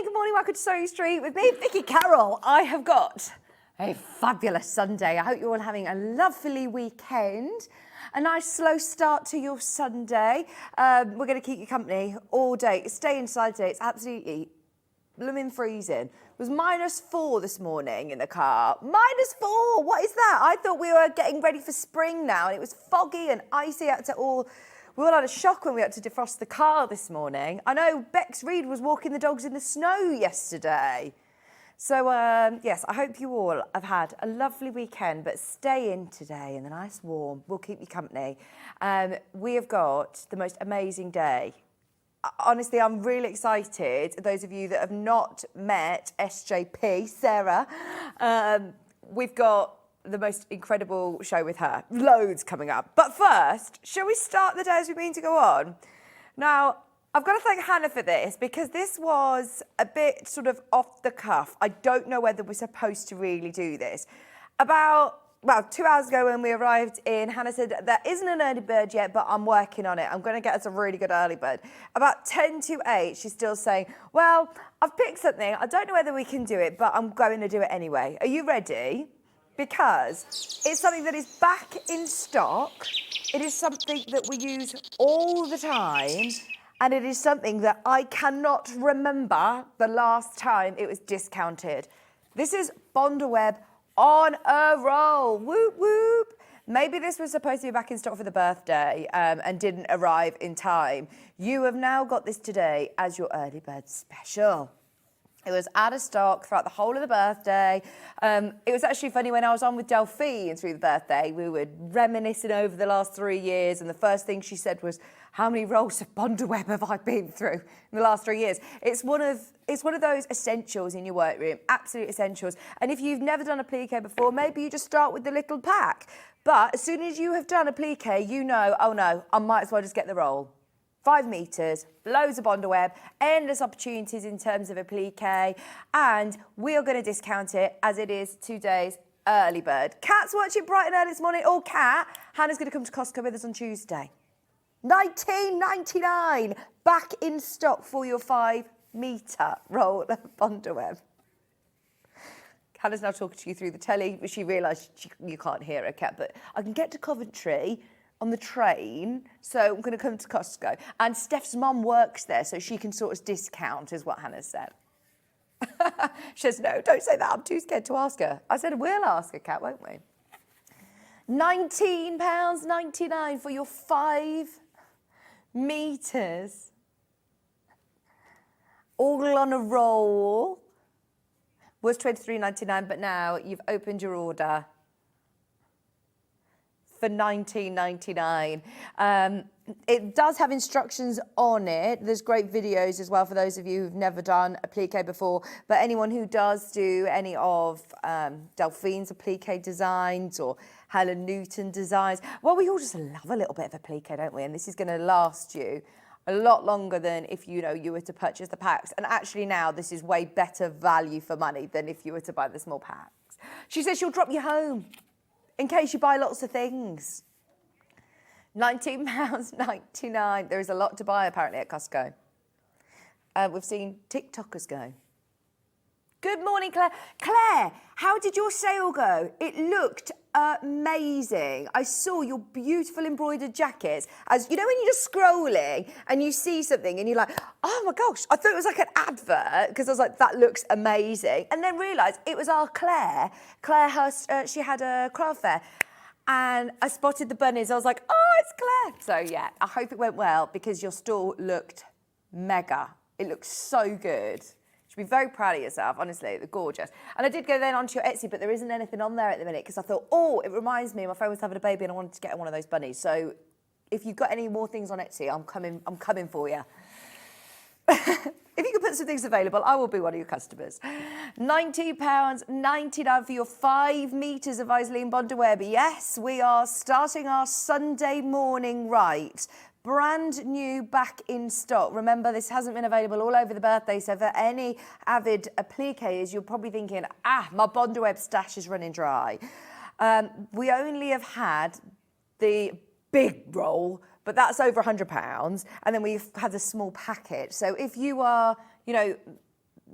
good morning. Welcome to Surrey Street with me, Vicky Carroll. I have got a fabulous Sunday. I hope you're all having a lovely weekend. A nice slow start to your Sunday. We're going to keep you company all day. Stay inside today. It's absolutely blooming freezing. It was -4 this morning in the car. -4, what is that? I thought we were getting ready for spring now, and it was foggy and icy. We all had a shock when we had to defrost the car this morning. I know Bex Reed was walking the dogs in the snow yesterday. So, yes, I hope you all have had a lovely weekend, but stay in today in the nice warm. We'll keep you company. We have got the most amazing day. Honestly, I'm really excited. Those of you that have not met SJP, Sarah, we've got the most incredible show with her. Loads coming up. But first, shall we start the day as we mean to go on? Now, I've got to thank Hannah for this because this was a bit sort of off the cuff. I don't know whether we're supposed to really do this. About 2 hours ago when we arrived in, Hannah said, there isn't an early bird yet, but I'm working on it. I'm going to get us a really good early bird. About 10 to 8, she's still saying, well, I've picked something. I don't know whether we can do it, but I'm going to do it anyway. Are you ready? Because it's something that is back in stock. It is something that we use all the time. And it is something that I cannot remember the last time it was discounted. This is Bondaweb on a roll. Whoop, whoop. Maybe this was supposed to be back in stock for the birthday and didn't arrive in time. You have now got this today as your early bird special. It was out of stock throughout the whole of the birthday. It was actually funny when I was on with Delphine through the birthday. We were reminiscing over the last 3 years, and the first thing she said was, how many rolls of Bondaweb have I been through in the last 3 years? It's one of those essentials in your workroom, absolute essentials. And if you've never done a plique before, maybe you just start with the little pack. But as soon as you have done a plique, you know, oh no, I might as well just get the roll. 5 metres, loads of Bondaweb, endless opportunities in terms of a plique, and we are going to discount it as it is today's early bird. Kat's watching bright and early this morning. Oh, Kat, Hannah's going to come to Costco with us on Tuesday. $19.99 back in stock for your 5 metre roll of Bondaweb. Hannah's now talking to you through the telly. She realised you can't hear her, Kat, but I can get to Coventry on the train, so I'm going to come to Costco. And Steph's mum works there, so she can sort of discount, is what Hannah said. She says, no, don't say that. I'm too scared to ask her. I said, we'll ask her, Kat, won't we? £19.99 for your 5 metres. All on a roll. Was £23.99, but now you've opened your order for $19.99. It does have instructions on it. There's great videos as well for those of you who've never done a plique before, but anyone who does do any of Delphine's applique designs or Helen Newton designs, well, we all just love a little bit of a plique, don't we? And this is going to last you a lot longer than if you were to purchase the packs. And actually now this is way better value for money than if you were to buy the small packs. She says she'll drop you home in case you buy lots of things. £19.99. There is a lot to buy, apparently, at Costco. We've seen TikTokers go. Good morning, Claire. Claire, how did your sale go? It looked amazing. I saw your beautiful embroidered jackets. As you know, when you're just scrolling and you see something and you're like, oh my gosh, I thought it was like an advert because I was like, that looks amazing. And then realised it was our Claire. Claire Hurst, she had a craft fair. And I spotted the bunnies. I was like, oh, it's Claire. So yeah, I hope it went well because your stall looked mega. It looked so good. You should be very proud of yourself, honestly, they're gorgeous. And I did go then onto your Etsy, but there isn't anything on there at the minute because I thought, oh, it reminds me, my friend was having a baby and I wanted to get one of those bunnies. So if you've got any more things on Etsy, I'm coming for you. If you could put some things available, I will be one of your customers. £90.99 for your 5 metres of Iselene Bondaweb. Yes, we are starting our Sunday morning right. Brand new, back in stock. Remember, this hasn't been available all over the birthday, so for any avid appliques, you're probably thinking, my Bondaweb stash is running dry. We only have had the big roll, but that's over £100, and then we've had a small packet. So if you are,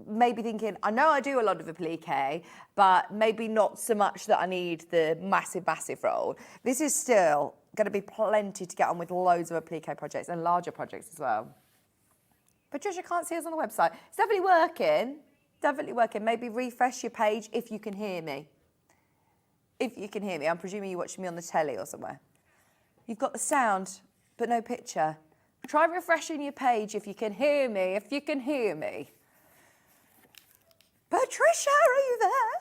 maybe thinking, I know I do a lot of applique, but maybe not so much that I need the massive, massive roll. This is still going to be plenty to get on with loads of applique projects and larger projects as well. Patricia can't see us on the website. It's definitely working. Definitely working. Maybe refresh your page if you can hear me. If you can hear me. I'm presuming you're watching me on the telly or somewhere. You've got the sound, but no picture. Try refreshing your page if you can hear me. If you can hear me. Patricia, are you there?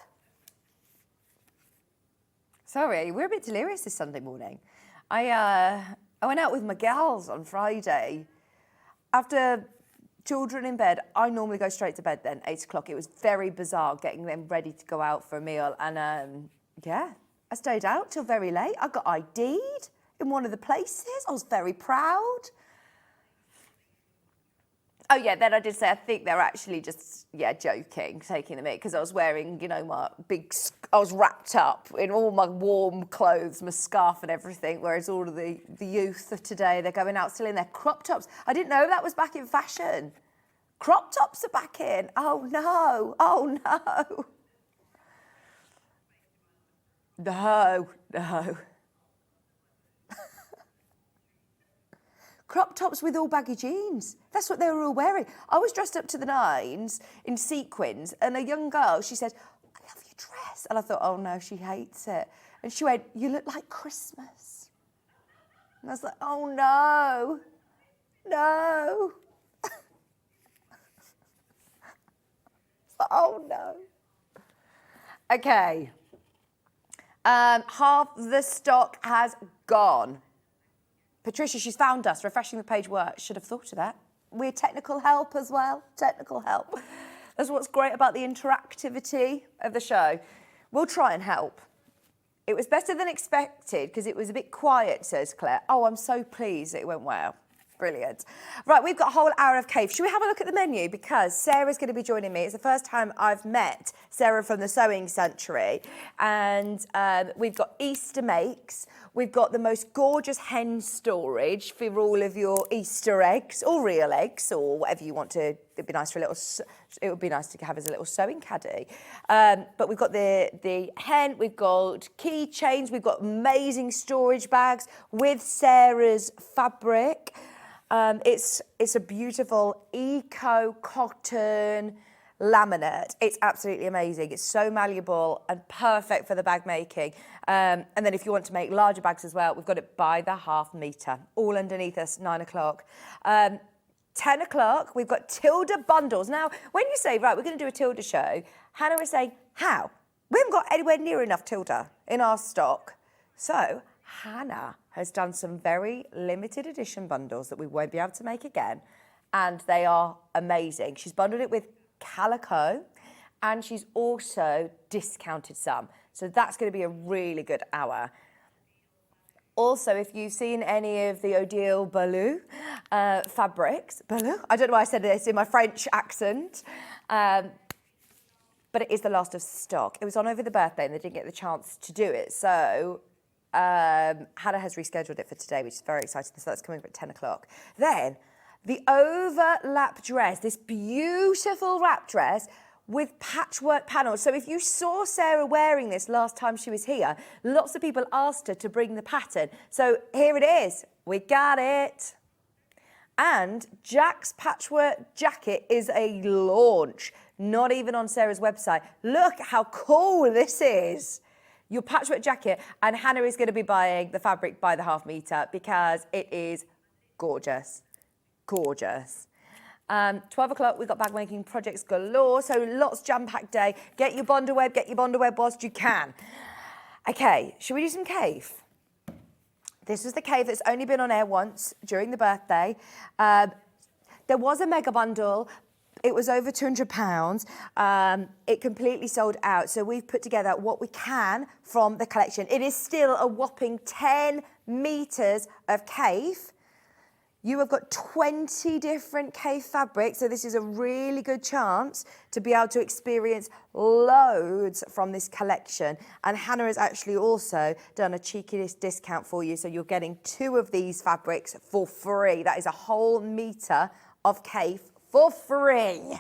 Sorry, we're a bit delirious this Sunday morning. I went out with my gals on Friday. After children in bed, I normally go straight to bed then, 8 o'clock. It was very bizarre getting them ready to go out for a meal. And yeah, I stayed out till very late. I got ID'd in one of the places. I was very proud. Oh yeah, then I did say I think they're actually just, joking, taking the mick, because I was wearing, my I was wrapped up in all my warm clothes, my scarf and everything, whereas all of the youth of today, they're going out still in their crop tops. I didn't know that was back in fashion. Crop tops are back in. Oh no, oh no. No. Crop tops with all baggy jeans. That's what they were all wearing. I was dressed up to the nines in sequins, and a young girl, she said, I love your dress. And I thought, oh no, she hates it. And she went, you look like Christmas. And I was like, oh no, no. Oh no. Okay. Half the stock has gone. Patricia, she's found us. Refreshing the page works. Should have thought of that. We're technical help as well. Technical help. That's what's great about the interactivity of the show. We'll try and help. It was better than expected because it was a bit quiet, says Claire. Oh, I'm so pleased it went well. Brilliant. Right, we've got a whole hour of Kaffe. Should we have a look at the menu? Because Sarah's going to be joining me. It's the first time I've met Sarah from the Sewing Sanctuary. And we've got Easter makes. We've got the most gorgeous hen storage for all of your Easter eggs, or real eggs, or whatever you want to. It'd be nice for it would be nice to have as a little sewing caddy. But we've got the hen, we've got keychains, we've got amazing storage bags with Sarah's fabric. It's a beautiful eco cotton laminate. It's absolutely amazing. It's so malleable and perfect for the bag making. And then if you want to make larger bags as well, we've got it by the half metre, all underneath us, 9 o'clock. 10 o'clock, we've got Tilda bundles. Now, when you say, right, we're going to do a Tilda show, Hannah is saying, how? We haven't got anywhere near enough Tilda in our stock. So Hannah has done some very limited edition bundles that we won't be able to make again. And they are amazing. She's bundled it with Calico, and she's also discounted some. So that's going to be a really good hour. Also, if you've seen any of the Odell fabrics, I don't know why I said this in my French accent, but it is the last of stock. It was on over the birthday and they didn't get the chance to do it. So Hannah has rescheduled it for today, which is very exciting. So that's coming up at 10 o'clock. Then the overlap dress, this beautiful wrap dress with patchwork panels. So if you saw Sarah wearing this last time she was here, lots of people asked her to bring the pattern. So here it is. We got it. And Jack's patchwork jacket is a launch, not even on Sarah's website. Look how cool this is. Your patchwork jacket, and Hannah is going to be buying the fabric by the half metre because it is gorgeous. Gorgeous. 12 o'clock, we've got bag making projects galore, so lots jam-packed day. Get your Bonderweb whilst you can. Okay, should we do some Kaffe? This was the Kaffe that's only been on air once during the birthday. There was a mega bundle. It was over £200. It completely sold out. So we've put together what we can from the collection. It is still a whopping 10 metres of Kaffe. You have got 20 different Kaffe fabrics, so this is a really good chance to be able to experience loads from this collection. And Hannah has actually also done a cheeky discount for you, so you're getting 2 of these fabrics for free. That is a whole metre of Kaffe for free.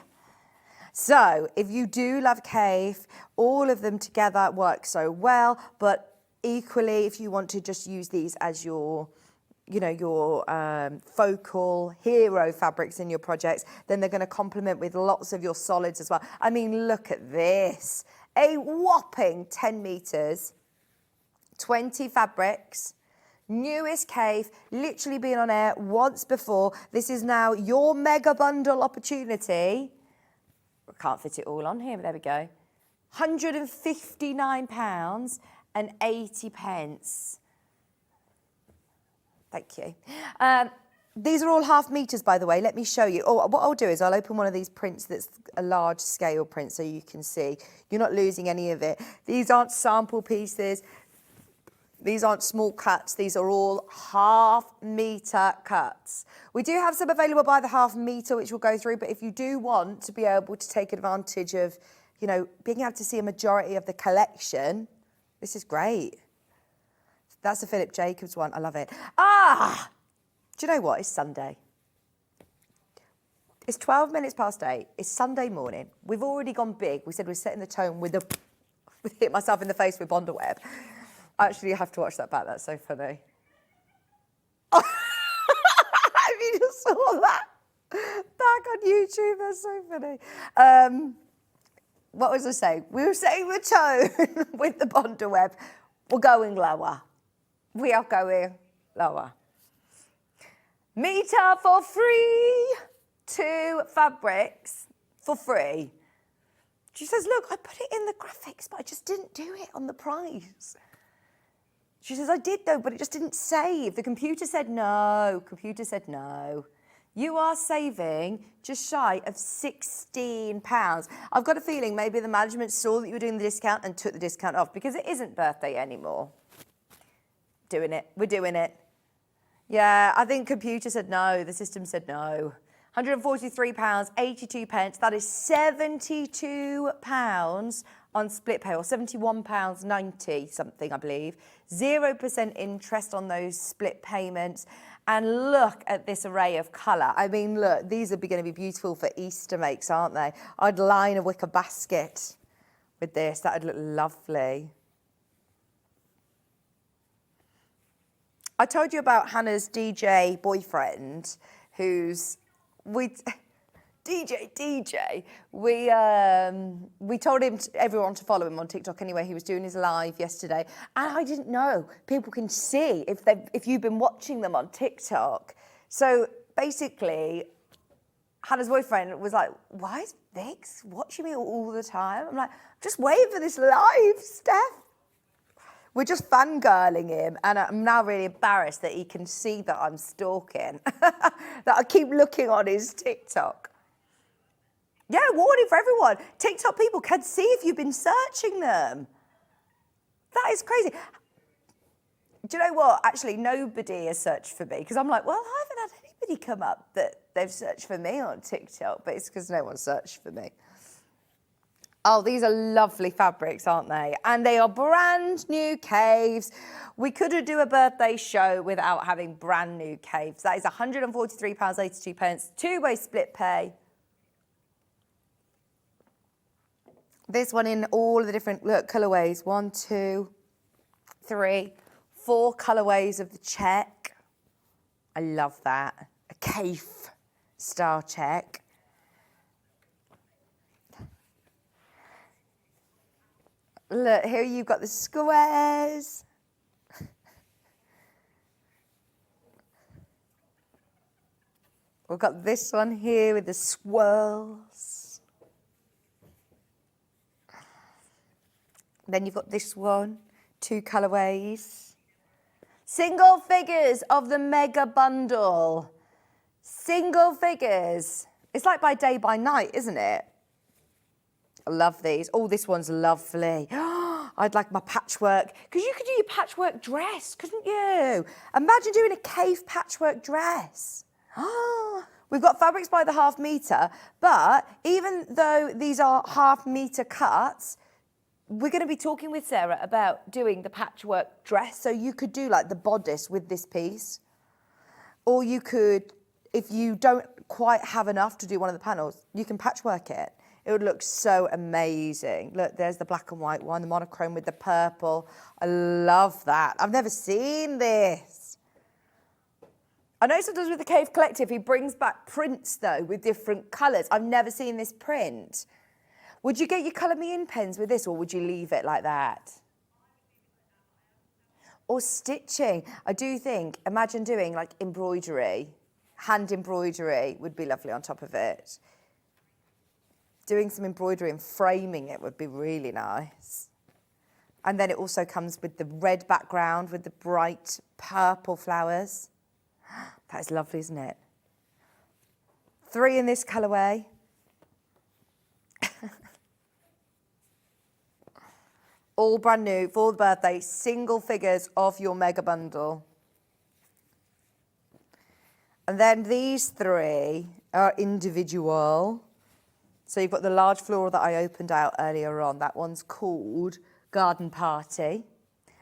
So if you do love Kaffe, all of them together work so well, but equally, if you want to just use these as your, you know, your focal hero fabrics in your projects, then they're going to complement with lots of your solids as well. I mean, look at this. A whopping 10 meters, 20 fabrics, newest Kaffe, literally been on air once before. This is now your mega bundle opportunity. I can't fit it all on here, but there we go. £159.80. Thank you. These are all half meters, by the way. Let me show you. Oh, what I'll do is I'll open one of these prints that's a large scale print so you can see. You're not losing any of it. These aren't sample pieces. These aren't small cuts. These are all half meter cuts. We do have some available by the half meter, which we'll go through. But if you do want to be able to take advantage of, you know, being able to see a majority of the collection, this is great. That's a Philip Jacobs one. I love it. Ah, do you know what? It's Sunday. It's 12 minutes past 8. It's Sunday morning. We've already gone big. We said we're setting the tone with the... hit myself in the face with Bonderweb. Actually, you have to watch that back. That's so funny. Have you just saw that? Back on YouTube. That's so funny. What was I saying? We were setting the tone with the Bonderweb. We're going lower. We are going lower. Meter for free. 2 fabrics for free. She says, look, I put it in the graphics, but I just didn't do it on the price. She says, I did though, but it just didn't save. The computer said no. Computer said no. You are saving just shy of £16. I've got a feeling maybe the management saw that you were doing the discount and took the discount off because it isn't birthday anymore. Doing it. We're doing it. Yeah, I think computer said no. The system said no. £143.82. That is £72 on split pay, or £71.90 something, I believe. 0% interest on those split payments. And look at this array of colour. I mean, look, these are going to be beautiful for Easter makes, aren't they? I'd line a wicker basket with this. That would look lovely. I told you about Hannah's DJ boyfriend, who's... We told everyone to follow him on TikTok anyway. He was doing his live yesterday, and I didn't know people can see if you've been watching them on TikTok. So basically, Hannah's boyfriend was like, "Why is Vix watching me all the time?" I'm like, "Just wait for this live, Steph." We're just fangirling him, and I'm now really embarrassed that he can see that I'm stalking, that I keep looking on his TikTok. Yeah, warning for everyone. TikTok people can see if you've been searching them. That is crazy. Do you know what? Actually, nobody has searched for me, because I'm like, well, I haven't had anybody come up that they've searched for me on TikTok, but it's because no one searched for me. Oh, these are lovely fabrics, aren't they? And they are brand new Kaffes. We couldn't do a birthday show without having brand new Kaffes. That is £143.82, 2-way split pay. This one in all the different, look, colourways. 1, 2, 3, 4 colourways of the check. I love that. A Kaffe star check. Look, here you've got the squares. We've got this one here with the swirls. Then you've got this one, 2 colourways. Single figures of the mega bundle. Single figures. It's like by day, by night, isn't it? I love these. Oh, this one's lovely. I'd like my patchwork. Because you could do your patchwork dress, couldn't you? Imagine doing a Kaffe patchwork dress. We've got fabrics by the half metre, but even though these are half metre cuts, we're going to be talking with Sarah about doing the patchwork dress. So you could do like the bodice with this piece. Or you could, if you don't quite have enough to do one of the panels, you can patchwork it. It would look so amazing. Look, there's the black and white one, the monochrome with the purple. I love that. I've never seen this. I know sometimes with the Cave Collective, he brings back prints, though, with different colours. I've never seen this print. Would you get your Colour Me In pens with this, or would you leave it like that? Or stitching. I do think, imagine doing like embroidery. Hand embroidery would be lovely on top of it. Doing some embroidery and framing it would be really nice. And then it also comes with the red background with the bright purple flowers. That is lovely, isn't it? 3 in this colourway. All brand new for the birthday, single figures of your mega bundle. And then these 3 are individual. So you've got the large floral that I opened out earlier on. That one's called Garden Party,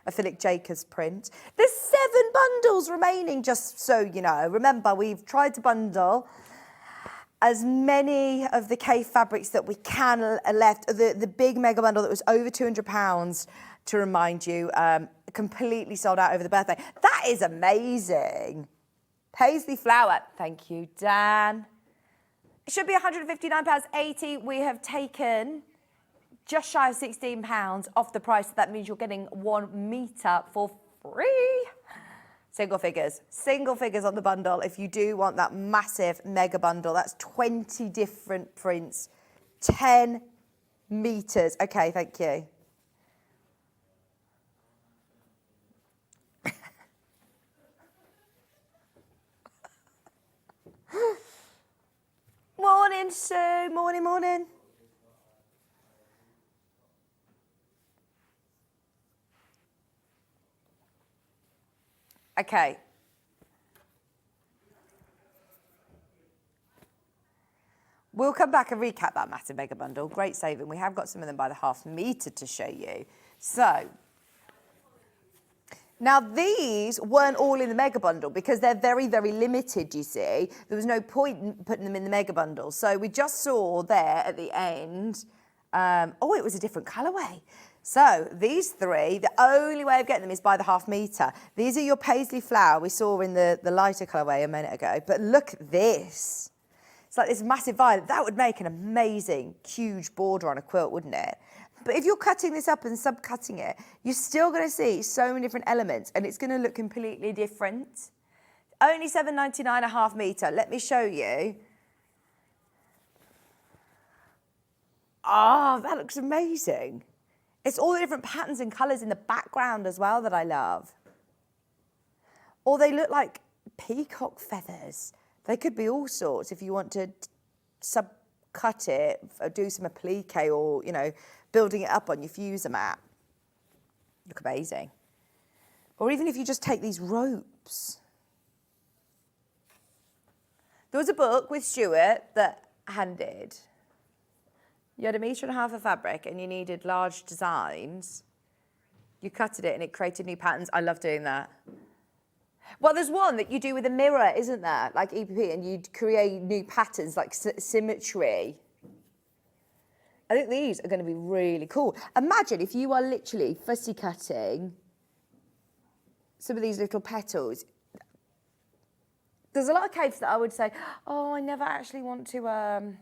a Philip Jacobs print. There's 7 bundles remaining, just so you know. Remember, we've tried to bundle as many of the Kaffe fabrics that we can left. The big mega bundle that was over £200, to remind you, completely sold out over the birthday. That is amazing. Paisley flower. Thank you, Dan. It should be £159.80. We have taken just shy of £16 off the price. That means you're getting 1 metre for free. Single figures on the bundle. If you do want that massive mega bundle, that's 20 different prints, 10 metres. Okay, thank you. Morning, Sue. Morning, morning. Okay. We'll come back and recap that massive mega bundle. Great saving. We have got some of them by the half metre to show you. So, now these weren't all in the mega bundle because they're very, very limited, you see. There was no point in putting them in the mega bundle. So we just saw there at the end, it was a different colourway. So these 3, the only way of getting them is by the half metre. These are your paisley flower we saw in the lighter colourway a minute ago. But look at this. It's like this massive violet. That would make an amazing, huge border on a quilt, wouldn't it? But if you're cutting this up and subcutting it, you're still going to see so many different elements and it's going to look completely different. Only £7.99 a half metre. Let me show you. Oh, that looks amazing. It's all the different patterns and colours in the background as well that I love. Or they look like peacock feathers. They could be all sorts if you want to subcut it, or do some applique or, you know, building it up on your fuser mat. Look amazing. Or even if you just take these ropes. There was a book with Stuart that handed. You had 1.5 metres of fabric and you needed large designs. You cutted it and it created new patterns. I love doing that. Well, there's one that you do with a mirror, isn't there? Like EPP, and you'd create new patterns like symmetry. I think these are going to be really cool. Imagine if you are literally fussy cutting some of these little petals. There's a lot of Kaffes that I would say, oh, I never actually want to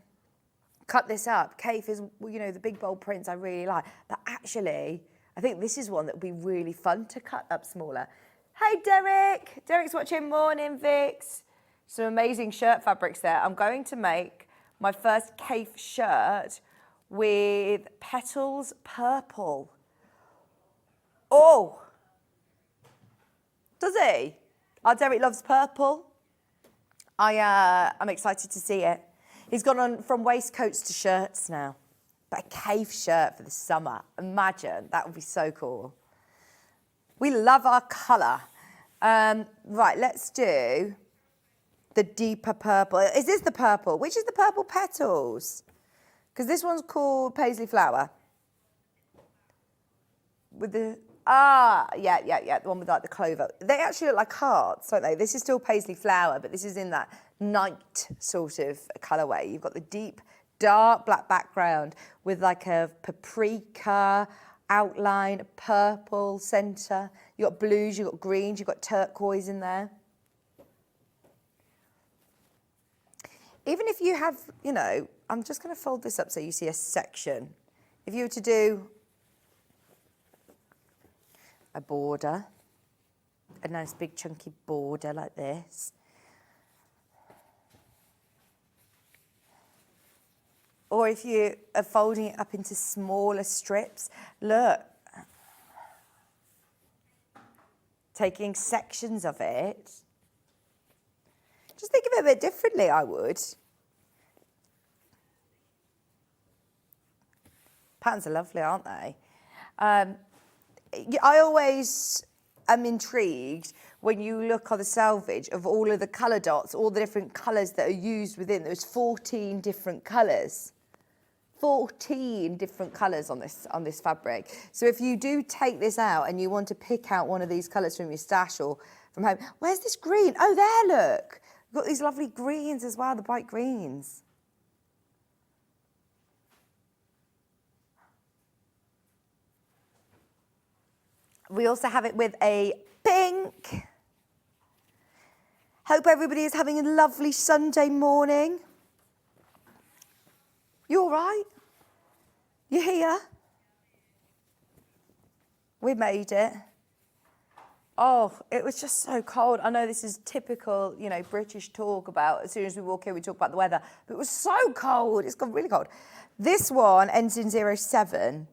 cut this up. Kaffe is, you know, the big bold prints I really like. But actually, I think this is one that would be really fun to cut up smaller. Hey, Derek. Derek's watching. Morning, Vix. Some amazing shirt fabrics there. I'm going to make my first Kaffe shirt with petals purple. Oh. Does he? Our Derek loves purple. I'm excited to see it. He's gone on from waistcoats to shirts now. But a Kaffe shirt for the summer. Imagine, that would be so cool. We love our colour. Right, let's do the deeper purple. Is this the purple? Which is the purple petals? Because this one's called Paisley Flower. With the, the one with like the clover. They actually look like hearts, don't they? This is still Paisley Flower, but this is in that night sort of colourway. You've got the deep, dark black background with like a paprika outline, a purple centre. You've got blues, you've got greens, you've got turquoise in there. Even if you have, you know, I'm just going to fold this up so you see a section. If you were to do a border, a nice big chunky border like this, or if you are folding it up into smaller strips, look, taking sections of it. Just think of it a bit differently, I would. Patterns are lovely, aren't they? I always am intrigued when you look on the selvage of all of the colour dots, all the different colours that are used within. There's 14 different colours. 14 different colours on this fabric. So if you do take this out and you want to pick out one of these colours from your stash or from home, where's this green? Oh, there, look. We've got these lovely greens as well, the bright greens. We also have it with a pink. Hope everybody is having a lovely Sunday morning. You all right? You here? We made it. Oh, it was just so cold. I know this is typical, you know, British talk about as soon as we walk in, we talk about the weather. But it was so cold. It's got really cold. This one ends in 07.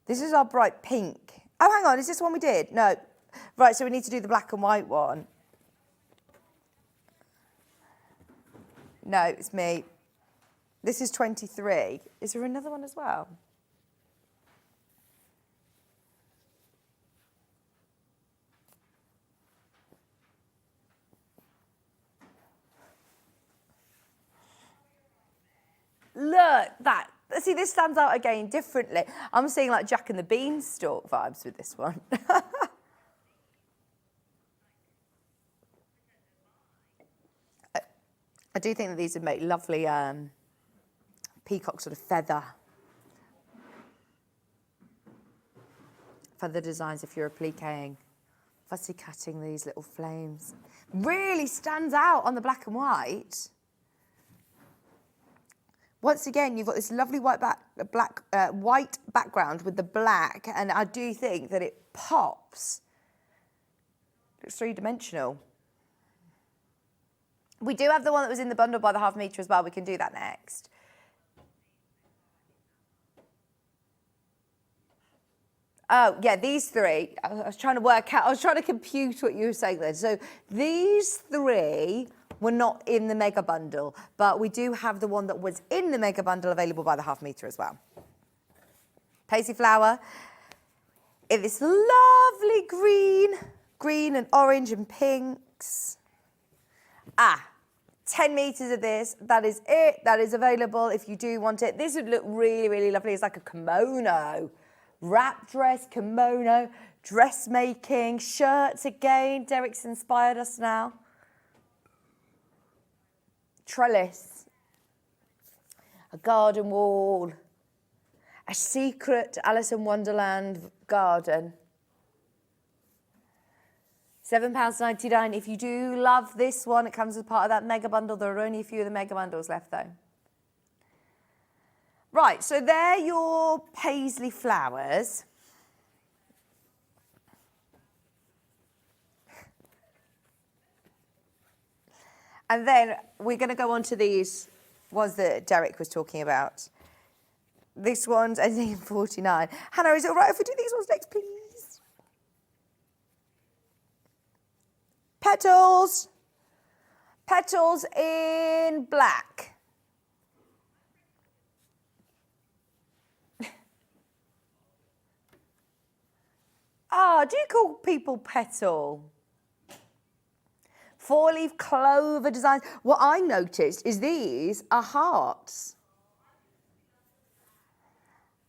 This is our bright pink. Oh, hang on. Is this one we did? No. Right, so we need to do the black and white one. No, it's me. This is 23. Is there another one as well? Look, that. See, this stands out again differently. I'm seeing like Jack and the Beanstalk vibes with this one. I do think that these would make lovely peacock sort of feather designs if you're appliquing. Fussy cutting these little flames. Really stands out on the black and white. Once again, you've got this lovely white background with the black, and I do think that it pops. Looks three-dimensional. We do have the one that was in the bundle by the ½ metre as well. We can do that next. Oh, yeah, these three. I was trying to work out, I was trying to compute what you were saying there. So these three were not in the mega bundle, but we do have the one that was in the mega bundle available by the ½ metre as well. Paisley flower in this lovely green and orange and pinks. 10 metres of this, that is it, that is available if you do want it. This would look really, really lovely. It's like a kimono, wrap dress, kimono, dressmaking, shirts again. Derek's inspired us now. Trellis, a garden wall, a secret Alice in Wonderland garden. £7.99. If you do love this one, it comes as part of that mega bundle. There are only a few of the mega bundles left though. Right, so they're your paisley flowers. And then we're going to go on to these ones that Derek was talking about. This one's ending in 49. Hannah, is it all right if we do these ones next, please? Petals. Petals in black. Do you call people petal? 4-leaf clover designs. What I noticed is these are hearts.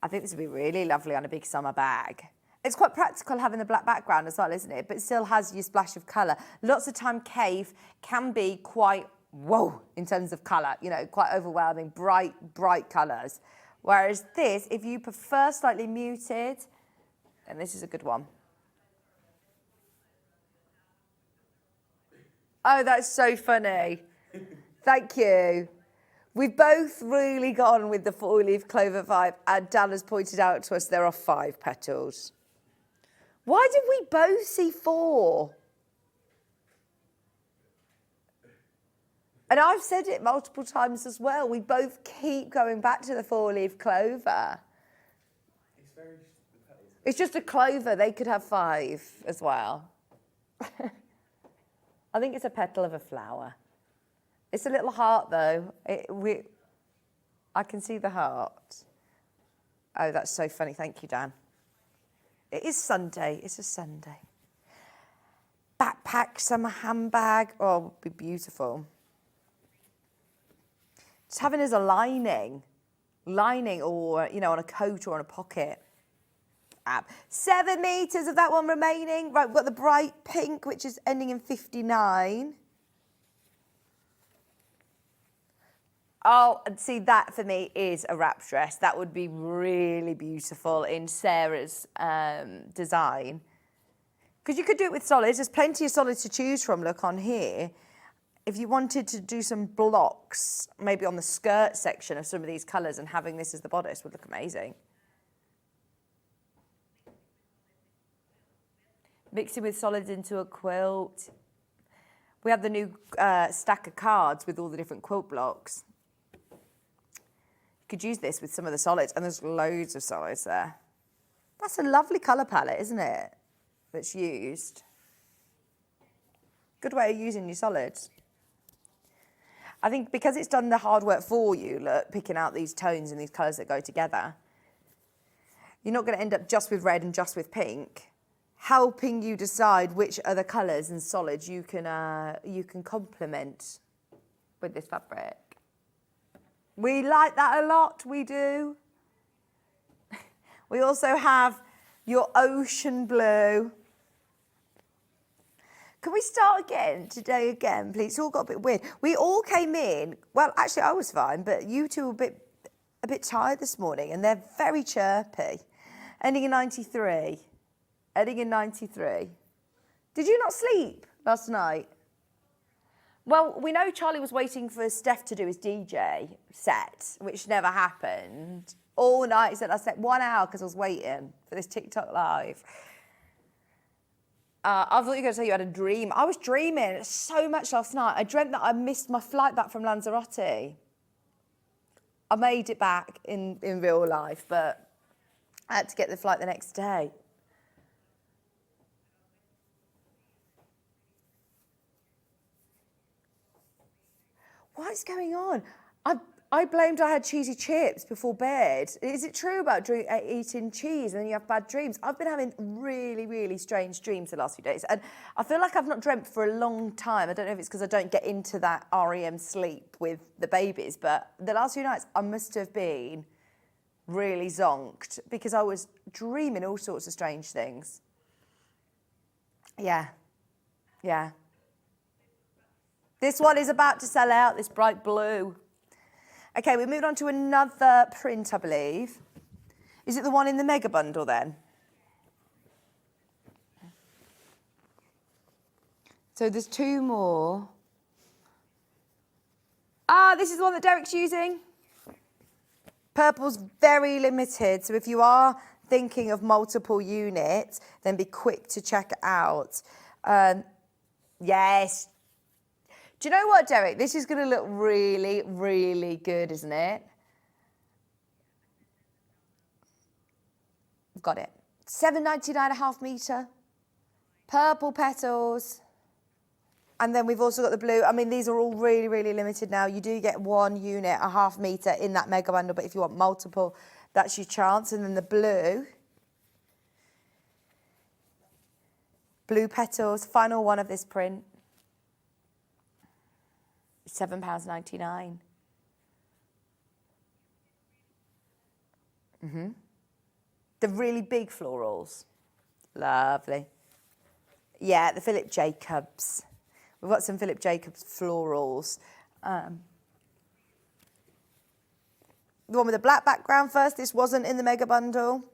I think this would be really lovely on a big summer bag. It's quite practical having the black background as well, isn't it? But it still has your splash of colour. Lots of time cave can be quite whoa, in terms of colour, you know, quite overwhelming, bright colours. Whereas this, if you prefer slightly muted, then this is a good one. Oh, that's so funny. Thank you. We've both really gone with the four-leaf clover vibe, and Dan has pointed out to us there are 5 petals. Why did we both see 4? And I've said it multiple times as well. We both keep going back to the four-leaf clover. It's just a clover. They could have 5 as well. I think it's a petal of a flower. It's a little heart, though. I can see the heart. Oh, that's so funny. Thank you, Dan. It is Sunday. It's a Sunday. Backpack, summer handbag. Oh, it would be beautiful. Just having as a lining, or, you know, on a coat or on a pocket. 7 meters of that one remaining. Right, we've got the bright pink, which is ending in 59. Oh, and see, that for me is a wrap dress. That would be really beautiful in Sarah's design. Because you could do it with solids. There's plenty of solids to choose from, look, on here. If you wanted to do some blocks, maybe on the skirt section of some of these colours, and having this as the bodice would look amazing. Mixing with solids into a quilt. We have the new stack of cards with all the different quilt blocks. You could use this with some of the solids, and there's loads of solids there. That's a lovely colour palette, isn't it? That's used. Good way of using your solids. I think because it's done the hard work for you, look, picking out these tones and these colours that go together, you're not going to end up just with red and just with pink, helping you decide which other colours and solids you can complement with this fabric. We like that a lot, we do. We also have your ocean blue. Can we start today again, please? It's all got a bit weird. We all came in, well, actually I was fine, but you two were a bit tired this morning, and they're very chirpy. Ending in 93. Ending in 93. Did you not sleep last night? Well, we know Charlie was waiting for Steph to do his DJ set, which never happened. All night, he said, I slept 1 hour because I was waiting for this TikTok live. I thought you were going to say you had a dream. I was dreaming so much last night. I dreamt that I missed my flight back from Lanzarote. I made it back in real life, but I had to get the flight the next day. What is going on? I blamed I had cheesy chips before bed. Is it true about eating cheese and then you have bad dreams? I've been having really, really strange dreams the last few days. And I feel like I've not dreamt for a long time. I don't know if it's because I don't get into that REM sleep with the babies, but the last few nights I must have been really zonked because I was dreaming all sorts of strange things. Yeah. This one is about to sell out, this bright blue. Okay, we moved on to another print, I believe. Is it the one in the mega bundle then? So there's 2 more. This is the one that Derek's using. Purple's very limited, so if you are thinking of multiple units, then be quick to check it out. Yes. Do you know what, Derek? This is going to look really, really good, isn't it? I've got it. £7.99.5 metre. Purple petals. And then we've also got the blue. I mean, these are all really, really limited now. You do get 1 unit, a half metre in that mega bundle, but if you want multiple, that's your chance. And then the blue. Blue petals, final one of this print. £7.99. The really big florals. Lovely. Yeah, the Philip Jacobs. We've got some Philip Jacobs florals. The one with the black background first. This wasn't in the mega bundle.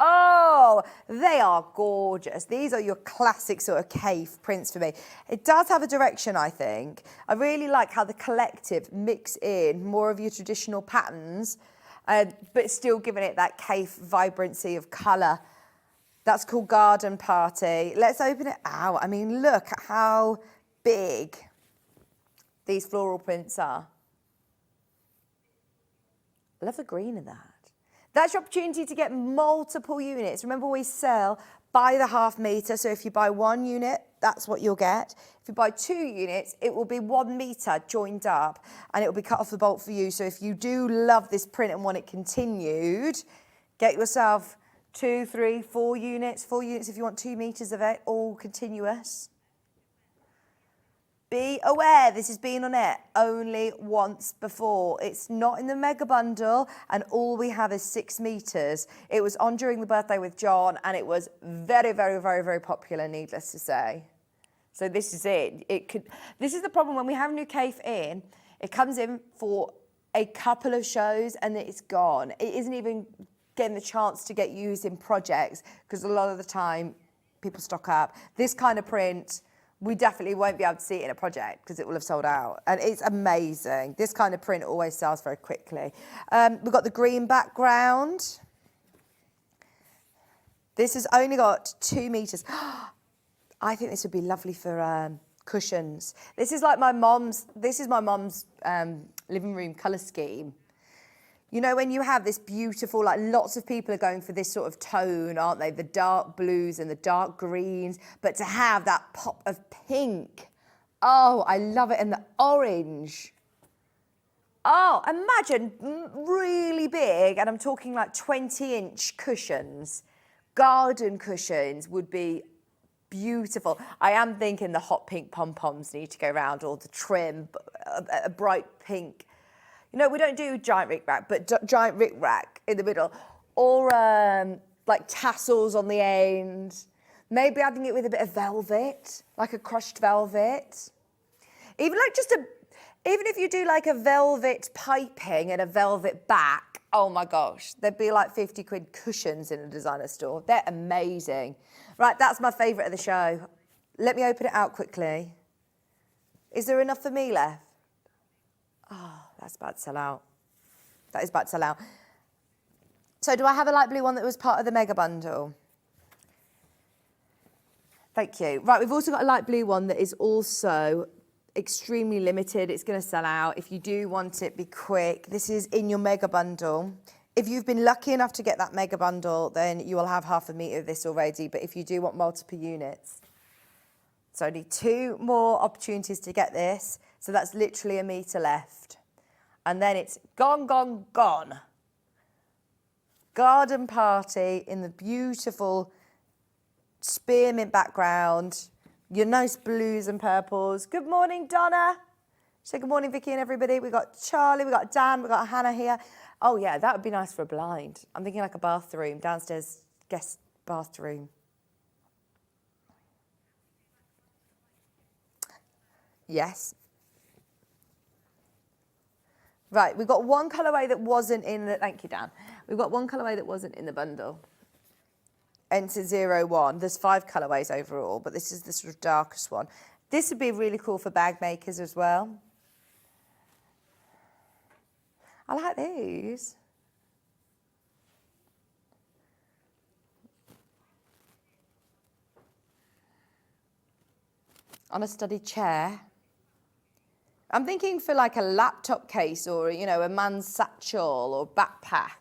Oh, they are gorgeous. These are your classic sort of cave prints for me. It does have a direction, I think. I really like how the collective mix in more of your traditional patterns, but still giving it that cave vibrancy of colour. That's called Garden Party. Let's open it out. I mean, look at how big these floral prints are. I love the green in that. That's your opportunity to get multiple units. Remember, we sell by the half metre. So if you buy 1 unit, that's what you'll get. If you buy 2 units, it will be 1 metre joined up and it will be cut off the bolt for you. So if you do love this print and want it continued, get yourself 2, 3, 4 units. 4 units if you want 2 metres of it, all continuous. Be aware, this has been on it only once before. It's not in the mega bundle and all we have is 6 metres. It was on during the birthday with John and it was very, very, very, very popular, needless to say. So this is it. This is the problem when we have new cave in, it comes in for a couple of shows and it's gone. It isn't even getting the chance to get used in projects because a lot of the time people stock up. This kind of print, we definitely won't be able to see it in a project because it will have sold out. And it's amazing. This kind of print always sells very quickly. We've got the green background. This has only got 2 metres. I think this would be lovely for cushions. This is like my mom's living room colour scheme. You know, when you have this beautiful, like lots of people are going for this sort of tone, aren't they? The dark blues and the dark greens, but to have that pop of pink. Oh, I love it. And the orange. Oh, imagine really big, and I'm talking like 20-inch cushions. Garden cushions would be beautiful. I am thinking the hot pink pom-poms need to go around, or the trim, a bright pink. You know, we don't do giant rick-rack, but giant rick-rack in the middle. Or like tassels on the end. Maybe adding it with a bit of velvet, like a crushed velvet. Even if you do like a velvet piping and a velvet back, oh my gosh, there'd be like 50 quid cushions in a designer store. They're amazing. Right, that's my favourite of the show. Let me open it out quickly. Is there enough for me left? Oh, that's about to sell out. That is about to sell out. So do I have a light blue one that was part of the mega bundle? Thank you. Right, we've also got a light blue one that is also extremely limited. It's going to sell out. If you do want it, be quick. This is in your mega bundle. If you've been lucky enough to get that mega bundle, then you will have half a metre of this already. But if you do want multiple units, it's only 2 more opportunities to get this. So that's literally a metre left. And then it's gone, gone, gone. Garden Party in the beautiful spearmint background. Your nice blues and purples. Good morning, Donna. Say good morning, Vicky and everybody. We've got Charlie, we've got Dan, we've got Hannah here. Oh, yeah, that would be nice for a blind. I'm thinking like a bathroom, downstairs guest bathroom. Yes. Right, we've got one colourway that wasn't in the... Thank you, Dan. We've got one colourway that wasn't in the bundle. Enter 01. There's 5 colourways overall, but this is the sort of darkest one. This would be really cool for bag makers as well. I like these. On a study chair. I'm thinking for like a laptop case or, you know, a man's satchel or backpack.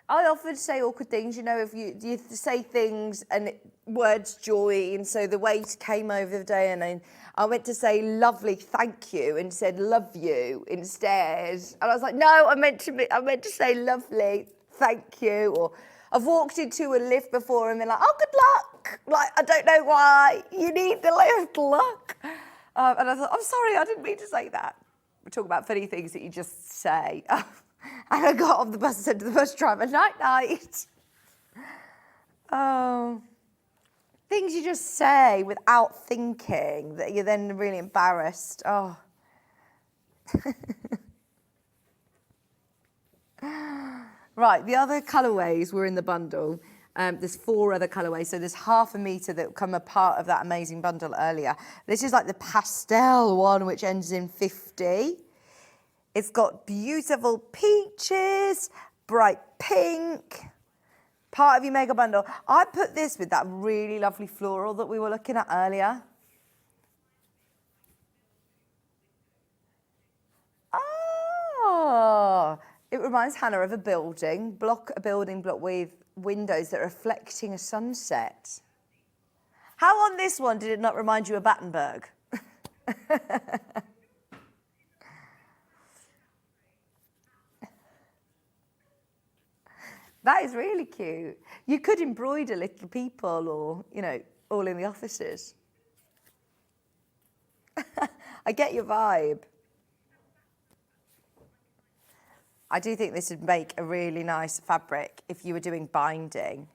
I often say awkward things, you know, if you say things and words joy, and so the waiter came over the day and I went to say lovely, thank you, and said love you instead. And I was like, no, I meant to say lovely, thank you. Or I've walked into a lift before and been like, oh, good luck. Like, I don't know why you need the lift, luck. And I thought, I'm sorry, I didn't mean to say that. We're talking about funny things that you just say. And I got off the bus and said to the bus driver, night, night. Oh, things you just say without thinking that you're then really embarrassed. Oh. Right, the other colourways were in the bundle. There's 4 other colourways, so there's half a metre that come a part of that amazing bundle earlier. This is like the pastel one, which ends in 50. It's got beautiful peaches, bright pink, part of your mega bundle. I put this with that really lovely floral that we were looking at earlier. Oh, it reminds Hannah of a building block with windows that are reflecting a sunset. How on this one did it not remind you of Battenberg? That is really cute. You could embroider little people or, you know, all in the offices. I get your vibe. I do think this would make a really nice fabric if you were doing binding,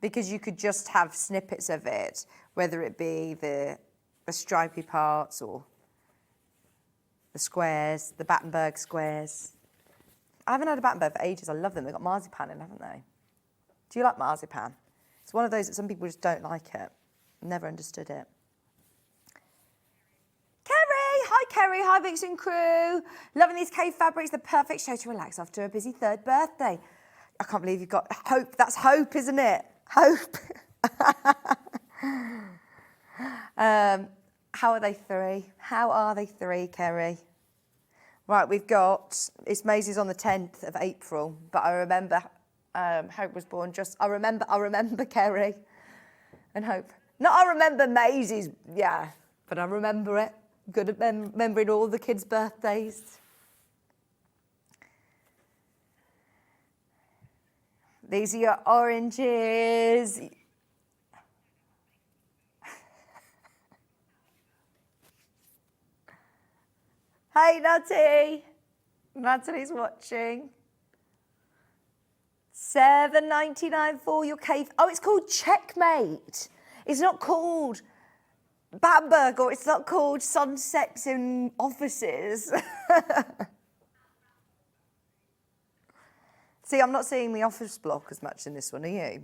because you could just have snippets of it, whether it be the stripy parts or the squares, the Battenberg squares. I haven't had a Battenberg for ages. I love them. They've got marzipan in, haven't they? Do you like marzipan? It's one of those that some people just don't like it. Never understood it. Kerry! Hi, Kerry. Hi, Vixen crew. Loving these cave fabrics. The perfect show to relax after a busy 3rd birthday. I can't believe you've got hope. That's hope, isn't it? Hope. How are they 3? How are they 3, Kerry? Right, we've got, it's Maisie's on the 10th of April, but I remember Hope was born just, I remember Kerry and Hope. Not I remember Maisie's, yeah, but I remember it. Good at remembering all the kids' birthdays. These are your oranges. Hey, Natty. Natalie's watching. $7.99 for your cave. Oh, it's called Checkmate. It's not called Battenberg, or it's not called Sunsets in Offices. See, I'm not seeing the office block as much in this one, are you?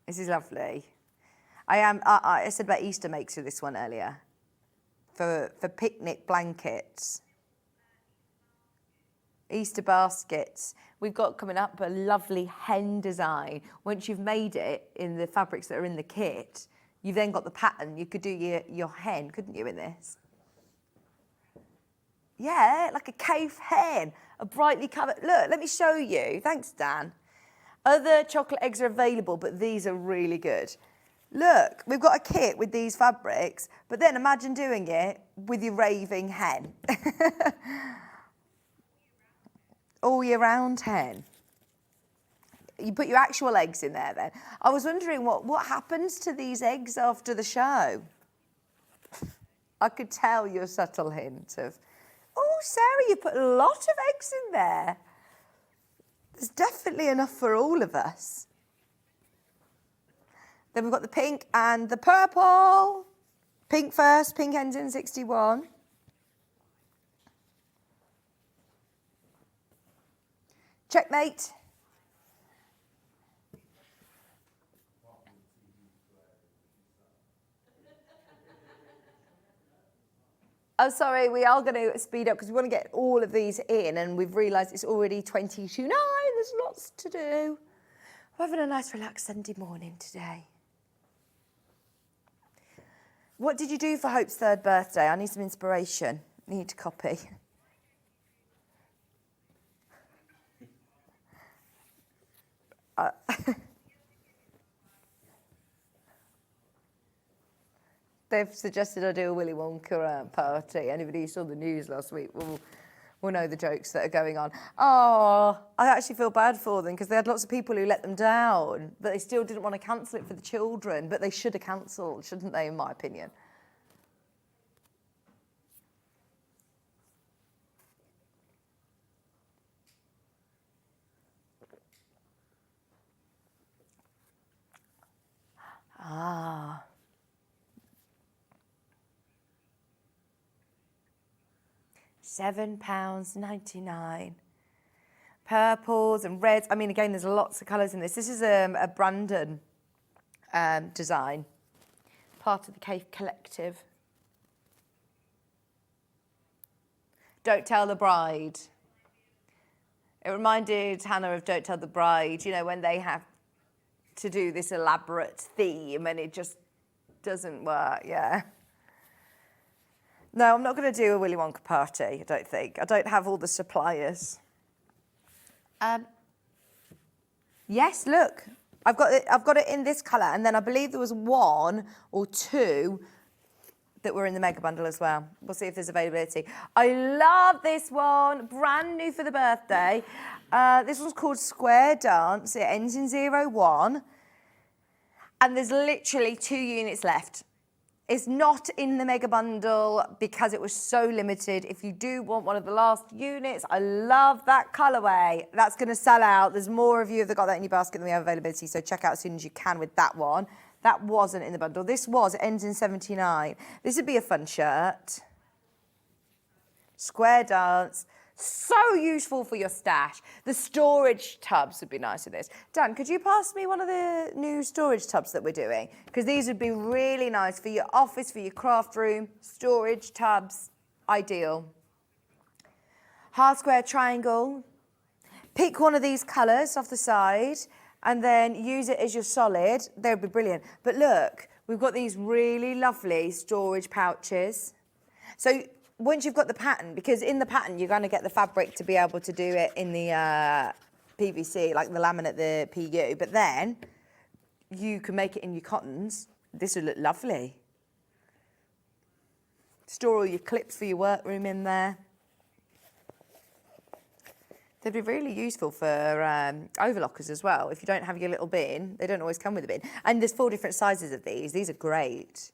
This is lovely. I said about Easter makes for this one earlier. For picnic blankets. Easter baskets. We've got coming up a lovely hen design. Once you've made it in the fabrics that are in the kit, you've then got the pattern. You could do your hen, couldn't you, in this? Yeah, like a cave hen, a brightly covered. Look, let me show you. Thanks, Dan. Other chocolate eggs are available, but these are really good. Look, we've got a kit with these fabrics, but then imagine doing it with your raving hen. All year round hen. You put your actual eggs in there then. I was wondering what happens to these eggs after the show. I could tell your subtle hint of, oh, Sarah, you put a lot of eggs in there. There's definitely enough for all of us. Then we've got the pink and the purple. Pink first, pink ends in 61. Checkmate. Oh, sorry, we are going to speed up because we want to get all of these in, and we've realised it's already 20 to 9. There's lots to do. We're having a nice relaxed Sunday morning today. What did you do for Hope's 3rd birthday? I need some inspiration. I need to copy. They've suggested I do a Willy Wonka party. Anybody who saw the news last week will know the jokes that are going on. Oh, I actually feel bad for them because they had lots of people who let them down, but they still didn't want to cancel it for the children. But they should have cancelled, shouldn't they, in my opinion? Ah. £7.99. Purples and reds. I mean, again, there's lots of colours in this. This is a Brandon design, part of the Kaffe Collective. Don't Tell the Bride. It reminded Hannah of Don't Tell the Bride, you know, when they have to do this elaborate theme and it just doesn't work, yeah. No, I'm not going to do a Willy Wonka party, I don't think. I don't have all the suppliers. Yes, look. I've got it in this colour, and then I believe there was one or two that were in the mega bundle as well. We'll see if there's availability. I love this one, brand new for the birthday. This one's called Square Dance. It ends in 01. And there's literally 2 units left. It's not in the mega bundle because it was so limited. If you do want one of the last units, I love that colourway. That's going to sell out. There's more of you that got that in your basket than we have availability, so check out as soon as you can with that one. That wasn't in the bundle. This was. It ends in 79. This would be a fun shirt. Square Dance. So useful for your stash. The storage tubs would be nice with this. Dan, could you pass me one of the new storage tubs that we're doing? Because these would be really nice for your office, for your craft room. Storage tubs, ideal. Half square triangle. Pick one of these colours off the side and then use it as your solid. They would be brilliant. But look, we've got these really lovely storage pouches. So once you've got the pattern, because in the pattern you're going to get the fabric to be able to do it in the PVC, like the laminate, the PU, but then you can make it in your cottons. This would look lovely. Store all your clips for your workroom in there. They'd be really useful for overlockers as well. If you don't have your little bin, they don't always come with a bin. And there's 4 different sizes of these. These are great.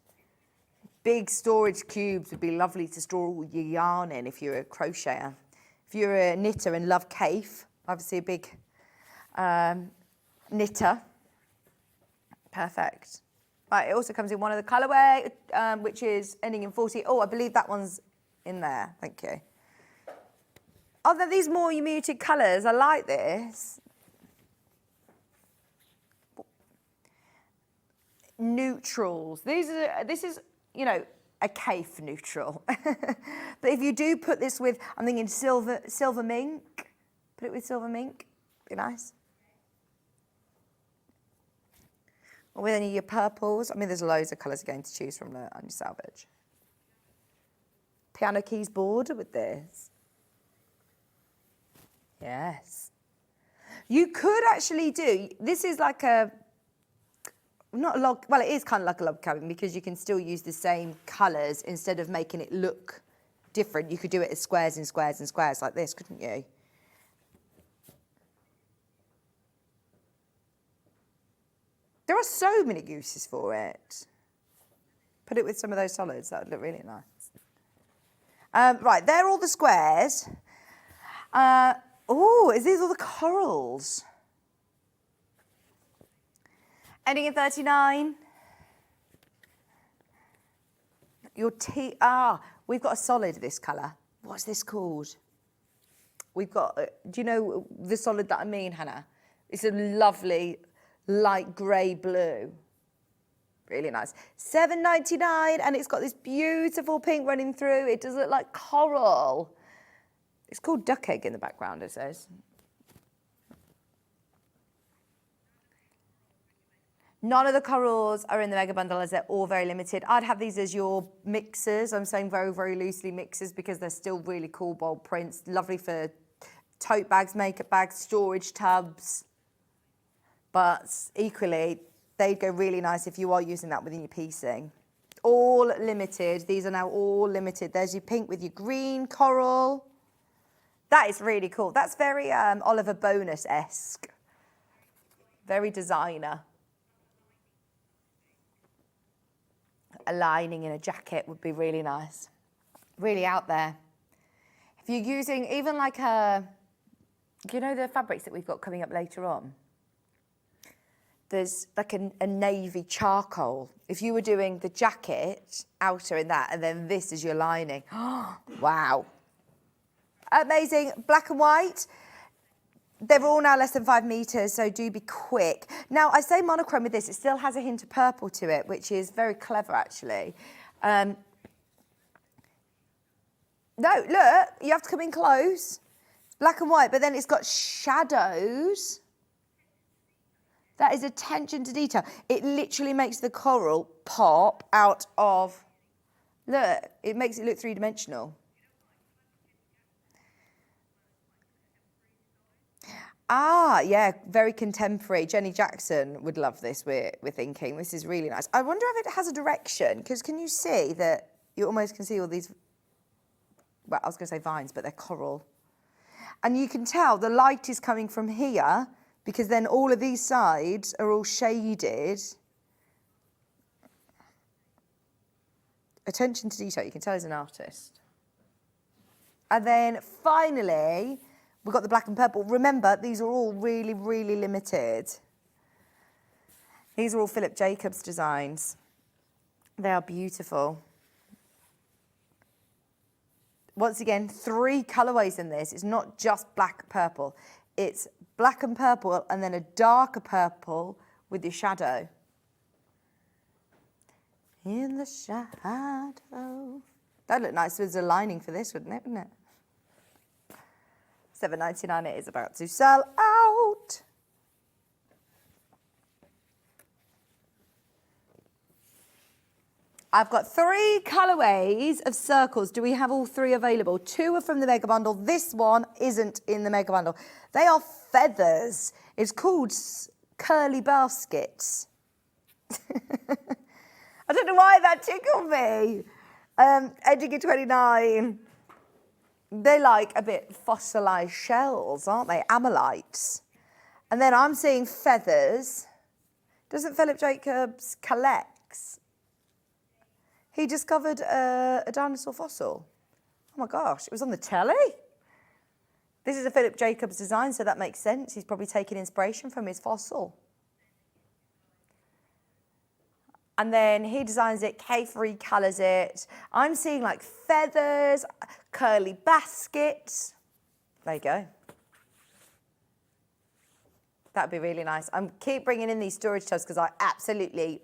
Big storage cubes would be lovely to store all your yarn in if you're a crocheter. If you're a knitter and love Kaffe, obviously a big knitter. Perfect. Right, it also comes in one of the colourway, which is ending in 40. Oh, I believe that one's in there. Thank you. Oh, they're these more muted colours. I like this. Neutrals. This is, you know, a Kaffe neutral. But if you do put this with, I'm thinking silver mink. Put it with silver mink. Be nice. Or with any of your purples. I mean, there's loads of colours again to choose from on your salvage. Piano keys border with this. Yes. You could actually do, this is like a, not a log, well, it is kind of like a log cabin because you can still use the same colours instead of making it look different. You could do it as squares and squares and squares like this, couldn't you? There are so many uses for it. Put it with some of those solids, that would look really nice. Right, they're all the squares. Oh, is these all the corals? Ending in 39. Your we've got a solid this colour. What's this called? We've got, do you know the solid that I mean, Hannah? It's a lovely light grey blue. Really nice. $7.99, and it's got this beautiful pink running through. It does look like coral. It's called duck egg in the background, it says. None of the corals are in the mega bundle as they're all very limited. I'd have these as your mixers. I'm saying very, very loosely mixers because they're still really cool, bold prints. Lovely for tote bags, makeup bags, storage tubs. but equally, they'd go really nice if you are using that within your piecing. All limited. These are now all limited. There's your pink with your green coral. That is really cool. That's very Oliver Bonus-esque. Very designer. A lining in a jacket would be really nice. Really out there. If you're using even like you know the fabrics that we've got coming up later on? There's like a navy charcoal. If you were doing the jacket, outer in that, and then this is your lining. Wow. Amazing. Black and white. They're all now less than 5 meters, so do be quick. Now, I say monochrome with this. It still has a hint of purple to it, which is very clever, actually. No, look, you have to come in close. It's black and white, but then it's got shadows. That is attention to detail. It literally makes the coral pop out of, look, it makes it look three-dimensional. Ah, yeah, very contemporary. Jenny Jackson would love this, we're thinking. This is really nice. I wonder if it has a direction, because can you see that you almost can see all these, well, I was going to say vines, but they're coral. And you can tell the light is coming from here, because then all of these sides are all shaded. Attention to detail, you can tell he's an artist. And then finally, we've got the black and purple. Remember, these are all really, really limited. These are all Philip Jacobs designs. They are beautiful. Once again, 3 colourways in this. It's not just black purple. It's black and purple and then a darker purple with your shadow. In the shadow. That'd look nice with a lining for this, wouldn't it? $7.99 it is about to sell out. I've got 3 colourways of circles. Do we have all 3 available? 2 are from the mega bundle. This one isn't in the mega bundle. They are feathers. It's called curly baskets. I don't know why that tickled me. Edging 29. They're like a bit fossilised shells, aren't they? Amylites. And then I'm seeing feathers. Doesn't Philip Jacobs collect? He discovered a dinosaur fossil. Oh my gosh, it was on the telly. This is a Philip Jacobs design, so that makes sense. He's probably taken inspiration from his fossil. And then he designs it, Kaffe recolours it. I'm seeing like feathers, curly baskets. There you go. That'd be really nice. I keep bringing in these storage tubs because I absolutely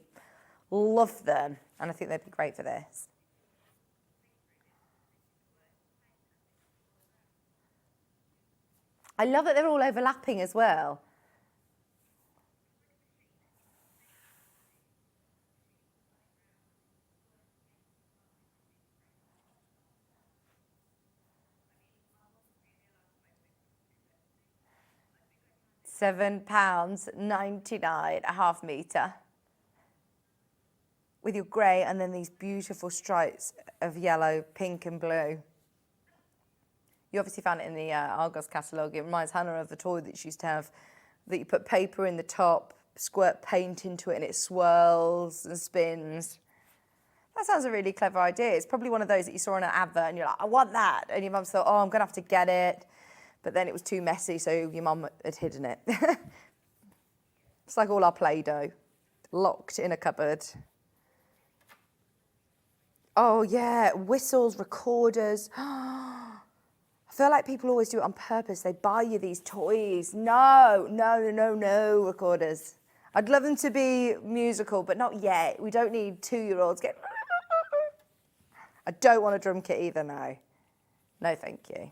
love them. And I think they'd be great for this. I love that they're all overlapping as well. £7.99 a half metre. With your grey and then these beautiful stripes of yellow, pink and blue. You obviously found it in the Argos catalogue. It reminds Hannah of the toy that she used to have, that you put paper in the top, squirt paint into it and it swirls and spins. That sounds a really clever idea. It's probably one of those that you saw on an advert and you're like, I want that. And your mum thought, oh, I'm going to have to get it. But then it was too messy, so your mum had hidden it. It's like all our Play-Doh, locked in a cupboard. Oh, yeah, whistles, recorders. I feel like people always do it on purpose. They buy you these toys. No, recorders. I'd love them to be musical, but not yet. We don't need 2-year-olds get... I don't want a drum kit either, no. No, thank you.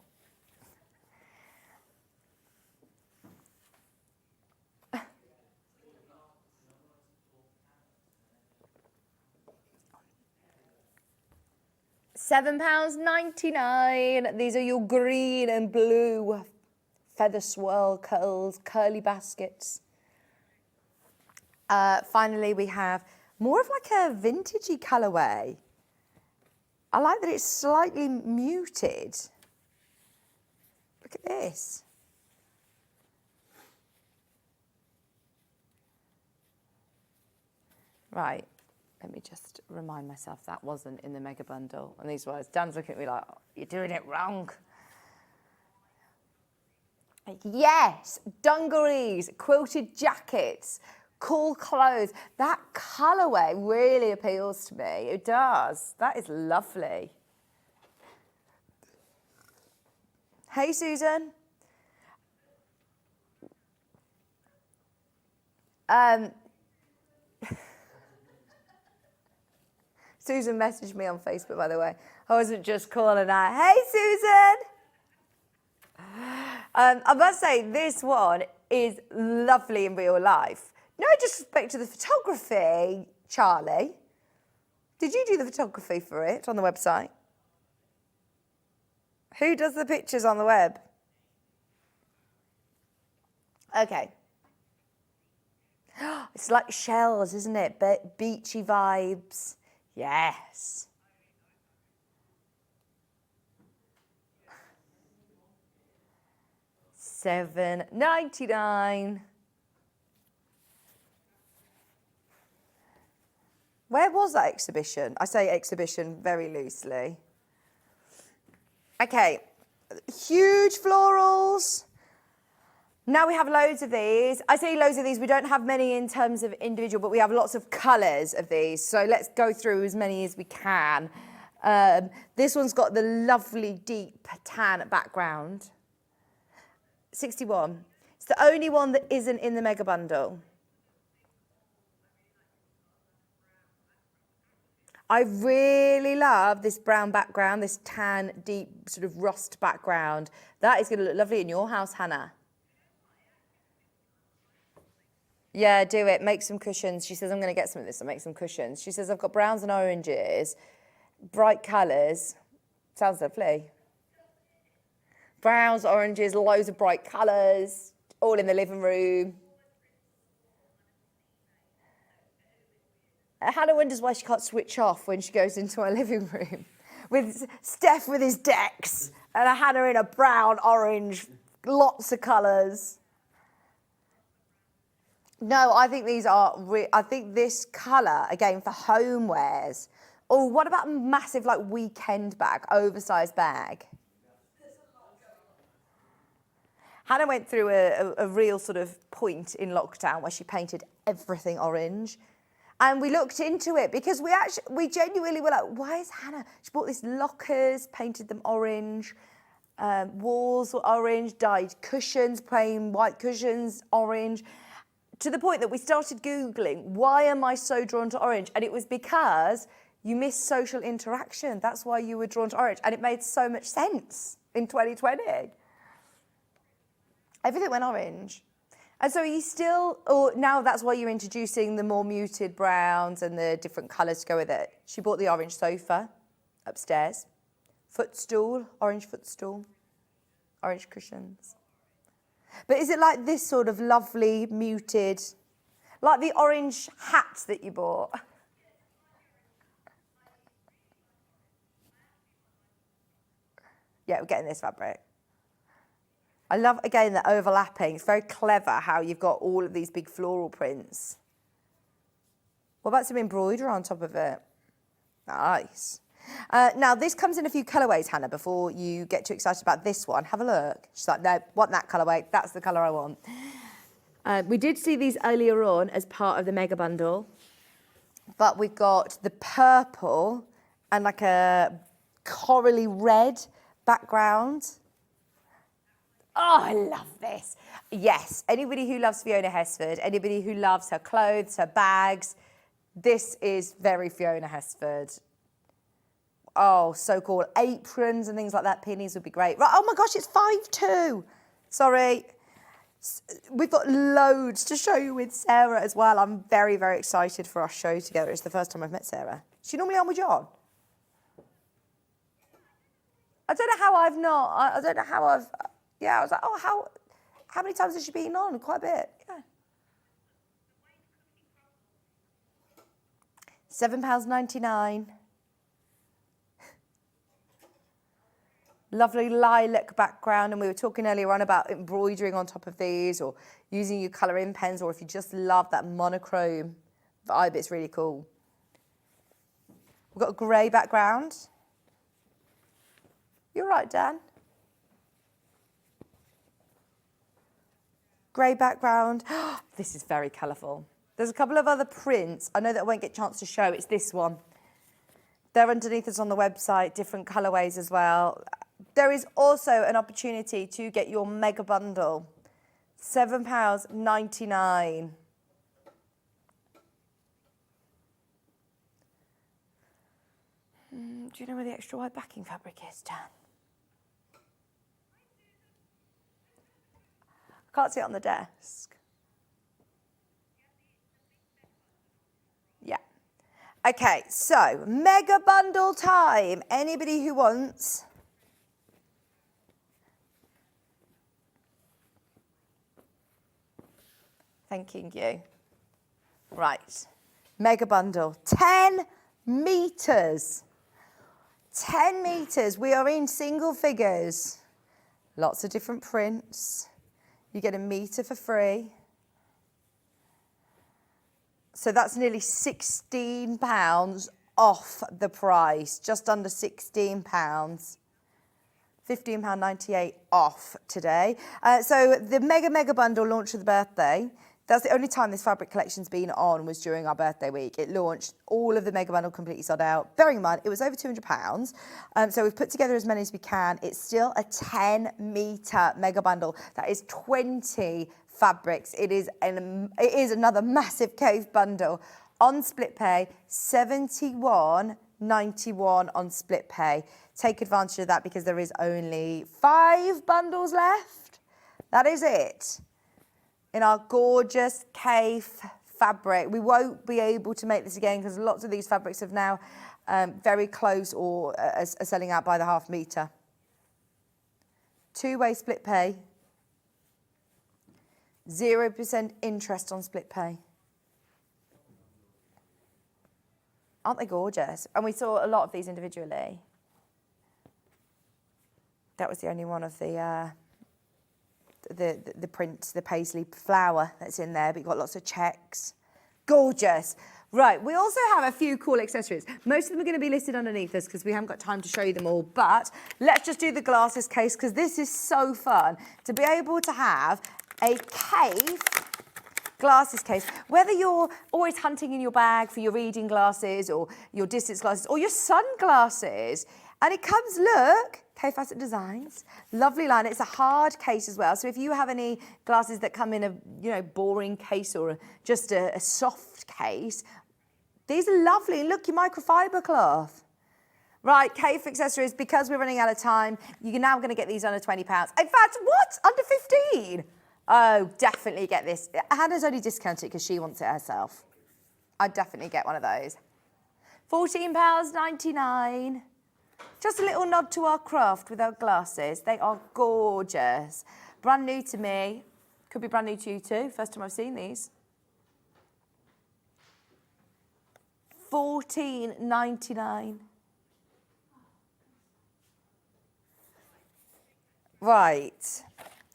£7.99. These are your green and blue feather swirl curls, curly baskets. Finally, we have more of like a vintagey colourway. I like that it's slightly muted. Look at this. Right, let me just remind myself that wasn't in the mega bundle. And these words, Dan's looking at me like, oh, you're doing it wrong. Yes, dungarees, quilted jackets, cool clothes. That colourway really appeals to me. It does. That is lovely. Hey, Susan. Susan messaged me on Facebook, by the way. I wasn't just calling out, hey, Susan. I must say, this one is lovely in real life. No disrespect to the photography, Charlie. Did you do the photography for it on the website? Who does the pictures on the web? Okay. It's like shells, isn't it? But beachy vibes. Yes. $7.99. Where was that exhibition? I say exhibition very loosely. Okay, huge florals. Now we have loads of these. I say loads of these. We don't have many in terms of individual, but we have lots of colours of these. So let's go through as many as we can. This one's got the lovely deep tan background. 61. It's the only one that isn't in the mega bundle. I really love this brown background, this tan, deep, sort of rust background. That is going to look lovely in your house, Hannah. Yeah, do it. Make some cushions. She says, I'm going to get some of this and make some cushions. She says, I've got browns and oranges, bright colours. Sounds lovely. Browns, oranges, loads of bright colours, all in the living room. Hannah wonders why she can't switch off when she goes into her living room. With Steph with his decks and a Hannah in a brown, orange, lots of colours. No, I think these are, I think this colour, again, for homewares. Oh, what about a massive, like, weekend bag, oversized bag? Hannah went through a real sort of point in lockdown where she painted everything orange. And we looked into it because we genuinely were like, why is Hannah? She bought these lockers, painted them orange, walls were orange, dyed cushions, plain white cushions, orange, to the point that we started Googling, why am I so drawn to orange? And it was because you miss social interaction. That's why you were drawn to orange. And it made so much sense in 2020. Everything went orange. And so are you still, or now that's why you're introducing the more muted browns and the different colours to go with it. She bought the orange sofa upstairs. Footstool, orange footstool, orange cushions. But is it like this sort of lovely, muted, like the orange hat that you bought? Yeah, we're getting this fabric. I love, again, the overlapping. It's very clever how you've got all of these big floral prints. What about some embroidery on top of it? Nice. Now, this comes in a few colourways, Hannah, before you get too excited about this one. Have a look. She's like, no, want that colourway. That's the colour I want. We did see these earlier on as part of the mega bundle, but we've got the purple and like a corally red background. Oh, I love this. Yes, anybody who loves Fiona Hesford, anybody who loves her clothes, her bags, this is very Fiona Hesford. Oh, so cool. Aprons and things like that, pennies would be great. Right, oh my gosh, it's 5-2. Sorry. We've got loads to show you with Sarah as well. I'm very, very excited for our show together. It's the first time I've met Sarah. Is she normally on with John? I don't know how I've not. I don't know how I've... Yeah, I was like, oh, how many times has she been on? Quite a bit, yeah. £7.99. Lovely lilac background, and we were talking earlier on about embroidering on top of these or using your colouring pens, or if you just love that monochrome vibe, it's really cool. We've got a grey background. You're right, Dan. Grey background. This is very colourful. There's a couple of other prints. I know that I won't get a chance to show. It's this one. They're underneath us on the website, different colourways as well. There is also an opportunity to get your mega bundle. £7.99. Do you know where the extra wide backing fabric is, Dan? I can't see it on the desk. Yeah. Okay, so mega bundle time. Anybody who wants? Thanking you. Right. Mega bundle. 10 metres. 10 metres. We are in single figures. Lots of different prints. You get a metre for free. So that's nearly £16 off the price, just under £16. £15.98 off today. So the mega bundle launched for the birthday. That's the only time this fabric collection's been on, was during our birthday week. It launched, all of the mega bundle completely sold out. Bearing in mind, it was over £200. So we've put together as many as we can. It's still a 10 metre mega bundle. That is 20 fabrics. It is another massive cave bundle. On split pay, £71.91 on split pay. Take advantage of that because there is only 5 bundles left. That is it. In our gorgeous cave fabric. We won't be able to make this again because lots of these fabrics have now very close or are selling out by the half metre. 2-way split pay. 0% interest on split pay. Aren't they gorgeous? And we saw a lot of these individually. That was the only one of the print, the paisley flower that's in there, but you've got lots of checks. Gorgeous. Right, we also have a few cool accessories. Most of them are going to be listed underneath us because we haven't got time to show you them all, but let's just do the glasses case because this is so fun to be able to have a cave glasses case. Whether you're always hunting in your bag for your reading glasses or your distance glasses or your sunglasses, and it comes, look, Kaffe Fassett Designs, lovely line. It's a hard case as well. So if you have any glasses that come in a boring case or just a soft case, these are lovely. Look, your microfiber cloth. Right, Kaffe accessories, because we're running out of time, you're now going to get these under £20. In fact, what? Under 15? Oh, definitely get this. Hannah's only discounted because she wants it herself. I'd definitely get one of those. £14.99. Just a little nod to our craft with our glasses. They are gorgeous. Brand new to me. Could be brand new to you too. First time I've seen these. £14.99. Right.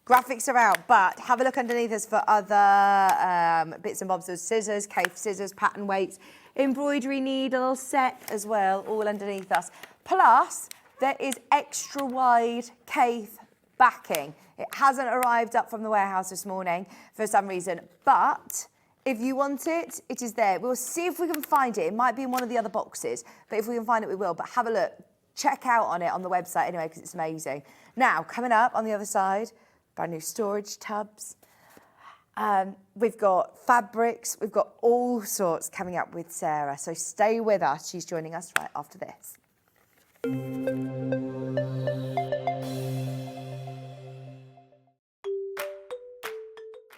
Graphics are out, but have a look underneath us for other bits and bobs. There's scissors, Kaffe scissors, pattern weights, embroidery needle set as well, all underneath us. Plus, there is extra wide Kaffe backing. It hasn't arrived up from the warehouse this morning for some reason, but if you want it, it is there. We'll see if we can find it. It might be in one of the other boxes, but if we can find it, we will. But have a look. Check out on it on the website anyway, because it's amazing. Now, coming up on the other side, brand new storage tubs. We've got fabrics. We've got all sorts coming up with Sarah. So stay with us. She's joining us right after this.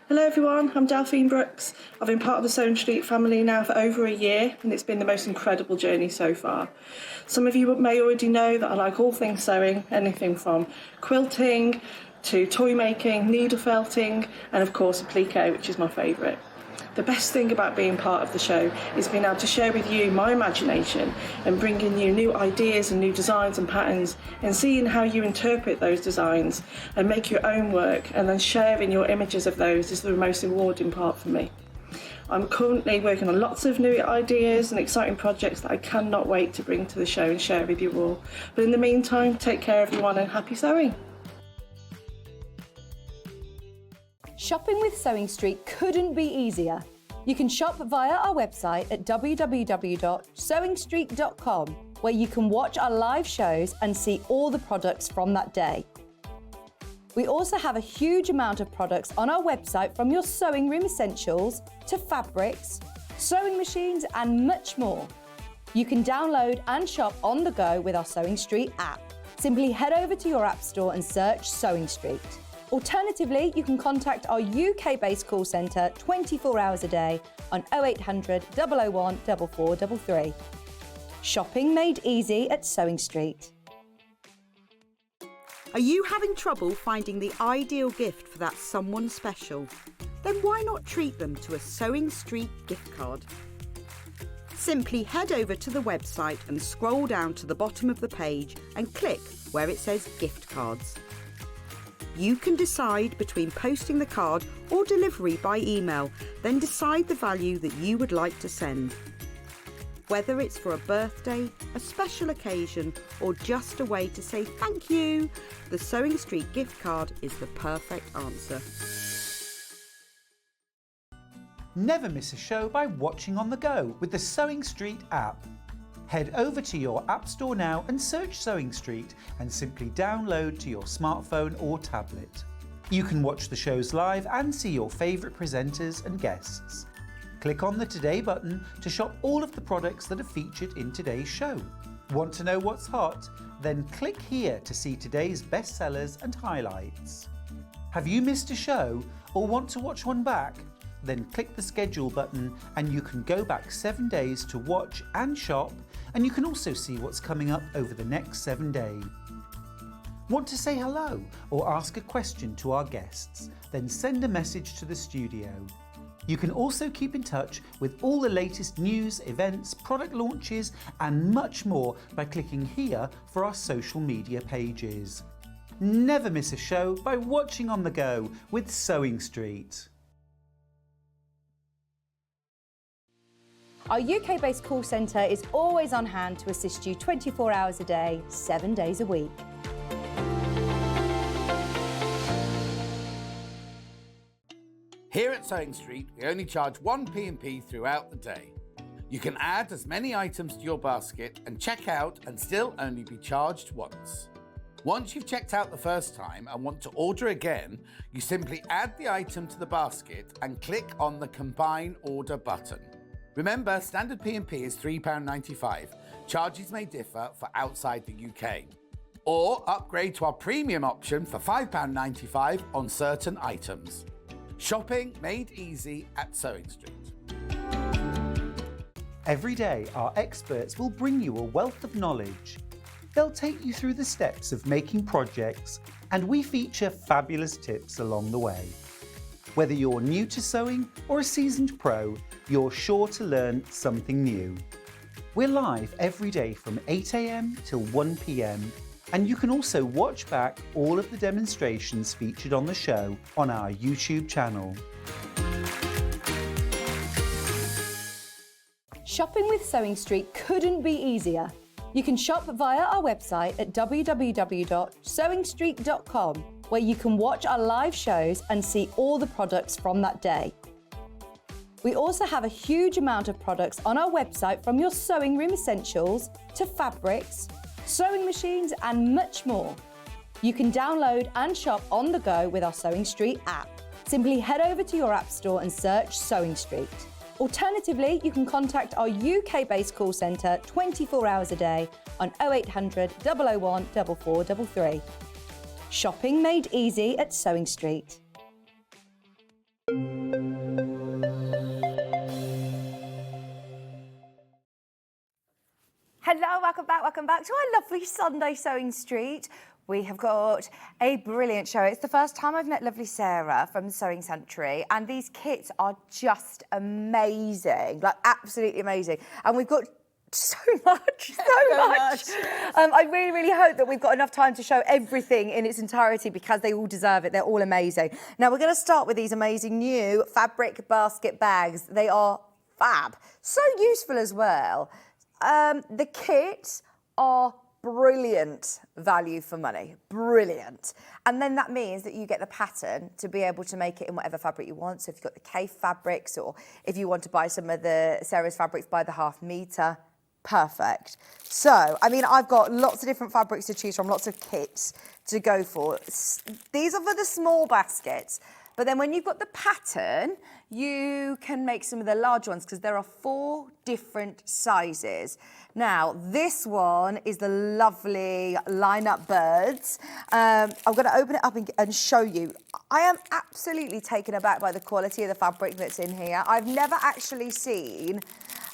Hello everyone, I'm Delphine Brooks. I've been part of the Sewing Street family now for over a year and it's been the most incredible journey so far. Some of you may already know that I like all things sewing, anything from quilting to toy making, needle felting and of course applique, which is my favourite. The best thing about being part of the show is being able to share with you my imagination and bringing you new ideas and new designs and patterns and seeing how you interpret those designs and make your own work, and then sharing your images of those is the most rewarding part for me. I'm currently working on lots of new ideas and exciting projects that I cannot wait to bring to the show and share with you all. But in the meantime, take care everyone and happy sewing. Shopping with Sewing Street couldn't be easier. You can shop via our website at www.sewingstreet.com, where you can watch our live shows and see all the products from that day. We also have a huge amount of products on our website, from your sewing room essentials to fabrics, sewing machines and much more. You can download and shop on the go with our Sewing Street app. Simply head over to your app store and search Sewing Street. Alternatively, you can contact our UK-based call centre 24 hours a day on 0800 001 4433. Shopping made easy at Sewing Street. Are you having trouble finding the ideal gift for that someone special? Then why not treat them to a Sewing Street gift card? Simply head over to the website and scroll down to the bottom of the page and click where it says gift cards. You can decide between posting the card or delivery by email, then decide the value that you would like to send. Whether it's for a birthday, a special occasion, or just a way to say thank you, the Sewing Street gift card is the perfect answer. Never miss a show by watching on the go with the Sewing Street app. Head over to your app store now and search Sewing Street and simply download to your smartphone or tablet. You can watch the shows live and see your favourite presenters and guests. Click on the Today button to shop all of the products that are featured in today's show. Want to know what's hot? Then click here to see today's bestsellers and highlights. Have you missed a show or want to watch one back? Then click the schedule button and you can go back 7 days to watch and shop, and you can also see what's coming up over the next 7 days. Want to say hello or ask a question to our guests? Then send a message to the studio. You can also keep in touch with all the latest news, events, product launches and much more by clicking here for our social media pages. Never miss a show by watching on the go with Sewing Street. Our UK-based call centre is always on hand to assist you 24 hours a day, 7 days a week. Here at Sewing Street, we only charge one P&P throughout the day. You can add as many items to your basket and check out and still only be charged once. Once you've checked out the first time and want to order again, you simply add the item to the basket and click on the Combine Order button. Remember, standard P&P is £3.95. Charges may differ for outside the UK. Or upgrade to our premium option for £5.95 on certain items. Shopping made easy at Sewing Street. Every day, our experts will bring you a wealth of knowledge. They'll take you through the steps of making projects, and we feature fabulous tips along the way. Whether you're new to sewing or a seasoned pro, you're sure to learn something new. We're live every day from 8 AM till 1 PM, and you can also watch back all of the demonstrations featured on the show on our YouTube channel. Shopping with Sewing Street couldn't be easier. You can shop via our website at www.sewingstreet.com, where you can watch our live shows and see all the products from that day. We also have a huge amount of products on our website, from your sewing room essentials to fabrics, sewing machines and much more. You can download and shop on the go with our Sewing Street app. Simply head over to your app store and search Sewing Street. Alternatively, you can contact our UK-based call centre 24 hours a day on 0800 001 4433. Shopping made easy at Sewing Street. Hello, welcome back to our lovely Sunday Sewing Street. we have got a brilliant show. It's the first time I've met lovely Sarah from Sewing Sanctuary, and these kits are just amazing, like absolutely amazing. And we've got so much. I really, really hope that we've got enough time to show everything in its entirety because they all deserve it. They're all amazing. Now, we're going to start with these amazing new fabric basket bags. They are fab. So useful as well. The kits are brilliant value for money, brilliant. And then that means that you get the pattern to be able to make it in whatever fabric you want. So if you've got the Kaffe fabrics, or if you want to buy some of the Sarah's fabrics by the half metre, perfect. So, I mean, I've got lots of different fabrics to choose from, lots of kits to go for. These are for the small baskets. But then when you've got the pattern, you can make some of the large ones because there are 4 different sizes. Now, this one is the lovely line-up birds. I'm going to open it up and show you. I am absolutely taken aback by the quality of the fabric that's in here. I've never actually seen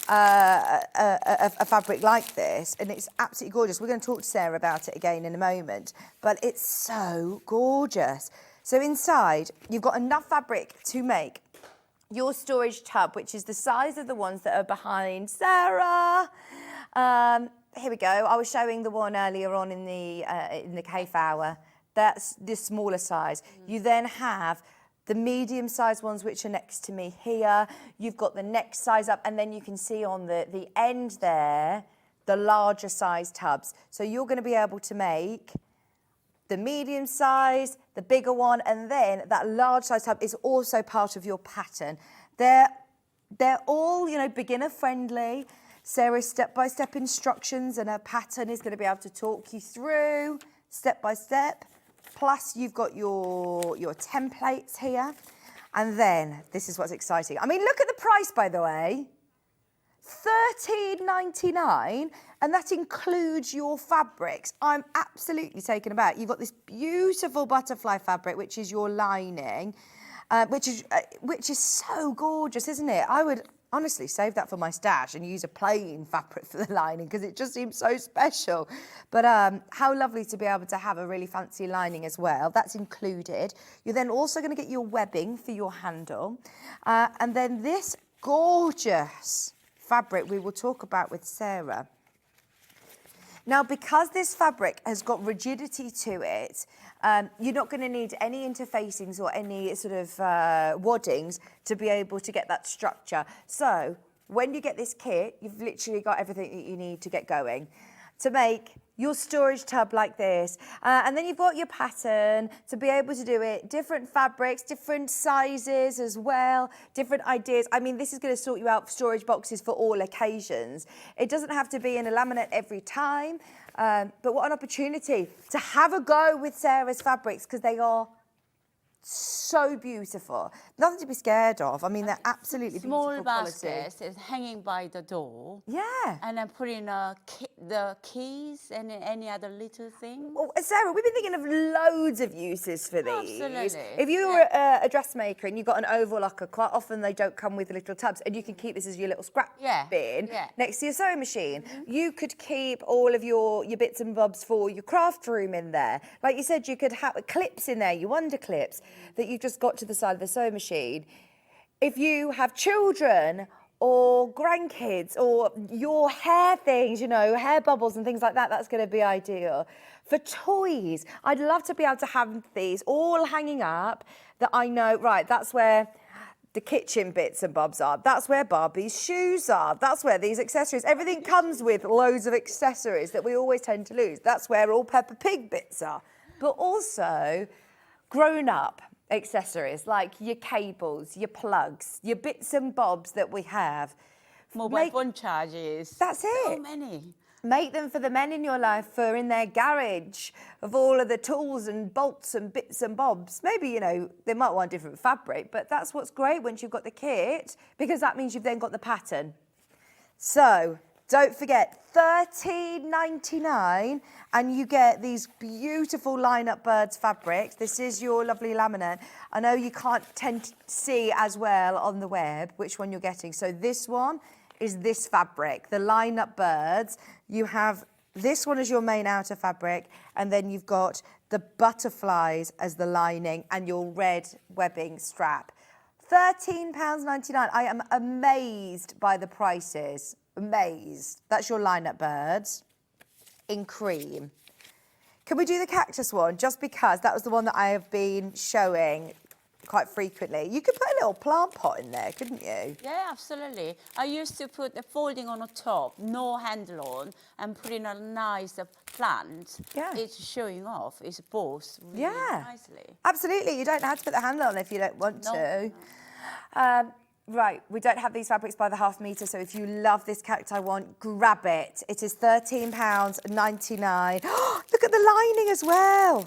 a fabric like this, and it's absolutely gorgeous. We're going to talk to Sarah about it again in a moment, but it's so gorgeous. So inside, you've got enough fabric to make your storage tub, which is the size of the ones that are behind Sarah. Here we go. I was showing the one earlier on in the Kaffe hour. That's the smaller size. You then have the medium-sized ones, which are next to me here. You've got the next size up, and then you can see on the end there, the larger size tubs. So you're going to be able to make the medium size, the bigger one, and then that large size tub is also part of your pattern. They're all, you know, beginner friendly. Sarah's step-by-step instructions and her pattern is going to be able to talk you through step by step. Plus you've got your templates here. And then this is what's exciting. I mean, look at the price, by the way. $13.99, and that includes your fabrics. I'm absolutely taken aback. You've got this beautiful butterfly fabric, which is your lining, which is so gorgeous, isn't it? I would honestly save that for my stash and use a plain fabric for the lining because it just seems so special. But how lovely to be able to have a really fancy lining as well. That's included. You're then also going to get your webbing for your handle, and then this gorgeous fabric we will talk about with Sarah. Now, because this fabric has got rigidity to it, you're not going to need any interfacings or any sort of waddings to be able to get that structure. So when you get this kit, you've literally got everything that you need to get going to make your storage tub like this. And then you've got your pattern to be able to do it. Different fabrics, different sizes as well, different ideas. I mean, this is going to sort you out storage boxes for all occasions. It doesn't have to be in a laminate every time. But what an opportunity to have a go with Sarah's fabrics because they are so beautiful. Nothing to be scared of. I mean, they're absolutely small beautiful quality. baskets is hanging by the door. Yeah. And then put in the keys and any other little thing. Well, Sarah, we've been thinking of loads of uses for these. Absolutely. If you were a dressmaker and you've got an oval locker, quite often they don't come with little tubs, and you can keep this as your little scrap bin next to your sewing machine. You could keep all of your bits and bobs for your craft room in there. Like you said, you could have clips in there, your wonder clips that you've just got to the side of the sewing machine. If you have children or grandkids or your hair things, you know, hair bubbles and things like that, that's going to be ideal. For toys, I'd love to be able to have these all hanging up that I know, right, that's where the kitchen bits and bobs are. That's where Barbie's shoes are. That's where these accessories, everything comes with loads of accessories that we always tend to lose. That's where all Peppa Pig bits are. But also grown-up accessories like your cables, your plugs, your bits and bobs that we have. Mobile phone charges. That's it. So many. Make them for the men in your life for in their garage of all of the tools and bolts and bits and bobs. Maybe, you know, they might want different fabric, but that's what's great once you've got the kit because that means you've then got the pattern. So don't forget, $13.99 and you get these beautiful line-up birds fabrics. This is your lovely laminate. I know you can't tend to see as well on the web which one you're getting. So this one is this fabric, the line-up birds. You have This one is your main outer fabric, and then you've got the butterflies as the lining and your red webbing strap. £13.99. I am amazed by the prices. Amazed. That's your line-up birds in cream. Can we do the cactus one? Just because that was the one that I have been showing quite frequently. You could put a little plant pot in there, couldn't you? Yeah, absolutely. I used to put the folding on the top, no handle on, and put in a nice plant. Yeah. It's showing off. It's both really nicely. Absolutely. You don't have to put the handle on if you don't want to. Right, we don't have these fabrics by the half metre, so if you love this cacti one, grab it. It is £13.99. Look at the lining as well.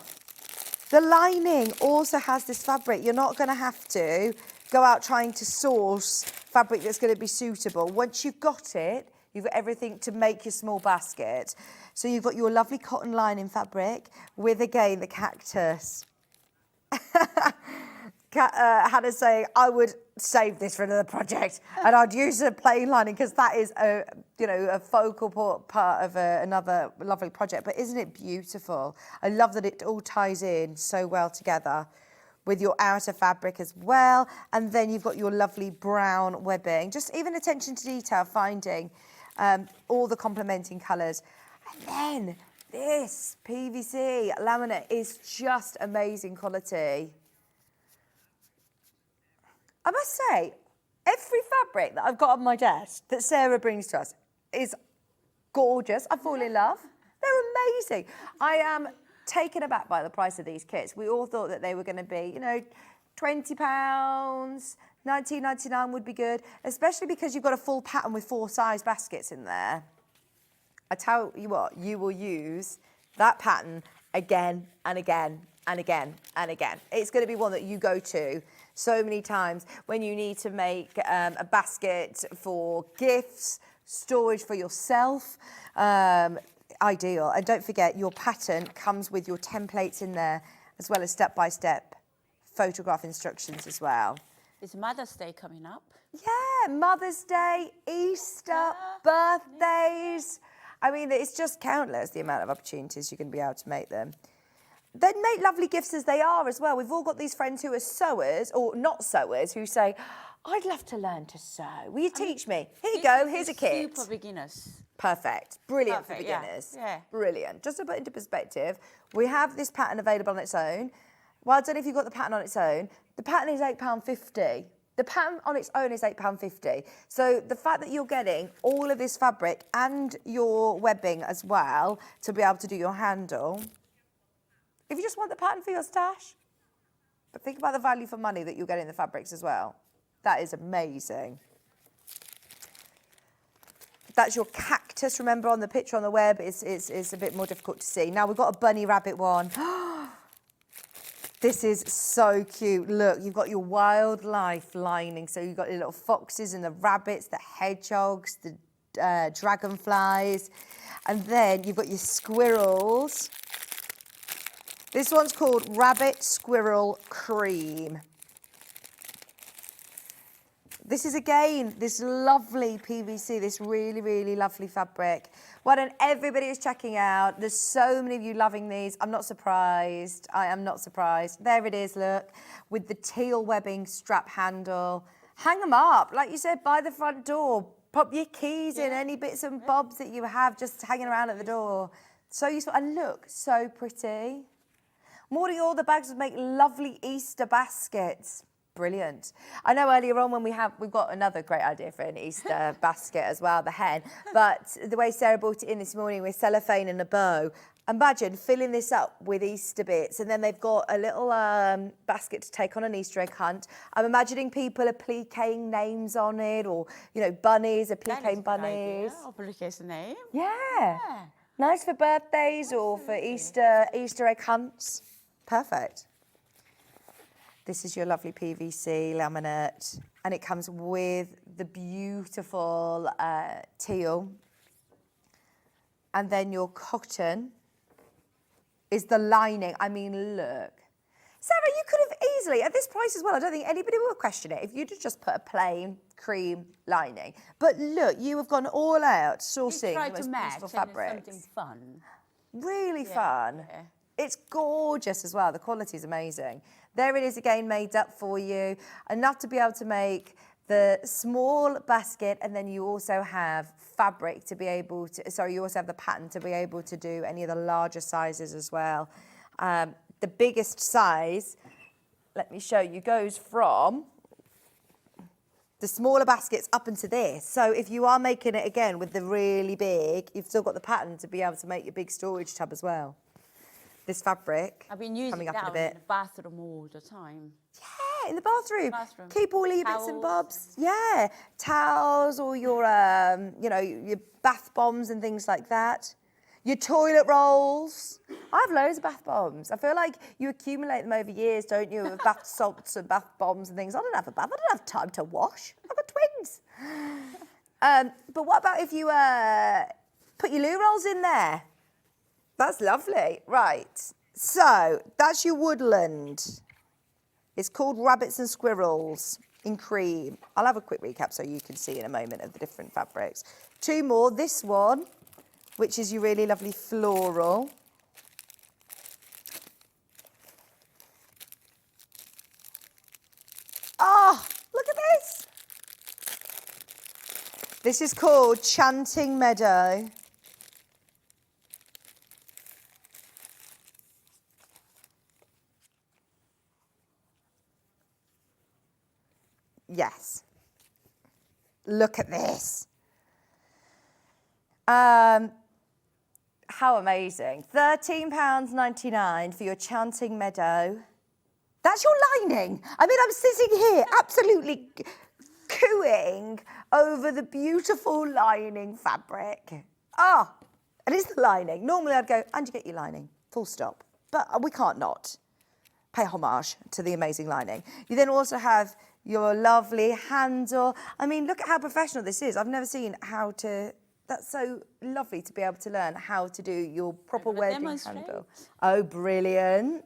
The lining also has this fabric. You're not going to have to go out trying to source fabric that's going to be suitable. Once you've got it, you've got everything to make your small basket. So you've got your lovely cotton lining fabric with, again, the cactus. Hannah's saying, I would save this for another project and I'd use a plain lining because that is a focal part of another lovely project. But isn't it beautiful? I love that it all ties in so well together with your outer fabric as well. And then you've got your lovely brown webbing. Just even attention to detail, finding all the complementing colours. And then this PVC laminate is just amazing quality. I must say, every fabric that I've got on my desk that Sarah brings to us is gorgeous. I fall in love. They're amazing. I am taken aback by the price of these kits. We all thought that they were going to be, £20, £19.99 would be good, especially because you've got a full pattern with 4 size baskets in there. I tell you what, you will use that pattern again and again and again and again. It's going to be one that you go to so many times when you need to make a basket for gifts, storage for yourself. Ideal. And don't forget, your pattern comes with your templates in there, as well as step-by-step photograph instructions as well. Is Mother's Day coming up? Yeah, Mother's Day, Easter, birthdays. I mean, it's just countless, the amount of opportunities you're going to be able to make them. Then make lovely gifts as they are as well. We've all got these friends who are sewers or not sewers who say, I'd love to learn to sew. Will you teach me? Here you go, here's a kit. Super beginners. Perfect. Brilliant for beginners. Yeah. Brilliant. Just to put into perspective, we have this pattern available on its own. Well, I don't know if you've got the pattern on its own. The pattern is £8.50. The pattern on its own is £8.50. So the fact that you're getting all of this fabric and your webbing as well to be able to do your handle, if you just want the pattern for your stash, but think about the value for money that you'll get in the fabrics as well. That is amazing. That's your cactus, remember, on the picture on the web. It's a bit more difficult to see. Now we've got a bunny rabbit one. This is so cute. Look, you've got your wildlife lining. So you've got your little foxes and the rabbits, the hedgehogs, the dragonflies. And then you've got your squirrels. This one's called Rabbit Squirrel Cream. This is, again, this lovely PVC, this really, really lovely fabric. Why don't everybody is checking out? There's so many of you loving these. I'm not surprised. I am not surprised. There it is, look, with the teal webbing strap handle. Hang them up, like you said, by the front door. Pop your keys in, any bits and bobs that you have just hanging around at the door. So useful, and look, so pretty. Morning, all the bags would make lovely Easter baskets. Brilliant. I know earlier on when we've got another great idea for an Easter basket as well, the hen. But the way Sarah brought it in this morning with cellophane and a bow, imagine filling this up with Easter bits, and then they've got a little basket to take on an Easter egg hunt. I'm imagining people appliquing names on it, or bunnies, appliquing bunnies. Applique a name. Yeah. Nice for birthdays or for Easter egg hunts. Perfect. This is your lovely PVC laminate, and it comes with the beautiful teal. And then your cotton is the lining. I mean, look. Sarah, you could have easily, at this price as well, I don't think anybody will question it if you'd have just put a plain cream lining. But look, you have gone all out sourcing Try the to most match beautiful and fabrics. something fun. Really fun. Yeah. It's gorgeous as well. The quality is amazing. There it is again, made up for you. Enough to be able to make the small basket, and then you also have fabric to be able to, sorry, you also have the pattern to be able to do any of the larger sizes as well. The biggest size, let me show you, goes from the smaller baskets up into this. So if you are making it again with the really big, you've still got the pattern to be able to make your big storage tub as well. This fabric, I've been using coming up in a that bit. in the bathroom all the time. Yeah, in the bathroom. Bathroom. Keep all your bits and Towels. bobs. Yeah, towels or your, you know, your bath bombs and things like that. Your toilet rolls. I have loads of bath bombs. I feel like you accumulate them over years, don't you, with bath salts and bath bombs and things. I don't have a bath. I don't have time to wash. I've got twins. But what about if you put your loo rolls in there? That's lovely. Right. So that's your woodland. It's called Rabbits and Squirrels in cream. I'll have a quick recap so you can see in a moment of the different fabrics. Two more. This one, which is your really lovely floral. Oh, look at this. This is called Chanting Meadow. Yes. Look at this. How amazing. £13.99 for your Chanting Meadow. That's your lining. I mean, I'm sitting here absolutely cooing over the beautiful lining fabric. Ah, it is the lining. Normally I'd go, and you get your lining, full stop. But we can't not pay homage to the amazing lining. You then also have your lovely handle. I mean, look at how professional this is. I've never seen how to, that's so lovely to be able to learn how to do your proper wedding handle. Oh, brilliant.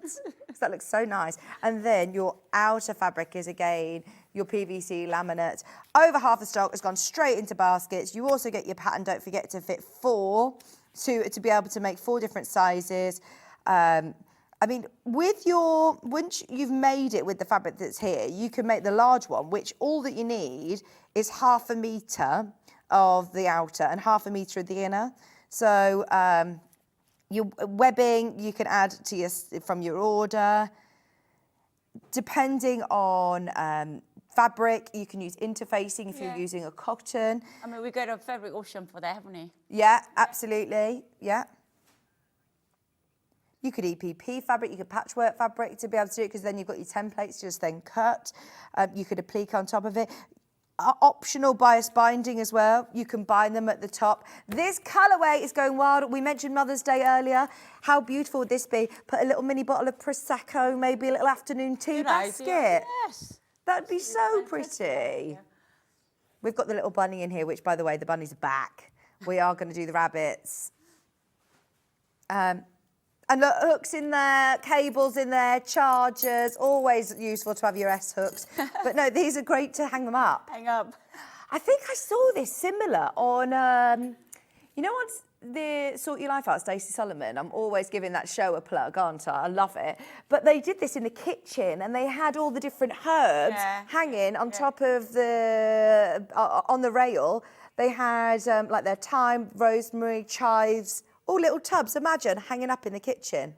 That looks so nice. And then your outer fabric is again your PVC laminate. Over half the stock has gone straight into baskets. You also get your pattern, don't forget to fit 4 to be able to make 4 different sizes. I mean, with your, once you've made it with the fabric that's here, you can make the large one, which all that you need is 1/2 metre of the outer and 1/2 metre of the inner. So your webbing you can add to your, from your order. Depending on fabric, you can use interfacing if you're using a cotton. I mean, we got a fabric auction for that, haven't we? Yeah, absolutely. Yeah. You could EPP fabric, you could patchwork fabric to be able to do it, because then you've got your templates to just then cut. You could applique on top of it. Optional bias binding as well. You can bind them at the top. This colourway is going wild. We mentioned Mother's Day earlier. How beautiful would this be? Put a little mini bottle of Prosecco, maybe a little afternoon tea Good basket. idea. Yes. That'd be so pretty. We've got the little bunny in here, which, by the way, the bunny's back. We are going to do the rabbits. And look, hooks in there, cables in there, chargers, always useful to have your S-hooks. But no, these are great to hang them up. Hang up. I think I saw this similar on, you know, on the Sort Your Life Out, Stacey Solomon. I'm always giving that show a plug, aren't I? I love it. But they did this in the kitchen, and they had all the different herbs hanging on top of the, on the rail. They had like their thyme, rosemary, chives, all little tubs, imagine, hanging up in the kitchen.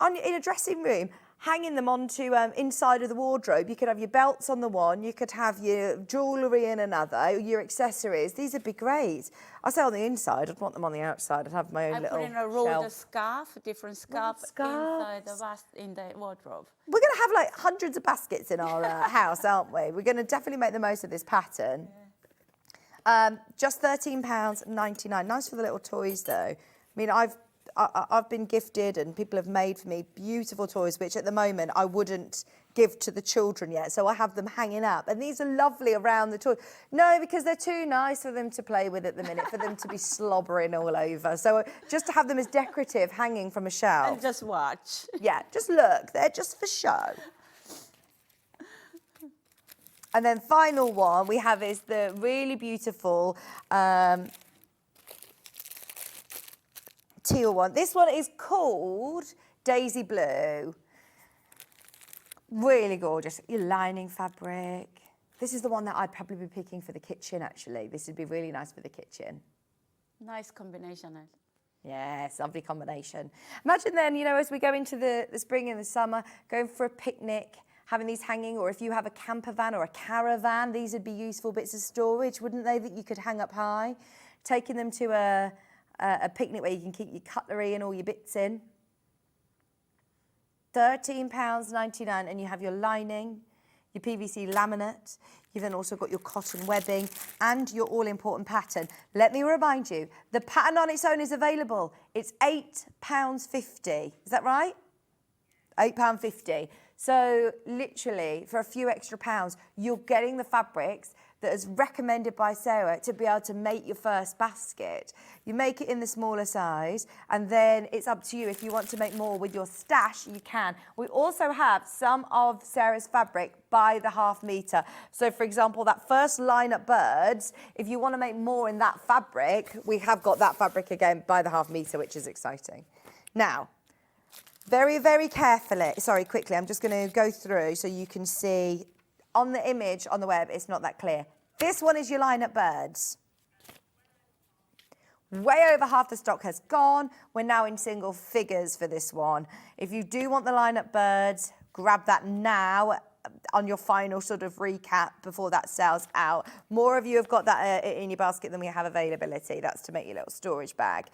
In a dressing room, hanging them onto inside of the wardrobe. You could have your belts on the one, you could have your jewellery in another, your accessories. These would be great. I say on the inside, I'd want them on the outside. I'd have my own little I put in a rolled shelf. scarf, a different scarf inside in the wardrobe. We're going to have like hundreds of baskets in our house, aren't we? We're going to definitely make the most of this pattern. Just £13.99. Nice for the little toys, though. I mean, I've been gifted and people have made for me beautiful toys, which at the moment I wouldn't give to the children yet. So I have them hanging up. And these are lovely around the toy. No, because they're too nice for them to play with at the minute, for them to be slobbering all over. So just to have them as decorative hanging from a shelf. And just watch. Yeah, just look. They're just for show. And then final one we have is the really beautiful teal one. This one is called Daisy Blue. Really gorgeous. Your lining fabric. This is the one that I'd probably be picking for the kitchen, actually. This would be really nice for the kitchen. Nice combination. Yes, lovely combination. Imagine then, you know, as we go into the spring and the summer, going for a picnic, having these hanging, or if you have a camper van or a caravan, these would be useful bits of storage, wouldn't they, that you could hang up high? Taking them to a picnic where you can keep your cutlery and all your bits in. £13.99, and you have your lining, your PVC laminate. You've then also got your cotton webbing and your all-important pattern. Let me remind you, the pattern on its own is available. It's £8.50. Is that right? £8.50. So literally, for a few extra pounds, you're getting the fabrics that is recommended by Sarah to be able to make your first basket. You make it in the smaller size, and then it's up to you. If you want to make more with your stash, you can. We also have some of Sarah's fabric by the half metre. So for example, that first line at birds, if you want to make more in that fabric, we have got that fabric again by the half metre, which is exciting. Now, very, very carefully, sorry, quickly, I'm just going to go through so you can see. On the image on the web, it's not that clear. This one is your line at birds. Way over half the stock has gone. We're now in single figures for this one. If you do want the line at birds, grab that now on your final sort of recap before that sells out. More of you have got that in your basket than we have availability. That's to make your little storage bag.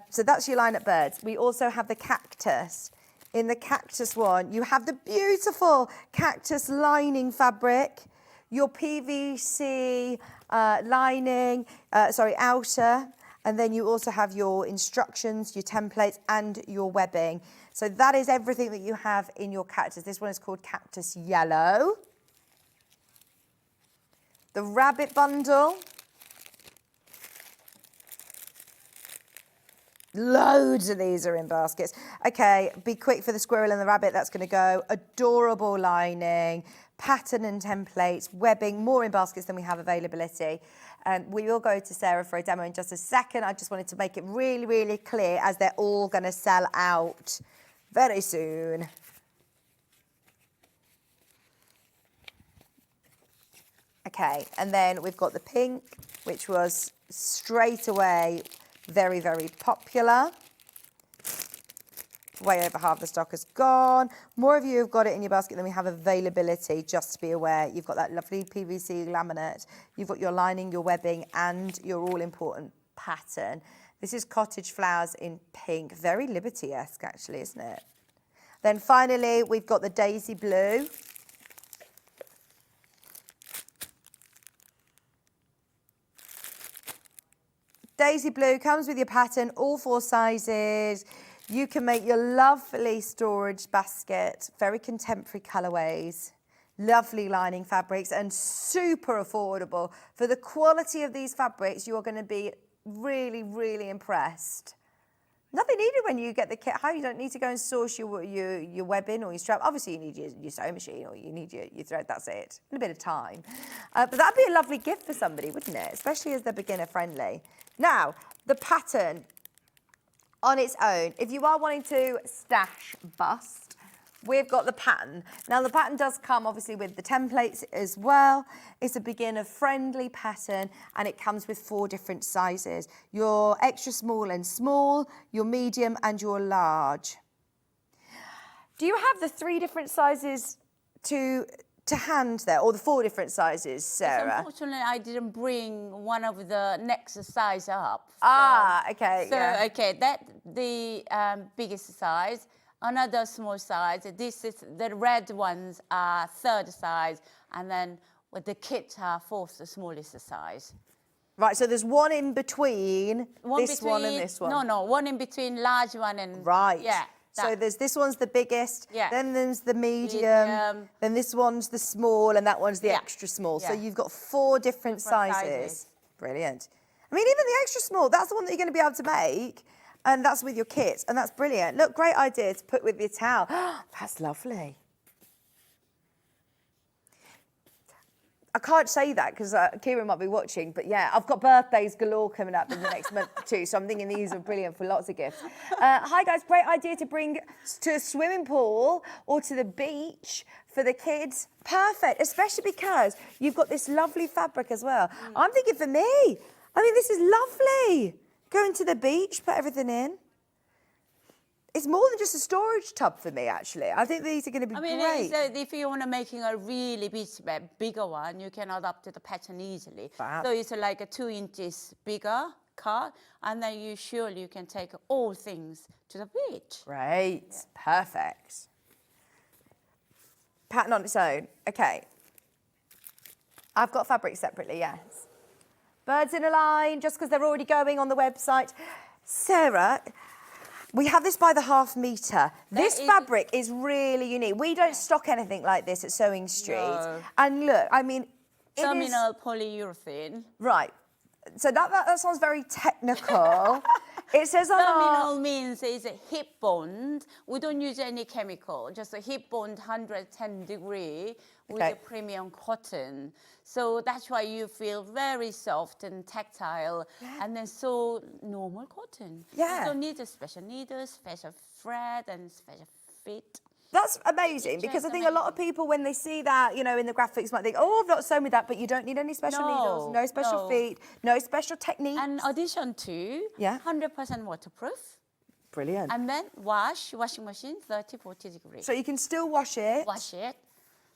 So that's your line at birds. We also have the cactus. In the cactus one, you have the beautiful cactus lining fabric, your PVC lining, outer, and then you also have your instructions, your templates, and your webbing. So that is everything that you have in your cactus. This one is called Cactus Yellow. The rabbit bundle. Loads of these are in baskets. Okay, be quick for the squirrel and the rabbit. That's going to go. Adorable lining, pattern and templates, webbing, more in baskets than we have availability. We will go to Sarah for a demo in just a second. I just wanted to make it really, really clear as they're all going to sell out very soon. Okay, and then we've got the pink, which was straight away very, very popular. Way over half the stock has gone. More of you have got it in your basket than we have availability, just to be aware. You've got that lovely PVC laminate. You've got your lining, your webbing, and your all-important pattern. This is cottage flowers in pink. Very Liberty-esque, actually, isn't it? Then finally, we've got the Daisy Blue. Daisy Blue comes with your pattern, all 4 sizes. You can make your lovely storage basket, very contemporary colourways, lovely lining fabrics, and super affordable. For the quality of these fabrics, you're going to be really, really impressed. Nothing needed when you get the kit home. You don't need to go and source your webbing or your strap. Obviously, you need your sewing machine or you need your thread, that's it. And a bit of time. But that'd be a lovely gift for somebody, wouldn't it? Especially as they're beginner friendly. Now, the pattern on its own, if you are wanting to stash bust, we've got the pattern. Now, the pattern does come, obviously, with the templates as well. It's a beginner-friendly pattern, and it comes with 4 different sizes. Your extra small and small, your medium, and your large. Do you have the 3 different sizes to hand there, or the 4 different sizes, Sarah? Unfortunately, I didn't bring one of the next size up. Okay. So, yeah. okay, that the biggest size. Another small size. This is the red ones are 3rd size, and then with the kit are 4th, the smallest size. Right, so there's one in between this one and this one. No, one in between, large one and... Right. Yeah. So there's this one's the biggest, Yeah. then there's the medium, then this one's the small, and that one's the extra small. So Yeah. you've got 4 different sizes. Brilliant. I mean, even the extra small, that's the one that you're going to be able to make, and that's with your kit, and that's brilliant. Look, great idea to put with your towel. That's lovely. I can't say that because Kieran might be watching, but yeah, I've got birthdays galore coming up in the next month or 2, so I'm thinking these are brilliant for lots of gifts. Hi guys, great idea to bring to a swimming pool or to the beach for the kids. Perfect, especially because you've got this lovely fabric as well. I'm thinking for me, I mean, this is lovely. Going to the beach, put everything in. It's more than just a storage tub for me, actually. I think these are going to be great. If you want to making a really bigger one, you can adapt to the pattern easily. Fab. So it's like a 2 inches bigger card, and then you can take all things to the beach. Great, perfect. Pattern on its own. Okay. I've got fabric separately, yes. Birds in a line, just because they're already going on the website. Sarah, we have this by the half metre. This fabric is really unique. We don't stock anything like this at Sewing Street. No. And look, I mean, it Terminal polyurethane. Right. So that sounds very technical. It says on Terminal means it's a hip bond. We don't use any chemical, just a hip bond 110 degree with a premium cotton. So that's why you feel very soft and tactile, and then so normal cotton. Yeah. You don't need a special needle, special thread, and special fit. That's amazing, because I think a lot of people, when they see that, you know, in the graphics, might think, oh, I've not sewn with that, but you don't need any special needles, no special feet, no special techniques. And addition to 100% waterproof. Brilliant. And then washing machine, 30-40 degrees. So you can still wash it. Wash it.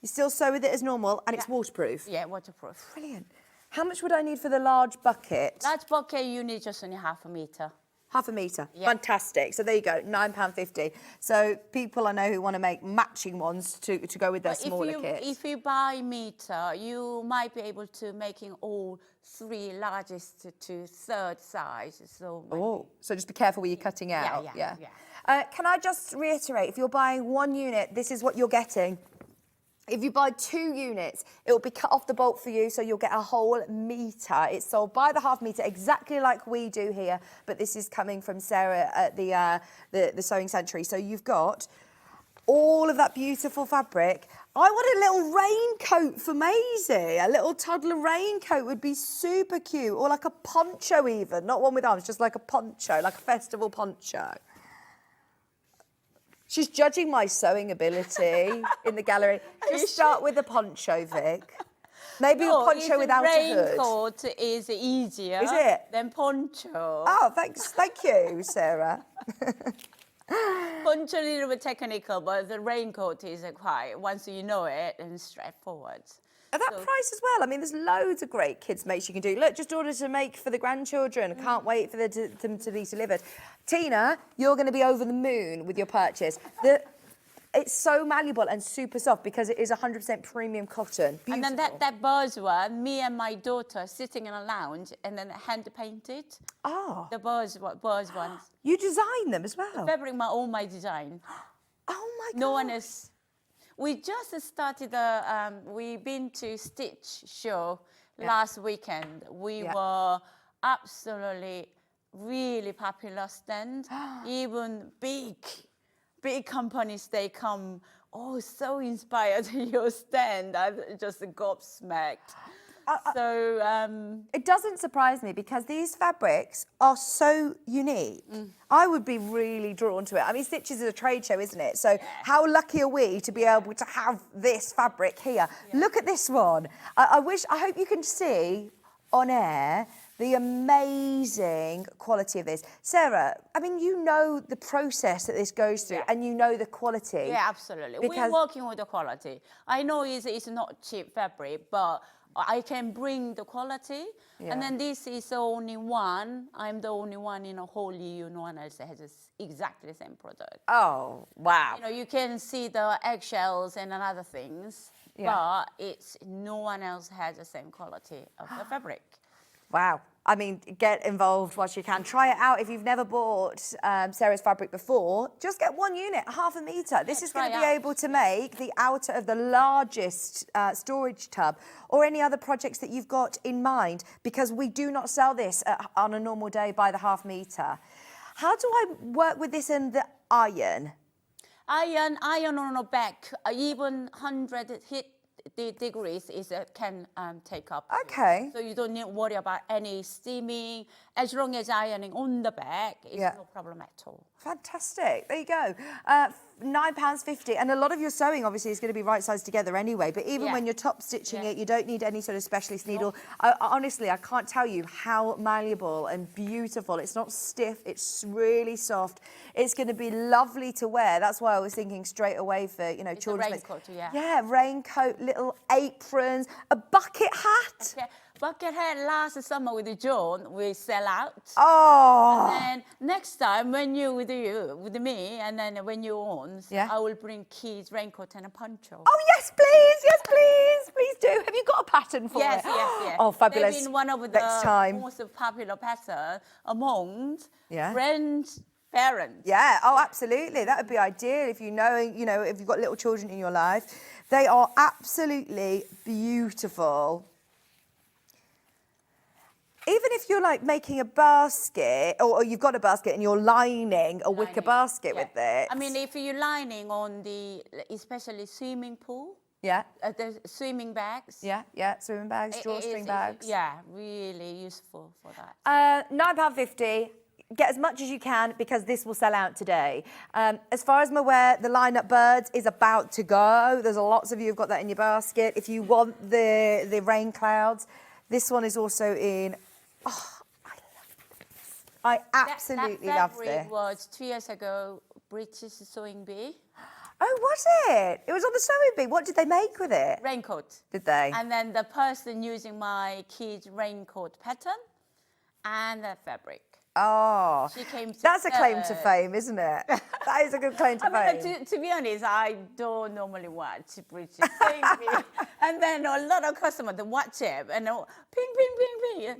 You still sew with it as normal, and it's waterproof. Yeah, waterproof. Brilliant. How much would I need for the large bucket? Large bucket, you need just only half a metre. Half a metre. Yeah. Fantastic. So there you go, £9.50. So people I know who want to make matching ones to go with their smaller kits. If you buy metre, you might be able to making all 3 largest to 3rd size. So so just be careful where you're cutting out. Yeah. Can I just reiterate, if you're buying 1 unit, this is what you're getting. If you buy 2 units, it will be cut off the bolt for you, so you'll get a whole metre. It's sold by the half metre, exactly like we do here, but this is coming from Sarah at the Sewing Sanctuary. So you've got all of that beautiful fabric. I want a little raincoat for Maisie. A little toddler raincoat would be super cute, or like a poncho even, not one with arms, just like a poncho, like a festival poncho. She's judging my sewing ability in the gallery. Just start with a poncho, Vic. Maybe a poncho without a hood. Raincoat is easier Is it? than poncho. Oh, thanks. Thank you, Sarah. Poncho a little bit technical, but the raincoat is quite, once you know it, and straightforward. At that price as well. I mean, there's loads of great kids makes you can do. Look, just order to make for the grandchildren. I can't wait for them to be delivered. Tina, you're going to be over the moon with your purchase. It's so malleable and super soft because it is 100% premium cotton. Beautiful. And then that birds one, me and my daughter sitting in a lounge and then hand painted. Oh. The birds ones. You design them as well? Fabric, all my design. Oh my God. No one is. We just started we've been to Stitch show last weekend. We were absolutely really popular stand. Even big companies, they come, so inspired your stand. I just gobsmacked. It doesn't surprise me because these fabrics are so unique. I would be really drawn to it. I mean, Stitches is a trade show, isn't it? So how lucky are we to be able to have this fabric here? Look at this one. I hope you can see on air the amazing quality of this. Sarah, I mean, you know the process that this goes through and you know the quality. Yeah, absolutely. We're working with the quality. I know it's not cheap fabric, but I can bring the quality. And then this is the only one. I'm the only one in a whole EU. No one else has exactly the same product. Oh, wow. You know, you can see the eggshells and other things, but no one else has the same quality of the fabric. Wow. I mean, get involved whilst you can. Try it out if you've never bought Sarah's fabric before. Just get 1 unit, 1/2 metre. This is going to be able to make the outer of the largest storage tub or any other projects that you've got in mind, because we do not sell this on a normal day by the 1/2 metre. How do I work with this in the iron? Iron on a back, even 100 heat degrees can take up. Okay. So you don't need to worry about any steaming. As long as ironing on the back, it's no problem at all. Fantastic. There you go. £9.50. And a lot of your sewing, obviously, is going to be right-sized together anyway. But even when you're top stitching it, you don't need any sort of specialist needle. Honestly, I can't tell you how malleable and beautiful. It's not stiff. It's really soft. It's going to be lovely to wear. That's why I was thinking straight away for, you know, It's children's. a raincoat, Yeah, raincoat, little aprons, a bucket hat. Okay. Bucket hat last summer with John, we sell out. Oh. And next time when you with me, and then when you own, I will bring kids raincoat and a poncho. Oh yes, please do. Have you got a pattern for it? Yes. Oh, fabulous. They've been one of the most popular pattern among parents. Yeah, oh, absolutely. That would be ideal if you know, if you've got little children in your life. They are absolutely beautiful. Even if you're like making a basket, or you've got a basket and you're lining a wicker basket with it. I mean, if you're lining on the, especially swimming pool. The swimming bags. Swimming bags, drawstring bags. Really useful for that. £9.50. Get as much as you can because this will sell out today. As far as I'm aware, the line-up birds is about to go. There's lots of you who've got that in your basket. If you want the rain clouds, this one is also in. Oh, I love this. I absolutely love this. That fabric was 2 years ago, British Sewing Bee. Oh, was it? It was on the sewing bee. What did they make with it? Raincoat. Did they? And then the person using my kids' raincoat pattern and the fabric. Oh, that's a claim to fame, isn't it? That is a good claim to fame. To be honest, I don't normally watch British Sewing Bee. And then a lot of customers, they watch it and ping.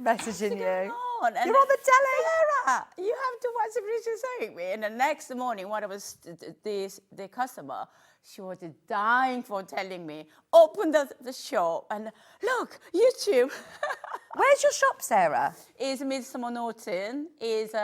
Messaging you. And you're on the telly. Sarah, you have to watch British Sewing Bee. And the next morning, when it was the customer, she was dying for telling me, open the shop and look, YouTube. Where's your shop, Sarah? It's Midsummer Norton. It's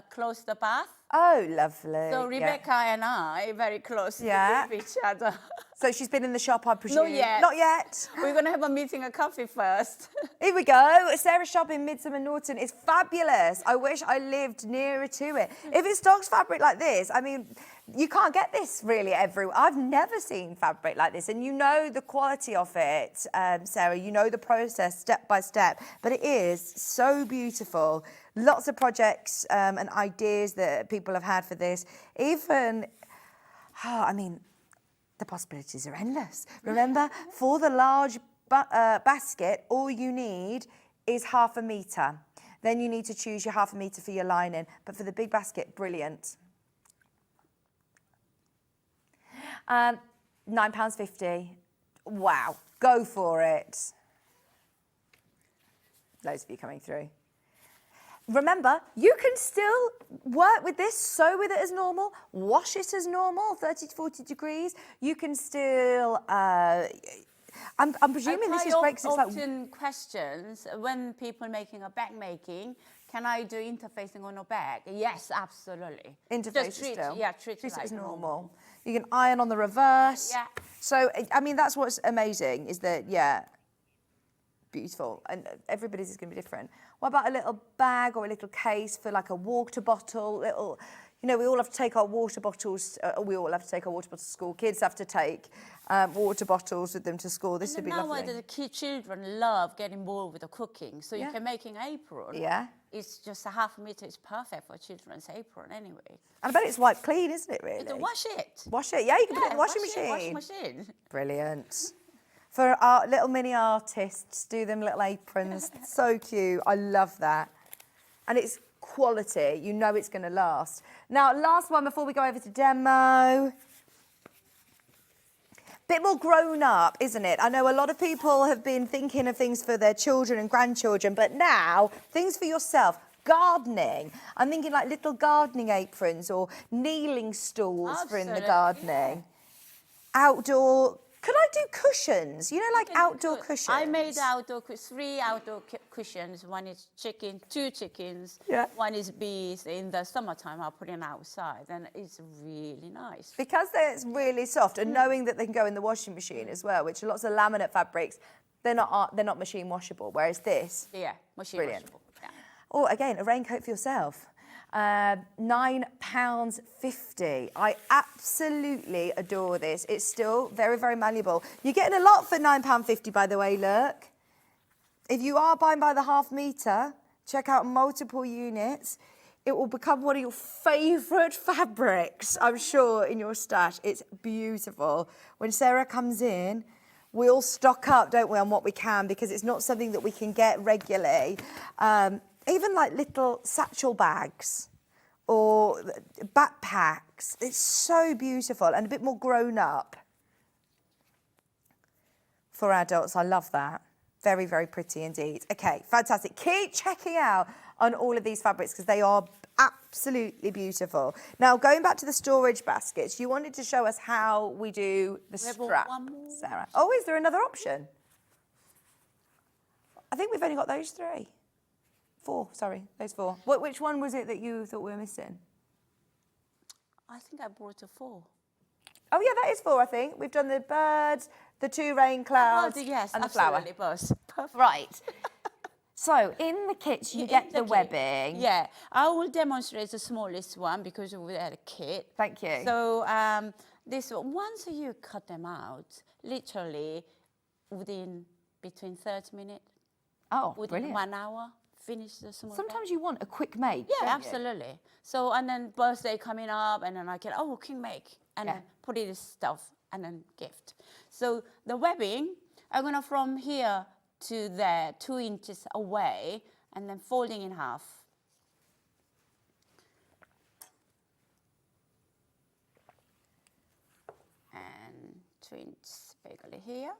close to the bath. Oh, lovely. So Rebecca and I very close to each other. So she's been in the shop, I presume? Not yet. Not yet. We're going to have a meeting at Kaffe first. Here we go. Sarah's shop in Midsummer Norton is fabulous. I wish I lived nearer to it. If it stocks fabric like this, I mean, you can't get this really everywhere. I've never seen fabric like this. And you know the quality of it, Sarah. You know the process step by step. But it is so beautiful. Lots of projects and ideas that people have had for this. Even, I mean, the possibilities are endless. Remember, for the large basket, all you need is 1/2 metre. Then you need to choose your 1/2 metre for your lining. But for the big basket, brilliant. £9.50. Wow, go for it. Loads of you coming through. Remember, you can still work with this, sew with it as normal, wash it as normal, 30 to 40 degrees. You can still, I'm presuming this is great because it's like... often questions when people making a bag making, can I do interfacing on a bag? Yes, absolutely. Interface still? Yeah, treat it like like normal. You can iron on the reverse. Yeah. So, I mean, that's what's amazing is that, beautiful. And everybody's is going to be different. What about a little bag or a little case for like a water bottle? Little, we all have to take our water bottles. We all have to take our water bottles to school. Kids have to take water bottles with them to school. This would be lovely. Nowadays, the children love getting involved with the cooking. So you can make an apron. Yeah. It's just 1/2 metre. It's perfect for children's apron anyway. And I bet it's wiped clean, isn't it, really? Wash it. Wash it. Yeah, you can put it in the washing machine. Washing machine. Brilliant. For our little mini artists, do them little aprons. So cute. I love that. And it's quality. You know it's going to last. Now, last one before we go over to demo. Bit more grown up, isn't it? I know a lot of people have been thinking of things for their children and grandchildren, but now things for yourself. Gardening. I'm thinking like little gardening aprons or kneeling stools for in the Absolutely, gardening. Outdoor. Could I do cushions? You know, like outdoor Good. cushions. I made three outdoor cushions. One is chicken, 2 chickens. Yeah. One is bees. In the summertime, I'll put it outside, and it's really nice. Because it's really soft, and knowing that they can go in the washing machine as well, which lots of laminate fabrics, they're not machine washable. Whereas this, Yeah, machine brilliant. washable. Yeah. Oh, again, a raincoat for yourself. £9.50. I absolutely adore this. It's still very, very malleable. You're getting a lot for £9.50, by the way, look. If you are buying by the half metre, check out multiple units. It will become one of your favourite fabrics, I'm sure, in your stash. It's beautiful. When Sarah comes in, we all stock up, don't we, on what we can, because it's not something that we can get regularly. Even like little satchel bags or backpacks. It's so beautiful and a bit more grown up for adults. I love that. Very, very pretty indeed. Okay, fantastic. Keep checking out on all of these fabrics because they are absolutely beautiful. Now, going back to the storage baskets, you wanted to show us how we do the strap, Sarah. Oh, is there another option? I think we've only got those 3. 4, sorry, those 4. Which one was it that you thought we were missing? I think I brought a 4. Oh, yeah, that is 4, I think. We've done the birds, the 2 rain clouds, Yes, and the flower. absolutely, boss. Perfect. Right. So, in the kits, you get the webbing. Yeah, I will demonstrate the smallest one because we had a kit. Thank you. So, this one, once you cut them out, literally within between 30 minutes, Oh, within brilliant. 1 hour, finish the small bag. Sometimes you want a quick make. Yeah, don't you? absolutely. So, and then birthday coming up, and then I can, king make, and Yeah. then put it in stuff, and then gift. So the webbing, I'm gonna from here to there, 2 inches away, and then folding in half. And 2 inches bigger here.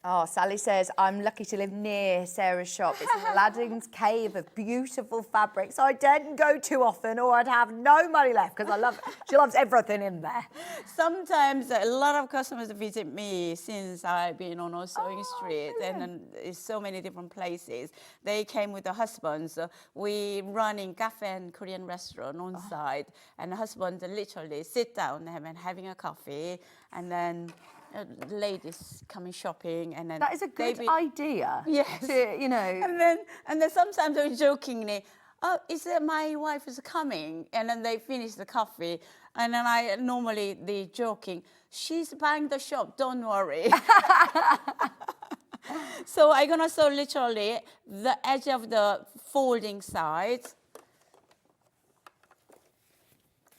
Oh, Sally says, I'm lucky to live near Sarah's shop. It's Aladdin's cave of beautiful fabrics. I don't go too often or I'd have no money left because she loves everything in there. Sometimes a lot of customers visit me since I've been on our sewing street, and then it's so many different places. They came with their husbands. We run in cafe and Korean restaurant on site, and the husbands literally sit down and having a coffee, and then ladies coming shopping, and then That is a good idea. Yes. To, you know. And then sometimes they're jokingly, oh, is it my wife is coming? And then they finish the coffee, and then I normally the joking, she's buying the shop, don't worry. So I'm gonna sew literally the edge of the folding side,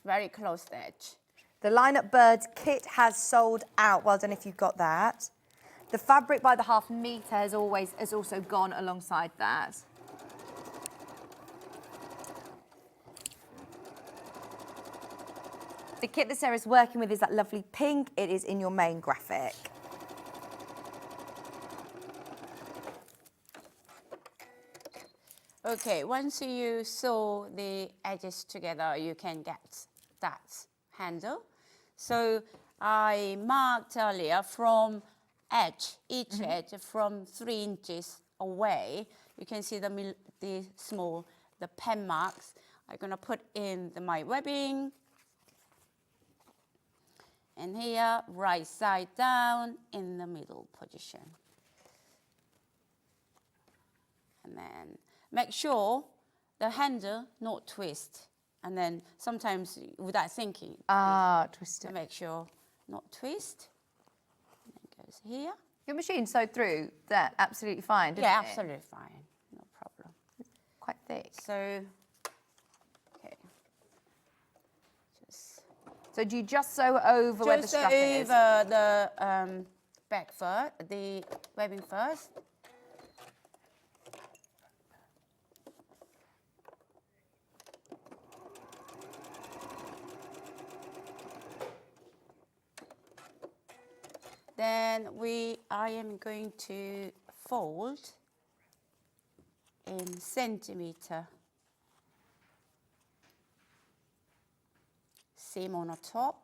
very close edge. The Line Up Birds kit has sold out. Well done if you've got that. The fabric by the half metre has also gone alongside that. The kit that Sarah's working with is that lovely pink. It is in your main graphic. Okay, once you sew the edges together, you can get that handle. So I marked earlier from each edge from 3 inches away. You can see the pen marks. I'm gonna put in my webbing. And here, right side down in the middle position. And then make sure the handle not twist. And then sometimes without thinking, Twist to it. make sure not twist. And it goes here. Your machine sewed through that absolutely fine, didn't Yeah, it? absolutely fine, no problem. Quite thick. So, okay. So do you just sew over where the Just strap is? over the back first, the webbing first. Then I am going to fold in centimeter. Seam on the top.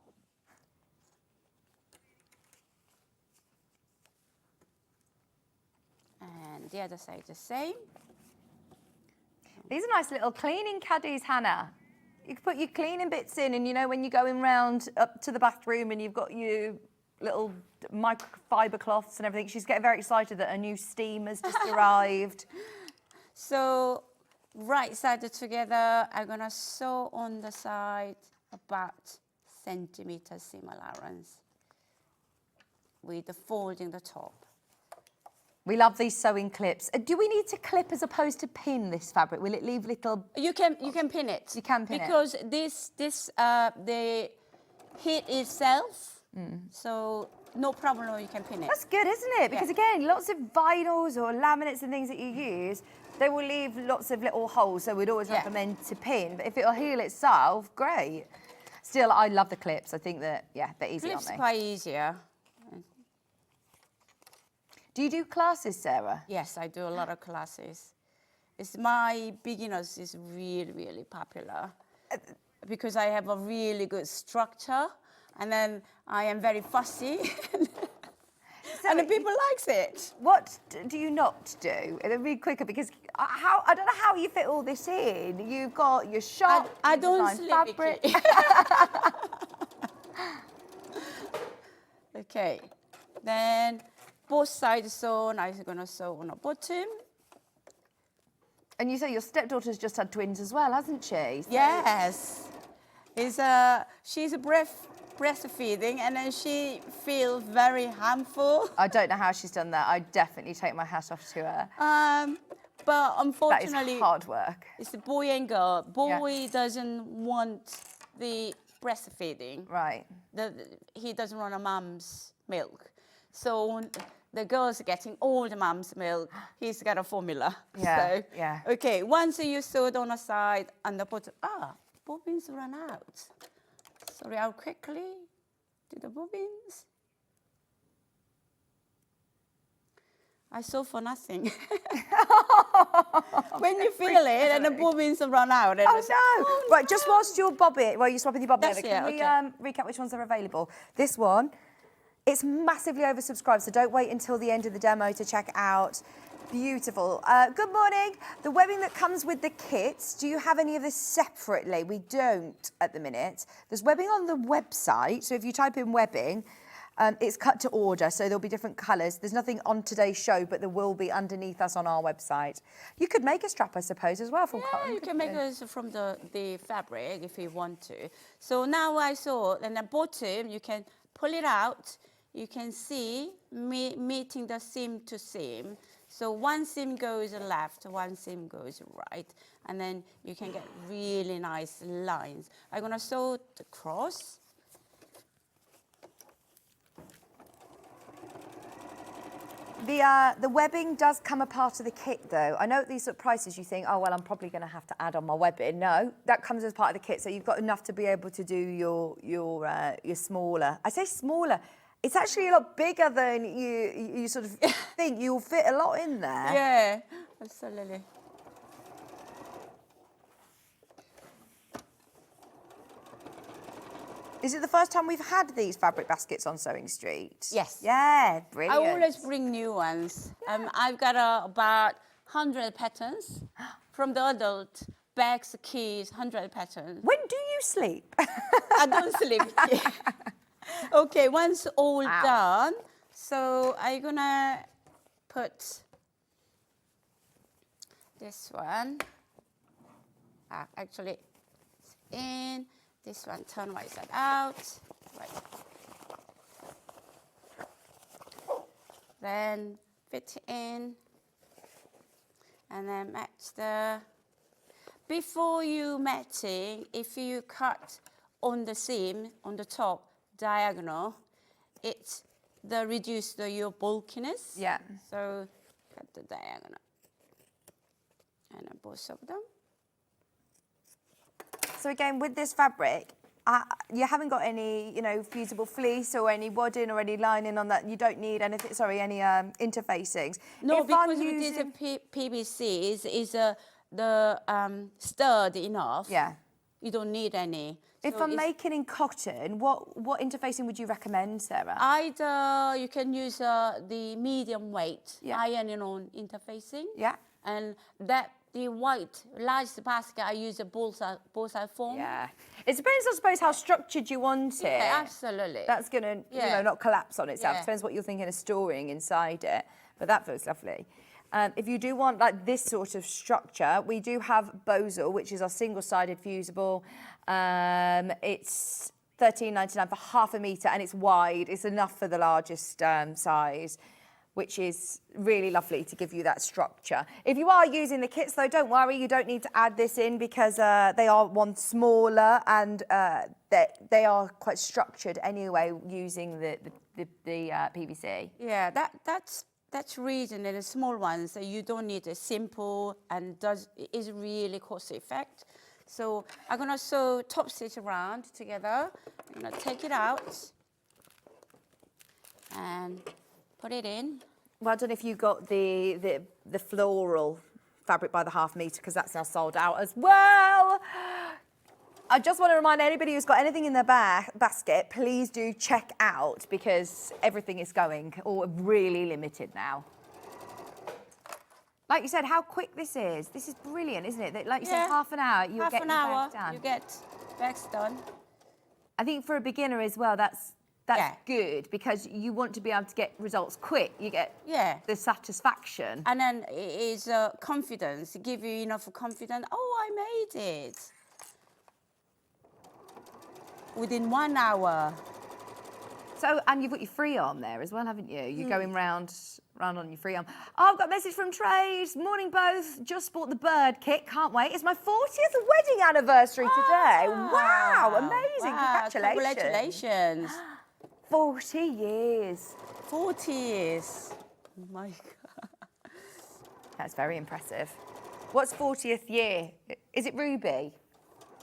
And the other side the same. These are nice little cleaning caddies, Hannah. You can put your cleaning bits in, and you know when you're going round up to the bathroom and you've got your little microfiber cloths and everything, she's getting very excited that a new steamer's just arrived. So right side together, I'm gonna sew on the side about centimeter seam allowance with the fold in the top. We love these sewing clips. Do we need to clip as opposed to pin this fabric? Will it leave little... You can pin it. You can pin because it. Because the heat itself, so no problem, you can pin it. That's good, isn't it? Because again, lots of vinyls or laminates and things that you use, they will leave lots of little holes, so we'd always recommend to pin. But if it'll heal itself, great. Still, I love the clips. I think that, they're easy, Clips aren't they? quite easier. Do you do classes, Sarah? Yes, I do a lot of classes. It's my beginners is really, really popular because I have a really good structure, and then I am very fussy, and the people likes it. What do you not do? It'll be quicker because I don't know how you fit all this in. You've got your shop. I don't design sleep. fabric. Okay, then. Both sides sewn, I'm going to sew on the bottom. And you say your stepdaughter's just had twins as well, hasn't she? So yes. She's breastfeeding, and then she feels very harmful. I don't know how she's done that. I definitely take my hat off to her. But unfortunately... That is hard work. It's a boy and girl. Boy doesn't want the breastfeeding. Right. He doesn't want a mum's milk. So the girl's getting all the mum's milk. He's got a formula. Yeah, So, yeah. Okay, once you sew it on the side and the bottom, bobbins run out. Sorry, I'll quickly do the bobbins. I sew for nothing. When you feel it and the bobbins run out. And Oh no! Right, just whilst you're bobbing, you're swapping your bobbin over, That's can we recap which ones are available? This one, it's massively oversubscribed, so don't wait until the end of the demo to check it out. Beautiful. Good morning. The webbing that comes with the kits, do you have any of this separately? We don't at the minute. There's webbing on the website, so if you type in webbing, it's cut to order, so there'll be different colours. There's nothing on today's show, but there will be underneath us on our website. You could make a strap, I suppose, as well from cotton. You can make it from the fabric if you want to. So now I saw, and the bottom, you can pull it out. You can see meeting the seam to seam. So one seam goes left, one seam goes right, and then you can get really nice lines. I'm gonna sew the cross. The webbing does come a part of the kit, though. I know at these sort of prices you think, oh, well, I'm probably going to have to add on my webbing. No, that comes as part of the kit, so you've got enough to be able to do your smaller. I say smaller. It's actually a lot bigger than you sort of think. You'll fit a lot in there. Yeah, absolutely. Is it the first time we've had these fabric baskets on Sewing Street? Yes. Yeah, brilliant. I always bring new ones. I've got about 100 patterns from the adult bags, keys, 100 patterns. When do you sleep? I don't sleep. Okay, once all done, so I'm gonna put this one. Actually, it's in. This one, turn right side out. Right. Then fit in, and then match the. Before you matching, if you cut on the seam on the top diagonal, it's reduce your bulkiness. Yeah. So cut the diagonal, and then both of them. So again, with this fabric, you haven't got any, fusible fleece or any wadding or any lining on that. You don't need anything. Sorry, any interfacings. No, if because I'm with using... this PVC is the sturdy enough. Yeah. You don't need any. If I'm making in cotton, what interfacing would you recommend, Sarah? Either you can use the medium weight ironing on interfacing. Yeah. And the white large basket, I use a bullseye form. Yeah. It depends, I suppose, how structured you want it. Yeah, absolutely. That's going to, not collapse on itself. Yeah. Depends what you're thinking of storing inside it. But that feels lovely. If you do want like this sort of structure, we do have Bosal, which is our single-sided fusible. It's $13.99 for half a metre, and it's wide. It's enough for the largest size, which is really lovely to give you that structure. If you are using the kits, though, don't worry. You don't need to add this in because they are one smaller and they are quite structured anyway using the PVC. Yeah, that's reason in the small ones that you don't need a simple and is really cost effect. So I'm gonna sew top stitch around together. I'm gonna take it out and put it in. Well done if you got the floral fabric by the half metre, because that's now sold out as well. I just want to remind anybody who's got anything in their basket, please do check out, because everything is going or really limited now. Like you said, how quick this is. This is brilliant, isn't it? Like you said, half an hour, you'll get your bags done. You get bags done. I think for a beginner as well, that's good, because you want to be able to get results quick. You get the satisfaction. And then it is confidence, give you enough confidence. Oh, I made it. Within 1 hour. So, and you've got your free arm there as well, haven't you? You're going round on your free arm. Oh, I've got a message from Trace. Morning both. Just bought the bird kit. Can't wait. It's my 40th wedding anniversary today. Wow, amazing. Wow, Congratulations. Congratulations. 40 years. 40 years. Oh my God. That's very impressive. What's 40th year? Is it Ruby?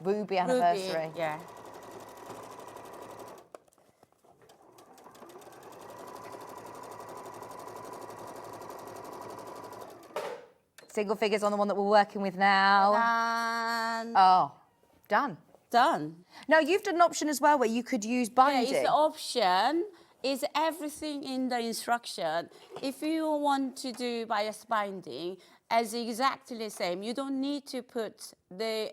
Ruby anniversary. Ruby, yeah. Single figures on the one that we're working with now. And oh, done. Done. Now, you've done an option as well where you could use binding. Yeah, it's the option. Is everything in the instruction. If you want to do bias binding, as exactly the same, you don't need to put the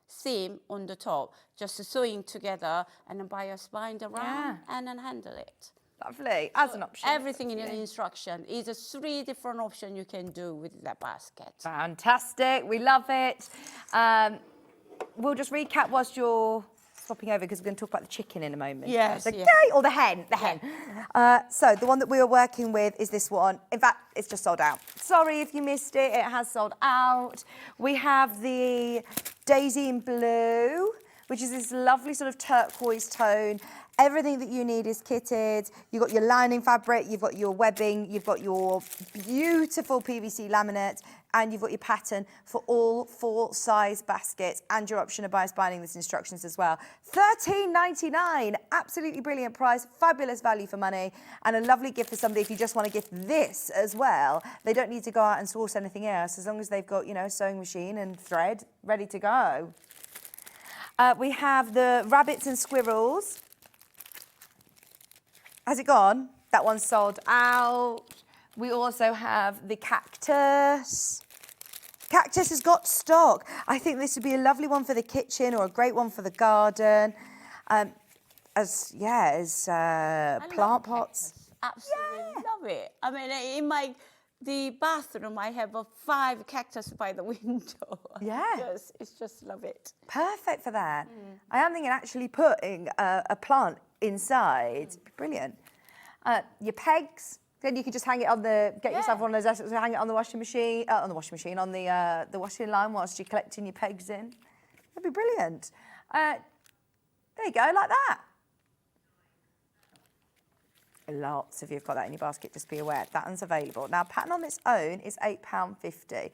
seam on the top, just sewing together and then bias bind around and then handle it. Lovely, as an option. Everything in the instruction is 3 different options you can do with that basket. Fantastic, we love it. We'll just recap whilst you're swapping over, because we're going to talk about the chicken in a moment. Yes, the or the hen, so the one that we are working with is this one. In fact, it's just sold out. Sorry if you missed it, it has sold out. We have the Daisy in Blue, which is this lovely sort of turquoise tone. Everything that you need is kitted. You've got your lining fabric, you've got your webbing, you've got your beautiful PVC laminate, and you've got your pattern for all 4 size baskets, and your option of bias binding with instructions as well. $13.99, absolutely brilliant price, fabulous value for money, and a lovely gift for somebody if you just want to gift this as well. They don't need to go out and source anything else, as long as they've got, a sewing machine and thread ready to go. We have the rabbits and squirrels. Has it gone? That one's sold out. We also have the cactus. Cactus has got stock. I think this would be a lovely one for the kitchen or a great one for the garden. As plant pots. Absolutely love it. I mean, in the bathroom, I have 5 cactus by the window. Yeah. It's just love it. Perfect for that. I am thinking actually putting a plant inside. Brilliant. Your pegs. Then you can just hang it on get yourself one of those, hang it on the washing machine, on the washing line whilst you're collecting your pegs in. That'd be brilliant. There you go, like that. Lots of you have got that in your basket, just be aware. That one's available. Now, pattern on its own is £8.50.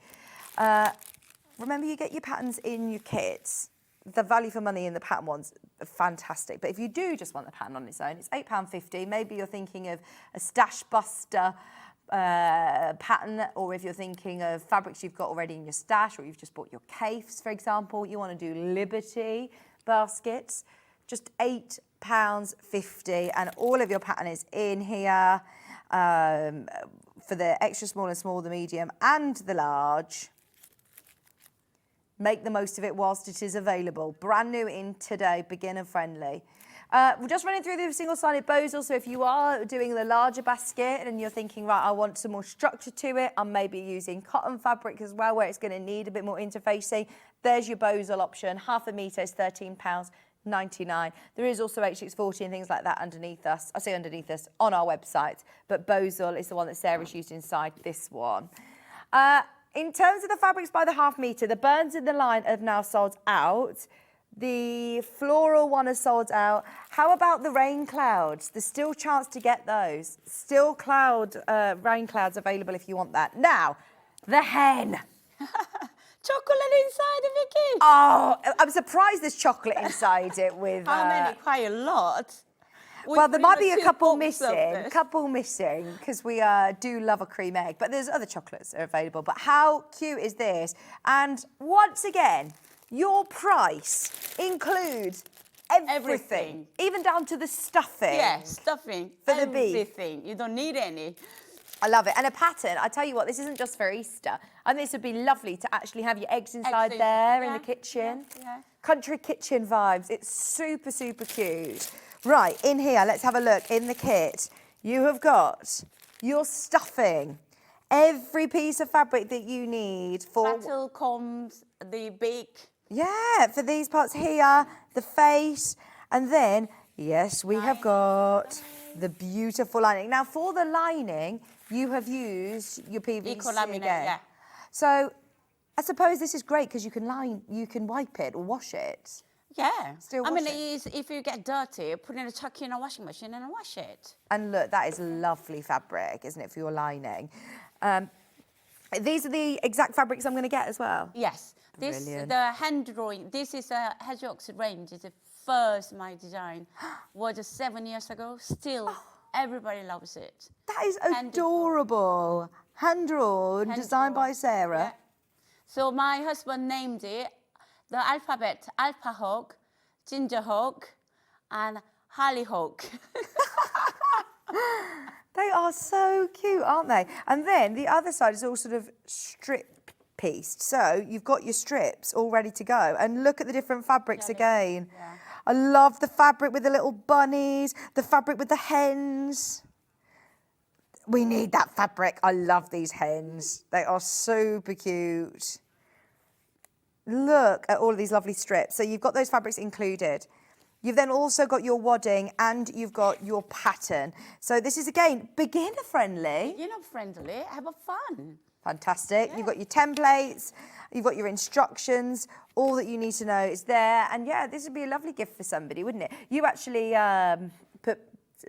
Remember, you get your patterns in your kits the value for money in the pattern ones are fantastic. But if you do just want the pattern on its own, it's £8.50. Maybe you're thinking of a stash buster pattern, or if you're thinking of fabrics you've got already in your stash, or you've just bought your Kaffes, for example, you want to do Liberty baskets, just £8.50, and all of your pattern is in here for the extra small and small, the medium and the large. Make the most of it whilst it is available. Brand new in today, beginner friendly. We're just running through the single-sided bows. Also, if you are doing the larger basket and you're thinking, right, I want some more structure to it, I'm maybe using cotton fabric as well, where it's going to need a bit more interfacing. There's your Bozal option. Half a metre is £13.99. There is also H640 and things like that underneath us. I say underneath us on our website, but Bozal is the one that Sarah's used inside this one. In terms of the fabrics by the half metre, the burns in the line have now sold out. The floral one is sold out. How about the rain clouds? There's still a chance to get those. Still rain clouds available if you want that. Now, the hen. Chocolate inside it, Vicky. Oh, I'm surprised there's chocolate inside it with... How many? Quite a lot. Well, there might be a couple missing, because we do love a cream egg, but there's other chocolates that are available. But how cute is this? And once again, your price includes everything. Even down to the stuffing. Yeah, stuffing. For the beef. Everything. You don't need any. I love it. And a pattern, I tell you what, this isn't just for Easter. And this would be lovely to actually have your eggs inside there in the kitchen. Yeah. Country kitchen vibes. It's super, super cute. Right, in here, let's have a look. In the kit, you have got your stuffing. Every piece of fabric that you need for... Battle combs, the beak. Yeah, for these parts here, the face, and then, yes, we have got the beautiful lining. Now, for the lining, you have used your PVC Eco-laminate, again. yeah. So, I suppose this is great because you can wipe it or wash it. Yeah. Still I wash mean, it. if you get dirty, put in chuck in a washing machine and wash it. And look, that is lovely fabric, isn't it, for your lining? These are the exact fabrics I'm going to get as well. Yes. Brilliant. The hand drawing. This is a Hedgehog's range. It's the first my design. Was just 7 years ago. Still, everybody loves it. That is adorable. Hand-drawn, designed by Sarah. Yeah. So my husband named it the alphabet: Alpahawk, Gingerhawk, and Hollyhock. They are so cute, aren't they? And then the other side is all sort of strip pieced. So you've got your strips all ready to go. And look at the different fabrics again. Yeah. I love the fabric with the little bunnies, the fabric with the hens. We need that fabric. I love these hens. They are super cute. Look at all of these lovely strips. So you've got those fabrics included. You've then also got your wadding and you've got your pattern. So this is, again, beginner friendly. Beginner friendly. Have a fun. Fantastic. Yeah. You've got your templates, you've got your instructions, all that you need to know is there. And yeah, this would be a lovely gift for somebody, wouldn't it? You actually put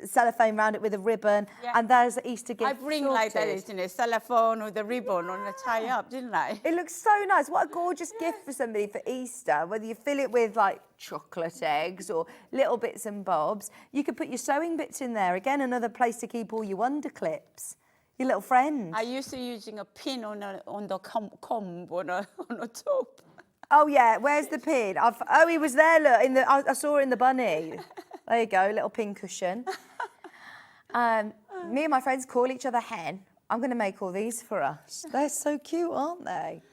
cellophane around it with a ribbon, and there's the Easter gift. I bring like that, isn't it? Cellophane with a ribbon on a tie up, didn't I? It looks so nice. What a gorgeous gift for somebody for Easter. Whether you fill it with like chocolate eggs or little bits and bobs, you could put your sewing bits in there. Again, another place to keep all your underclips. Your little friend. I used to using a pin on the comb on a top. Oh yeah, where's the pin? Oh, he was there. Look, I saw it in the bunny. There you go, little pin cushion. Me and my friends call each other hen. I'm going to make all these for us. They're so cute, aren't they?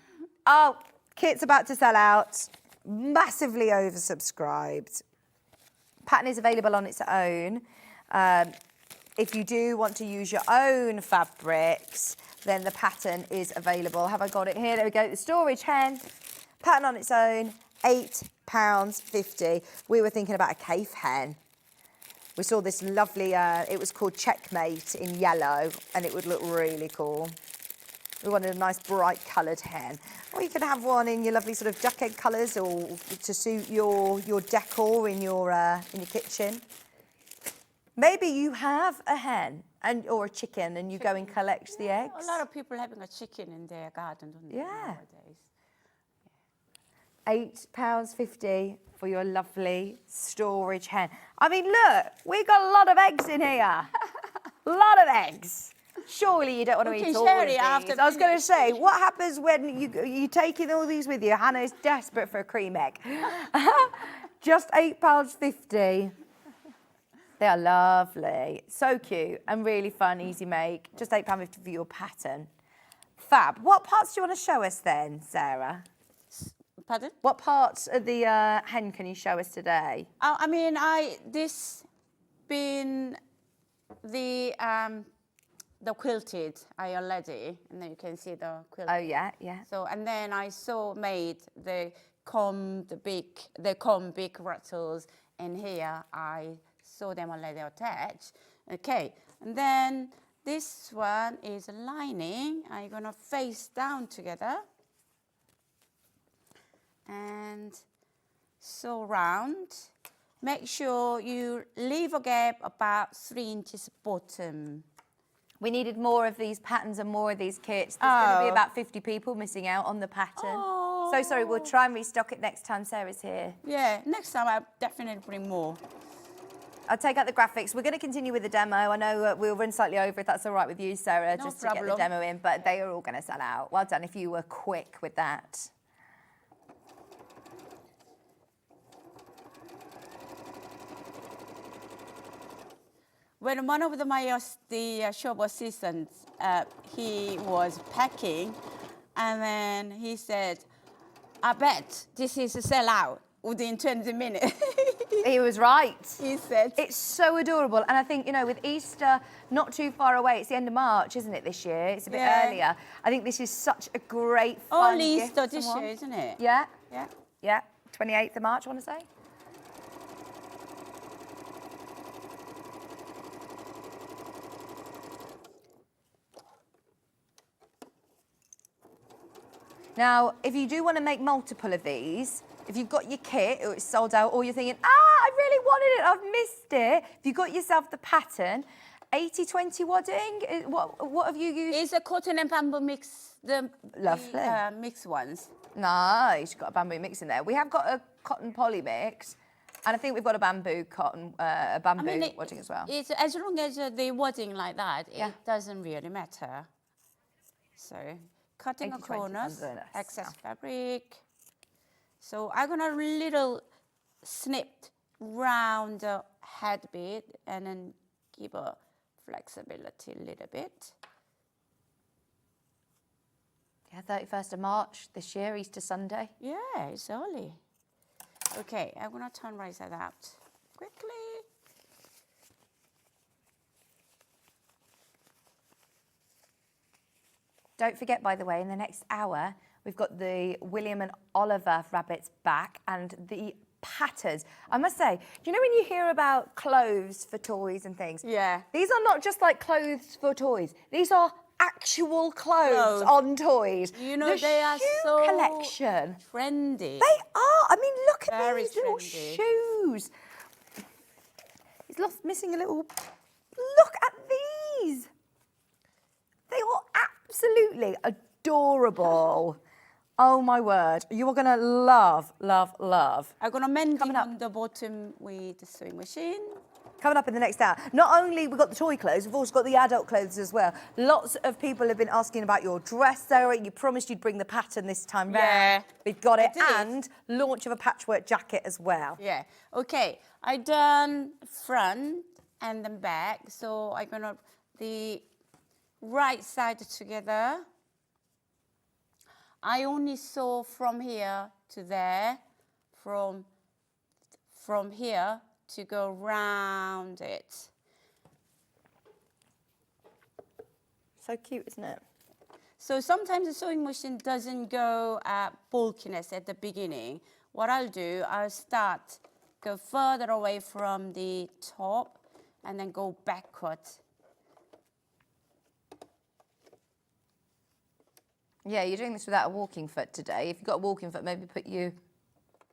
Oh, kit's about to sell out. Massively oversubscribed. Pattern is available on its own. If you do want to use your own fabrics, then the pattern is available. Have I got it here? There we go. The storage hen. Pattern on its own, £8.50. We were thinking about a Kaffe hen. We saw this lovely, it was called Checkmate in yellow, and it would look really cool. We wanted a nice bright coloured hen. Or you could have one in your lovely sort of duck egg colours, or to suit your decor in your kitchen. Maybe you have a hen or a chicken and you go and collect the eggs. A lot of people having a chicken in their garden, don't they, nowadays? £8.50 for your lovely storage hen. I mean, look, we got a lot of eggs in here. A lot of eggs. Surely you don't want to eat all of these. After I was going to say, what happens when you taking all these with you? Hannah is desperate for a cream egg. Just £8.50. They are lovely. So cute and really fun, easy make. Just £8.50 for your pattern. Fab. What parts do you want to show us then, Sarah? Pardon? What parts of the hen can you show us today? I mean, this been the quilted I already, and then you can see the quilted. Oh yeah, yeah. So and then I made the big rattles, and here I saw them already attached. Okay, and then this one is a lining. I'm gonna face down together and sew round. Make sure you leave a gap about 3 inches bottom. We needed more of these patterns and more of these kits. There's going to be about 50 people missing out on the pattern. Oh. So sorry, we'll try and restock it next time Sarah's here. Yeah, next time I'll definitely bring more. I'll take out the graphics. We're going to continue with the demo. I know we'll run slightly over if that's all right with you, Sarah, No just to get the problem. demo in, but they are all going to sell out. Well done if you were quick with that. When one of the shop assistants, he was packing, and then he said, "I bet this is a sellout within 20 minutes." He was right. He said, It's so adorable. And I think, you know, with Easter not too far away, it's the end of March, isn't it, this year? It's a bit earlier. I think this is such a great fun only gift Easter for this someone. year, isn't it? Yeah, Yeah. yeah. 28th of March, I want to say. Now, if you do want to make multiple of these, if you've got your kit or it's sold out, or you're thinking, I really wanted it, I've missed it. If you've got yourself the pattern, 80-20 wadding, what have you used? It's a cotton and bamboo mix, Lovely. mixed ones. Nice, you've got a bamboo mix in there. We have got a cotton poly mix, and I think we've got a bamboo cotton, wadding as well. It's, as long as the wadding like that, Yeah. it doesn't really matter. So, cutting a 80-20 corners, under this, excess yeah. fabric. So I'm gonna little snip round the head bit and then give a flexibility a little bit. Yeah, 31st of March this year, Easter Sunday. Yeah, it's early. Okay, I'm gonna turn right side out quickly. Don't forget, by the way, in the next hour, we've got the William and Oliver Rabbits back and the patterns. I must say, do you know when you hear about clothes for toys and things? Yeah. These are not just like clothes for toys. These are actual clothes on toys. You know, the they are shoe so collection. trendy. They are. I mean, look at Very these little trendy. shoes. He's missing a little. Look at these. They are absolutely adorable. Oh my word. You are going to love, love, love. I'm gonna mend Coming it up. on the bottom with the sewing machine. Coming up in the next hour. Not only we've got the toy clothes, we've also got the adult clothes as well. Lots of people have been asking about your dress, Sarah. You promised you'd bring the pattern this time round. Yeah, We've got it. I did. And launch of a patchwork jacket as well. Yeah. Okay. I done front and then back. So I'm gonna the right side together. I only sew from here to there, from here to go round it. So cute, isn't it? So sometimes the sewing machine doesn't go bulkiness at the beginning. What I'll do, I'll go further away from the top and then go backward. Yeah, you're doing this without a walking foot today. If you've got a walking foot, maybe put your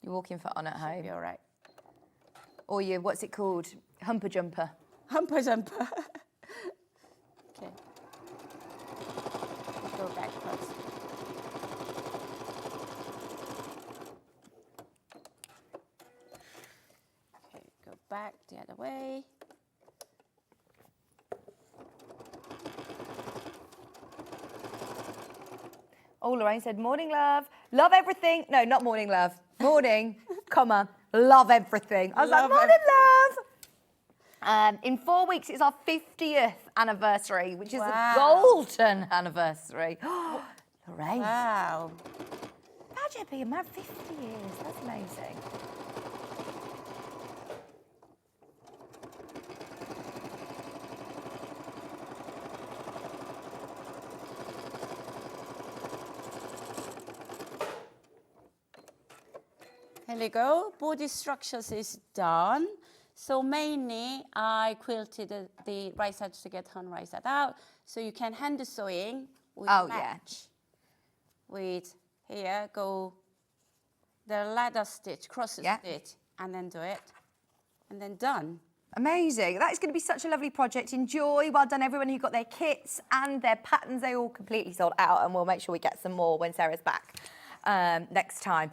walking foot on at home. Be all right. Or your, what's it called? Humper jumper. Humper jumper. Okay. Go backwards. back the other way. Oh, Lorraine said, morning, love. Love everything. No, not morning, love. Morning, comma, love everything. I was like, morning, love. In 4 weeks, it's our 50th anniversary, which is a golden anniversary. Lorraine. Wow. Imagine being married 50 years. That's amazing. Here we go. Body structures is done. So mainly I quilted the right side to get on, right side out. So you can hand the sewing with match. With here, go the ladder stitch, cross stitch, and then do it. And then done. Amazing. That is going to be such a lovely project. Enjoy. Well done, everyone who got their kits and their patterns. They all completely sold out, and we'll make sure we get some more when Sarah's back next time.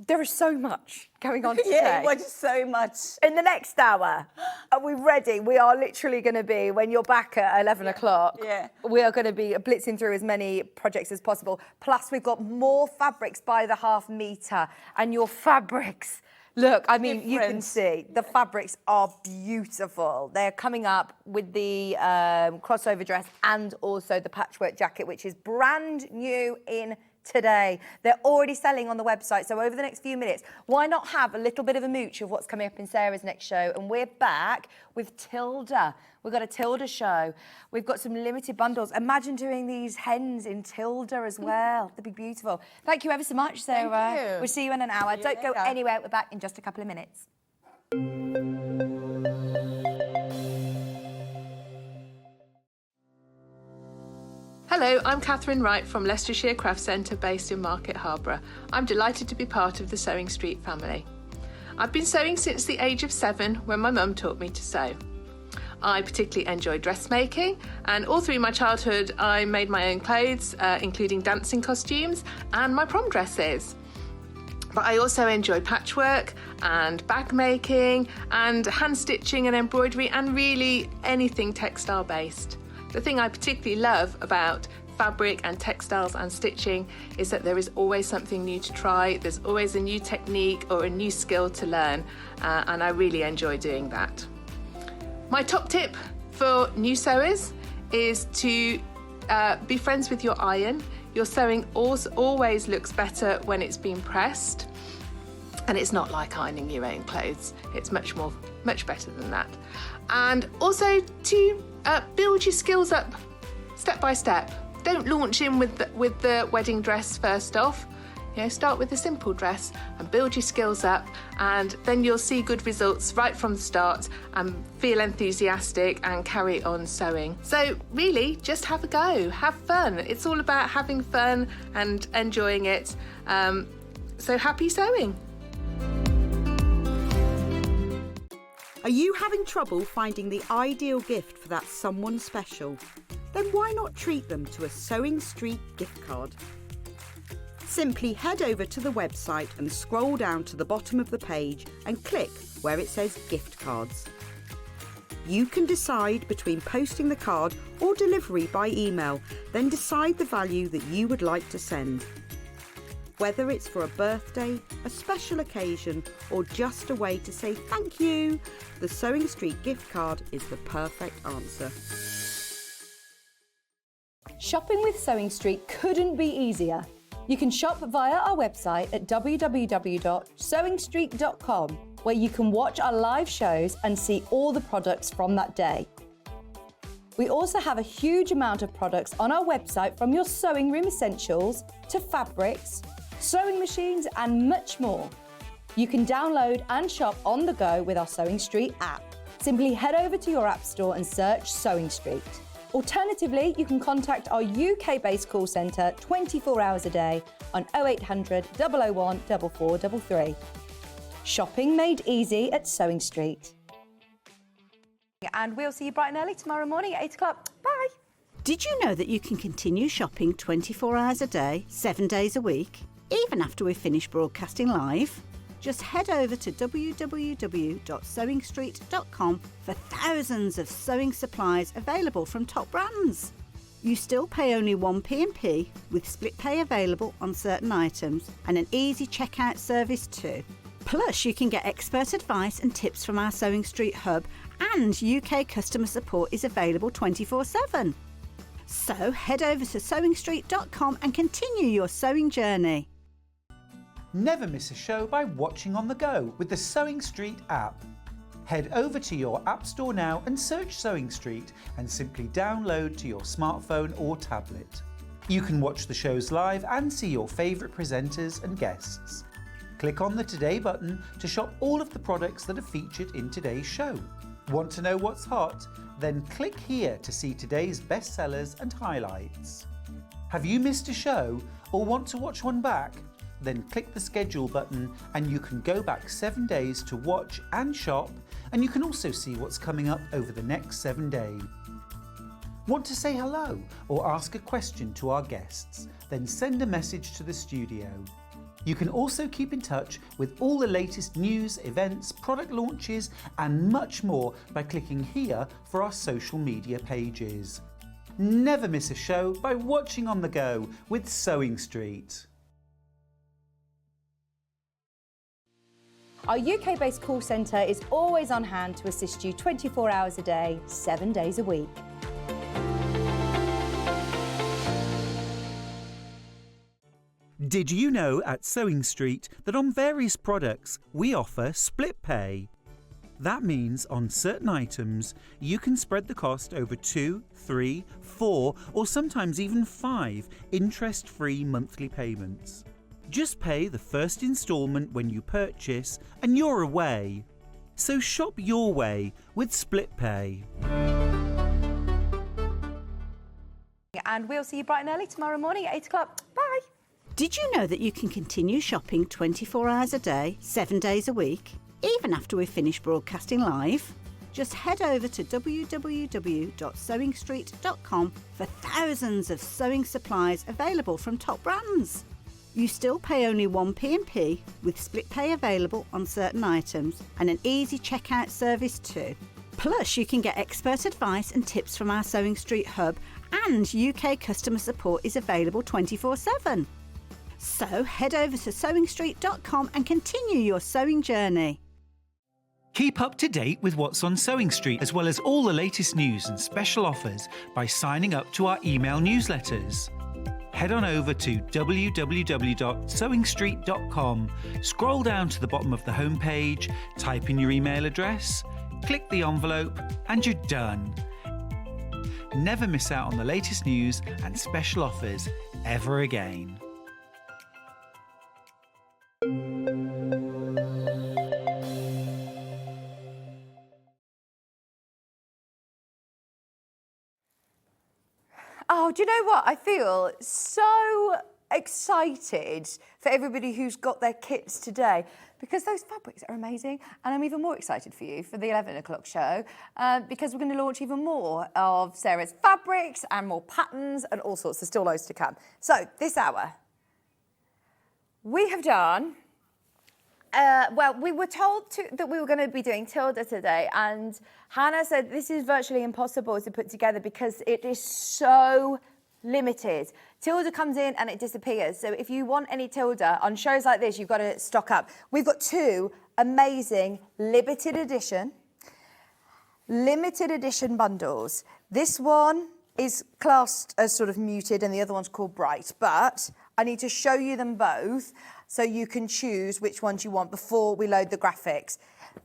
There is so much going on today. Yeah, what is so much. In the next hour, are we ready? We are literally going to be, when you're back at 11 o'clock, we are going to be blitzing through as many projects as possible. Plus, we've got more fabrics by the half metre. And your fabrics, look, I mean, you can see the fabrics are beautiful. They're coming up with the crossover dress and also the patchwork jacket, which is brand new in today. They're already selling on the website, so over the next few minutes, why not have a little bit of a mooch of what's coming up in Sarah's next show? And we're back with Tilda. We've got a Tilda show. We've got some limited bundles. Imagine doing these hens in Tilda as well. They'd be beautiful. Thank you ever so much, Sarah. Thank you. We'll see you in an hour. Don't go anywhere. We're back in just a couple of minutes. Hello, I'm Catherine Wright from Leicestershire Craft Centre based in Market Harborough. I'm delighted to be part of the Sewing Street family. I've been sewing since the age of 7 when my mum taught me to sew. I particularly enjoy dressmaking, and all through my childhood I made my own clothes, including dancing costumes and my prom dresses. But I also enjoy patchwork and bag making and hand stitching and embroidery and really anything textile based. The thing I particularly love about fabric and textiles and stitching is that there is always something new to try. There's always a new technique or a new skill to learn, and I really enjoy doing that. My top tip for new sewers is to be friends with your iron. Your sewing always looks better when it's been pressed, and it's not like ironing your own clothes. It's much better than that. And also to build your skills up step by step. Don't launch in with the wedding dress first off. You know, start with a simple dress and build your skills up, and then you'll see good results right from the start and feel enthusiastic and carry on sewing. So really, just have a go, have fun. It's all about having fun and enjoying it. So happy sewing. Are you having trouble finding the ideal gift for that someone special? Then why not treat them to a Sewing Street gift card? Simply head over to the website and scroll down to the bottom of the page and click where it says gift cards. You can decide between posting the card or delivery by email, then decide the value that you would like to send. Whether it's for a birthday, a special occasion, or just a way to say thank you, the Sewing Street gift card is the perfect answer. Shopping with Sewing Street couldn't be easier. You can shop via our website at www.sewingstreet.com, where you can watch our live shows and see all the products from that day. We also have a huge amount of products on our website, from your sewing room essentials to fabrics, sewing machines and much more. You can download and shop on the go with our Sewing Street app. Simply head over to your app store and search Sewing Street. Alternatively, you can contact our UK-based call centre 24 hours a day on 0800 001 4433. Shopping made easy at Sewing Street. And we'll see you bright and early tomorrow morning at 8 o'clock. Bye. Did you know that you can continue shopping 24 hours a day, 7 days a week, even after we've finished broadcasting live? Just head over to www.sewingstreet.com for thousands of sewing supplies available from top brands. You still pay only 1p&p with split pay available on certain items and an easy checkout service too. Plus, you can get expert advice and tips from our Sewing Street hub, and UK customer support is available 24/7. So head over to sewingstreet.com and continue your sewing journey. Never miss a show by watching on the go with the Sewing Street app. Head over to your App Store now and search Sewing Street and simply download to your smartphone or tablet. You can watch the shows live and see your favourite presenters and guests. Click on the Today button to shop all of the products that are featured in today's show. Want to know what's hot? Then click here to see today's bestsellers and highlights. Have you missed a show or want to watch one back? Then click the schedule button and you can go back 7 days to watch and shop, and you can also see what's coming up over the next 7 days. Want to say hello or ask a question to our guests? Then send a message to the studio. You can also keep in touch with all the latest news, events, product launches and much more by clicking here for our social media pages. Never miss a show by watching on the go with Sewing Street. Our UK-based call centre is always on hand to assist you 24 hours a day, 7 days a week. Did you know at Sewing Street that on various products we offer split pay? That means on certain items you can spread the cost over 2, 3, 4 or sometimes even 5 interest-free monthly payments. Just pay the first instalment when you purchase and you're away. So shop your way with split pay. And we'll see you bright and early tomorrow morning at 8 o'clock. Bye. Did you know that you can continue shopping 24 hours a day, 7 days a week, even after we've finished broadcasting live? Just head over to www.sewingstreet.com for thousands of sewing supplies available from top brands. You still pay only 1p&p with split pay available on certain items and an easy checkout service too. Plus, you can get expert advice and tips from our Sewing Street hub, and UK customer support is available 24/7. So head over to sewingstreet.com and continue your sewing journey. Keep up to date with what's on Sewing Street as well as all the latest news and special offers by signing up to our email newsletters. Head on over to www.sewingstreet.com, scroll down to the bottom of the homepage, type in your email address, click the envelope, and you're done. Never miss out on the latest news and special offers ever again. Oh, do you know what? I feel so excited for everybody who's got their kits today because those fabrics are amazing, and I'm even more excited for you for the 11 o'clock show because we're going to launch even more of Sarah's fabrics and more patterns and all sorts. There's still loads to come. So this hour, we have done... well, we were told that we were going to be doing Tilda today, and Hannah said this is virtually impossible to put together because it is so limited. Tilda comes in and it disappears. So if you want any Tilda on shows like this, you've got to stock up. We've got 2 amazing limited edition bundles. This one is classed as sort of muted and the other one's called bright, but I need to show you them both so you can choose which ones you want before we load the graphics.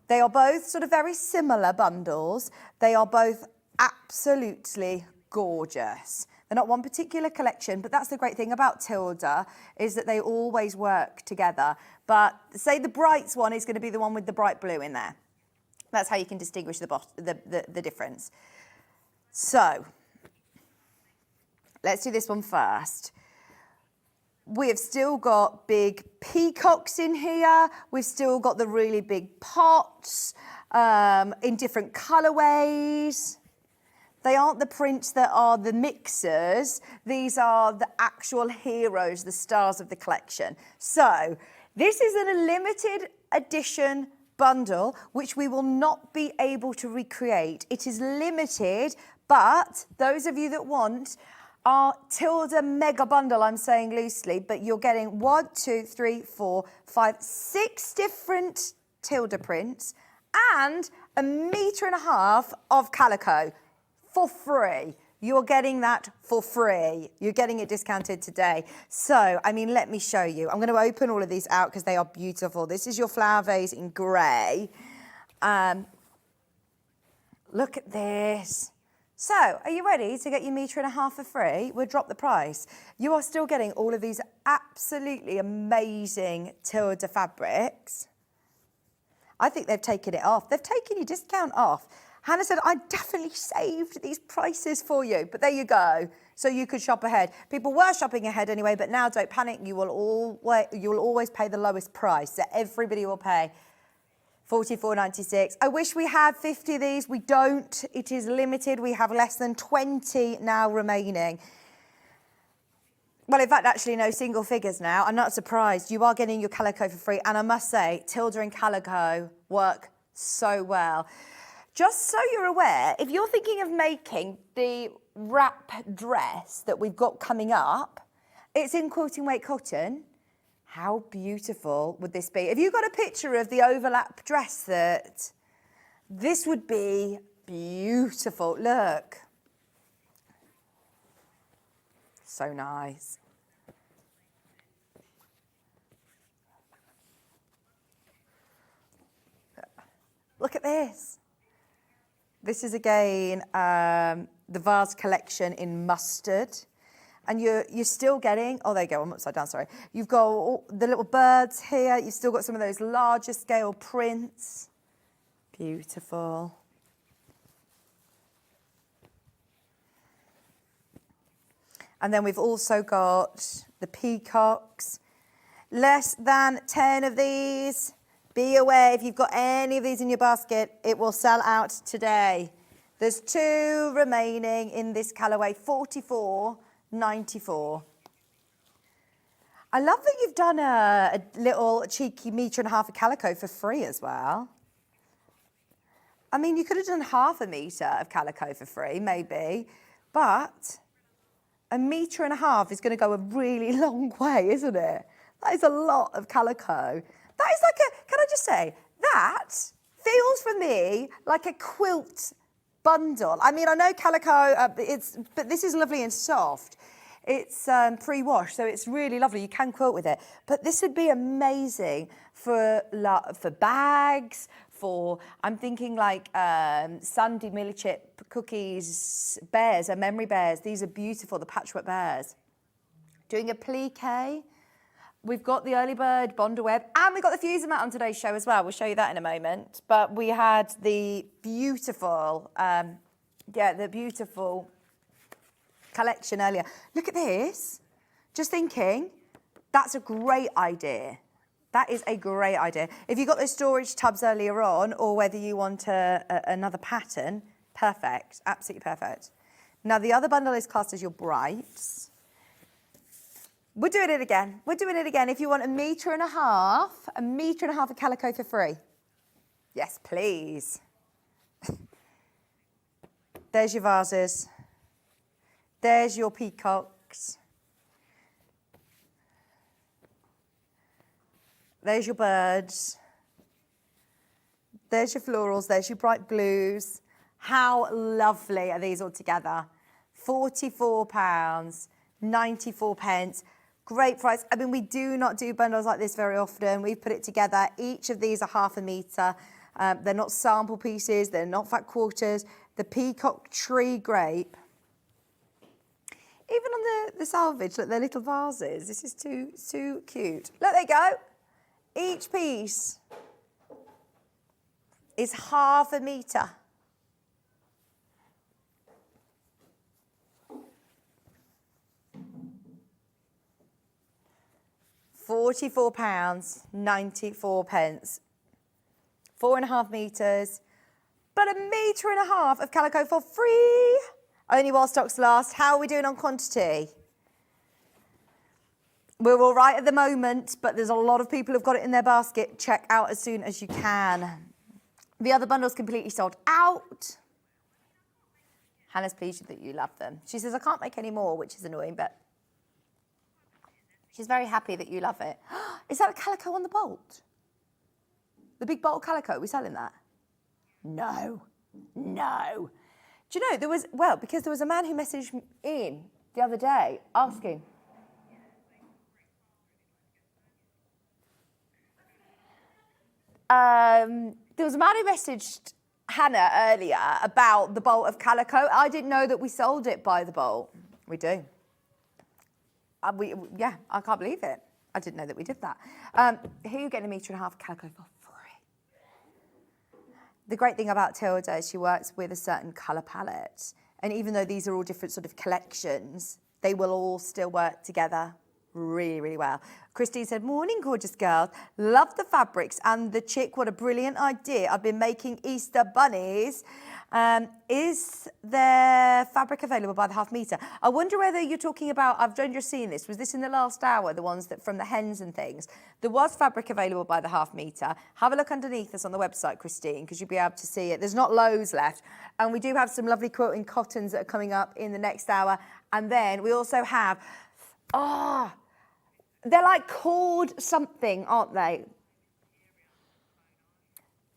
They are both sort of very similar bundles. They are both absolutely gorgeous. They're not one particular collection, but that's the great thing about Tilda, is that they always work together. But say the brights one is going to be the one with the bright blue in there. That's how you can distinguish the difference. So, let's do this one first. We have still got big peacocks in here. We've still got the really big pots in different colourways. They aren't the prints that are the mixers. These are the actual heroes, the stars of the collection. So This is a limited edition bundle, which we will not be able to recreate. It is limited, but those of you that want our Tilda mega bundle, I'm saying loosely, but you're getting 1, 2, 3, 4, 5, 6 different Tilda prints and 1.5 meters of Calico for free. You're getting that for free. You're getting it discounted today. So, I mean, let me show you. I'm going to open all of these out because they are beautiful. This is your flower vase in grey. Look at this. So, are you ready to get your 1.5 meters for free? We'll drop the price. You are still getting all of these absolutely amazing Tilda fabrics. I think they've taken it off. They've taken your discount off. Hannah said, I definitely saved these prices for you. But there you go. So you could shop ahead. People were shopping ahead anyway, but now don't panic. You will always pay the lowest price. So everybody will pay $44.96. I wish we had 50 of these. We don't. It is limited. We have less than 20 now remaining. Well, in fact, actually, no single figures now. I'm not surprised. You are getting your Calico for free. And I must say, Tilda and Calico work so well. Just so you're aware, if you're thinking of making the wrap dress that we've got coming up, it's in quilting weight cotton. How beautiful would this be? If you got a picture of the overlap dress this would be beautiful. Look. So nice. Look at this. This is again the vase collection in mustard. And you're still getting, oh, there you go, I'm upside down, sorry. You've got all the little birds here. You've still got some of those larger scale prints. Beautiful. And then we've also got the peacocks. Less than 10 of these. Be aware, if you've got any of these in your basket, it will sell out today. There's 2 remaining in this colourway, $44.94. I love that you've done a little cheeky 1.5 meters of Calico for free as well. I mean, you could have done 0.5 meter of Calico for free, maybe, but 1.5 meters is going to go a really long way, isn't it? That is a lot of Calico. That is like can I just say, that feels for me like a quilt bundle. I mean, I know Calico, but this is lovely and soft. It's pre-washed, so it's really lovely. You can quilt with it. But this would be amazing for bags, I'm thinking like Sunday Millie Chip cookies, bears, memory bears. These are beautiful, the patchwork bears. Doing a plique. We've got the early bird Bonder web, and we've got the fuser mat on today's show as well. We'll show you that in a moment. But we had the beautiful, the beautiful collection earlier. Look at this. Just thinking, that's a great idea. That is a great idea. If you got those storage tubs earlier on, or whether you want another pattern, perfect, absolutely perfect. Now the other bundle is classed as your brights. We're doing it again. We're doing it again. If you want 1.5 meters, 1.5 meters of Calico for free. Yes, please. There's your vases. There's your peacocks. There's your birds. There's your florals. There's your bright blues. How lovely are these all together? £44.94. Great price. I mean, we do not do bundles like this very often. We've put it together. Each of these are 0.5 meter. They're not sample pieces. They're not fat quarters. The peacock tree grape. Even on the salvage, look, they're little vases. This is too cute. Look, there you go. Each piece is 0.5 meter. £44.94. 4.5 meters, but 1.5 meters of Calico for free. Only while stocks last. How are we doing on quantity? We're all right at the moment, but there's a lot of people who've got it in their basket. Check out as soon as you can. The other bundle's completely sold out. Hannah's pleased that you love them. She says, I can't make any more, which is annoying, but she's very happy that you love it. Is that a calico on the bolt? The big bolt calico, are we selling that? No. No. Do you know, because there was a man who messaged me in the other day asking. There was a man who messaged Hannah earlier about the bolt of calico. I didn't know that we sold it by the bolt. We do. Yeah, I can't believe it. I didn't know that we did that. Here you're getting 1.5 meters of calico for free. The great thing about Tilda is she works with a certain colour palette. And even though these are all different sort of collections, they will all still work together really, really well. Christine said, morning, gorgeous girls. Love the fabrics and the chick. What a brilliant idea. I've been making Easter bunnies. Is there fabric available by the 1/2 meter? I wonder whether you're talking about, I've only just seen this. Was this in the last hour, the ones that from the hens and things? There was fabric available by the 1/2 meter. Have a look underneath us on the website, Christine, because you'll be able to see it. There's not loads left. And we do have some lovely quilting cottons that are coming up in the next hour. And then we also have, they're like cord something, aren't they?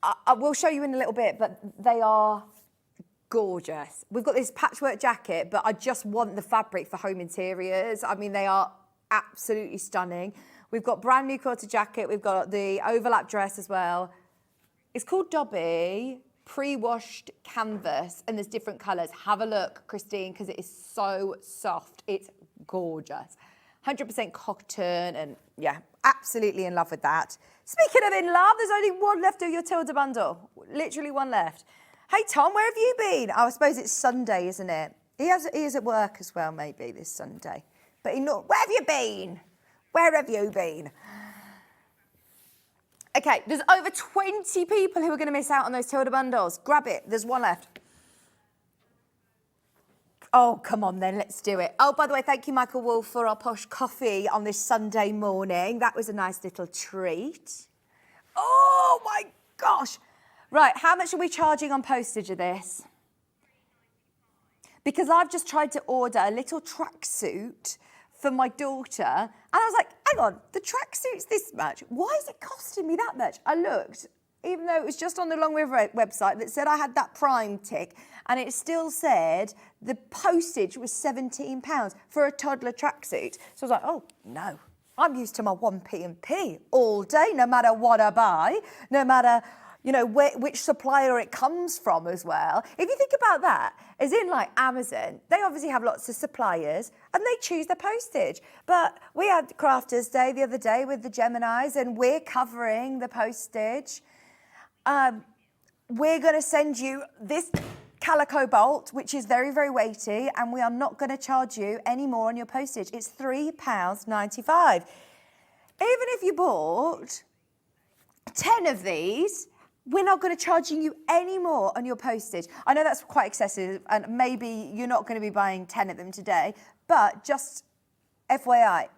I will show you in a little bit, but they are gorgeous. We've got this patchwork jacket, but I just want the fabric for home interiors. I mean, they are absolutely stunning. We've got brand new quarter jacket. We've got the overlap dress as well. It's called Dobby, pre-washed canvas, and there's different colours. Have a look, Christine, because it is so soft. It's gorgeous. 100% cotton, and yeah, absolutely in love with that. Speaking of in love, there's only one left of your Tilda bundle. Literally one left. Hey, Tom, where have you been? Oh, I suppose it's Sunday, isn't it? He is at work as well, maybe, this Sunday. But where have you been? Where have you been? Okay, there's over 20 people who are going to miss out on those Tilda bundles. Grab it. There's one left. Oh, come on then, let's do it. Oh, by the way, thank you, Michael Wolf, for our posh coffee on this Sunday morning. That was a nice little treat. Oh, my gosh. Right, how much are we charging on postage of this? Because I've just tried to order a little tracksuit for my daughter, and I was like, hang on, the tracksuit's this much. Why is it costing me that much? I looked, even though it was just on the Long River website that said I had that Prime tick, and it still said the postage was £17 for a toddler tracksuit. So I was like, oh, no. I'm used to my 1p&p all day, no matter what I buy, no matter, you know, which supplier it comes from as well. If you think about that, as in like Amazon, they obviously have lots of suppliers and they choose their postage. But we had Crafters Day the other day with the Geminis, and we're covering the postage. We're going to send you this Calico bolt, which is very, very weighty, and we are not going to charge you any more on your postage. It's £3.95. Even if you bought 10 of these, we're not going to charge you any more on your postage. I know that's quite excessive, and maybe you're not going to be buying 10 of them today, but just FYI,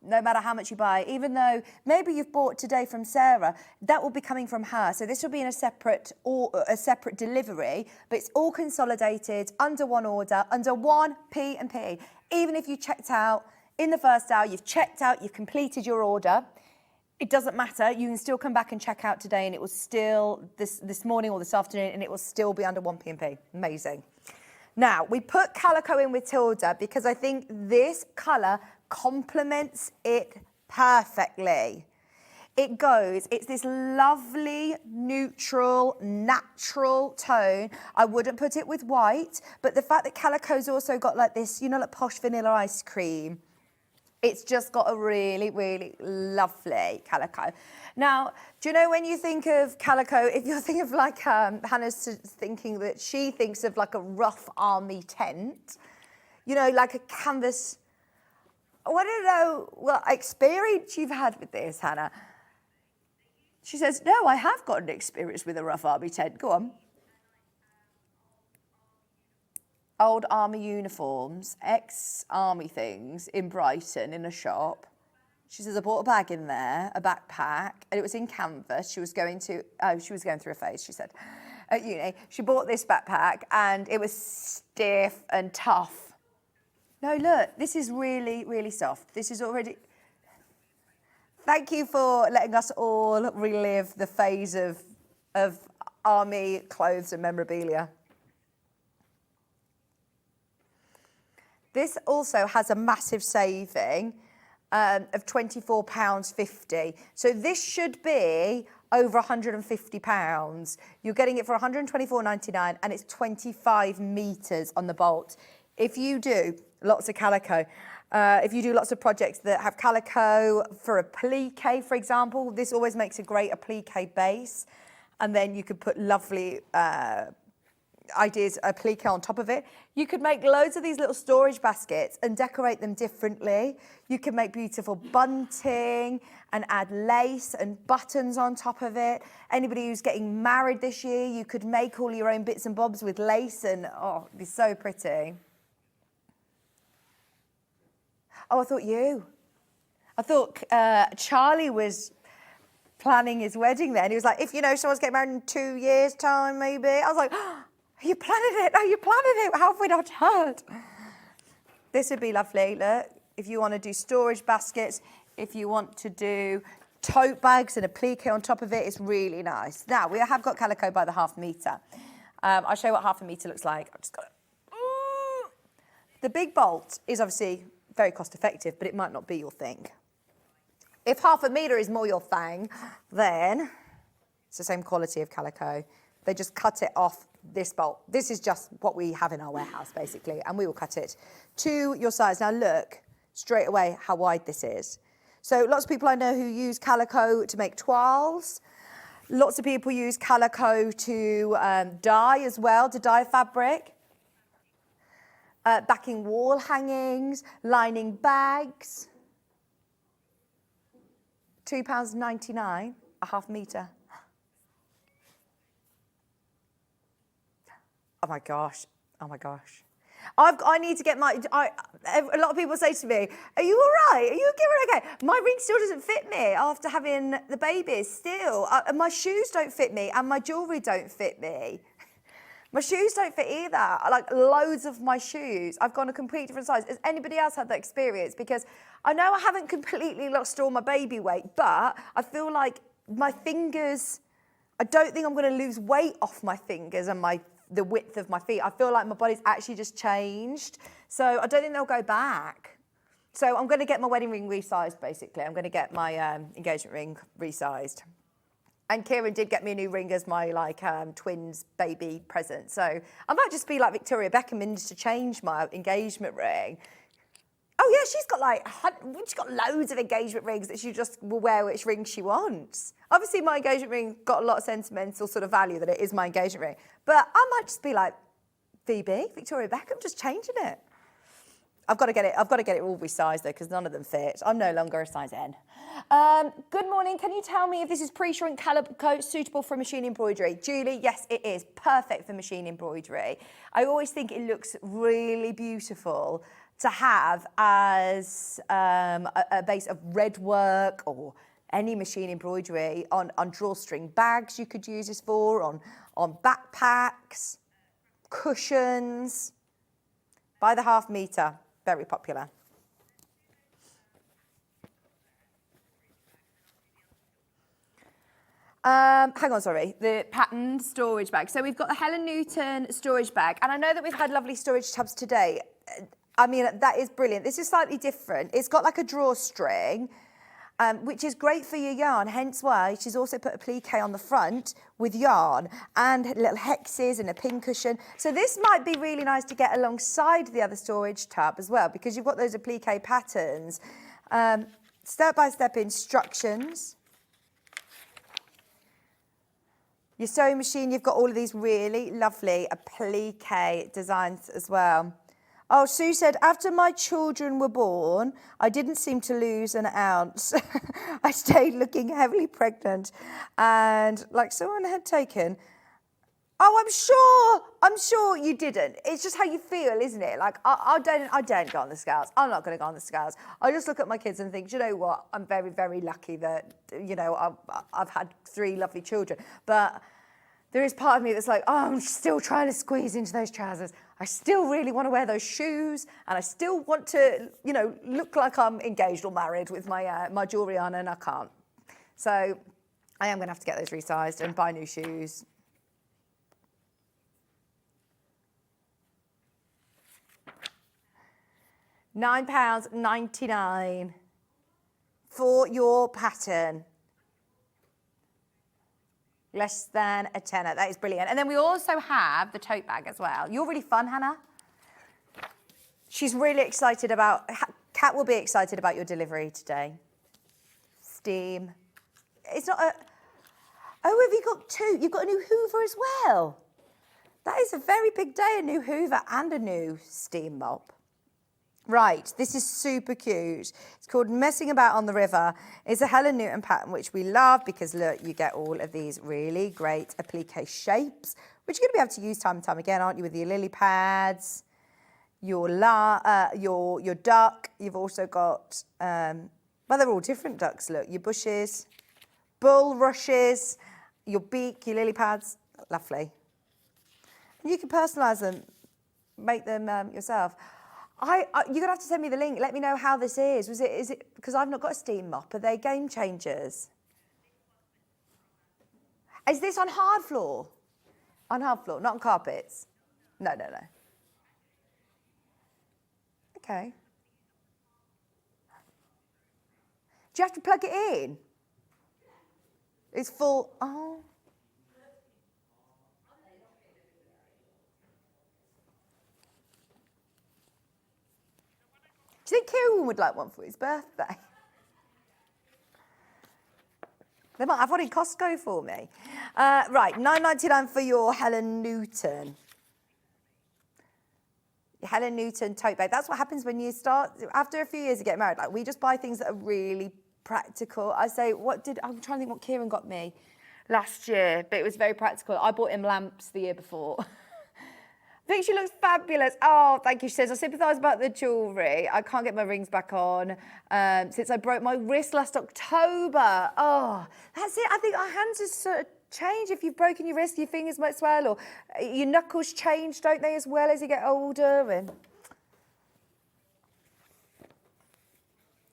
no matter how much you buy, even though maybe you've bought today from Sarah, that will be coming from her. So this will be in a separate delivery, but it's all consolidated under one order, under one P&P. Even if you checked out in the first hour, you've checked out, you've completed your order, it doesn't matter. You can still come back and check out today, and it will still, this morning or this afternoon, and it will still be under one P&P. Amazing. Now, we put Calico in with Tilda because I think this colour complements it perfectly. It's this lovely, neutral, natural tone. I wouldn't put it with white, but the fact that Calico's also got like this, you know, like posh vanilla ice cream, it's just got a really, really lovely Calico. Now, do you know when you think of Calico, if you're thinking of like, Hannah's thinking that she thinks of like a rough army tent, you know, like a canvas. I want to know what experience you've had with this, Hannah. She says, no, I have got an experience with a rough army tent. Go on. Old army uniforms, ex-army things in Brighton in a shop. She says, I bought a bag in there, a backpack, and it was in canvas. She was going through a phase, she said, at uni. She bought this backpack and it was stiff and tough. No, look, this is really, really soft. This is already... Thank you for letting us all relive the phase of army clothes and memorabilia. This also has a massive saving of £24.50. So this should be over £150. You're getting it for £124.99 and it's 25 metres on the bolt. If you do lots of calico, if you do lots of projects that have calico for applique, for example, this always makes a great applique base. And then you could put lovely ideas, applique on top of it. You could make loads of these little storage baskets and decorate them differently. You can make beautiful bunting and add lace and buttons on top of it. Anybody who's getting married this year, you could make all your own bits and bobs with lace and, oh, it'd be so pretty. Oh, I thought Charlie was planning his wedding then. He was like, if someone's getting married in 2 years' time, maybe. I was like, oh, are you planning it? Are you planning it? How have we not heard? This would be lovely, look. If you want to do storage baskets, if you want to do tote bags and applique on top of it, it's really nice. Now, we have got calico by the ½ metre. I'll show you what ½ metre looks like. I've just got it. The big bolt is obviously very cost effective, but it might not be your thing. If ½ metre is more your thing, then it's the same quality of calico. They just cut it off this bolt. This is just what we have in our warehouse, basically, and we will cut it to your size. Now look straight away how wide this is. So lots of people I know who use calico to make toiles. Lots of people use calico to dye as well, to dye fabric. Backing wall hangings, lining bags. £2.99 a ½ metre. Oh my gosh. I need to get my... a lot of people say to me, are you all right? Are you okay? My ring still doesn't fit me after having the babies still. My shoes don't fit me and my jewellery don't fit me. My shoes don't fit either. I like loads of my shoes. I've gone a complete different size. Has anybody else had that experience? Because I know I haven't completely lost all my baby weight, but I feel like my fingers, I don't think I'm going to lose weight off my fingers and the width of my feet. I feel like my body's actually just changed. So I don't think they'll go back. So I'm going to get my wedding ring resized, basically. I'm going to get my engagement ring resized. And Kieran did get me a new ring as my twins baby present. So I might just be like Victoria Beckham and just to change my engagement ring. Oh yeah, she's got loads of engagement rings that she just will wear which ring she wants. Obviously my engagement ring got a lot of sentimental sort of value that it is my engagement ring. But I might just be like Victoria Beckham, just changing it. I've got to get it all resized though, because none of them fit. I'm no longer a size N. Good morning. Can you tell me if this is pre-shrink calico suitable for machine embroidery? Julie, yes, it is. Perfect for machine embroidery. I always think it looks really beautiful to have as a base of red work or any machine embroidery on drawstring bags you could use this for, on backpacks, cushions. By the ½ metre, very popular. Hang on, sorry, the patterned storage bag. So we've got the Helen Newton storage bag, and I know that we've had lovely storage tubs today. I mean, that is brilliant. This is slightly different. It's got like a drawstring, which is great for your yarn, hence why she's also put applique on the front with yarn and little hexes and a pin cushion. So this might be really nice to get alongside the other storage tub as well, because you've got those applique patterns. Step-by-step instructions. Your sewing machine, you've got all of these really lovely applique designs as well. Oh, Sue said, after my children were born, I didn't seem to lose an ounce. I stayed looking heavily pregnant and like someone had taken. Oh, I'm sure you didn't. It's just how you feel, isn't it? Like, I don't go on the scales. I'm not going to go on the scales. I just look at my kids and think, do you know what? I'm very, very lucky that, you know, I've had 3 lovely children. But there is part of me that's like, oh, I'm still trying to squeeze into those trousers. I still really want to wear those shoes. And I still want to, you know, look like I'm engaged or married with my, my jewellery on, and I can't. So I am going to have to get those resized and buy new shoes. £9.99 for your pattern. Less than a tenner. That is brilliant. And then we also have the tote bag as well. You're really fun, Hannah. She's really excited about, Kat will be excited about your delivery today. Steam. It's not a, oh, have you got 2? You've got a new Hoover as well. That is a very big day, a new Hoover and a new steam mop. Right, this is super cute. It's called Messing About on the River. It's a Helen Newton pattern, which we love because, look, you get all of these really great applique shapes, which you're going to be able to use time and time again, aren't you, with your lily pads, your duck. You've also got, well, they're all different ducks, look, your bushes, bulrushes, your beak, your lily pads. Lovely. And you can personalise them, make them yourself. You're going to have to send me the link. Let me know how this is. Is it because I've not got a steam mop? Are they game changers? Is this on hard floor? On hard floor, not on carpets? No. Okay. Do you have to plug it in? It's full. Oh. Do you think Kieran would like one for his birthday? They might have one in Costco for me. Right, £9.99 for your Helen Newton. Your Helen Newton tote bag. That's what happens when you start, after a few years of getting married. Like, we just buy things that are really practical. I'm trying to think what Kieran got me last year, but it was very practical. I bought him lamps the year before. I think she looks fabulous. Oh, thank you. She says, I sympathise about the jewellery. I can't get my rings back on since I broke my wrist last October. Oh, that's it. I think our hands just sort of change. If you've broken your wrist, your fingers might swell, or your knuckles change, don't they, as well as you get older? And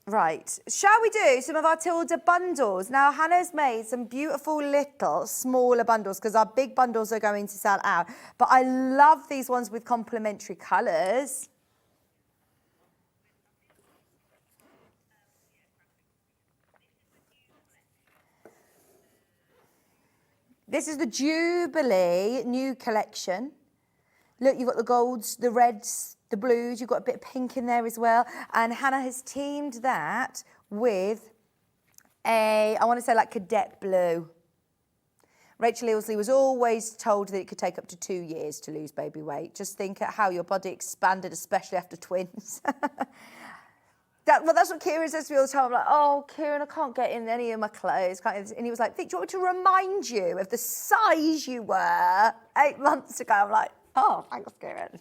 right, shall we do some of our Tilda bundles? Now, Hannah's made some beautiful little smaller bundles because our big bundles are going to sell out. But I love these ones with complementary colours. This is the Jubilee new collection. Look, you've got the golds, the reds, the blues, you've got a bit of pink in there as well. And Hannah has teamed that with I want to say like cadet blue. Rachel Ealesley was always told that it could take up to 2 years to lose baby weight. Just think at how your body expanded, especially after twins. That's what Kieran says to me all the time. I'm like, oh, Kieran, I can't get in any of my clothes. And he was like, Vic, do you want me to remind you of the size you were 8 months ago? I'm like, oh, thanks, Kieran.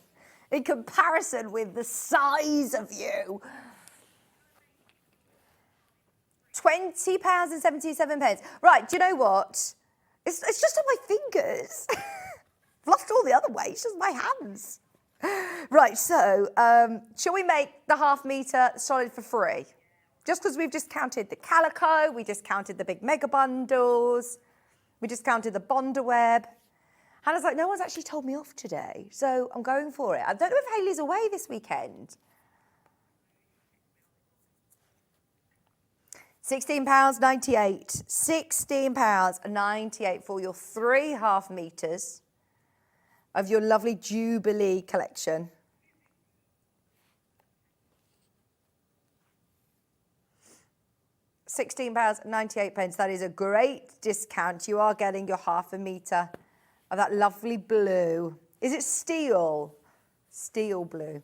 In comparison with the size of you. £20.77. Right, do you know what? It's just on my fingers. I've lost all the other weight, it's just my hands. Right, so shall we make the ½ metre solid for free? Just because we've discounted the Calico, we discounted the big mega bundles, we discounted the Bonder Web. Hannah's like, no one's actually told me off today, so I'm going for it. I don't know if Hayley's away this weekend. £16.98. £16.98 for your 3 ½ metres of your lovely Jubilee collection. £16.98. That is a great discount. You are getting your ½ metre of that lovely blue. Is it steel? Steel blue.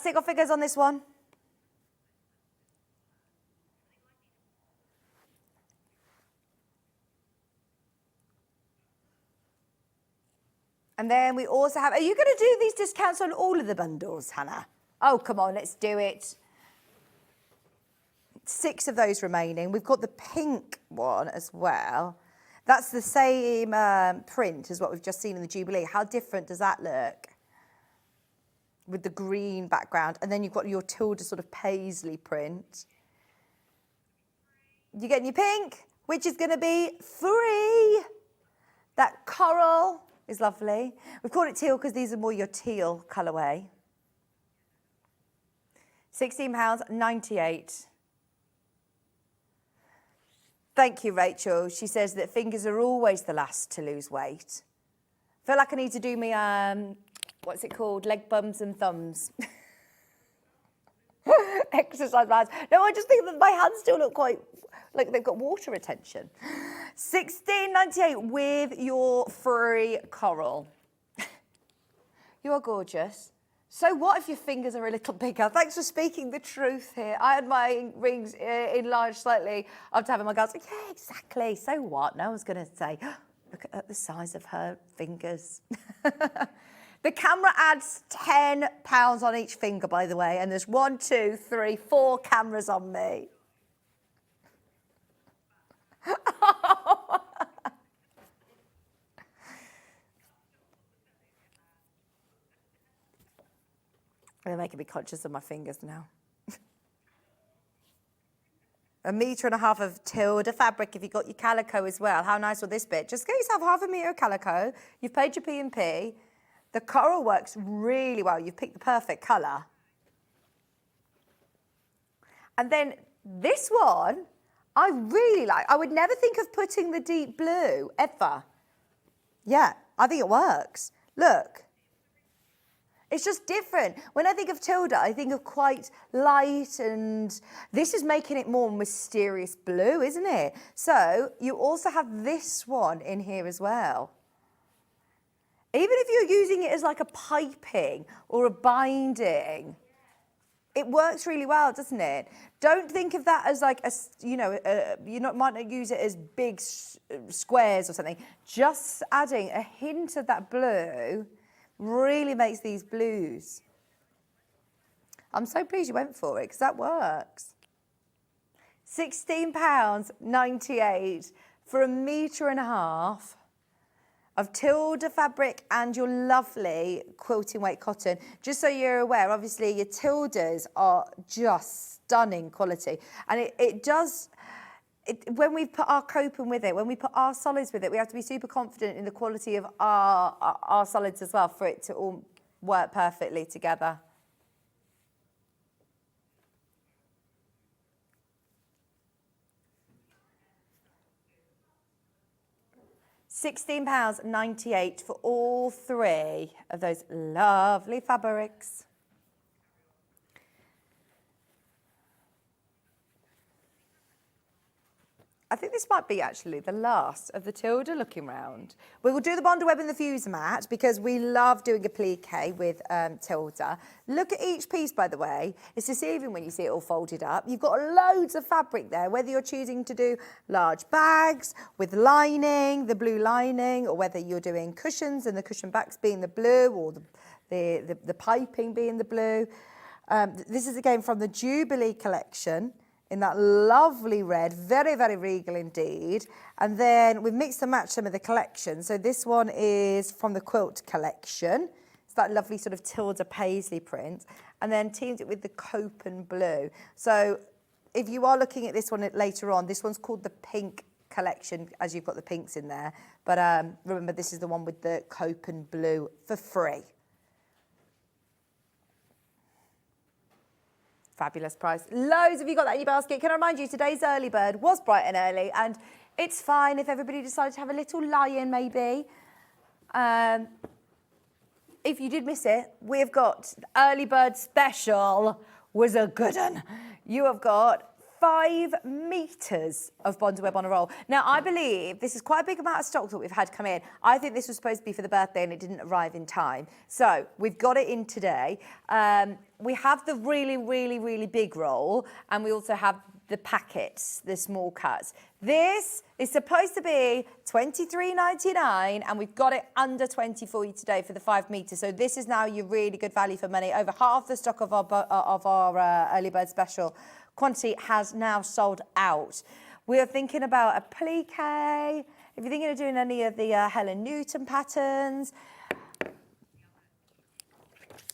Single figures on this one. And then we also have, are you going to do these discounts on all of the bundles, Hannah? Oh, come on, let's do it. 6 of those remaining. We've got the pink one as well. That's the same print as what we've just seen in the Jubilee. How different does that look? With the green background. And then you've got your Tilda sort of paisley print. You're getting your pink, which is going to be free. That coral is lovely. We've called it teal because these are more your teal colourway. £16.98. Thank you, Rachel. She says that fingers are always the last to lose weight. I feel like I need to do me, what's it called? Leg bums and thumbs. Exercise bands. No, I just think that my hands still look quite like they've got water retention. £16.98 with your free coral. You are gorgeous. So what if your fingers are a little bigger? Thanks for speaking the truth here. I had my rings enlarged slightly after having my girls. Like, yeah, exactly. So what? No one's going to say, oh, look at the size of her fingers. The camera adds £10 on each finger, by the way, and there's 1, 2, 3, 4 cameras on me. They're making me conscious of my fingers now. 1.5 meters of Tilda fabric if you got your Calico as well. How nice will this be? Just get yourself 0.5 metre of Calico. You've paid your P&P. The coral works really well. You've picked the perfect colour. And then this one, I really like. I would never think of putting the deep blue, ever. Yeah, I think it works. Look. It's just different. When I think of Tilda, I think of quite light, and this is making it more mysterious blue, isn't it? So you also have this one in here as well. Even if you're using it as like a piping or a binding, it works really well, doesn't it? Don't think of that as like, might not use it as big squares or something. Just adding a hint of that blue really makes these blues. I'm so pleased you went for it because that works. £16.98 for 1.5 meters of Tilda fabric and your lovely quilting weight cotton. Just so you're aware, obviously your Tildas are just stunning quality, and when we put our coping with it, when we put our solids with it, we have to be super confident in the quality of our solids as well for it to all work perfectly together. £16.98 for all 3 of those lovely fabrics. I think this might be actually the last of the Tilda looking round. We will do the Bonder Web and the Fuser mat because we love doing a plique with Tilda. Look at each piece, by the way. It's deceiving when you see it all folded up. You've got loads of fabric there, whether you're choosing to do large bags with lining, the blue lining, or whether you're doing cushions and the cushion backs being the blue, or the piping being the blue. This is again from the Jubilee collection, in that lovely red, very, very regal indeed. And then we've mixed and matched some of the collection. So this one is from the quilt collection. It's that lovely sort of Tilda paisley print. And then teamed it with the Copen blue. So if you are looking at this one later on, this one's called the pink collection, as you've got the pinks in there. But remember, this is the one with the Copen blue for free. Fabulous price. Loads of you got that in your basket. Can I remind you, today's early bird was bright and early, and it's fine if everybody decided to have a little lie-in maybe. If you did miss it, we've got early bird special was a good one. You have got 5 metres of Bondweb on a roll. Now, I believe this is quite a big amount of stock that we've had come in. I think this was supposed to be for the birthday and it didn't arrive in time. So we've got it in today. We have the really, really, really big roll, and we also have the packets, the small cuts. This is supposed to be $23.99, and we've got it under 20 for you today for the 5 metres. So this is now your really good value for money. Over half the stock of our early bird special quantity has now sold out. We are thinking about a plique. If you're thinking of doing any of the Helen Newton patterns,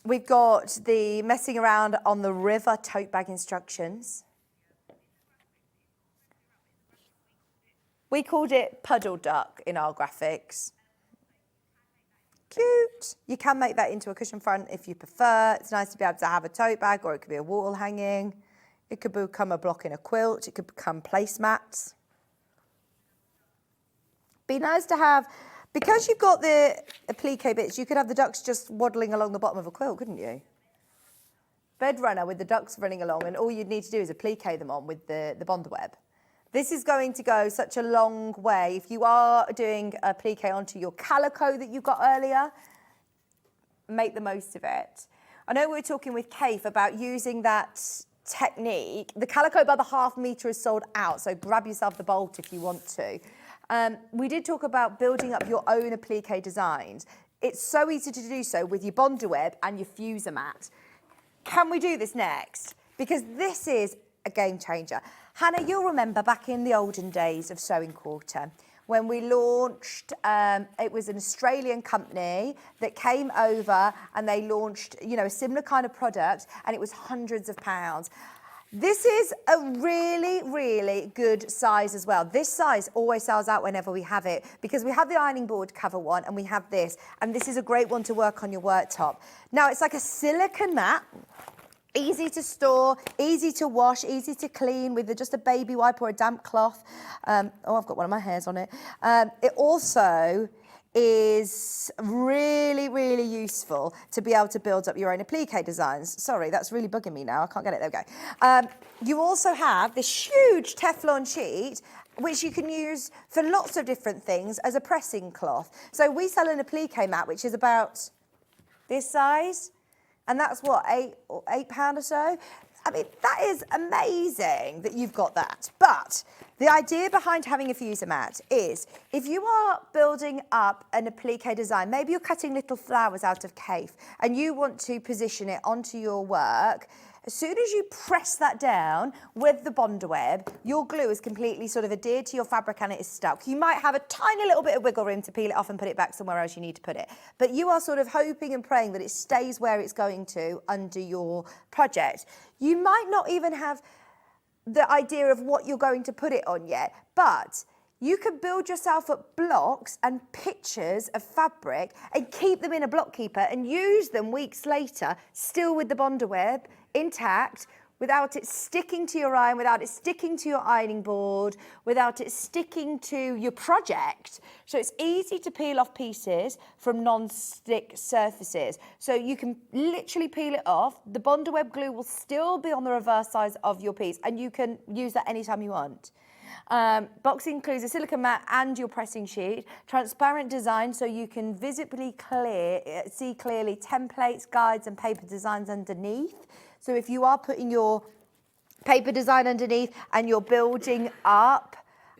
we've got the messing around on the river tote bag instructions. We called it puddle duck in our graphics. Cute. You can make that into a cushion front if you prefer. It's nice to be able to have a tote bag, or it could be a wall hanging. It could become a block in a quilt. It could become placemats. Be nice to have, because you've got the applique bits, you could have the ducks just waddling along the bottom of a quilt, couldn't you? Bed runner with the ducks running along, and all you'd need to do is applique them on with the Bondweb. This is going to go such a long way. If you are doing a applique onto your Calico that you got earlier, make the most of it. I know we were talking with Kaffe about using that technique. The Calico by the half metre is sold out, so grab yourself the bolt if you want to. We did talk about building up your own applique designs. It's so easy to do so with your Bondweb and your fuser mat. Can we do this next? Because this is a game changer. Hannah, you'll remember back in the olden days of Sewing Quarter, when we launched, it was an Australian company that came over and they launched, you know, a similar kind of product, and it was hundreds of pounds. This is a really, really good size as well. This size always sells out whenever we have it, because we have the ironing board cover one and we have this, and this is a great one to work on your worktop. Now, it's like a silicone mat. Easy to store, easy to wash, easy to clean with just a baby wipe or a damp cloth. Oh, I've got one of my hairs on it. It also is really, really useful to be able to build up your own applique designs. Sorry, that's really bugging me now. I can't get it. There we go. You also have this huge Teflon sheet, which you can use for lots of different things as a pressing cloth. So we sell an applique mat, which is about this size. And that's what, £8 or so? I mean, that is amazing that you've got that. But the idea behind having a fuser mat is, if you are building up an applique design, maybe you're cutting little flowers out of Kaffe and you want to position it onto your work, as soon as you press that down with the Bondweb, your glue is completely sort of adhered to your fabric and it is stuck. You might have a tiny little bit of wiggle room to peel it off and put it back somewhere else you need to put it. But you are sort of hoping and praying that it stays where it's going to under your project. You might not even have the idea of what you're going to put it on yet, but you can build yourself up blocks and pictures of fabric and keep them in a block keeper and use them weeks later, still with the Bondweb intact, without it sticking to your iron, without it sticking to your ironing board, without it sticking to your project. So it's easy to peel off pieces from non-stick surfaces. So you can literally peel it off. The Bondweb glue will still be on the reverse side of your piece, and you can use that anytime you want. Box includes a silicone mat and your pressing sheet, transparent design so you can visibly see clearly templates, guides and paper designs underneath. So if you are putting your paper design underneath and you're building up